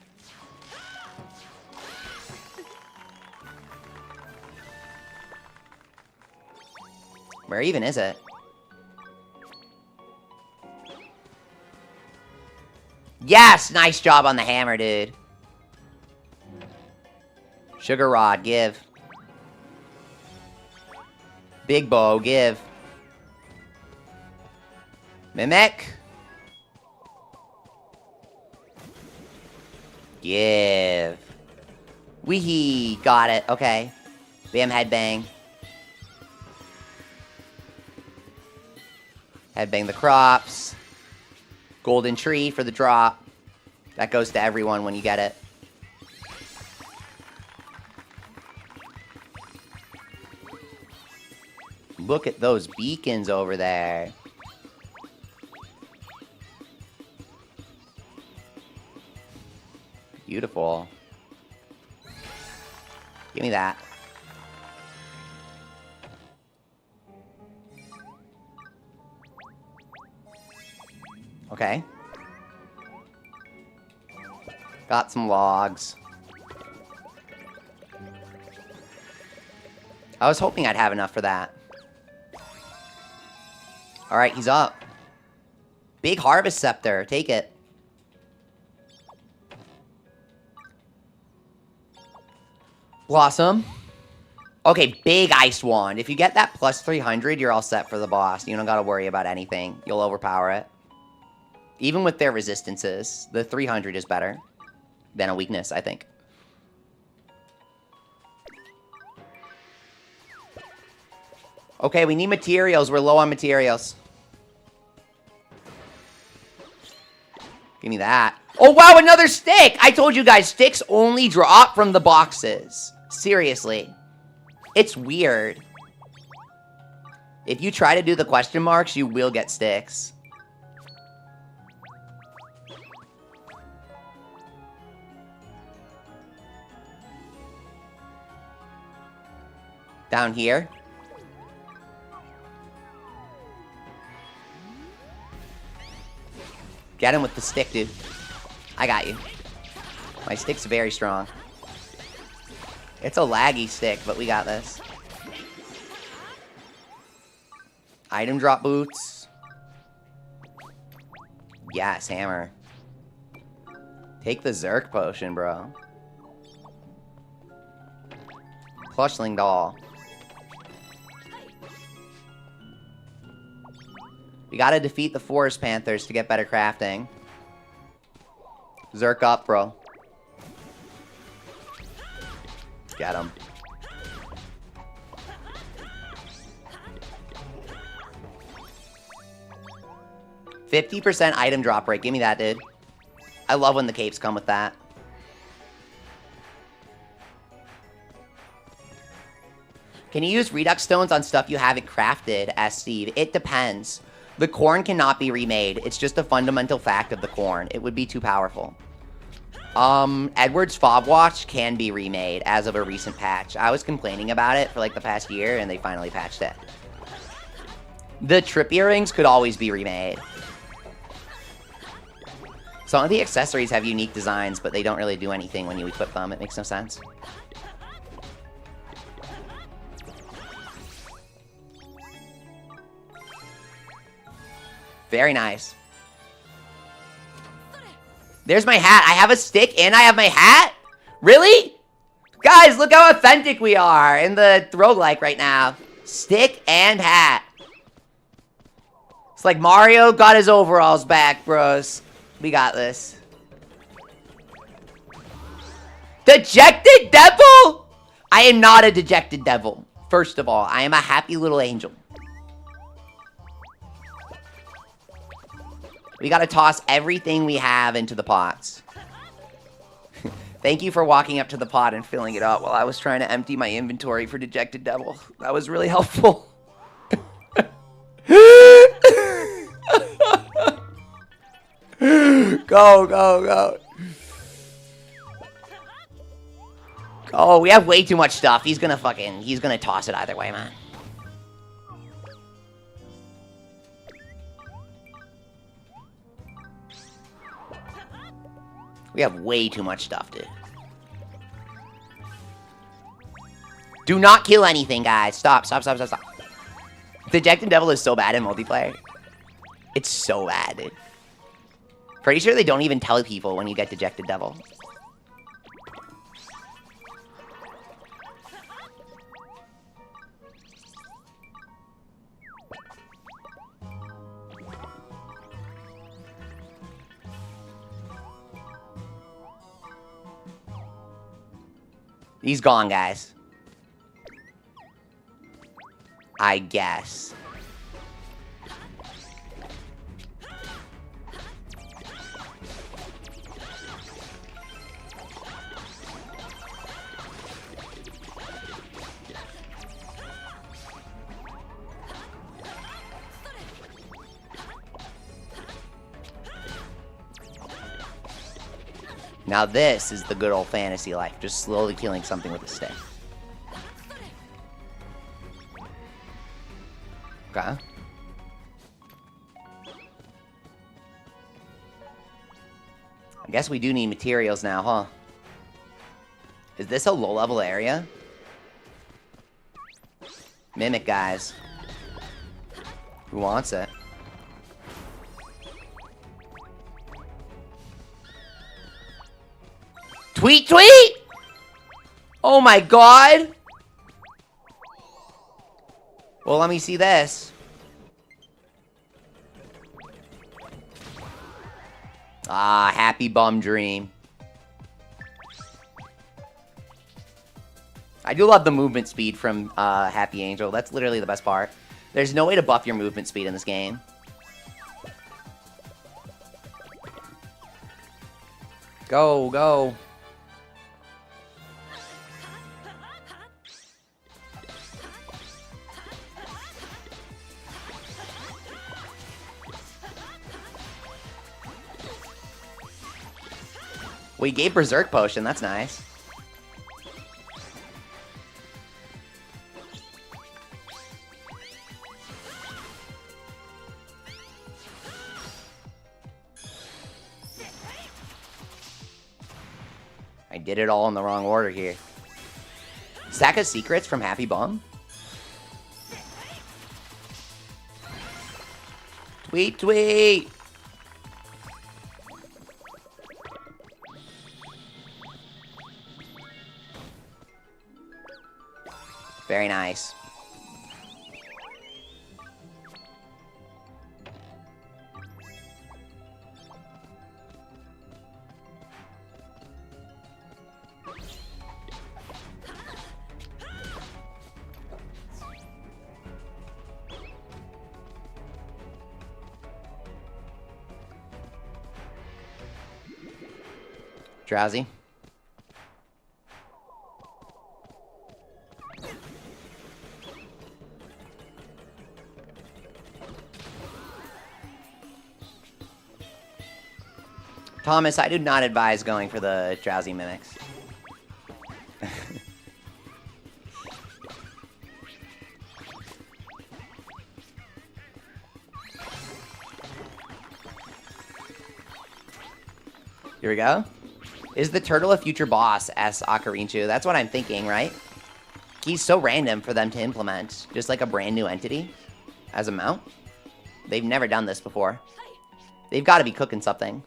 Where even is it? Yes! Nice job on the hammer, dude. Sugar rod, give. Big bow, give. Mimic. Give. Weehee. Got it. Okay. Bam, headbang. Headbang the crops. Golden tree for the drop. That goes to everyone when you get it. Look at those beacons over there. Beautiful. Give me that. Okay. Got some logs. I was hoping I'd have enough for that. Alright, he's up. Big harvest scepter. Take it. Blossom. Okay, big ice wand. If you get that plus 300, you're all set for the boss. You don't gotta worry about anything. You'll overpower it. Even with their resistances, the 300 is better than a weakness, I think. Okay, we need materials. We're low on materials. Give me that. Oh, wow, another stick! I told you guys, sticks only drop from the boxes. Seriously. It's weird. If you try to do the question marks, you will get sticks. Down here. Get him with the stick, dude. I got you. My stick's very strong. It's a laggy stick, but we got this. Item drop boots. Yes, hammer. Take the Zerk potion, bro. Plushling doll. We gotta defeat the Forest Panthers to get better crafting. Zerk up, bro. Get him. %50 item drop rate. Give me that, dude. I love when the capes come with that. Can you use Redux Stones on stuff you haven't crafted? Asked Steve. It depends. The corn cannot be remade. It's just a fundamental fact of the corn. It would be too powerful. Edward's Fob Watch can be remade as of a recent patch. I was complaining about it for like the past year, and they finally patched it. The trip earrings could always be remade. Some of the accessories have unique designs, but they don't really do anything when you equip them. It makes no sense. Very nice. There's my hat. I have a stick and I have my hat? Really? Guys, look how authentic we are in the roguelike right now. Stick and hat. It's like Mario got his overalls back, bros. We got this. Dejected devil? I am not a dejected devil. First of all, I am a happy little angel. We gotta toss everything we have into the pots. Thank you for walking up to the pot and filling it up while I was trying to empty my inventory for Dejected Devil. That was really helpful. Go, go, go. Oh, we have way too much stuff. He's gonna toss it either way, man. We have way too much stuff, dude. Do not kill anything, guys. Stop, stop, stop, stop, stop. Dejected Devil is so bad in multiplayer. It's so bad, dude. Pretty sure they don't even tell people when you get Dejected Devil. He's gone, guys. I guess. Now this is the good old fantasy life, just slowly killing something with a stick. Okay. I guess we do need materials now, huh? Is this a low-level area? Mimic, guys. Who wants it? Tweet, tweet! Oh my god! Well, let me see this. Ah, happy bum dream. I do love the movement speed from Happy Angel. That's literally the best part. There's no way to buff your movement speed in this game. Go, go. We gave Berserk Potion, that's nice. I did it all in the wrong order here. Sack of Secrets from Happy Bum? Tweet, tweet! Very nice. Drowsy. Thomas, I do not advise going for the Drowsy Mimics. Here we go. Is the turtle a future boss? Asks Akarinchu. That's what I'm thinking, right? He's so random for them to implement. Just like a brand new entity as a mount. They've never done this before. They've got to be cooking something.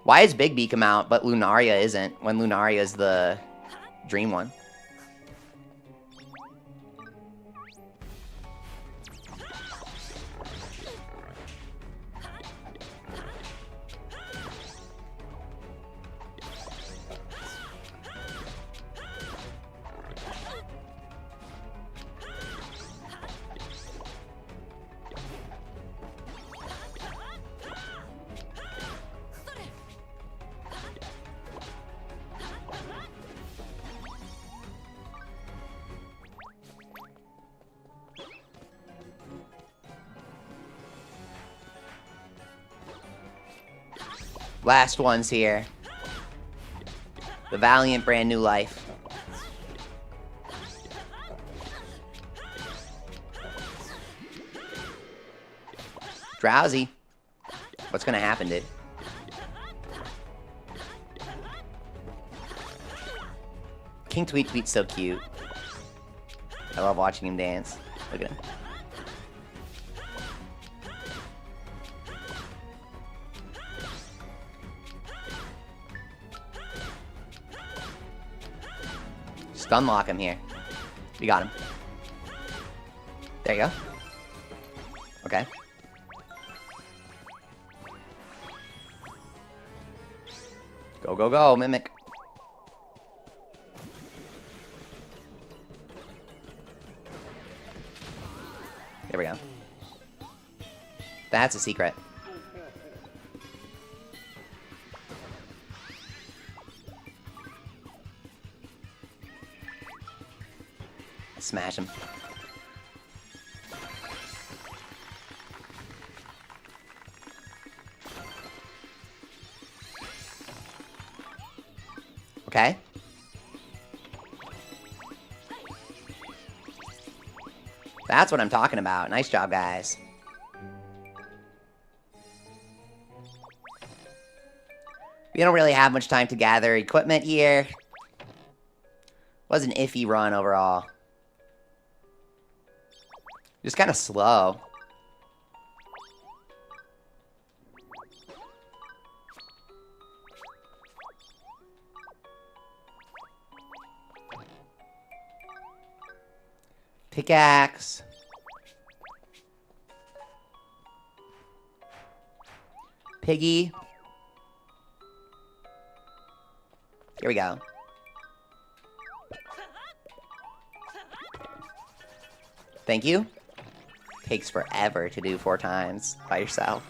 Why is Big Beak a mount, but Lunaria isn't, when Lunaria is the dream one? Last one's here. The Valiant brand new life. Drowsy. What's gonna happen, dude? King Tweet Tweet's so cute. I love watching him dance. Look at him. Stun lock him here. We got him. There you go. Okay. Go, go, go, Mimic. There we go. That's a secret. Smash him. Okay. That's what I'm talking about. Nice job, guys. We don't really have much time to gather equipment here. Was an iffy run overall. Just kind of slow. Pickaxe. Piggy. Here we go. Thank you. Takes forever to do 4 times by yourself.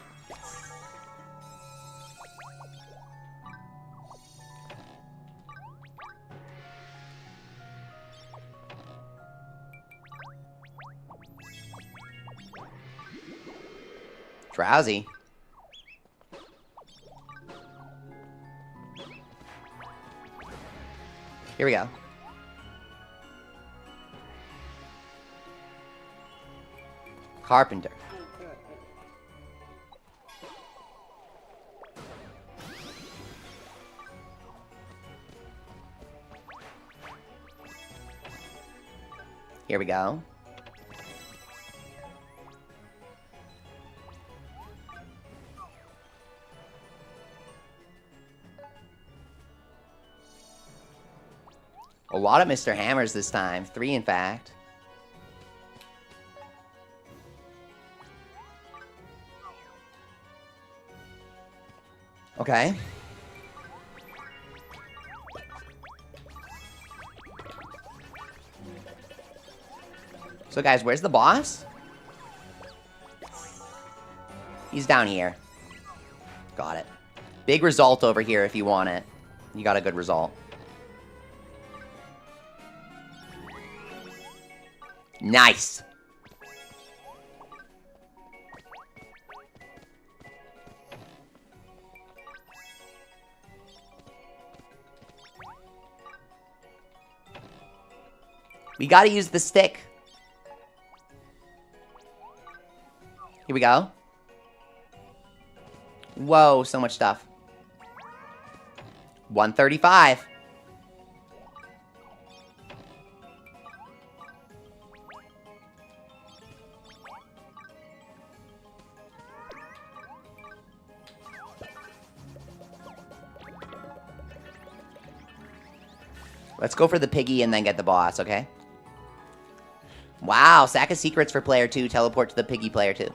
Drowsy. Here we go. Carpenter. Here we go. A lot of Mr. Hammers this time. 3, in fact. Okay. So, guys, where's the boss? He's down here. Got it. Big result over here if you want it. You got a good result. Nice. We gotta use the stick. Here we go. Whoa, so much stuff. 135. Let's go for the piggy and then get the boss, okay? Wow, sack of secrets for player 2. Teleport to the piggy player 2.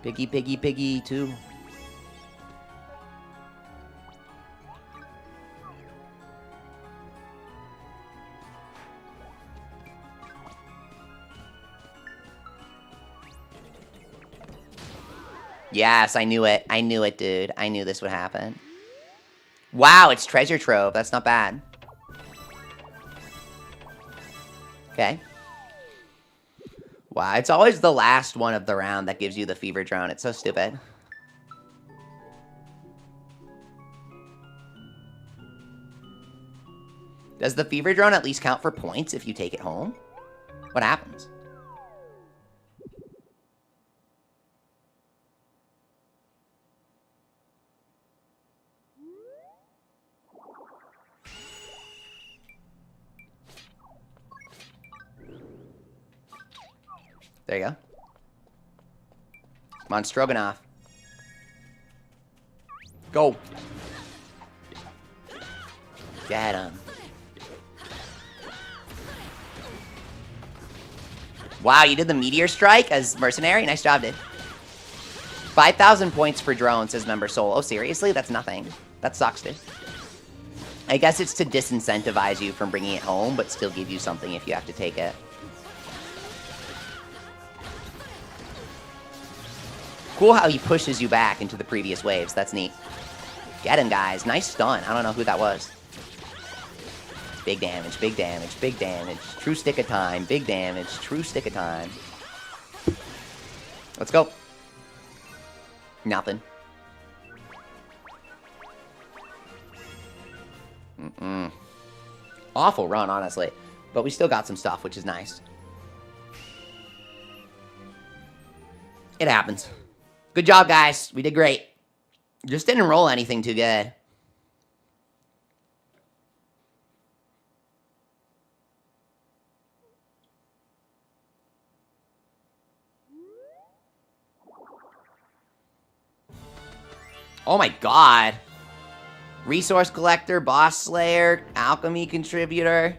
Piggy, piggy, piggy 2. Yes, I knew it. I knew it, dude. I knew this would happen. Wow, it's treasure trove. That's not bad. Okay. Wow, it's always the last one of the round that gives you the fever drone. It's so stupid. Does the fever drone at least count for points if you take it home? What happens? There you go. Come on, Stroganoff. Go. Get him. Wow, you did the Meteor Strike as Mercenary? Nice job, dude. 5,000 points for drone, says Member Soul. Oh, seriously? That's nothing. That sucks, dude. I guess it's to disincentivize you from bringing it home, but still give you something if you have to take it. Cool how he pushes you back into the previous waves. That's neat. Get him, guys. Nice stun. I don't know who that was. Big damage, big damage, big damage. True stick of time. Big damage. True stick of time. Let's go. Nothing. Awful run, honestly. But we still got some stuff, which is nice. It happens. Good job, guys. We did great. Just didn't roll anything too good. Oh my god. Resource collector, boss slayer, alchemy contributor.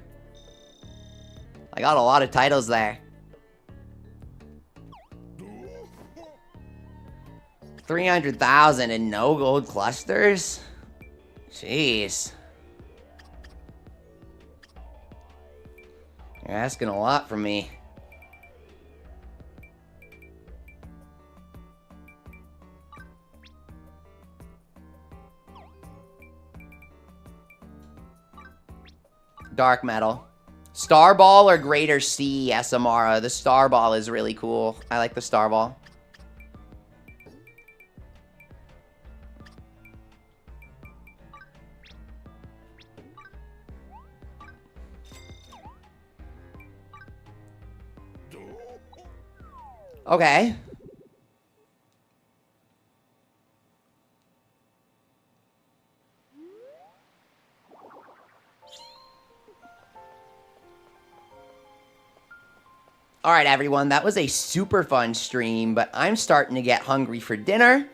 I got a lot of titles there. 300,000 and no gold clusters? Jeez. You're asking a lot from me. Dark metal. Starball or Greater Sea, Samara. The Starball is really cool. I like the Starball. Okay. All right, everyone, that was a super fun stream, but I'm starting to get hungry for dinner.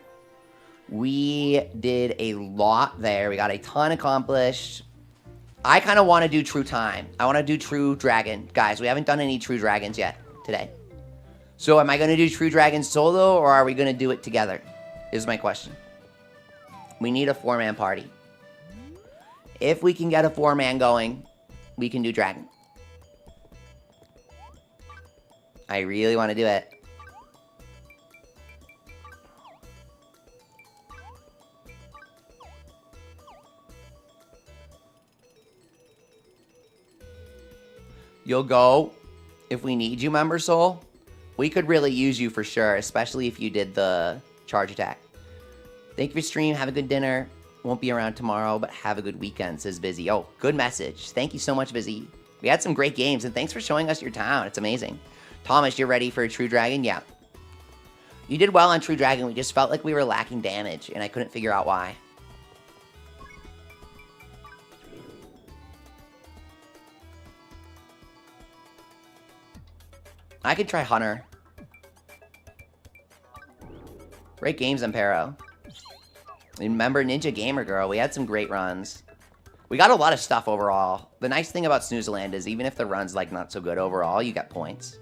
We did a lot there. We got a ton accomplished. I kind of want to do True Time. I want to do True Dragon. Guys, we haven't done any True Dragons yet today. So am I going to do True Dragon solo, or are we going to do it together? Is my question. We need a 4-man party. If we can get a 4-man going, we can do Dragon. I really want to do it. You'll go if we need you, Member Soul. We could really use you for sure, especially if you did the charge attack. Thank you for stream. Have a good dinner. Won't be around tomorrow, but have a good weekend, says Busy. Oh, good message. Thank you so much, Busy. We had some great games, and thanks for showing us your town. It's amazing. Thomas, you're ready for a True Dragon? Yeah. You did well on True Dragon. We just felt like we were lacking damage, and I couldn't figure out why. I could try Hunter. Great games, Ampero. Remember Ninja Gamer Girl? We had some great runs. We got a lot of stuff overall. The nice thing about Snoozeland is even if the run's like not so good overall, you get points.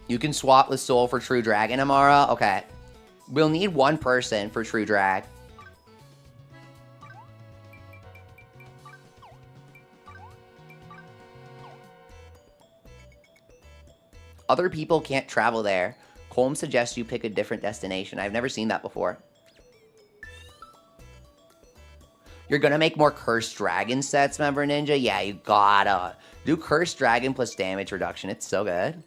You can swap with Soul for True Dragon, Amara. Okay. We'll need one person for True Drag. Other people can't travel there. Colm suggests you pick a different destination. I've never seen that before. You're gonna make more Cursed Dragon sets, Member Ninja? Yeah, you gotta. Do Cursed Dragon plus damage reduction. It's so good.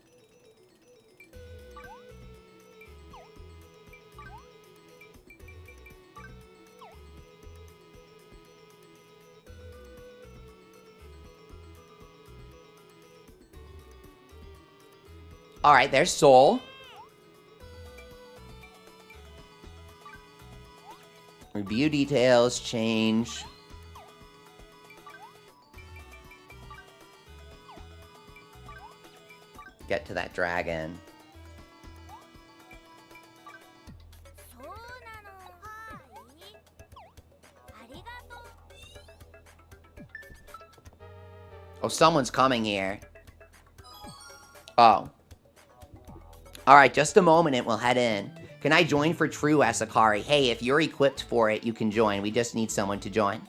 Alright, there's Soul. Review details, change. Get to that dragon. Oh, someone's coming here. Oh. Alright, just a moment and we'll head in. Can I join for True Asakari? Hey, if you're equipped for it, you can join. We just need someone to join.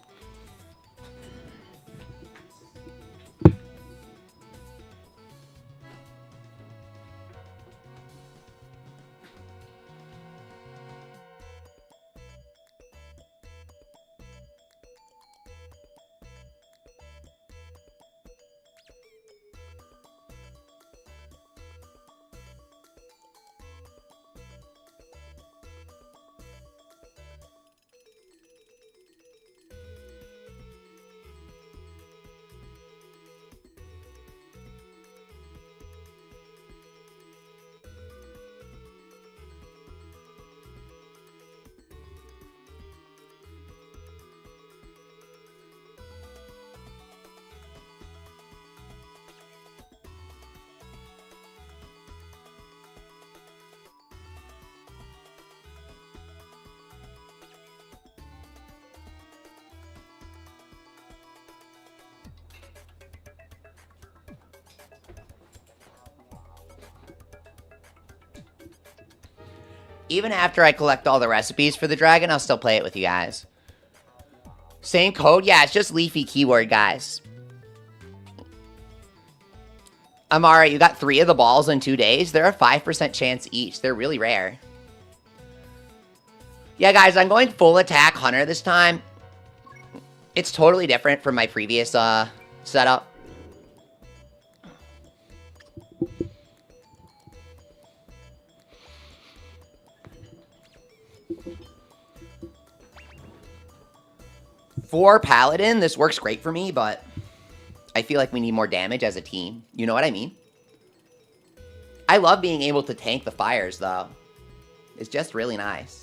Even after I collect all the recipes for the dragon, I'll still play it with you guys. Same code? Yeah, it's just Leafy keyword, guys. Amara, you got 3 of the balls in 2 days? They're a 5% chance each. They're really rare. Yeah, guys, I'm going full attack Hunter this time. It's totally different from my previous setup. For Paladin, this works great for me, but I feel like we need more damage as a team. You know what I mean? I love being able to tank the fires, though. It's just really nice.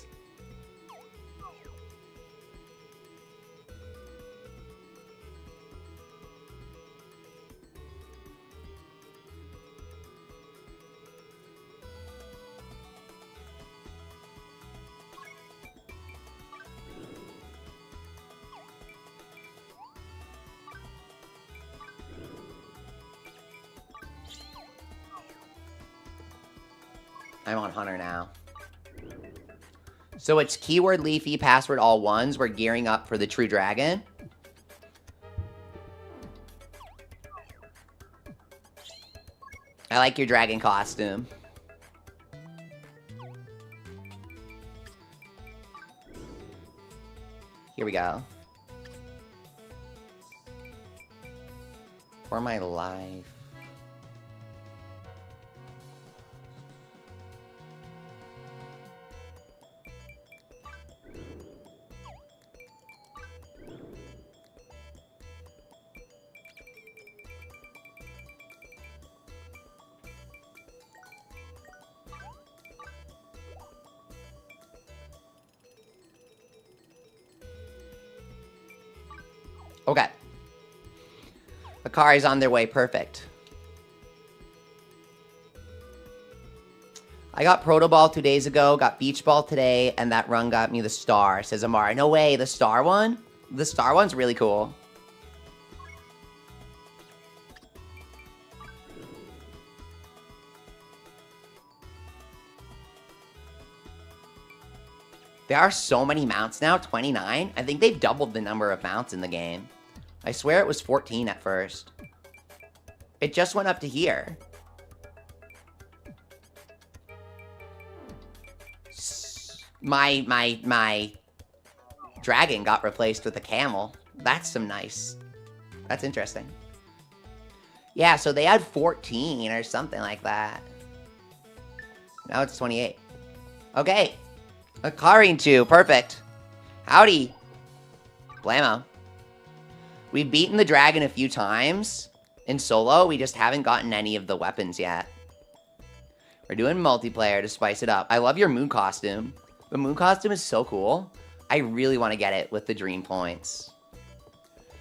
I'm on Hunter now. So it's keyword Leafy, password all ones. We're gearing up for the True Dragon. I like your dragon costume. Here we go. For my life. Okay. Akari's on their way. Perfect. I got Proto Ball 2 days ago, got Beach Ball today, and that run got me the star, says Amara. No way, the star one? The star one's really cool. There are so many mounts now, 29. I think they've doubled the number of mounts in the game. I swear it was 14 at first. It just went up to here. My dragon got replaced with a camel. That's some nice. That's interesting. Yeah, so they had 14 or something like that. Now it's 28. Okay. Akari 2, perfect. Howdy. Blammo. We've beaten the dragon a few times in solo. We just haven't gotten any of the weapons yet. We're doing multiplayer to spice it up. I love your moon costume. The moon costume is so cool. I really want to get it with the dream points.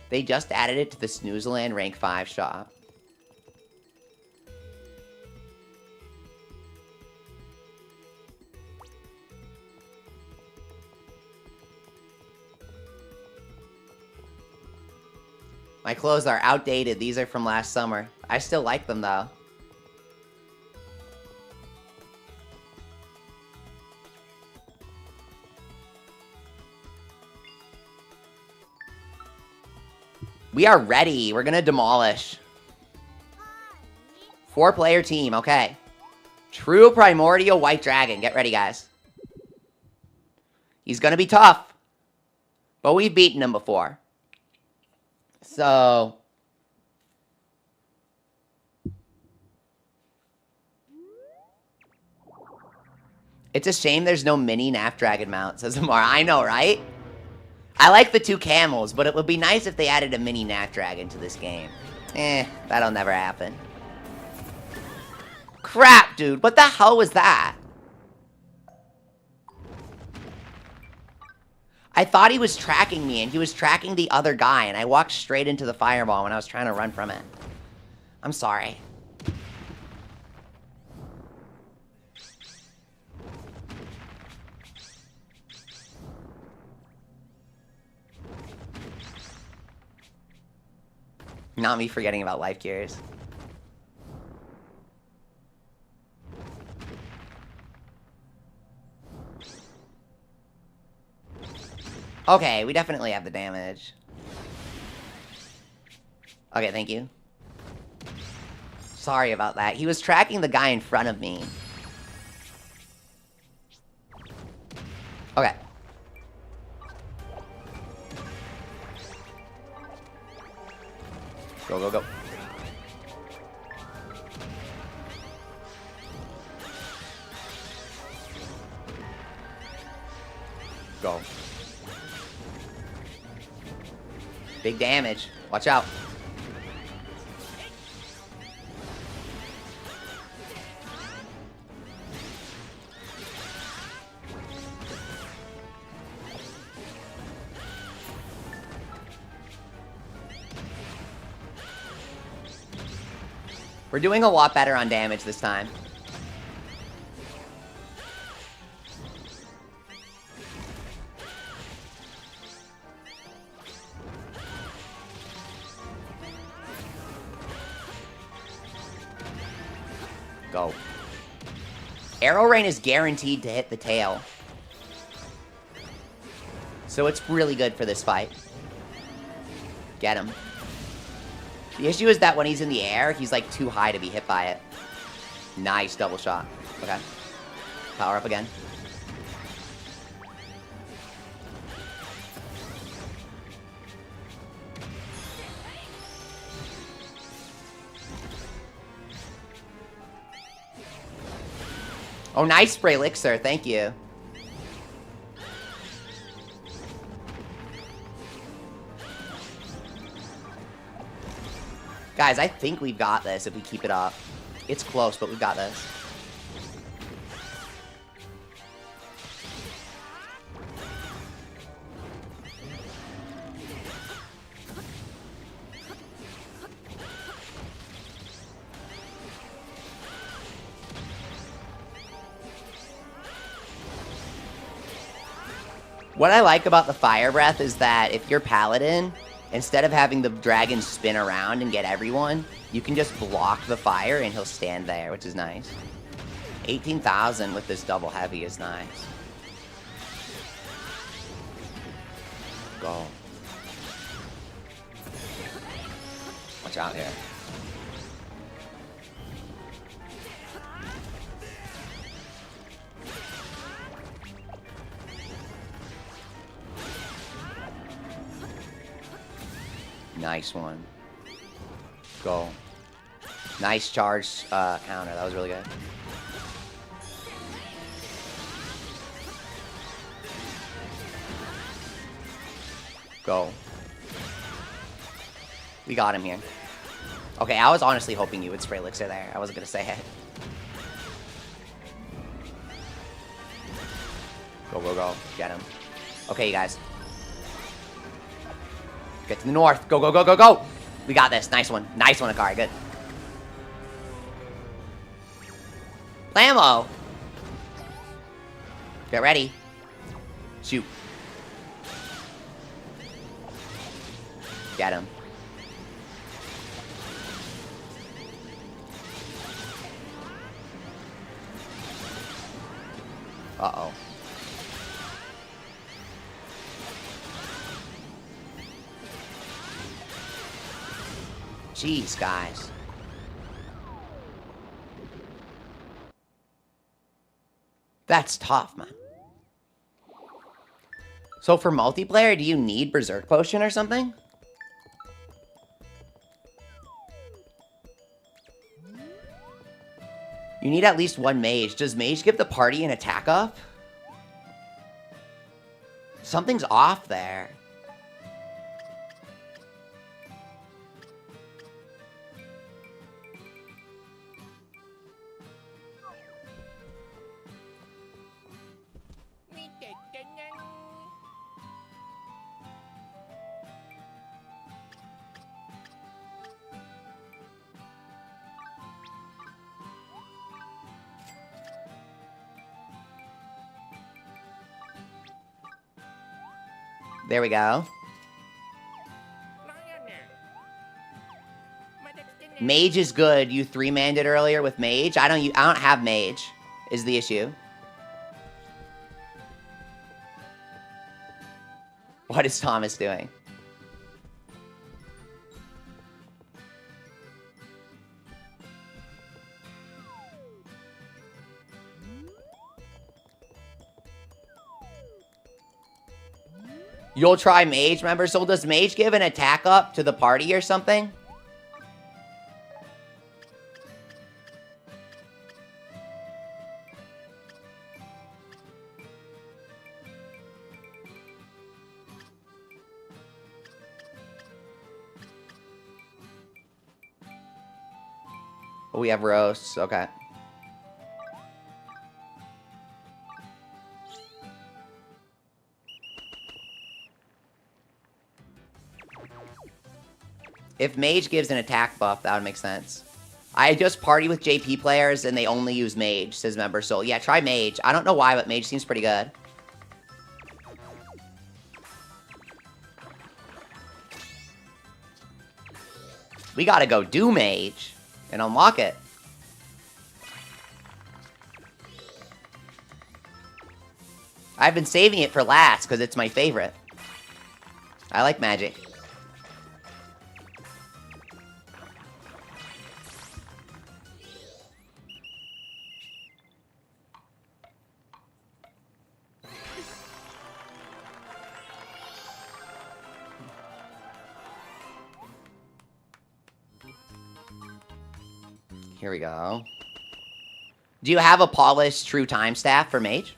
They just added it to the Snoozeland rank 5 shop. My clothes are outdated. These are from last summer. I still like them, though. We are ready. We're gonna demolish. 4-player team, okay. True Primordial White Dragon. Get ready, guys. He's gonna be tough. But we've beaten him before. So... It's a shame there's no mini Nap Dragon mount, says Amara. I know, right? I like the 2 camels, but it would be nice if they added a mini Nap Dragon to this game. That'll never happen. Crap, dude. What the hell was that? I thought he was tracking me, and he was tracking the other guy, and I walked straight into the fireball when I was trying to run from it. I'm sorry. Not me forgetting about life cures. Okay, we definitely have the damage. Okay, thank you. Sorry about that. He was tracking the guy in front of me. Okay. Go, go, go. Go. Big damage. Watch out. We're doing a lot better on damage this time. Go. Arrow Rain is guaranteed to hit the tail. So it's really good for this fight. Get him. The issue is that when he's in the air, he's like too high to be hit by it. Nice double shot. Okay. Power up again. Oh, nice spray elixir. Thank you. Guys, I think we've got this if we keep it up. It's close, but we've got this. What I like about the Fire Breath is that if you're Paladin, instead of having the dragon spin around and get everyone, you can just block the fire and he'll stand there, which is nice. 18,000 with this double heavy is nice. Go. Watch out here. Nice one. Go. Nice charge counter. That was really good. Go. We got him here. Okay, I was honestly hoping you would spray elixir there. I wasn't going to say it. Go, go, go. Get him. Okay, you guys. Get to the north. Go, go, go, go, go. We got this. Nice one. Nice one, Akari. Good. Lambo. Get ready. Shoot. Get him. Uh-oh. Jeez, guys. That's tough, man. So for multiplayer, do you need Berserk Potion or something? You need at least one mage. Does mage give the party an attack up? Something's off there. There we go. Mage is good. You 3-manned it earlier with mage. I don't have mage, is the issue. What is Thomas doing? You'll try mage, remember? So does mage give an attack up to the party or something? Oh, we have roasts. Okay. If mage gives an attack buff, that would make sense. I just party with JP players and they only use mage, says Member Soul. Yeah, try mage. I don't know why, but mage seems pretty good. We gotta go do mage and unlock it. I've been saving it for last because it's my favorite. I like magic. Here we go. Do you have a polished true time staff for mage?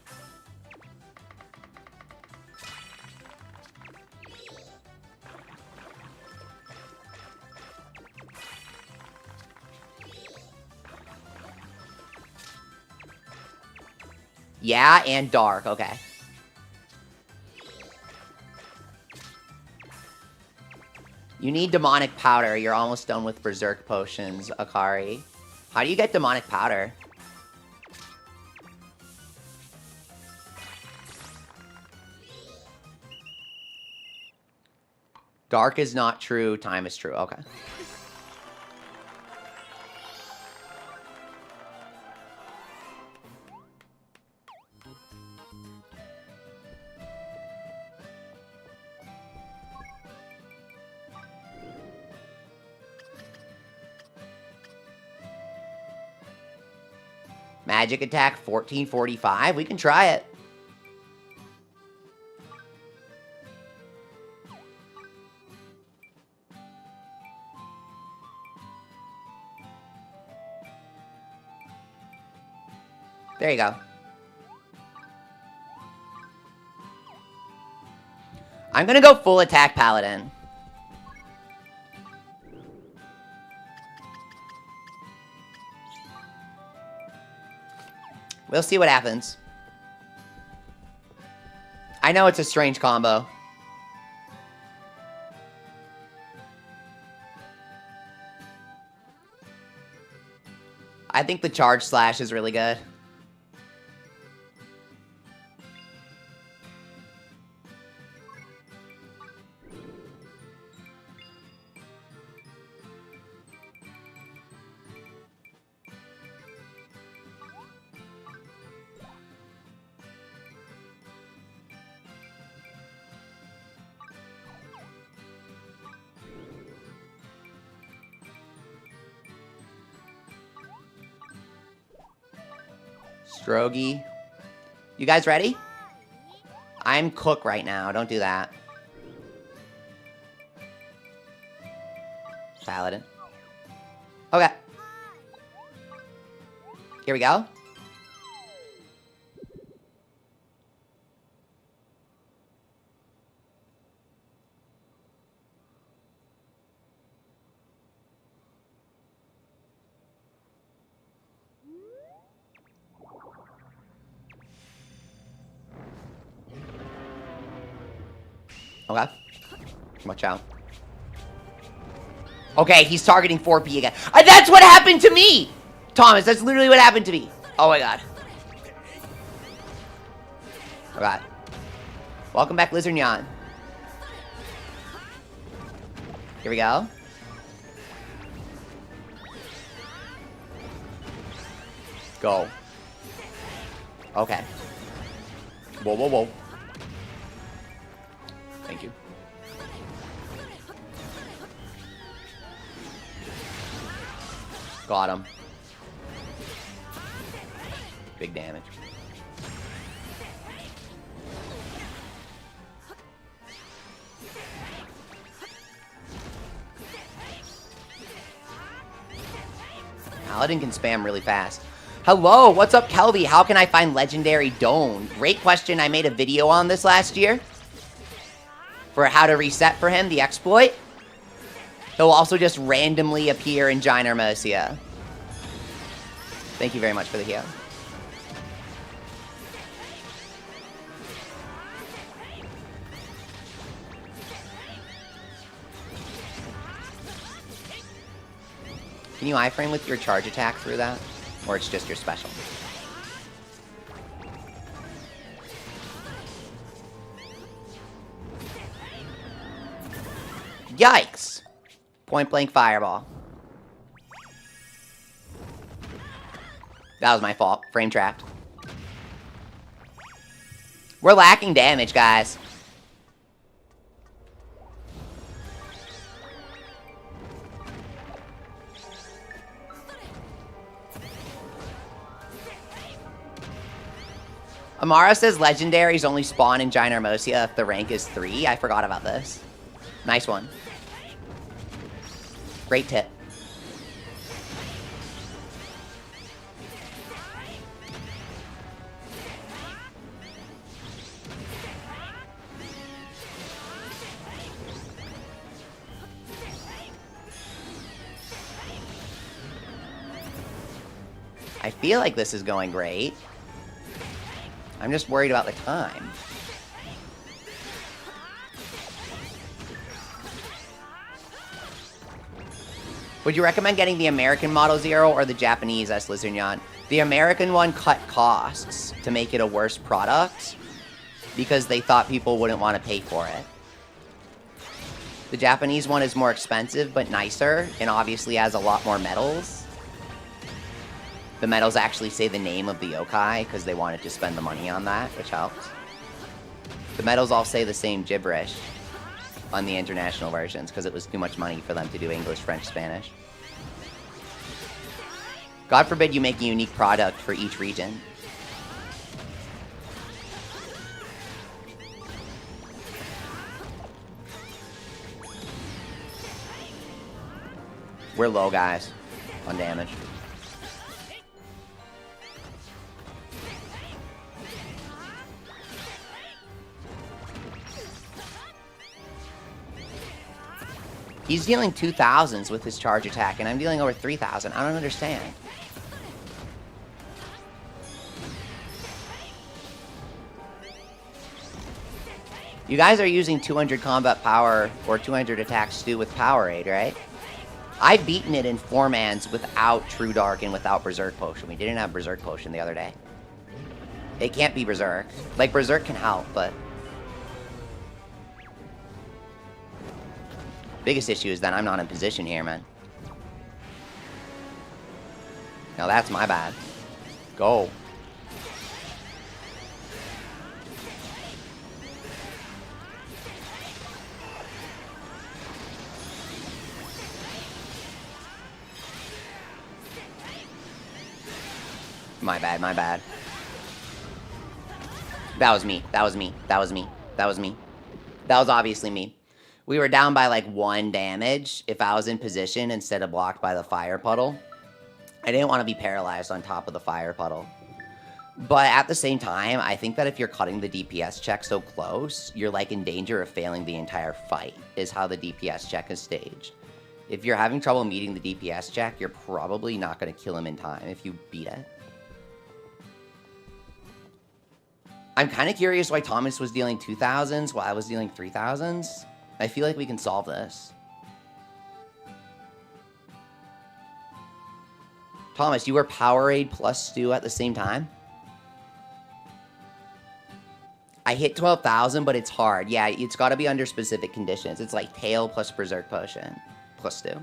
Yeah, and dark. Okay. You need demonic powder. You're almost done with berserk potions, Akari. How do you get demonic powder? Dark is not true, time is true. Okay. Magic attack 1445. We can try it. There you go. I'm gonna go full attack paladin. We'll see what happens. I know it's a strange combo. I think the charge slash is really good. Strogie. You guys ready? I'm cook right now. Don't do that. Paladin. Okay. Here we go. Okay. Watch out. Okay, he's targeting 4P again. That's what happened to me! Thomas, that's literally what happened to me. Oh my god. Oh god. Welcome back, Lizard Nyan. Here we go. Go. Okay. Whoa, whoa, whoa. Thank you. Got him. Big damage. Paladin can spam really fast. Hello, what's up, Kelby? How can I find Legendary Doan? Great question. I made a video on this last year for how to reset for him, the exploit. He'll also just randomly appear in Ginormosia. Thank you very much for the heal. Can you iframe with your charge attack through that? Or it's just your special? Yikes! Point blank fireball. That was my fault. Frame trapped. We're lacking damage, guys. Amara says legendaries only spawn in Ginormosia if the rank is 3. I forgot about this. Nice one. Great tip. I feel like this is going great. I'm just worried about the time. Would you recommend getting the American Model Zero or the Japanese S Lizardian? The American one cut costs to make it a worse product because they thought people wouldn't want to pay for it. The Japanese one is more expensive but nicer and obviously has a lot more medals. The medals actually say the name of the yokai because they wanted to spend the money on that, which helps. The medals all say the same gibberish on the international versions because it was too much money for them to do English, French, Spanish. God forbid you make a unique product for each region. We're low, guys, on damage. He's dealing 2,000s with his charge attack, and I'm dealing over 3,000. I don't understand. You guys are using 200 combat power or 200 attack stew with Powerade, right? I've beaten it in 4-mans without True Dark and without Berserk Potion. We didn't have Berserk Potion the other day. It can't be Berserk. Like, Berserk can help, but... biggest issue is that I'm not in position here, man. Now that's my bad. Go. My bad, my bad. That was me. That was me. That was me. That was me. That was obviously me. We were down by like 1 damage if I was in position instead of blocked by the fire puddle. I didn't want to be paralyzed on top of the fire puddle. But at the same time, I think that if you're cutting the DPS check so close, you're like in danger of failing the entire fight, is how the DPS check is staged. If you're having trouble meeting the DPS check, you're probably not going to kill him in time if you beat it. I'm kind of curious why Thomas was dealing 2,000s while I was dealing 3,000s. I feel like we can solve this. Thomas, you were Powerade plus Stew at the same time? I hit 12,000, but it's hard. Yeah, it's got to be under specific conditions. It's like Tail plus Berserk Potion plus Stew.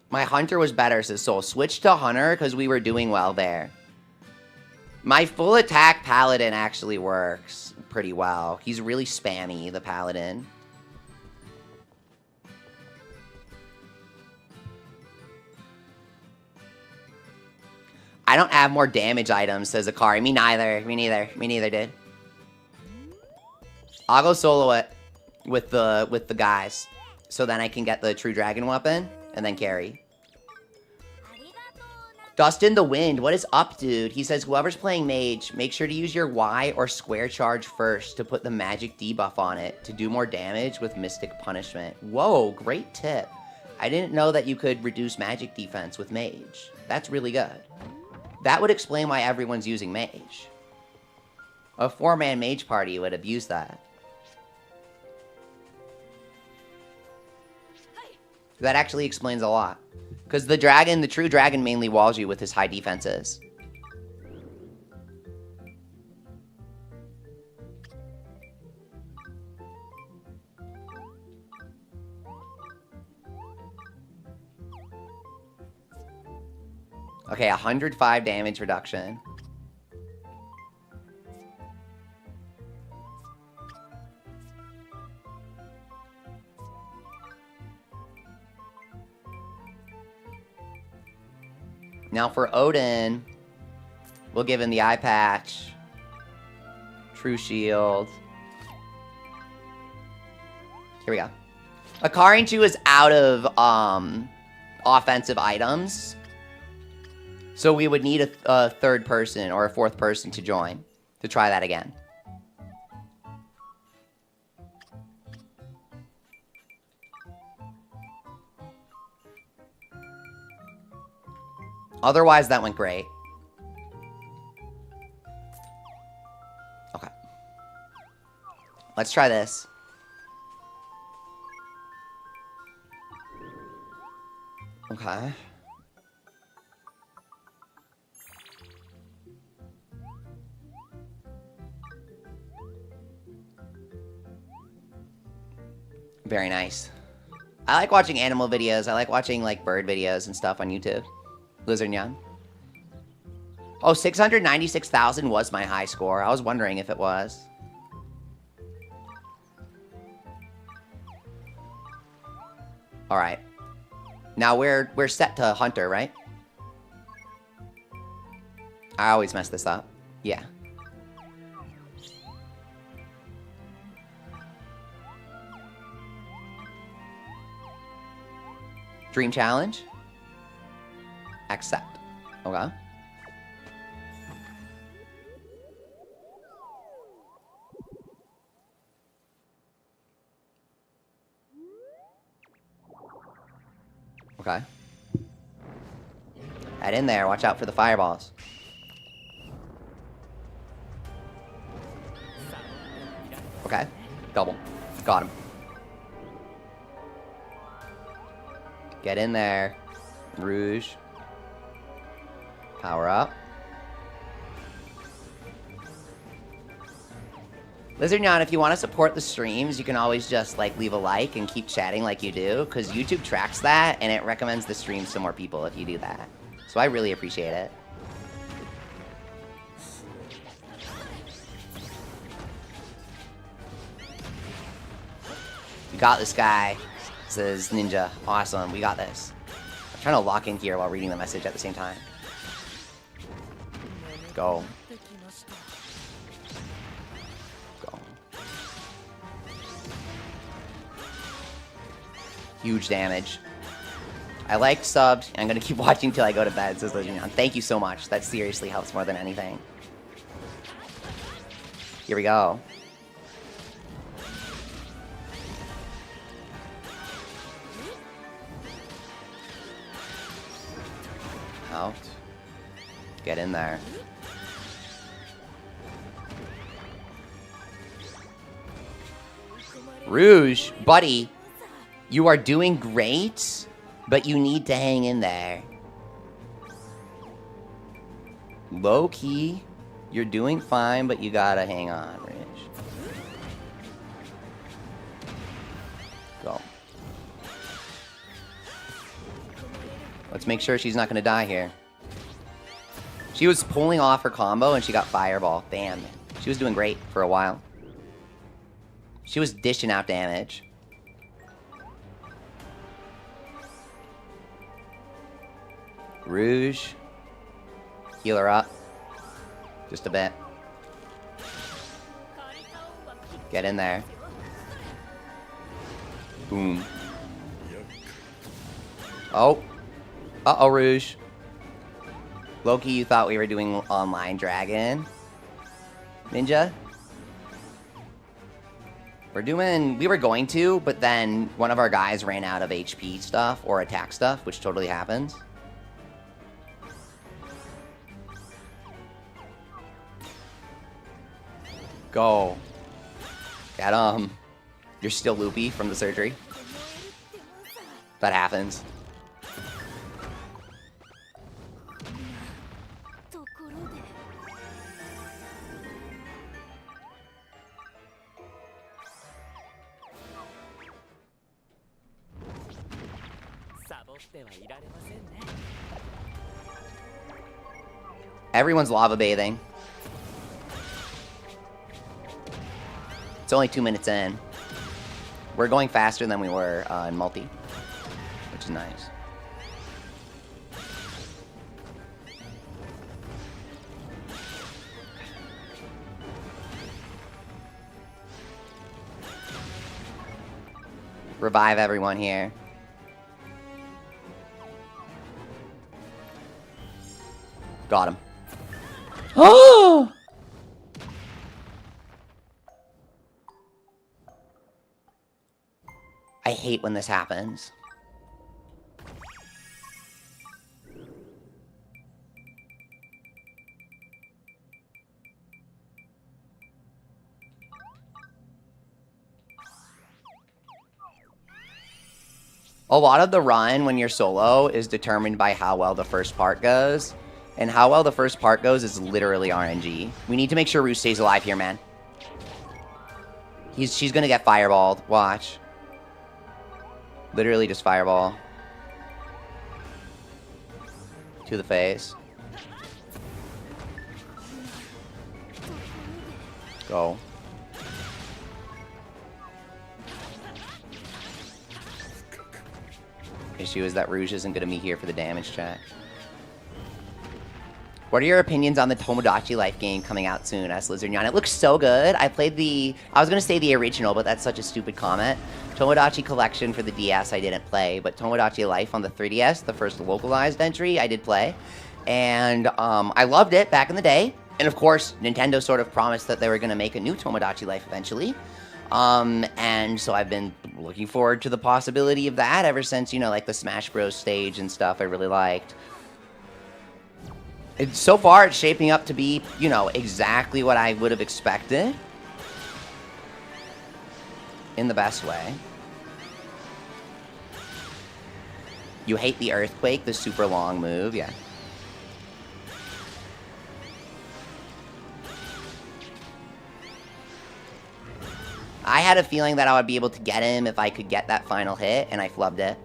My Hunter was better, says Soul. Switch to Hunter because we were doing well there. My full attack Paladin actually works pretty well. He's really spammy, the Paladin. I don't have more damage items, says Akari. Me neither. Me neither. Me neither, dude. I'll go solo it with the guys. So then I can get the True Dragon weapon and then carry. Dust in the Wind, what is up, dude? He says, whoever's playing Mage, make sure to use your Y or square charge first to put the magic debuff on it to do more damage with Mystic Punishment. Whoa, great tip. I didn't know that you could reduce magic defense with Mage. That's really good. That would explain why everyone's using Mage. A 4-man Mage party would abuse that. That actually explains a lot. Because the True Dragon mainly walls you with his high defenses. Okay, 105 damage reduction. Now for Odin, we'll give him the eye patch, True Shield. Here we go. Akarinchu is out of offensive items, so we would need a third person or a fourth person to join to try that again. Otherwise, that went great. Okay. Let's try this. Okay. Very nice. I like watching animal videos. I like watching, like, bird videos and stuff on YouTube. Lizard Young. Oh, 696,000 was my high score. I was wondering if it was. Alright. Now we're set to Hunter, right? I always mess this up. Yeah. Dream Challenge? Accept. Okay. Okay. Head in there. Watch out for the fireballs. Okay. Double. Got him. Get in there. Rouge. Power up. Lizardnon, if you want to support the streams, you can always just, like, leave a like and keep chatting like you do, because YouTube tracks that, and it recommends the streams to more people if you do that. So I really appreciate it. We got this guy, says Ninja. Awesome, we got this. I'm trying to lock in here while reading the message at the same time. Go. Go. Huge damage. I like subbed. I'm going to keep watching till I go to bed, says Lizardnon. Thank you so much. That seriously helps more than anything. Here we go. Out. Get in there. Rouge, buddy, you are doing great, but you need to hang in there. Low key, you're doing fine, but you gotta hang on, Rouge. Go. Let's make sure she's not gonna die here. She was pulling off her combo and she got Fireball. Bam. She was doing great for a while. She was dishing out damage. Rouge. Heal her up. Just a bit. Get in there. Boom. Oh. Uh-oh, Rouge. Loki, you thought we were doing online dragon. Ninja? We were going to, but then one of our guys ran out of HP stuff or attack stuff, which totally happens. Go. Get him. You're still loopy from the surgery. That happens. Everyone's lava bathing. It's only 2 minutes in. We're going faster than we were in multi, which is nice. Revive everyone here. Got him. Oh! I hate when this happens. A lot of the run when you're solo is determined by how well the first part goes. And how well the first part goes is literally RNG. We need to make sure Rouge stays alive here, man. She's gonna get fireballed. Watch. Literally just fireball. To the face. Go. Issue is that Rouge isn't gonna be here for the damage check. What are your opinions on the Tomodachi Life game coming out soon, as Lizardnon? It looks so good. I played I was going to say the original, but that's such a stupid comment. Tomodachi Collection for the DS I didn't play, but Tomodachi Life on the 3DS, the first localized entry, I did play. And I loved it back in the day. And of course, Nintendo sort of promised that they were going to make a new Tomodachi Life eventually. And so I've been looking forward to the possibility of that ever since, you know, like the Smash Bros. Stage and stuff I really liked. So far, it's shaping up to be, you know, exactly what I would have expected. In the best way. You hate the Earthquake, the super long move, yeah. I had a feeling that I would be able to get him if I could get that final hit, and I flubbed it.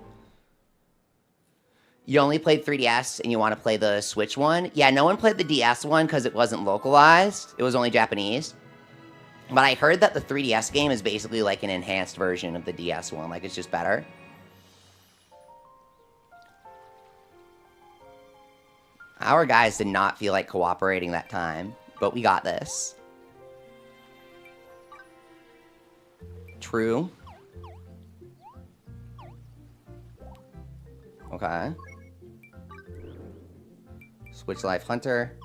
You only played 3DS, and you want to play the Switch one? Yeah, no one played the DS one because it wasn't localized. It was only Japanese. But I heard that the 3DS game is basically like an enhanced version of the DS one. Like, it's just better. Our guys did not feel like cooperating that time, but we got this. True. Okay. Switch Life Hunter.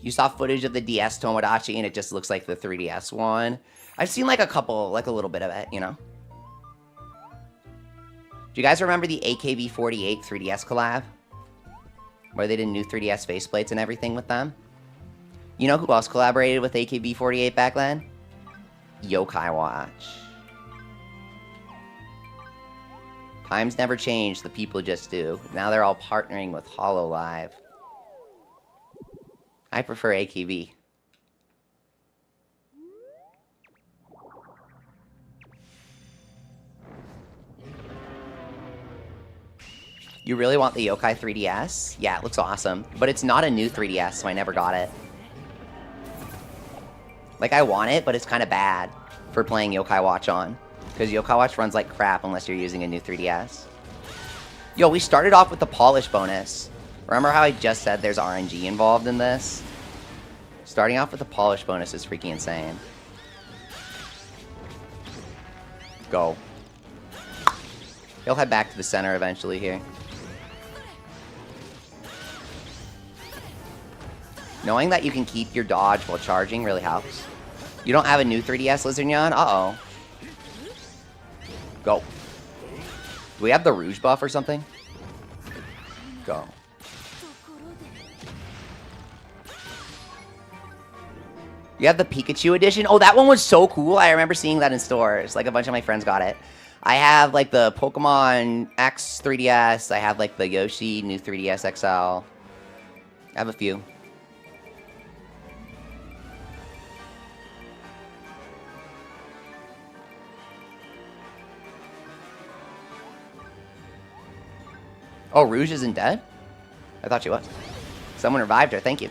You saw footage of the DS Tomodachi and it just looks like the 3DS one. I've seen like a couple, like a little bit of it, you know? Do you guys remember the AKB48 3DS collab? Where they did new 3DS faceplates and everything with them? You know who else collaborated with AKB48 back then? Yokai Watch. Times never change, the people just do. Now they're all partnering with HoloLive. I prefer AKB. You really want the Yokai 3DS? Yeah, it looks awesome. But it's not a new 3DS, so I never got it. Like, I want it, but it's kind of bad for playing Yokai Watch on. Because Yokai Watch runs like crap unless you're using a new 3DS. Yo, we started off with the polish bonus. Remember how I just said there's RNG involved in this? Starting off with the polish bonus is freaking insane. Go. He'll head back to the center eventually here. Knowing that you can keep your dodge while charging really helps. You don't have a new 3DS, Lizardneon? Uh-oh. Go. Do we have the Rouge buff or something? Go. You have the Pikachu edition? Oh, that one was so cool. I remember seeing that in stores. Like, a bunch of my friends got it. I have, like, the Pokemon X 3DS. I have, like, the Yoshi new 3DS XL. I have a few. Oh, Rouge isn't dead? I thought she was. Someone revived her. Thank you.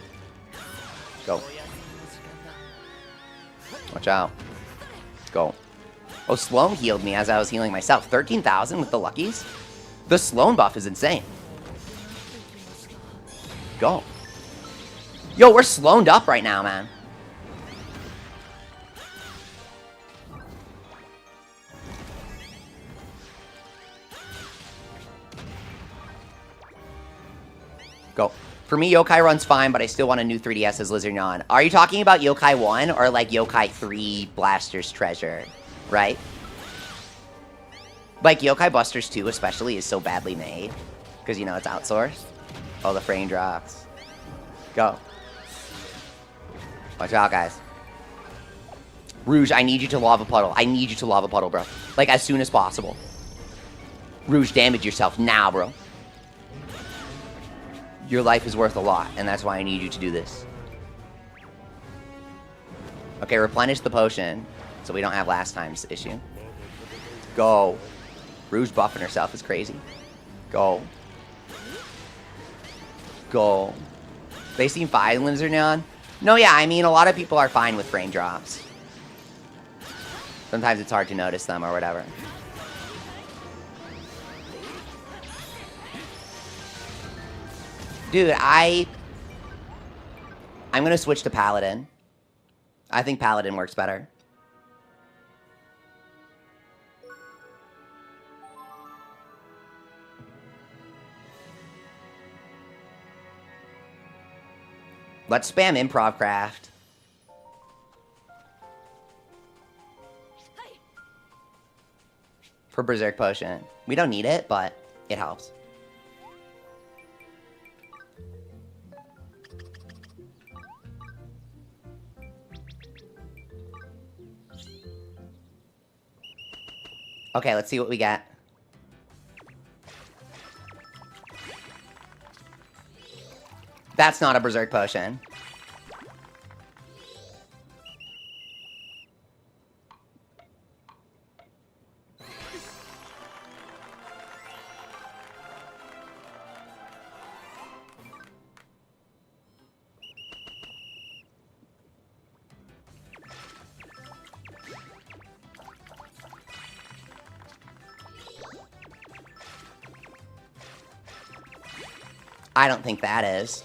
Go. Watch out. Go. Oh, Sloan healed me as I was healing myself. 13,000 with the Luckies? The Sloan buff is insane. Go. Yo, we're Sloaned up right now, man. Go. For me, Yokai runs fine, but I still want a new 3DS as Lizardneon. Are you talking about Yokai 1 or like Yokai 3 Blaster's Treasure? Right? Like Yokai Busters 2 especially is so badly made. Because, you know, it's outsourced. Oh, the frame drops. Go. Watch out, guys. Rouge, I need you to Lava Puddle. I need you to Lava Puddle, bro. Like, as soon as possible. Rouge, damage yourself now, bro. Your life is worth a lot, and that's why I need you to do this. Okay, replenish the potion, so we don't have last time's issue. Go. Rouge buffing herself is crazy. Go. Go. They seem fine, Lizardneon? No, yeah, I mean, a lot of people are fine with frame drops. Sometimes it's hard to notice them or whatever. Dude, I'm gonna switch to Paladin. I think Paladin works better. Let's spam improv craft. For Berserk Potion. We don't need it, but it helps. Okay, let's see what we get. That's not a Berserk Potion. I don't think that is.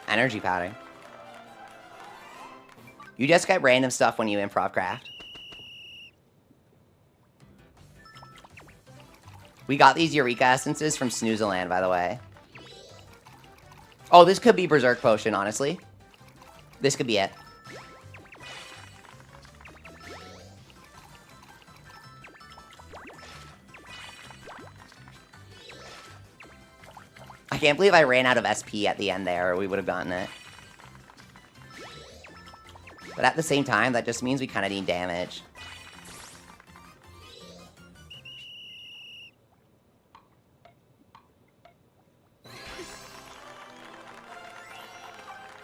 Energy powder. You just get random stuff when you improv craft. We got these Eureka Essences from Snoozeland, by the way. Oh, this could be Berserk Potion, honestly. This could be it. I can't believe I ran out of SP at the end there, or we would have gotten it. But at the same time, that just means we kind of need damage.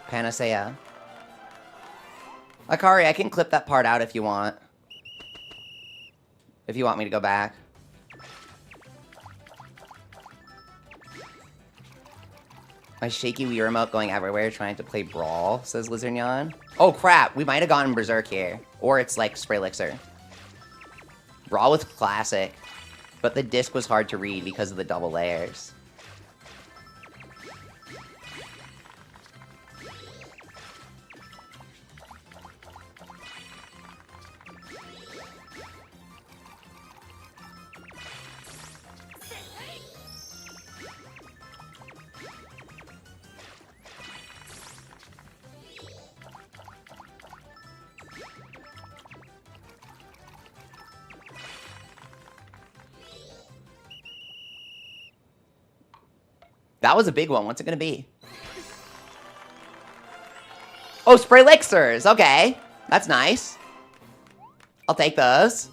Panacea. Akari, I can clip that part out if you want. If you want me to go back. My shaky Wii remote going everywhere trying to play Brawl, says Lizardnyan. Oh crap, we might have gotten Berserk here. Or it's like Spray Elixir. Brawl was classic. But the disc was hard to read because of the double layers. That was a big one. What's it gonna be? Oh, Spray Elixirs. Okay. That's nice. I'll take those.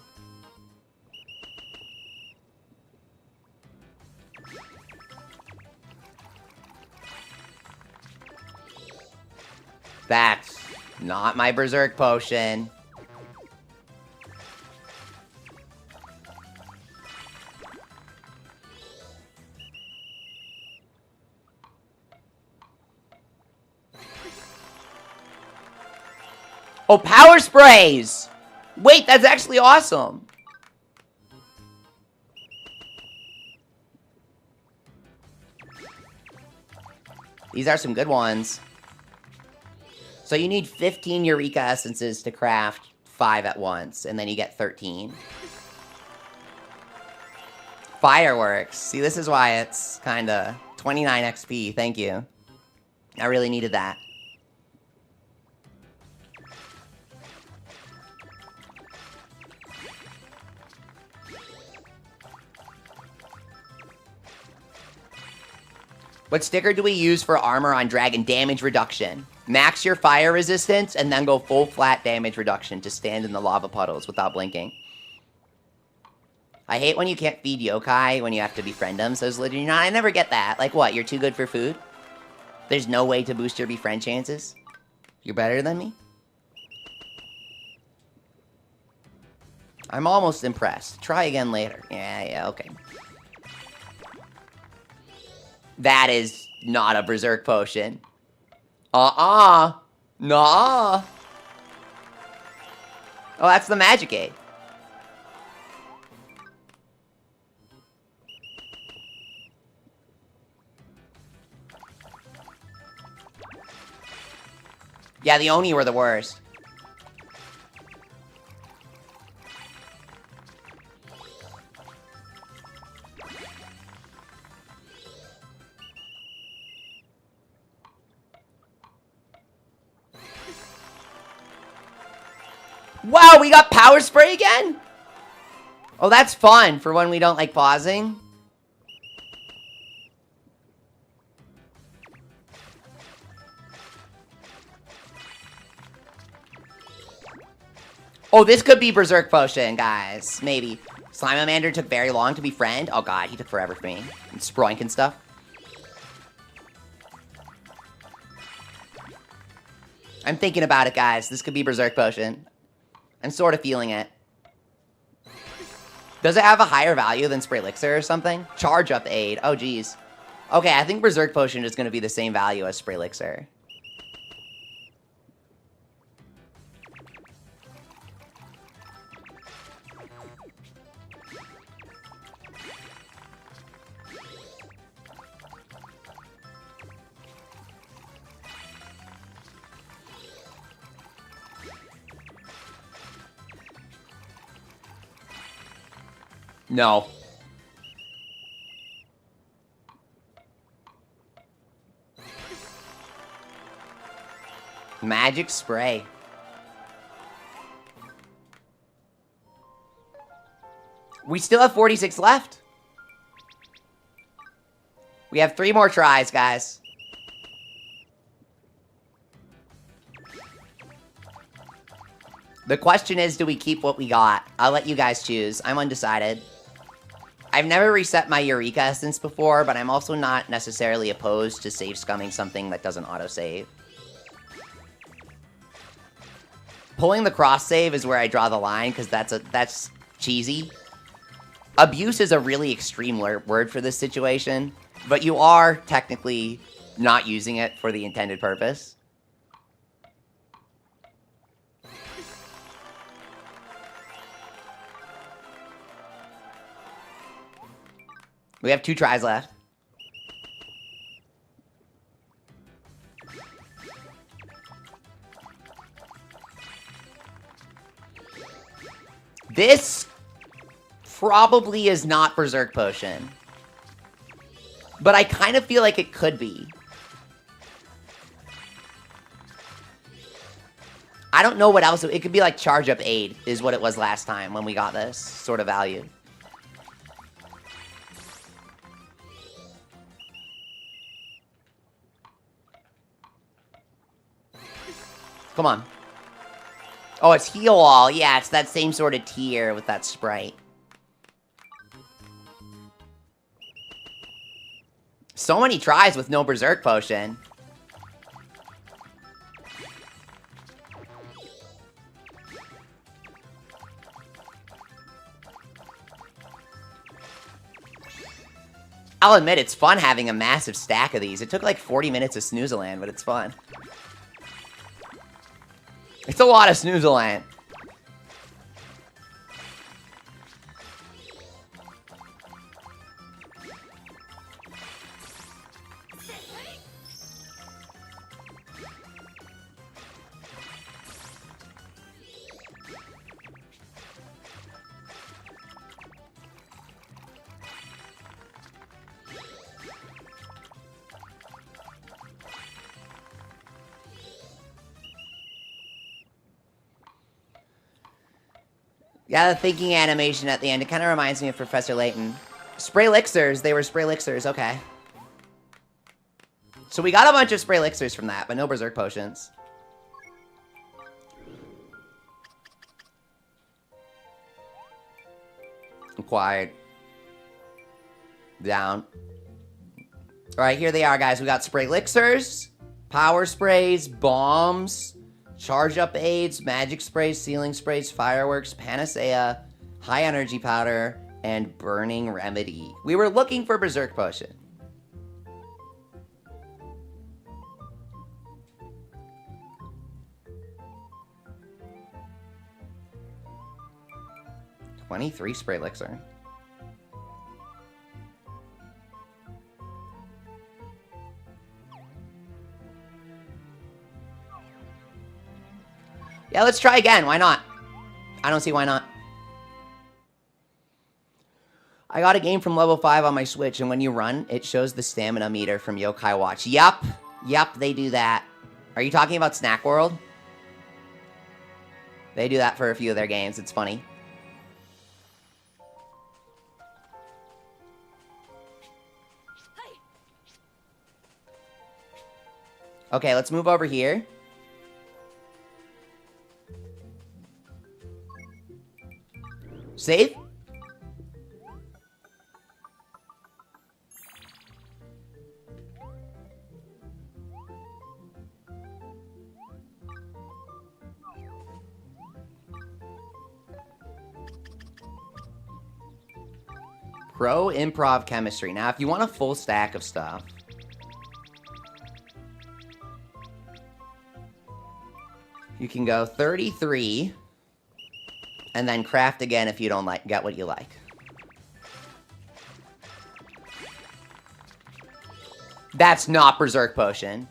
That's not my Berserk Potion. Oh, Power Sprays! Wait, that's actually awesome! These are some good ones. So you need 15 Eureka Essences to craft 5 at once, and then you get 13. Fireworks. See, this is why it's kinda 29 XP. Thank you. I really needed that. What sticker do we use for armor on dragon damage reduction? Max your fire resistance and then go full flat damage reduction to stand in the lava puddles without blinking. I hate when you can't feed yokai when you have to befriend them, says Lydia. I never get that. Like what, you're too good for food? There's no way to boost your befriend chances? You're better than me? I'm almost impressed. Try again later. Yeah, okay. That is not a Berserk Potion. Nuh-uh. Nuh-uh. Oh, that's the Magic Aid. Yeah, the Oni were the worst. Wow, we got Power Spray again? Oh, that's fun for when we don't like pausing. Oh, this could be Berserk Potion, guys. Maybe. Slimeamander took very long to befriend. Oh, God, he took forever for me. And Sproink and stuff. I'm thinking about it, guys. This could be Berserk Potion. I'm sort of feeling it. Does it have a higher value than Spray Elixir or something? Charge Up Aid. Oh, geez. Okay, I think Berserk Potion is going to be the same value as Spray Elixir. No. Magic Spray. We still have 46 left. We have 3 more tries, guys. The question is, do we keep what we got? I'll let you guys choose. I'm undecided. I've never reset my Eureka Essence before, but I'm also not necessarily opposed to save scumming something that doesn't autosave. Pulling the cross save is where I draw the line, because that's cheesy. Abuse is a really extreme word for this situation, but you are technically not using it for the intended purpose. We have 2 tries left. This probably is not Berserk Potion. But I kind of feel like it could be. I don't know what else. It could be like Charge Up Aid is what it was last time when we got this sort of value. Come on. Oh, it's Heal All. Yeah, it's that same sort of tier with that sprite. So many tries with no Berserk Potion. I'll admit, it's fun having a massive stack of these. It took like 40 minutes of Snoozeland, but it's fun. It's a lot of Snoozeland. Yeah, the thinking animation at the end, it kind of reminds me of Professor Layton. Spray Elixirs, they were Spray Elixirs, okay. So we got a bunch of Spray Elixirs from that, but no Berserk Potions. Acquired. Down. Alright, here they are, guys. We got Spray Elixirs, Power Sprays, Bombs, Charge Up Aids, Magic Sprays, Sealing Sprays, Fireworks, Panacea, High Energy Powder, and Burning Remedy. We were looking for Berserk Potion. $23 Spray Elixir. Yeah, let's try again. Why not? I don't see why not. I got a game from level 5 on my Switch, and when you run, it shows the stamina meter from Yokai Watch. Yup. Yup, they do that. Are you talking about Snack World? They do that for a few of their games. It's funny. Okay, let's move over here. Save? Pro Improv Chemistry. Now, if you want a full stack of stuff, you can go 33, and then craft again if you don't get what you like. That's not Berserk Potion.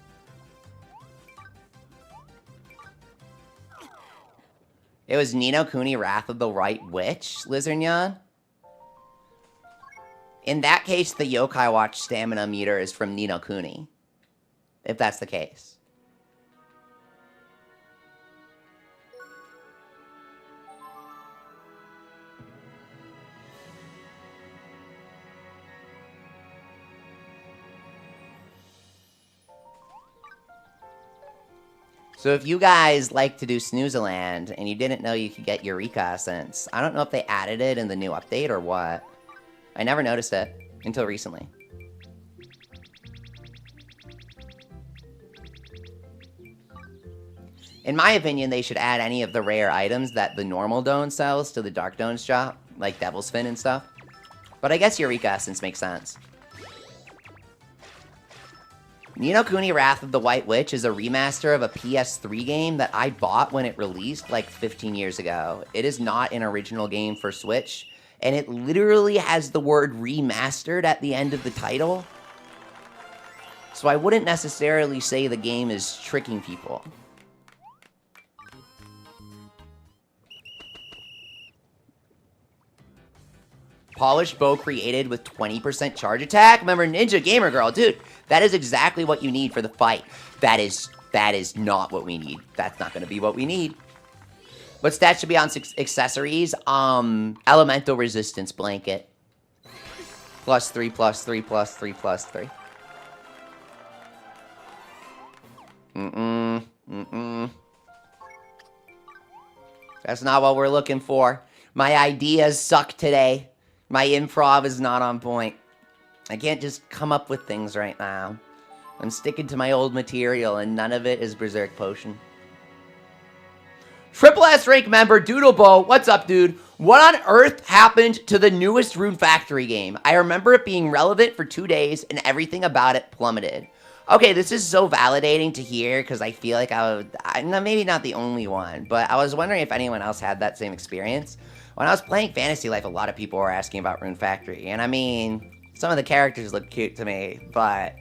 It was Ni no Kuni Wrath of the White Witch, Lizardnyan. In that case, the Yokai Watch stamina meter is from Ni no Kuni. If that's the case. So if you guys like to do Snoozeland and you didn't know you could get Eureka Essence, I don't know if they added it in the new update or what. I never noticed it until recently. In my opinion, they should add any of the rare items that the normal Doan sells to the Dark Doan's shop, like Devil's Fin and stuff. But I guess Eureka Essence makes sense. Ni no Kuni Wrath of the White Witch is a remaster of a PS3 game that I bought when it released like 15 years ago. It is not an original game for Switch, and it literally has the word remastered at the end of the title. So I wouldn't necessarily say the game is tricking people. Polished bow created with 20% charge attack. Remember Ninja Gamer Girl, dude. That is exactly what you need for the fight. That is not what we need. That's not going to be what we need. What stats should be on accessories? Elemental resistance blanket. +3, +3, +3, +3. That's not what we're looking for. My ideas suck today. My improv is not on point. I can't just come up with things right now. I'm sticking to my old material, and none of it is Berserk Potion. Triple S rank member Doodlebo, what's up, dude? What on earth happened to the newest Rune Factory game? I remember it being relevant for 2 days, and everything about it plummeted. Okay, this is so validating to hear, because I feel like I'm maybe not the only one, but I was wondering if anyone else had that same experience. When I was playing Fantasy Life, a lot of people were asking about Rune Factory, and I mean, some of the characters look cute to me, but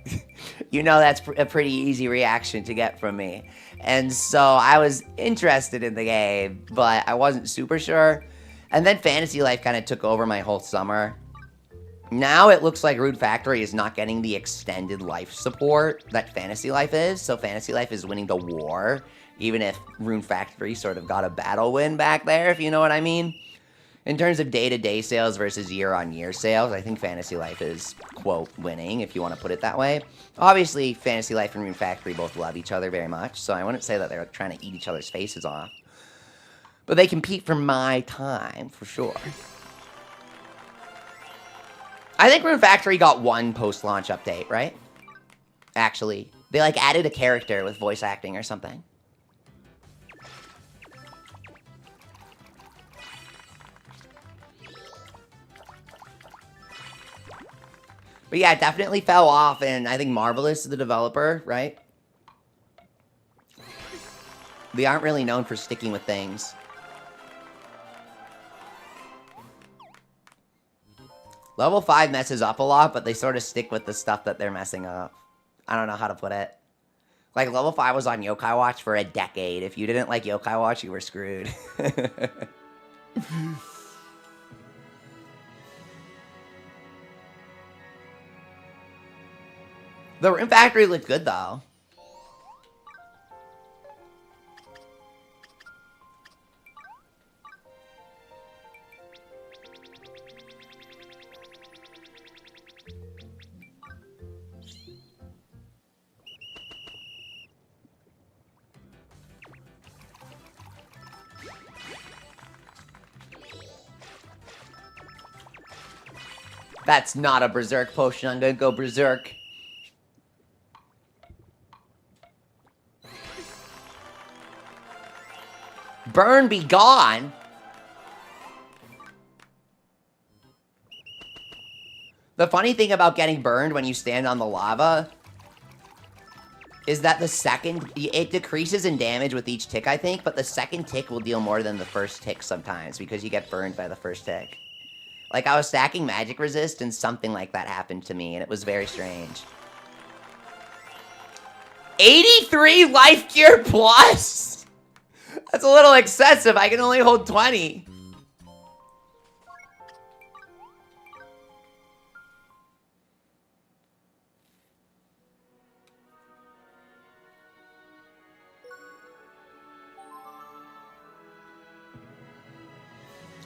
you know that's a pretty easy reaction to get from me. And so I was interested in the game, but I wasn't super sure. And then Fantasy Life kind of took over my whole summer. Now it looks like Rune Factory is not getting the extended life support that Fantasy Life is, so Fantasy Life is winning the war, even if Rune Factory sort of got a battle win back there, if you know what I mean. In terms of day-to-day sales versus year-on-year sales, I think Fantasy Life is, quote, winning, if you want to put it that way. Obviously, Fantasy Life and Rune Factory both love each other very much, so I wouldn't say that they're trying to eat each other's faces off. But they compete for my time, for sure. I think Rune Factory got one post-launch update, right? Actually. They, like, added a character with voice acting or something. But yeah, it definitely fell off, and I think Marvelous is the developer, right? They aren't really known for sticking with things. Level 5 messes up a lot, but they sort of stick with the stuff that they're messing up. I don't know how to put it. Like, Level 5 was on Yokai Watch for a decade. If you didn't like Yokai Watch, you were screwed. The Rune Factory looked good, though. That's not a berserk potion. I'm gonna go berserk. Burn be gone. The funny thing about getting burned when you stand on the lava is that the second, it decreases in damage with each tick, I think, but the second tick will deal more than the first tick sometimes because you get burned by the first tick. Like, I was stacking magic resist and something like that happened to me, and it was very strange. 83 life cure plus? That's a little excessive. I can only hold 20.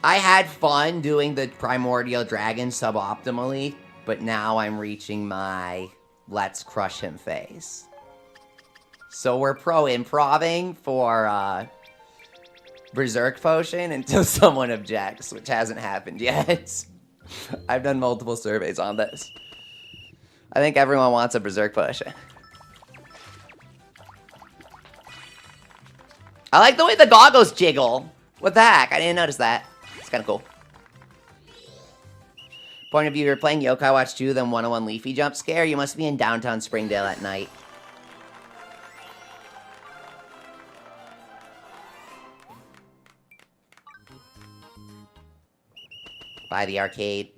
I had fun doing the Primordial Dragon suboptimally, but now I'm reaching my let's crush him phase. So we're pro-improving for Berserk Potion until someone objects, which hasn't happened yet. I've done multiple surveys on this. I think everyone wants a Berserk Potion. I like the way the goggles jiggle. What the heck? I didn't notice that. It's kind of cool. Point of view, you're playing Yokai Watch 2, then 101 Leafy jump scare. You must be in downtown Springdale at night. By the arcade.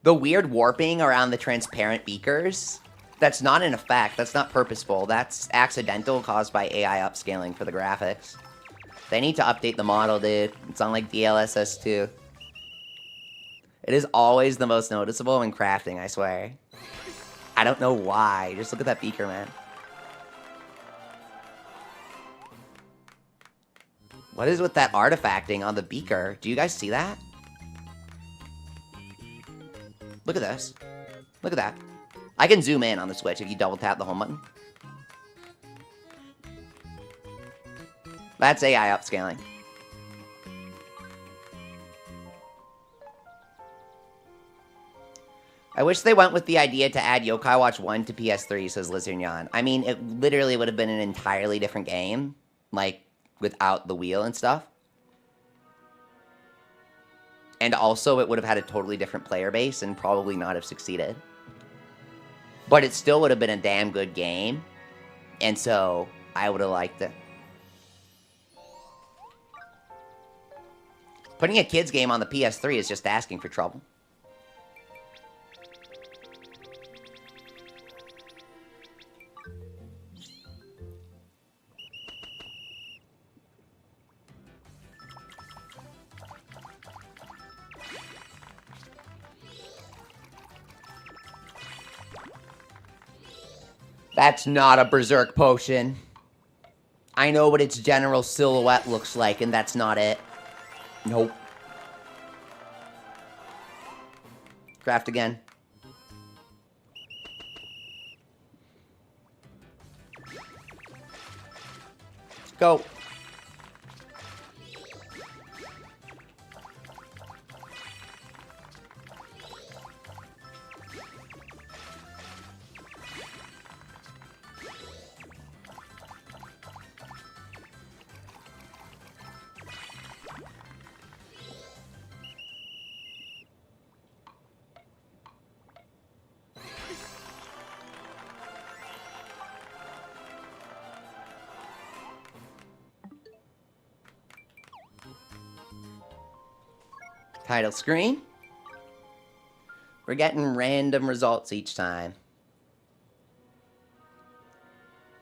The weird warping around the transparent beakers, that's not an effect. That's not purposeful. That's accidental caused by AI upscaling for the graphics. They need to update the model, dude. It's on like DLSS 2. It is always the most noticeable when crafting, I swear. I don't know why. Just look at that beaker, man. What is with that artifacting on the beaker? Do you guys see that? Look at this. Look at that. I can zoom in on the Switch if you double tap the home button. That's AI upscaling. I wish they went with the idea to add Yokai Watch 1 to PS3, says Lizarnyan. I mean, it literally would have been an entirely different game. Like, without the wheel and stuff. And also, it would have had a totally different player base and probably not have succeeded. But it still would have been a damn good game. And so, I would have liked it. Putting a kid's game on the PS3 is just asking for trouble. That's not a Berserk Potion. I know what its general silhouette looks like, and that's not it. Nope. Craft again. Go. Title screen. We're getting random results each time.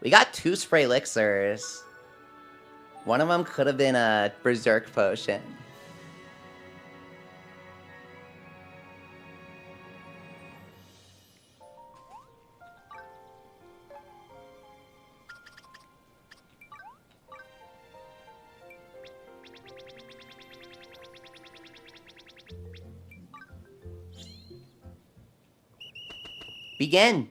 We got 2 spray elixirs. One of them could have been a Berserk Potion. Begin.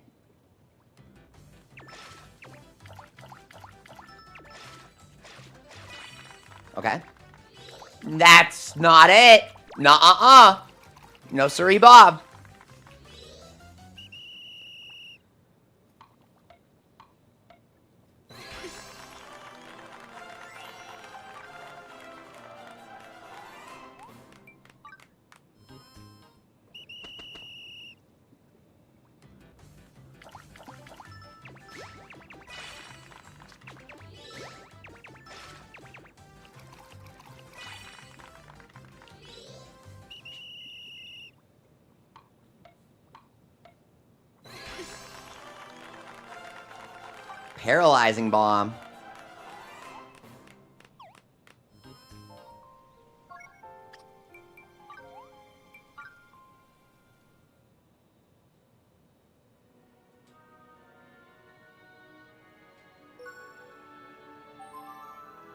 Okay. That's not it. Nuh-uh-uh. No siree, Bob. Paralyzing bomb.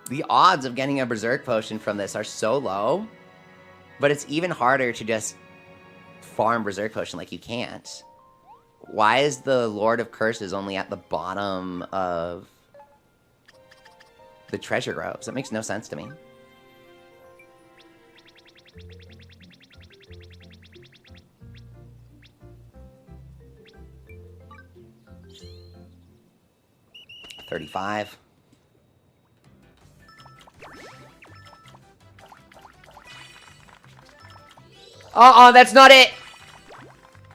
The odds of getting a Berserk Potion from this are so low, but it's even harder to just farm Berserk Potion like you can't. Why is the Lord of Curses only at the bottom of the treasure groves? That makes no sense to me. $35. That's not it!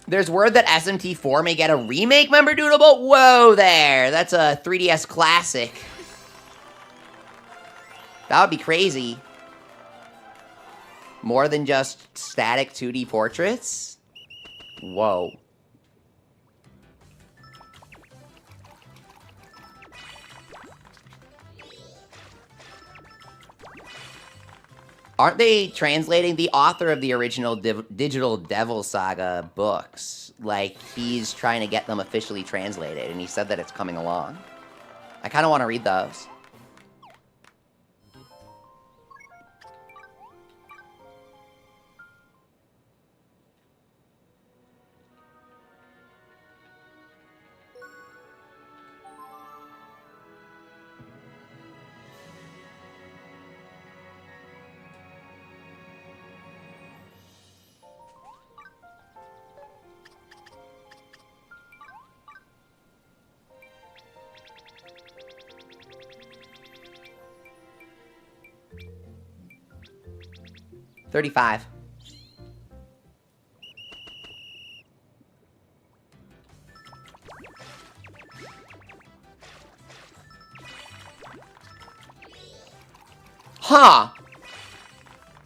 There's word that SMT4 may get a remake, member Doodlebolt? Whoa there! That's a 3DS classic. That would be crazy. More than just static 2D portraits? Whoa. Aren't they translating the author of the original Digital Devil Saga books? Like, he's trying to get them officially translated, and he said that it's coming along. I kind of want to read those. $35. Huh.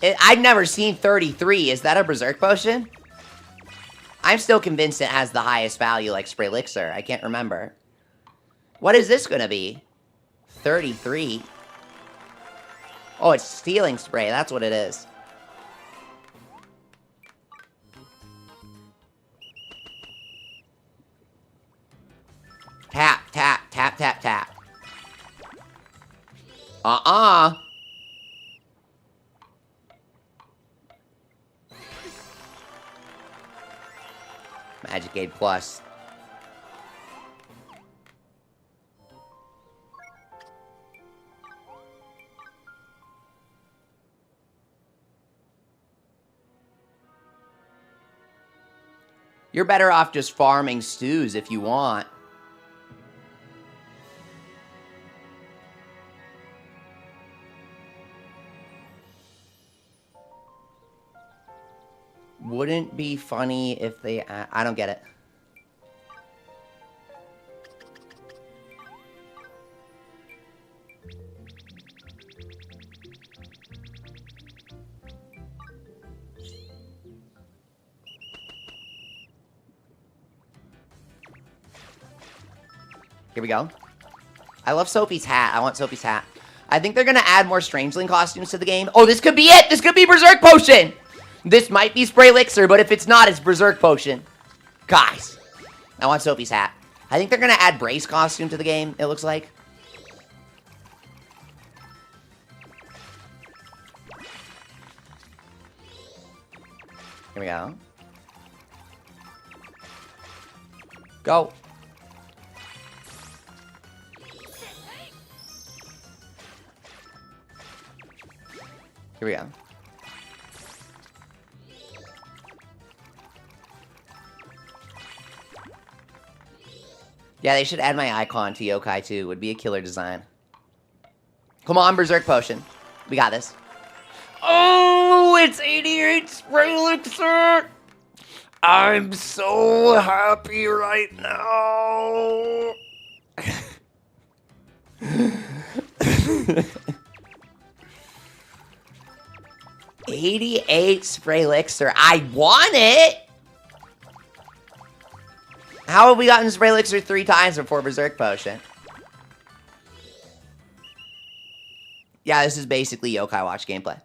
I've never seen 33. Is that a Berserk Potion? I'm still convinced it has the highest value, like Spray Elixir. I can't remember. What is this gonna be? 33. Oh, it's Stealing Spray. That's what it is. Tap, tap, tap, tap, tap. Magic Aid Plus. You're better off just farming stews if you want. Wouldn't be funny if they... I don't get it. Here we go. I love Sophie's hat. I want Sophie's hat. I think they're going to add more Strangeling costumes to the game. Oh, this could be it! This could be Berserk Potion! This might be Spray Elixir, but if it's not, it's Berserk Potion. Guys, I want Sophie's hat. I think they're going to add Brace costume to the game, it looks like. Here we go. Go. Here we go. Yeah, they should add my icon to Yokai too. Would be a killer design. Come on, Berserk Potion. We got this. Oh, it's 88 Spray Elixir! I'm so happy right now. 88 Spray Elixir. I want it! How have we gotten Spray Elixir 3 times before Berserk Potion? Yeah, this is basically Yokai Watch gameplay.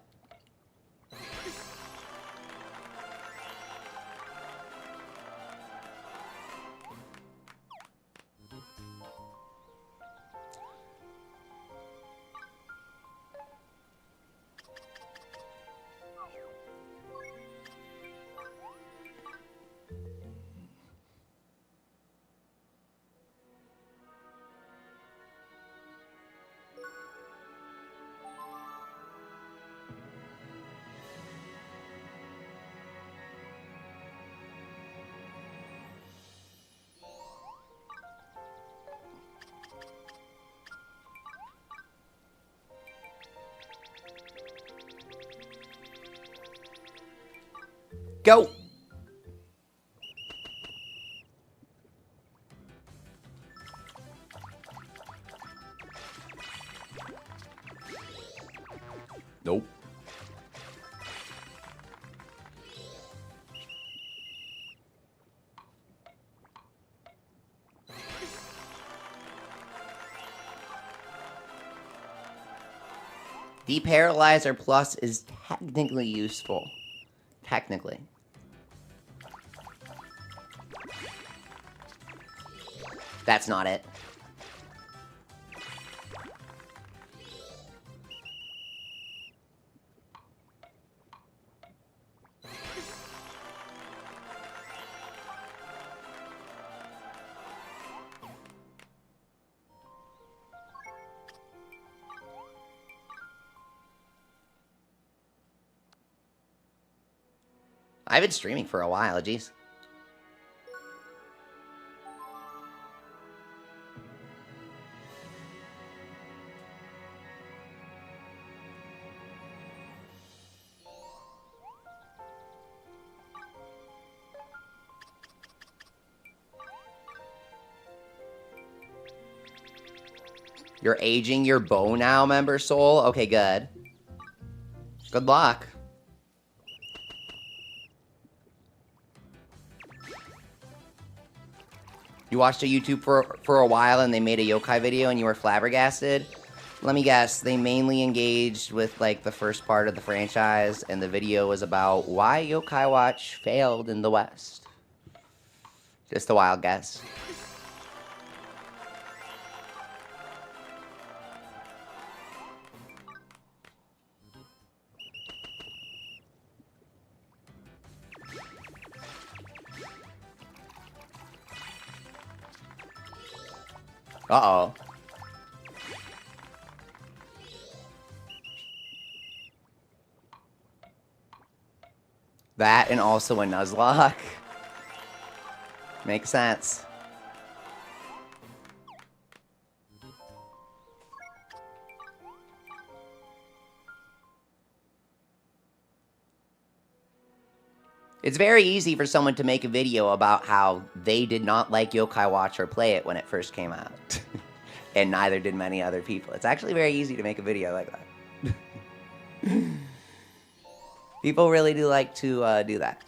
Go! Nope. Deparalyzer Plus is technically useful. Technically. That's not it. I've been streaming for a while, geez. You're aging your bow now, member soul? Okay, good. Good luck. You watched a YouTube for a while and they made a yokai video and you were flabbergasted? Let me guess, they mainly engaged with like the first part of the franchise and the video was about why Yokai Watch failed in the West. Just a wild guess. Uh-oh. That and also a Nuzlocke. Makes sense. It's very easy for someone to make a video about how they did not like Yokai Watch or play it when it first came out. And neither did many other people. It's actually very easy to make a video like that. People really do like to do that.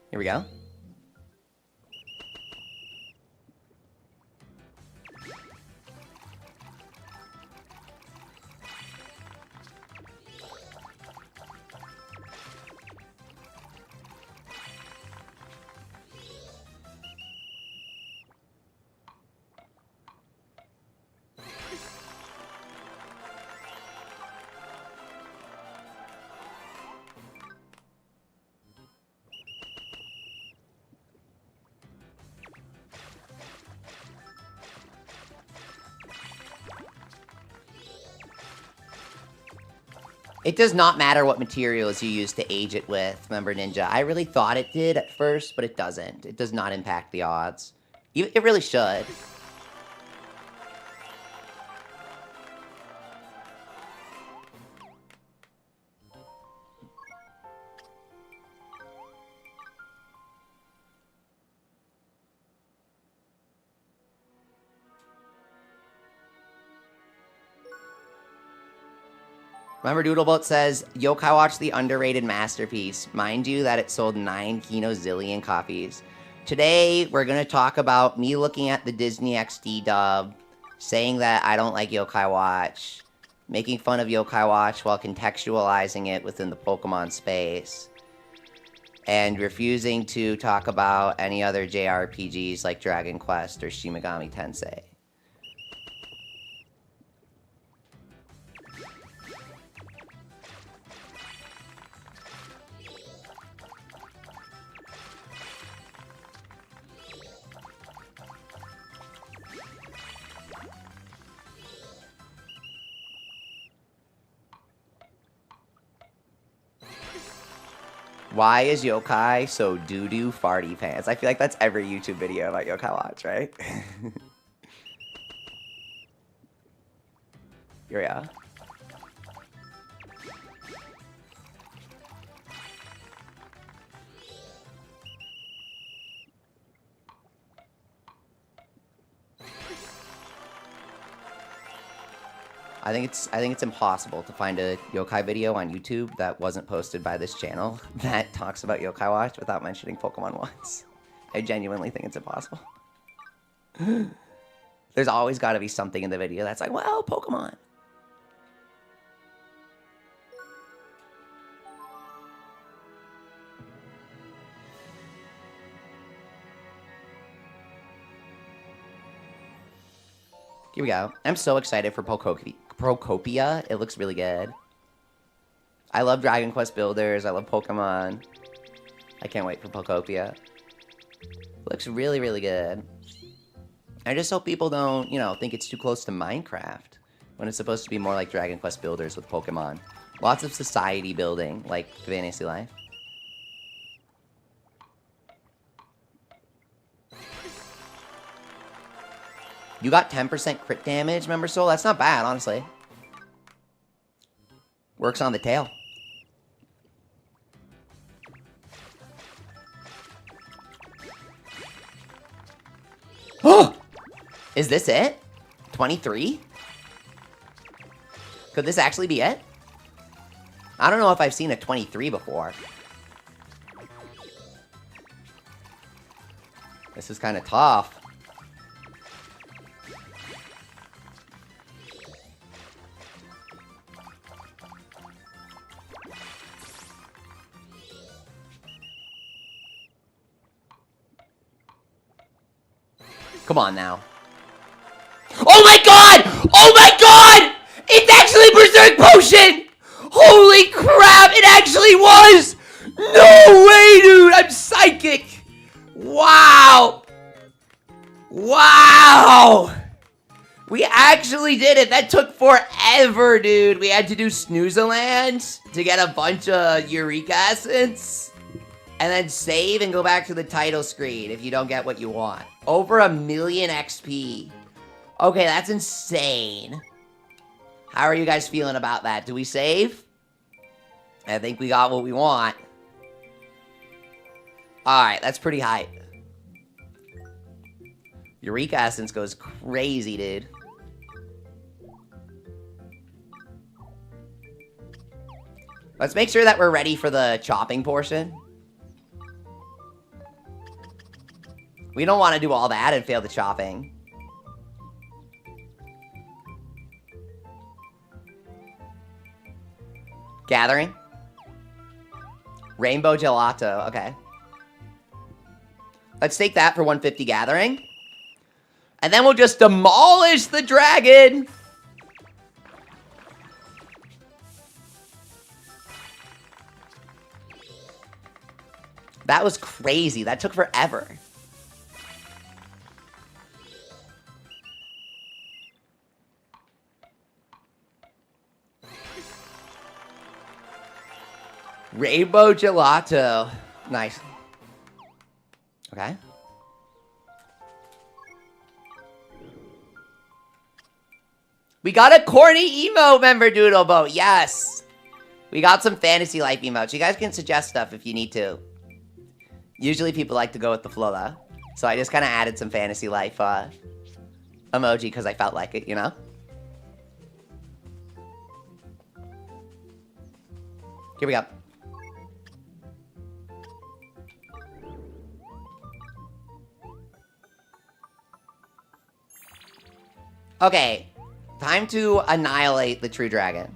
Here we go. It does not matter what materials you use to age it with, remember, Ninja. I really thought it did at first, but it doesn't. It does not impact the odds. It really should. Remember, Doodleboat says, Yokai Watch the underrated masterpiece. Mind you that it sold 9 Kino Zillion copies. Today, we're going to talk about me looking at the Disney XD dub, saying that I don't like Yokai Watch, making fun of Yokai Watch while contextualizing it within the Pokemon space, and refusing to talk about any other JRPGs like Dragon Quest or Shin Megami Tensei. Why is Yokai so doo-doo farty pants? I feel like that's every YouTube video about Yokai Watch, right? Here we are. I think it's impossible to find a yokai video on YouTube that wasn't posted by this channel that talks about Yokai Watch without mentioning Pokemon once. I genuinely think it's impossible. There's always got to be something in the video that's like, well, Pokemon. Here we go. I'm so excited for Procopia. It looks really good. I love Dragon Quest builders. I love Pokemon. I can't wait for Procopia. Looks really, really good. I just hope people don't, you know, think it's too close to Minecraft when it's supposed to be more like Dragon Quest builders with Pokemon. Lots of society building, like Fantasy Life. You got 10% crit damage, Member Soul? That's not bad, honestly. Works on the tail. Oh! Is this it? 23? Could this actually be it? I don't know if I've seen a 23 before. This is kind of tough. Come on now. Oh my god! Oh my god! It's actually Berserk Potion! Holy crap, it actually was! No way, dude! I'm psychic! Wow! Wow! We actually did it! That took forever, dude! We had to do Snoozeland to get a bunch of Eureka Essence. And then save and go back to the title screen if you don't get what you want. Over 1,000,000 XP. Okay, that's insane. How are you guys feeling about that? Do we save? I think we got what we want. Alright, that's pretty high. Eureka Essence goes crazy, dude. Let's make sure that we're ready for the chopping portion. We don't want to do all that and fail the chopping. Gathering. Rainbow Gelato. Okay. Let's take that for 150 gathering. And then we'll just demolish the dragon. That was crazy. That took forever. Rainbow Gelato. Nice. Okay. We got a corny emote, Member Doodleboat. Yes. We got some Fantasy Life emotes. You guys can suggest stuff if you need to. Usually people like to go with the flow, though. So I just kind of added some Fantasy Life emoji because I felt like it, you know? Here we go. Okay, time to annihilate the true dragon.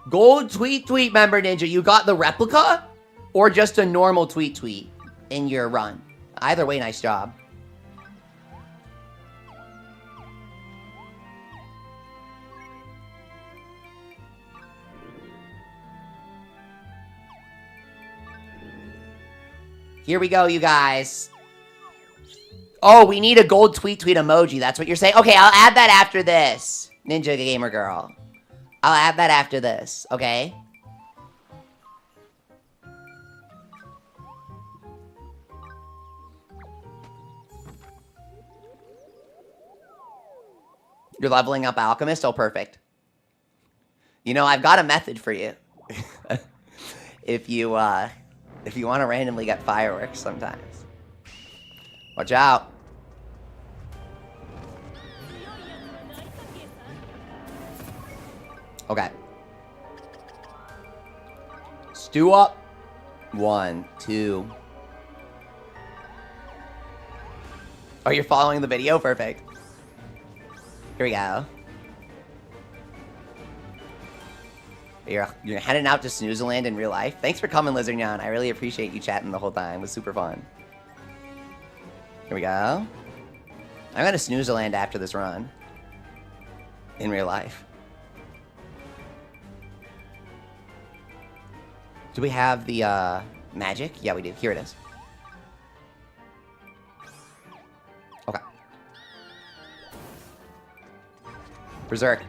Gold tweet member ninja, you got the replica or just a normal tweet in your run? Either way, nice job. Here we go, you guys. Oh, we need a gold tweet emoji. That's what you're saying? Okay, I'll add that after this, Ninja Gamer Girl. I'll add that after this, okay? You're leveling up Alchemist? Oh, perfect. You know, I've got a method for you. if you want to randomly get fireworks sometimes. Watch out. Okay. Stew up. 1, 2. Oh, you're following the video? Perfect. Here we go. You're heading out to Snoozeland in real life? Thanks for coming, Lizardnyan. I really appreciate you chatting the whole time. It was super fun. Here we go. I'm going to Snoozeland after this run. In real life. Do we have the magic? Yeah, we do. Here it is. Okay. Berserk.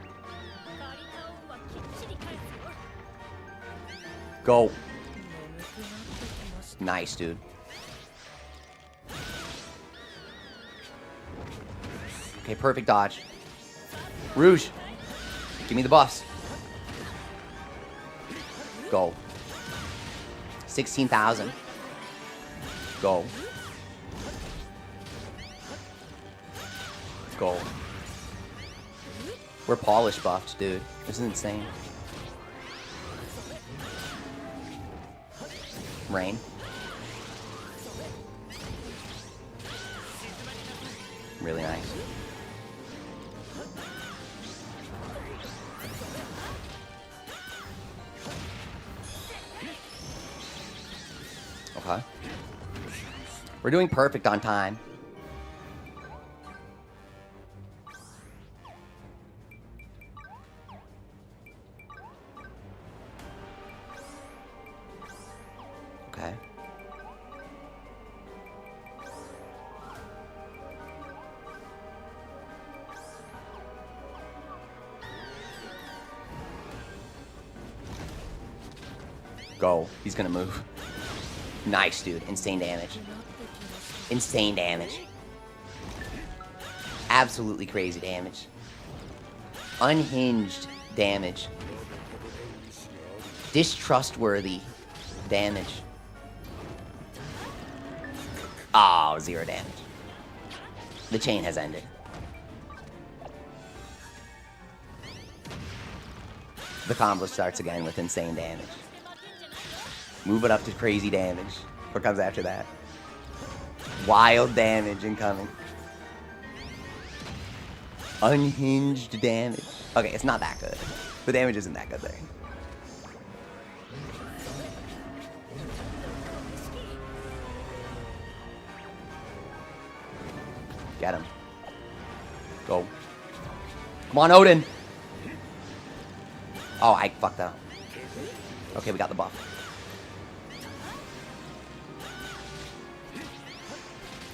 Go. Nice, dude. Okay, perfect dodge. Rouge. Give me the buffs. Go. 16,000. Go. Go. We're polish buffed, dude. This is insane. Rain. Really nice. Okay. We're doing perfect on time. Okay. Go. He's gonna move. Nice, dude. Insane damage. Insane damage. Absolutely crazy damage. Unhinged damage. Distrustworthy damage. Oh, 0 damage. The chain has ended. The combo starts again with insane damage. Move it up to crazy damage. What comes after that? Wild damage incoming. Unhinged damage. Okay, it's not that good. The damage isn't that good there. Get him. Go. Come on, Odin. Oh, I fucked up. Okay, we got the buff.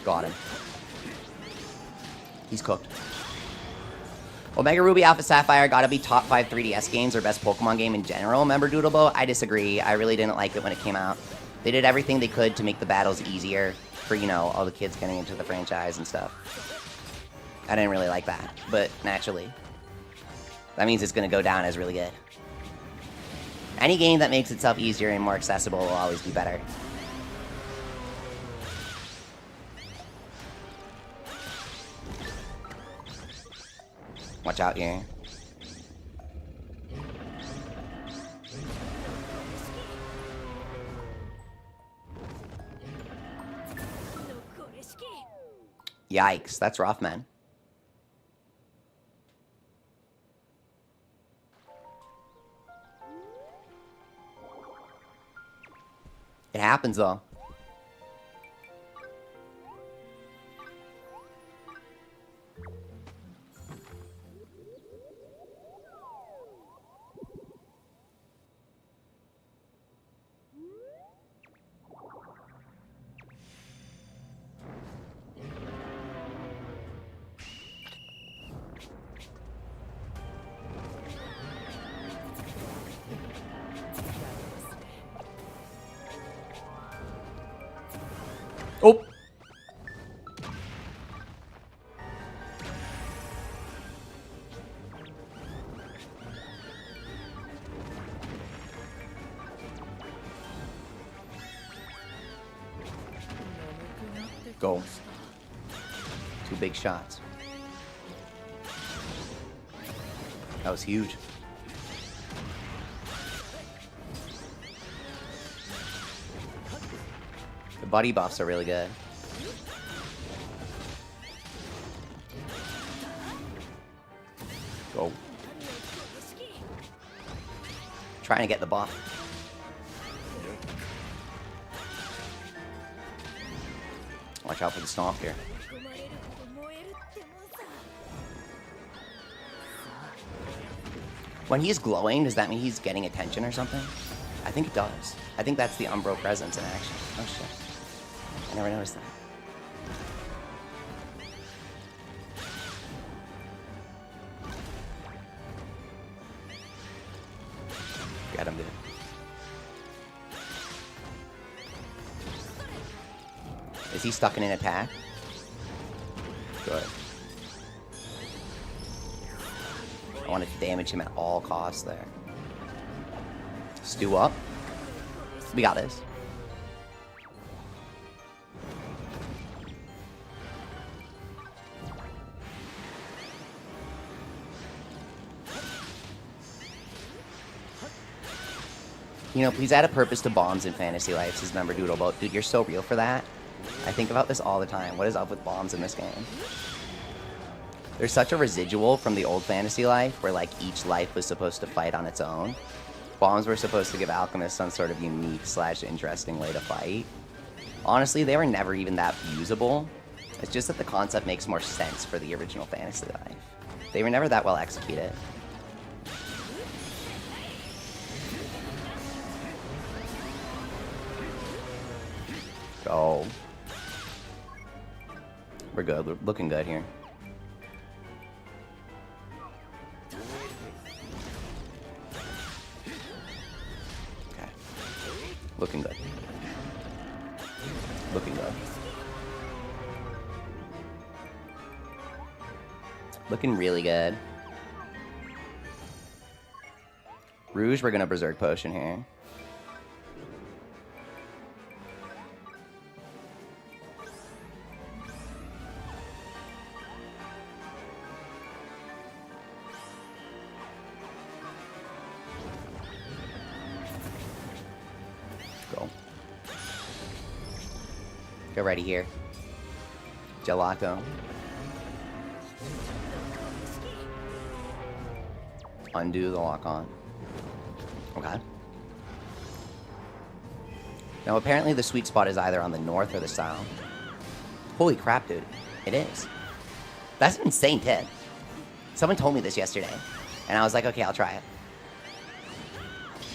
Got him. He's cooked. Omega Ruby Alpha Sapphire gotta be top 5 3DS games or best Pokemon game in general, member Doodlebo. I disagree. I really didn't like it when it came out. They did everything they could to make the battles easier for, you know, all the kids getting into the franchise and stuff. I didn't really like that, but naturally, that means it's gonna go down as really good. Any game that makes itself easier and more accessible will always be better. Watch out here. Yikes, that's rough, man. It happens, though. Oh! Go. 2 big shots. That was huge. The buddy buffs are really good. Go. Trying to get the buff. Watch out for the stomp here. When he's glowing, does that mean he's getting attention or something? I think it does. I think that's the Umbro presence in action. Oh shit. I never noticed that. Get him, dude. Is he stuck in an attack? Good. I wanted to damage him at all costs there. Stew up. We got this. You know, please add a purpose to bombs in Fantasy Life, says Member Doodleboat. Dude, you're so real for that. I think about this all the time. What is up with bombs in this game? There's such a residual from the old Fantasy Life where, like, each life was supposed to fight on its own. Bombs were supposed to give alchemists some sort of unique / interesting way to fight. Honestly, they were never even that usable. It's just that the concept makes more sense for the original Fantasy Life. They were never that well executed. Go. We're good. We're looking good here. Okay. Looking good. Looking good. Looking really good. Rouge, we're gonna Berserk Potion here. Go. Get ready here. Gelato. Undo the lock on. Okay. Now apparently the sweet spot is either on the north or the south. Holy crap, dude. It is. That's an insane tip. Someone told me this yesterday. And I was like, okay, I'll try it.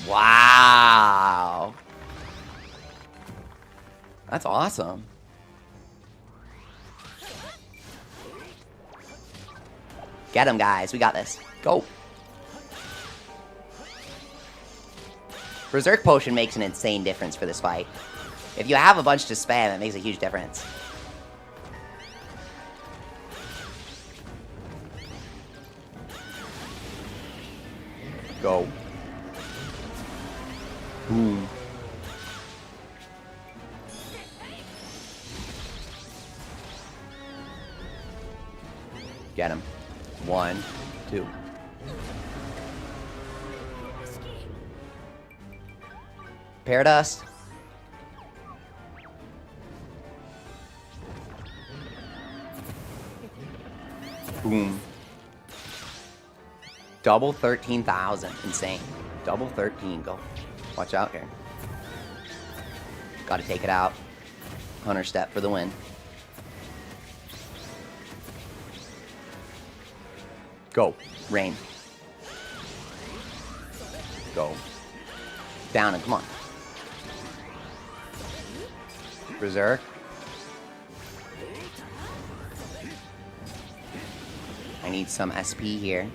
Wow. That's awesome. Get him, guys. We got this. Go. Berserk Potion makes an insane difference for this fight. If you have a bunch to spam, it makes a huge difference. Go. Boom. Get him. 1, 2. Paradust. Boom. Double 13,000. Insane. Double 13. Go. Watch out here. Gotta take it out. Hunter step for the win. Go. Rain. Go. Down and come on. Berserk. I need some SP here.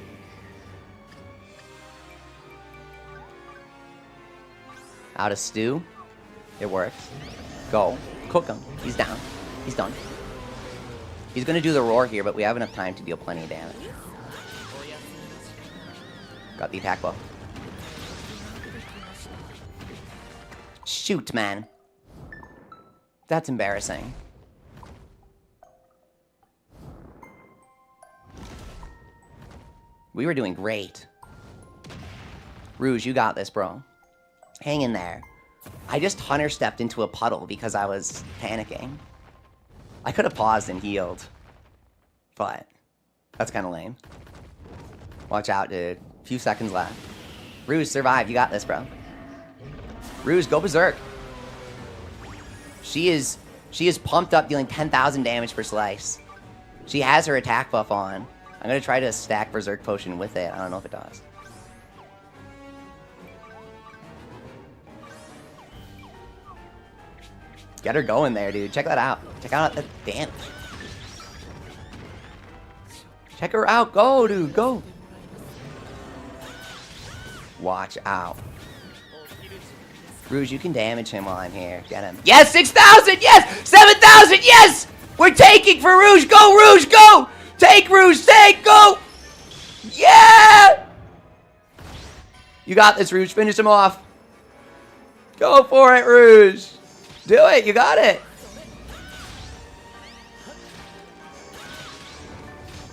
Out of stew. It works. Go. Cook him. He's down. He's done. He's gonna do the roar here, but we have enough time to deal plenty of damage. Got the attack bow. Shoot, man. That's embarrassing. We were doing great. Rouge, you got this, bro. Hang in there. I just Hunter stepped into a puddle because I was panicking. I could have paused and healed. But that's kind of lame. Watch out, dude. Few seconds left. Rouge, survive. You got this, bro. Rouge, go berserk. She is pumped up, dealing 10,000 damage per slice. She has her attack buff on. I'm gonna try to stack Berserk Potion with it. I don't know if it does. Get her going there, dude. Check that out. Check out that damage. Check her out. Go, dude. Go. Watch out. Rouge, you can damage him while I'm here. Get him. Yes, 6,000. Yes, 7,000. Yes, we're taking for Rouge. Go, Rouge. Go. Take, Rouge. Take. Go. Yeah. You got this, Rouge. Finish him off. Go for it, Rouge. Do it. You got it.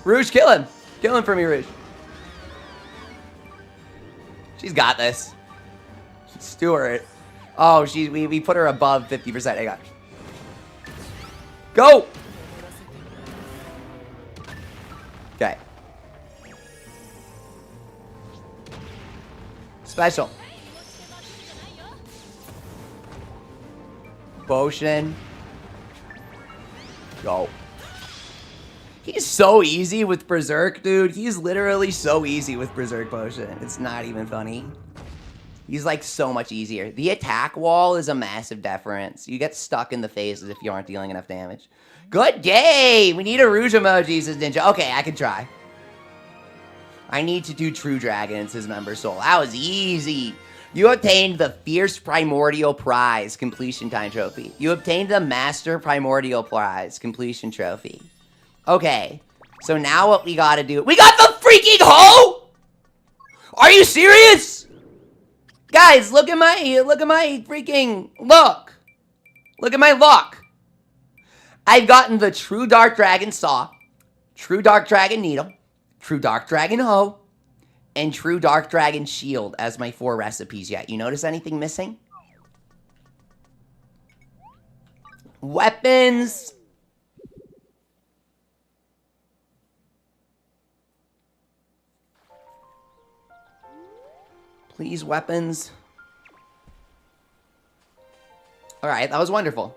Rouge, kill him. Kill him for me, Rouge. She's got this. Stewart. Oh, we put her above 50%. Hang on. Go! Okay. Special. Potion. Go. He's so easy with Berserk, dude. He's literally so easy with Berserk Potion. It's not even funny. He's like so much easier. The attack wall is a massive difference. You get stuck in the faces if you aren't dealing enough damage. Good day! We need a Rouge emoji, says Ninja. Okay, I can try. I need to do True Dragons, his member soul. That was easy. You obtained the Fierce Primordial Prize completion time trophy. You obtained the Master Primordial Prize completion trophy. Okay, so now what we gotta do... We got the freaking hoe! Are you serious? Guys, look at my freaking look. Look at my luck. I've gotten the True Dark Dragon Saw, True Dark Dragon Needle, True Dark Dragon Hoe, and True Dark Dragon Shield as my 4 recipes yet. You notice anything missing? Weapons. Please, weapons. Alright, that was wonderful.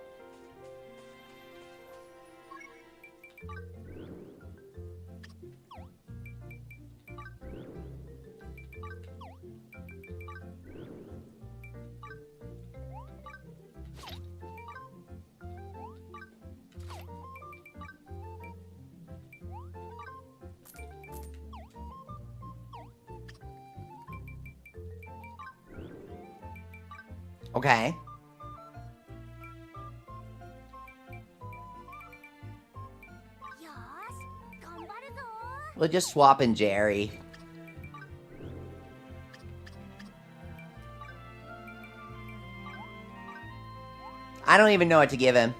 Okay. We'll just swap in Jerry. I don't even know what to give him.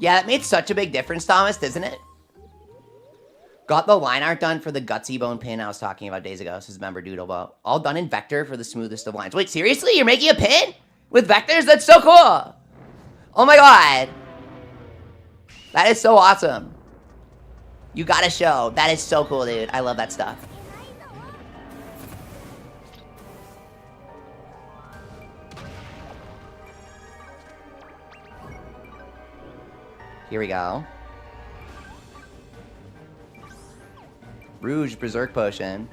Yeah, that made such a big difference, Thomas, doesn't it? Got the line art done for the Gutsy Bone pin I was talking about days ago. This is member Doodle Boat. All done in vector for the smoothest of lines. Wait, seriously? You're making a pin with vectors? That's so cool. Oh my god. That is so awesome. You gotta show. That is so cool, dude. I love that stuff. Here we go. Rouge Berserk Potion.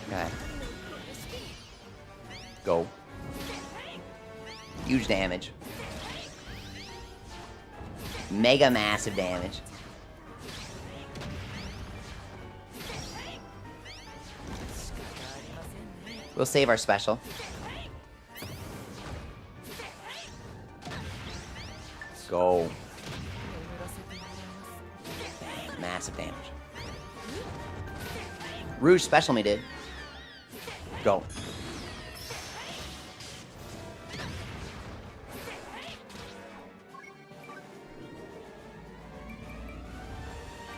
Okay. Go. Huge damage. Mega massive damage. We'll save our special. Go. Bang, massive damage. Rouge special me, dude. Go.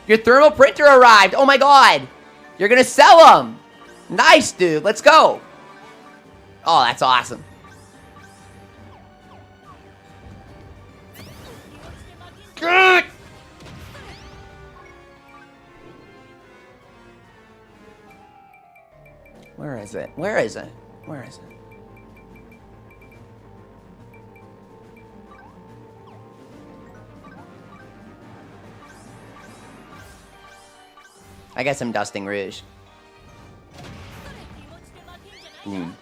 Your thermal printer arrived. Oh my god. You're gonna sell them. Nice, dude. Let's go. Oh, that's awesome. Where is it? Where is it? Where is it? I guess I'm dusting Rouge. Boom.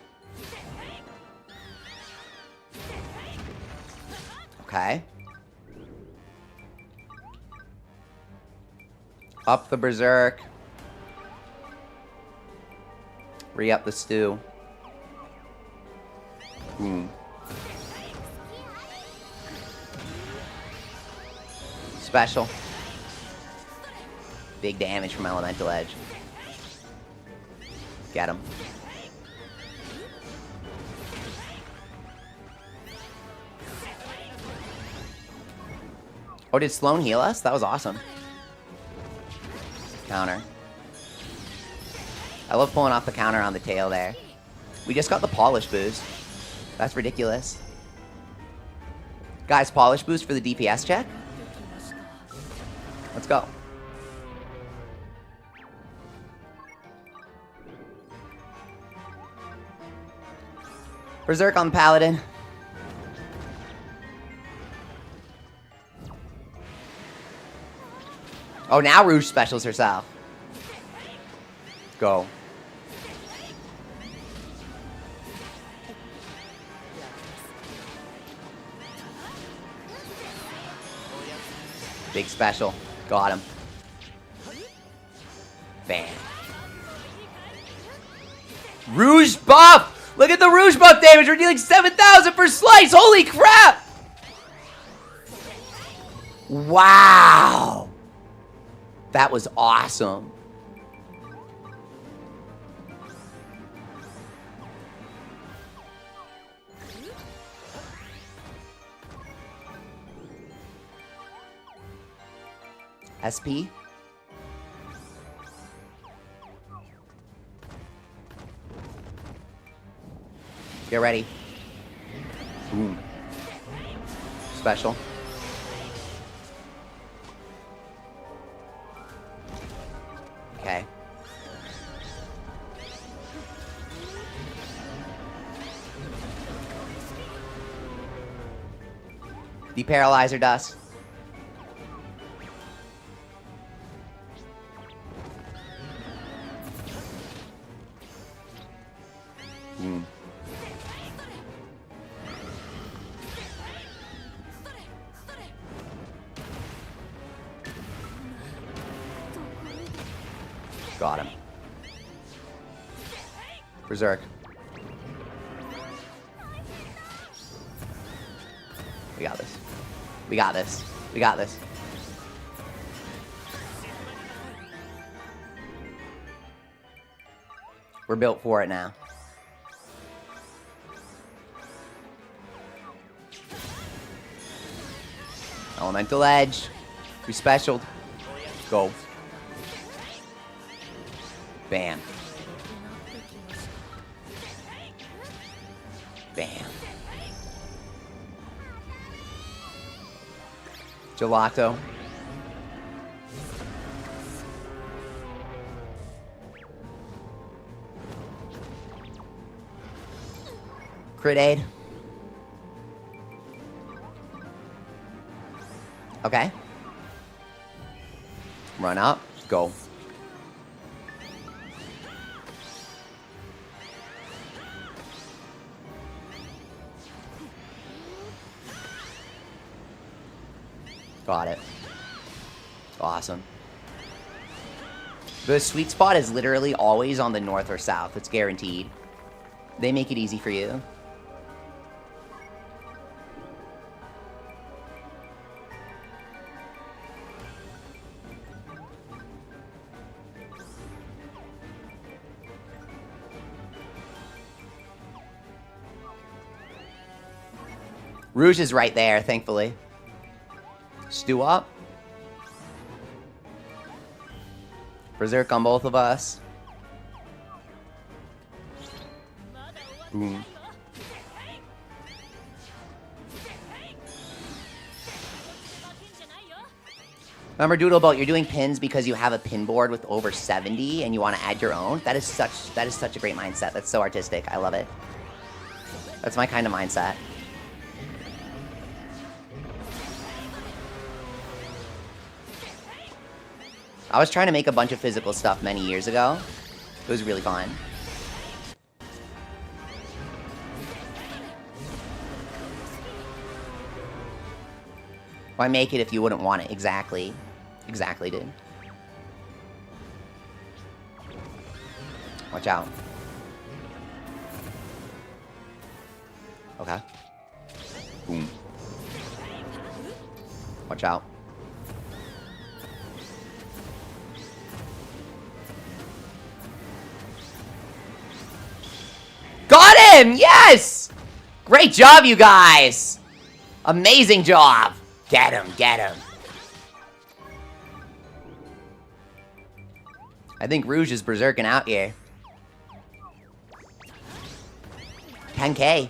Okay. Up the Berserk. Re-up the stew. Boom. Special. Big damage from Elemental Edge. Get him. Oh, did Sloan heal us? That was awesome. Counter. I love pulling off the counter on the tail there. We just got the polish boost. That's ridiculous. Guys, polish boost for the DPS check? Let's go. Berserk on the Paladin. Oh, now Rouge specials herself. Go. Big special. Got him. Bam. Rouge buff! Look at the Rouge buff damage! We're dealing 7,000 per slice! Holy crap! Wow! That was awesome. SP? Get ready. Boom. Special. Okay. Deparalyzer dust. Got him. Berserk. We got this. We got this. We got this. We're built for it now. Elemental Edge. We specialed. Go. Bam. Bam. Gelato. Crit aid. Okay. Run up. Go. Got it. Awesome. The sweet spot is literally always on the north or south. It's guaranteed. They make it easy for you. Rouge is right there, thankfully. Stew up. Berserk on both of us. Boom. Remember, Doodle Boat, you're doing pins because you have a pin board with over 70 and you want to add your own. That is such a great mindset. That's so artistic. I love it. That's my kind of mindset. I was trying to make a bunch of physical stuff many years ago. It was really fun. Why make it if you wouldn't want it? Exactly. Exactly, dude. Watch out. Okay. Boom. Watch out. Got him! Yes! Great job, you guys! Amazing job! Get him, get him. I think Rouge is berserking out here. 10K.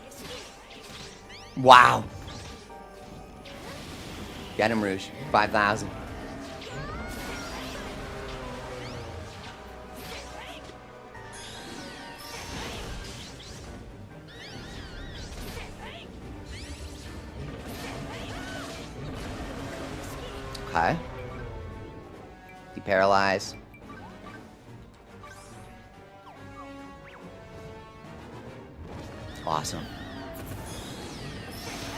Wow. Get him, Rouge. 5,000. Okay. Deparalyze. Awesome.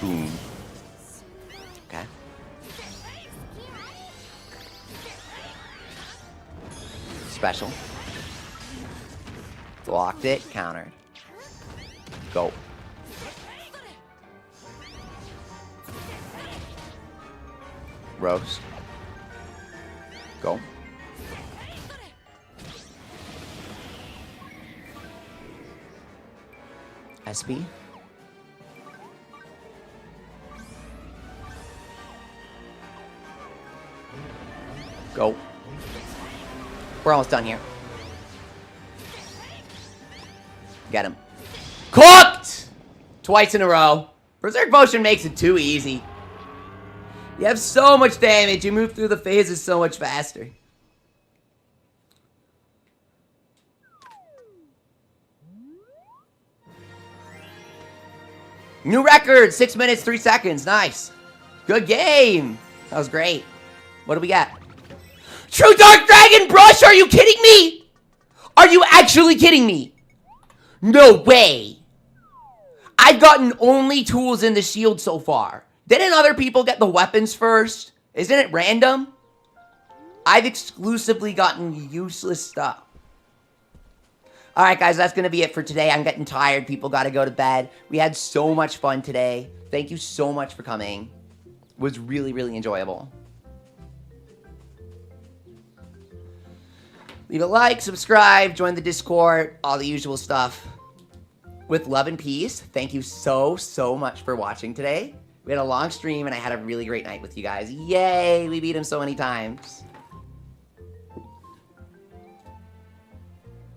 Boom. Okay. Special. Blocked it, countered. Go. Roast. Go. SP. Go. We're almost done here. Get him. Cooked! Twice in a row. Berserk Motion makes it too easy. You have so much damage, you move through the phases so much faster. New record, 6 minutes, 3 seconds, nice. Good game. That was great. What do we got? True Dark Dragon Brush, are you kidding me? Are you actually kidding me? No way. I've gotten only tools in the shield so far. Didn't other people get the weapons first? Isn't it random? I've exclusively gotten useless stuff. Alright guys, that's going to be it for today. I'm getting tired. People got to go to bed. We had so much fun today. Thank you so much for coming. It was really, really enjoyable. Leave a like, subscribe, join the Discord, all the usual stuff. With love and peace, thank you so, so much for watching today. It We had a long stream, and I had a really great night with you guys. Yay! We beat him so many times.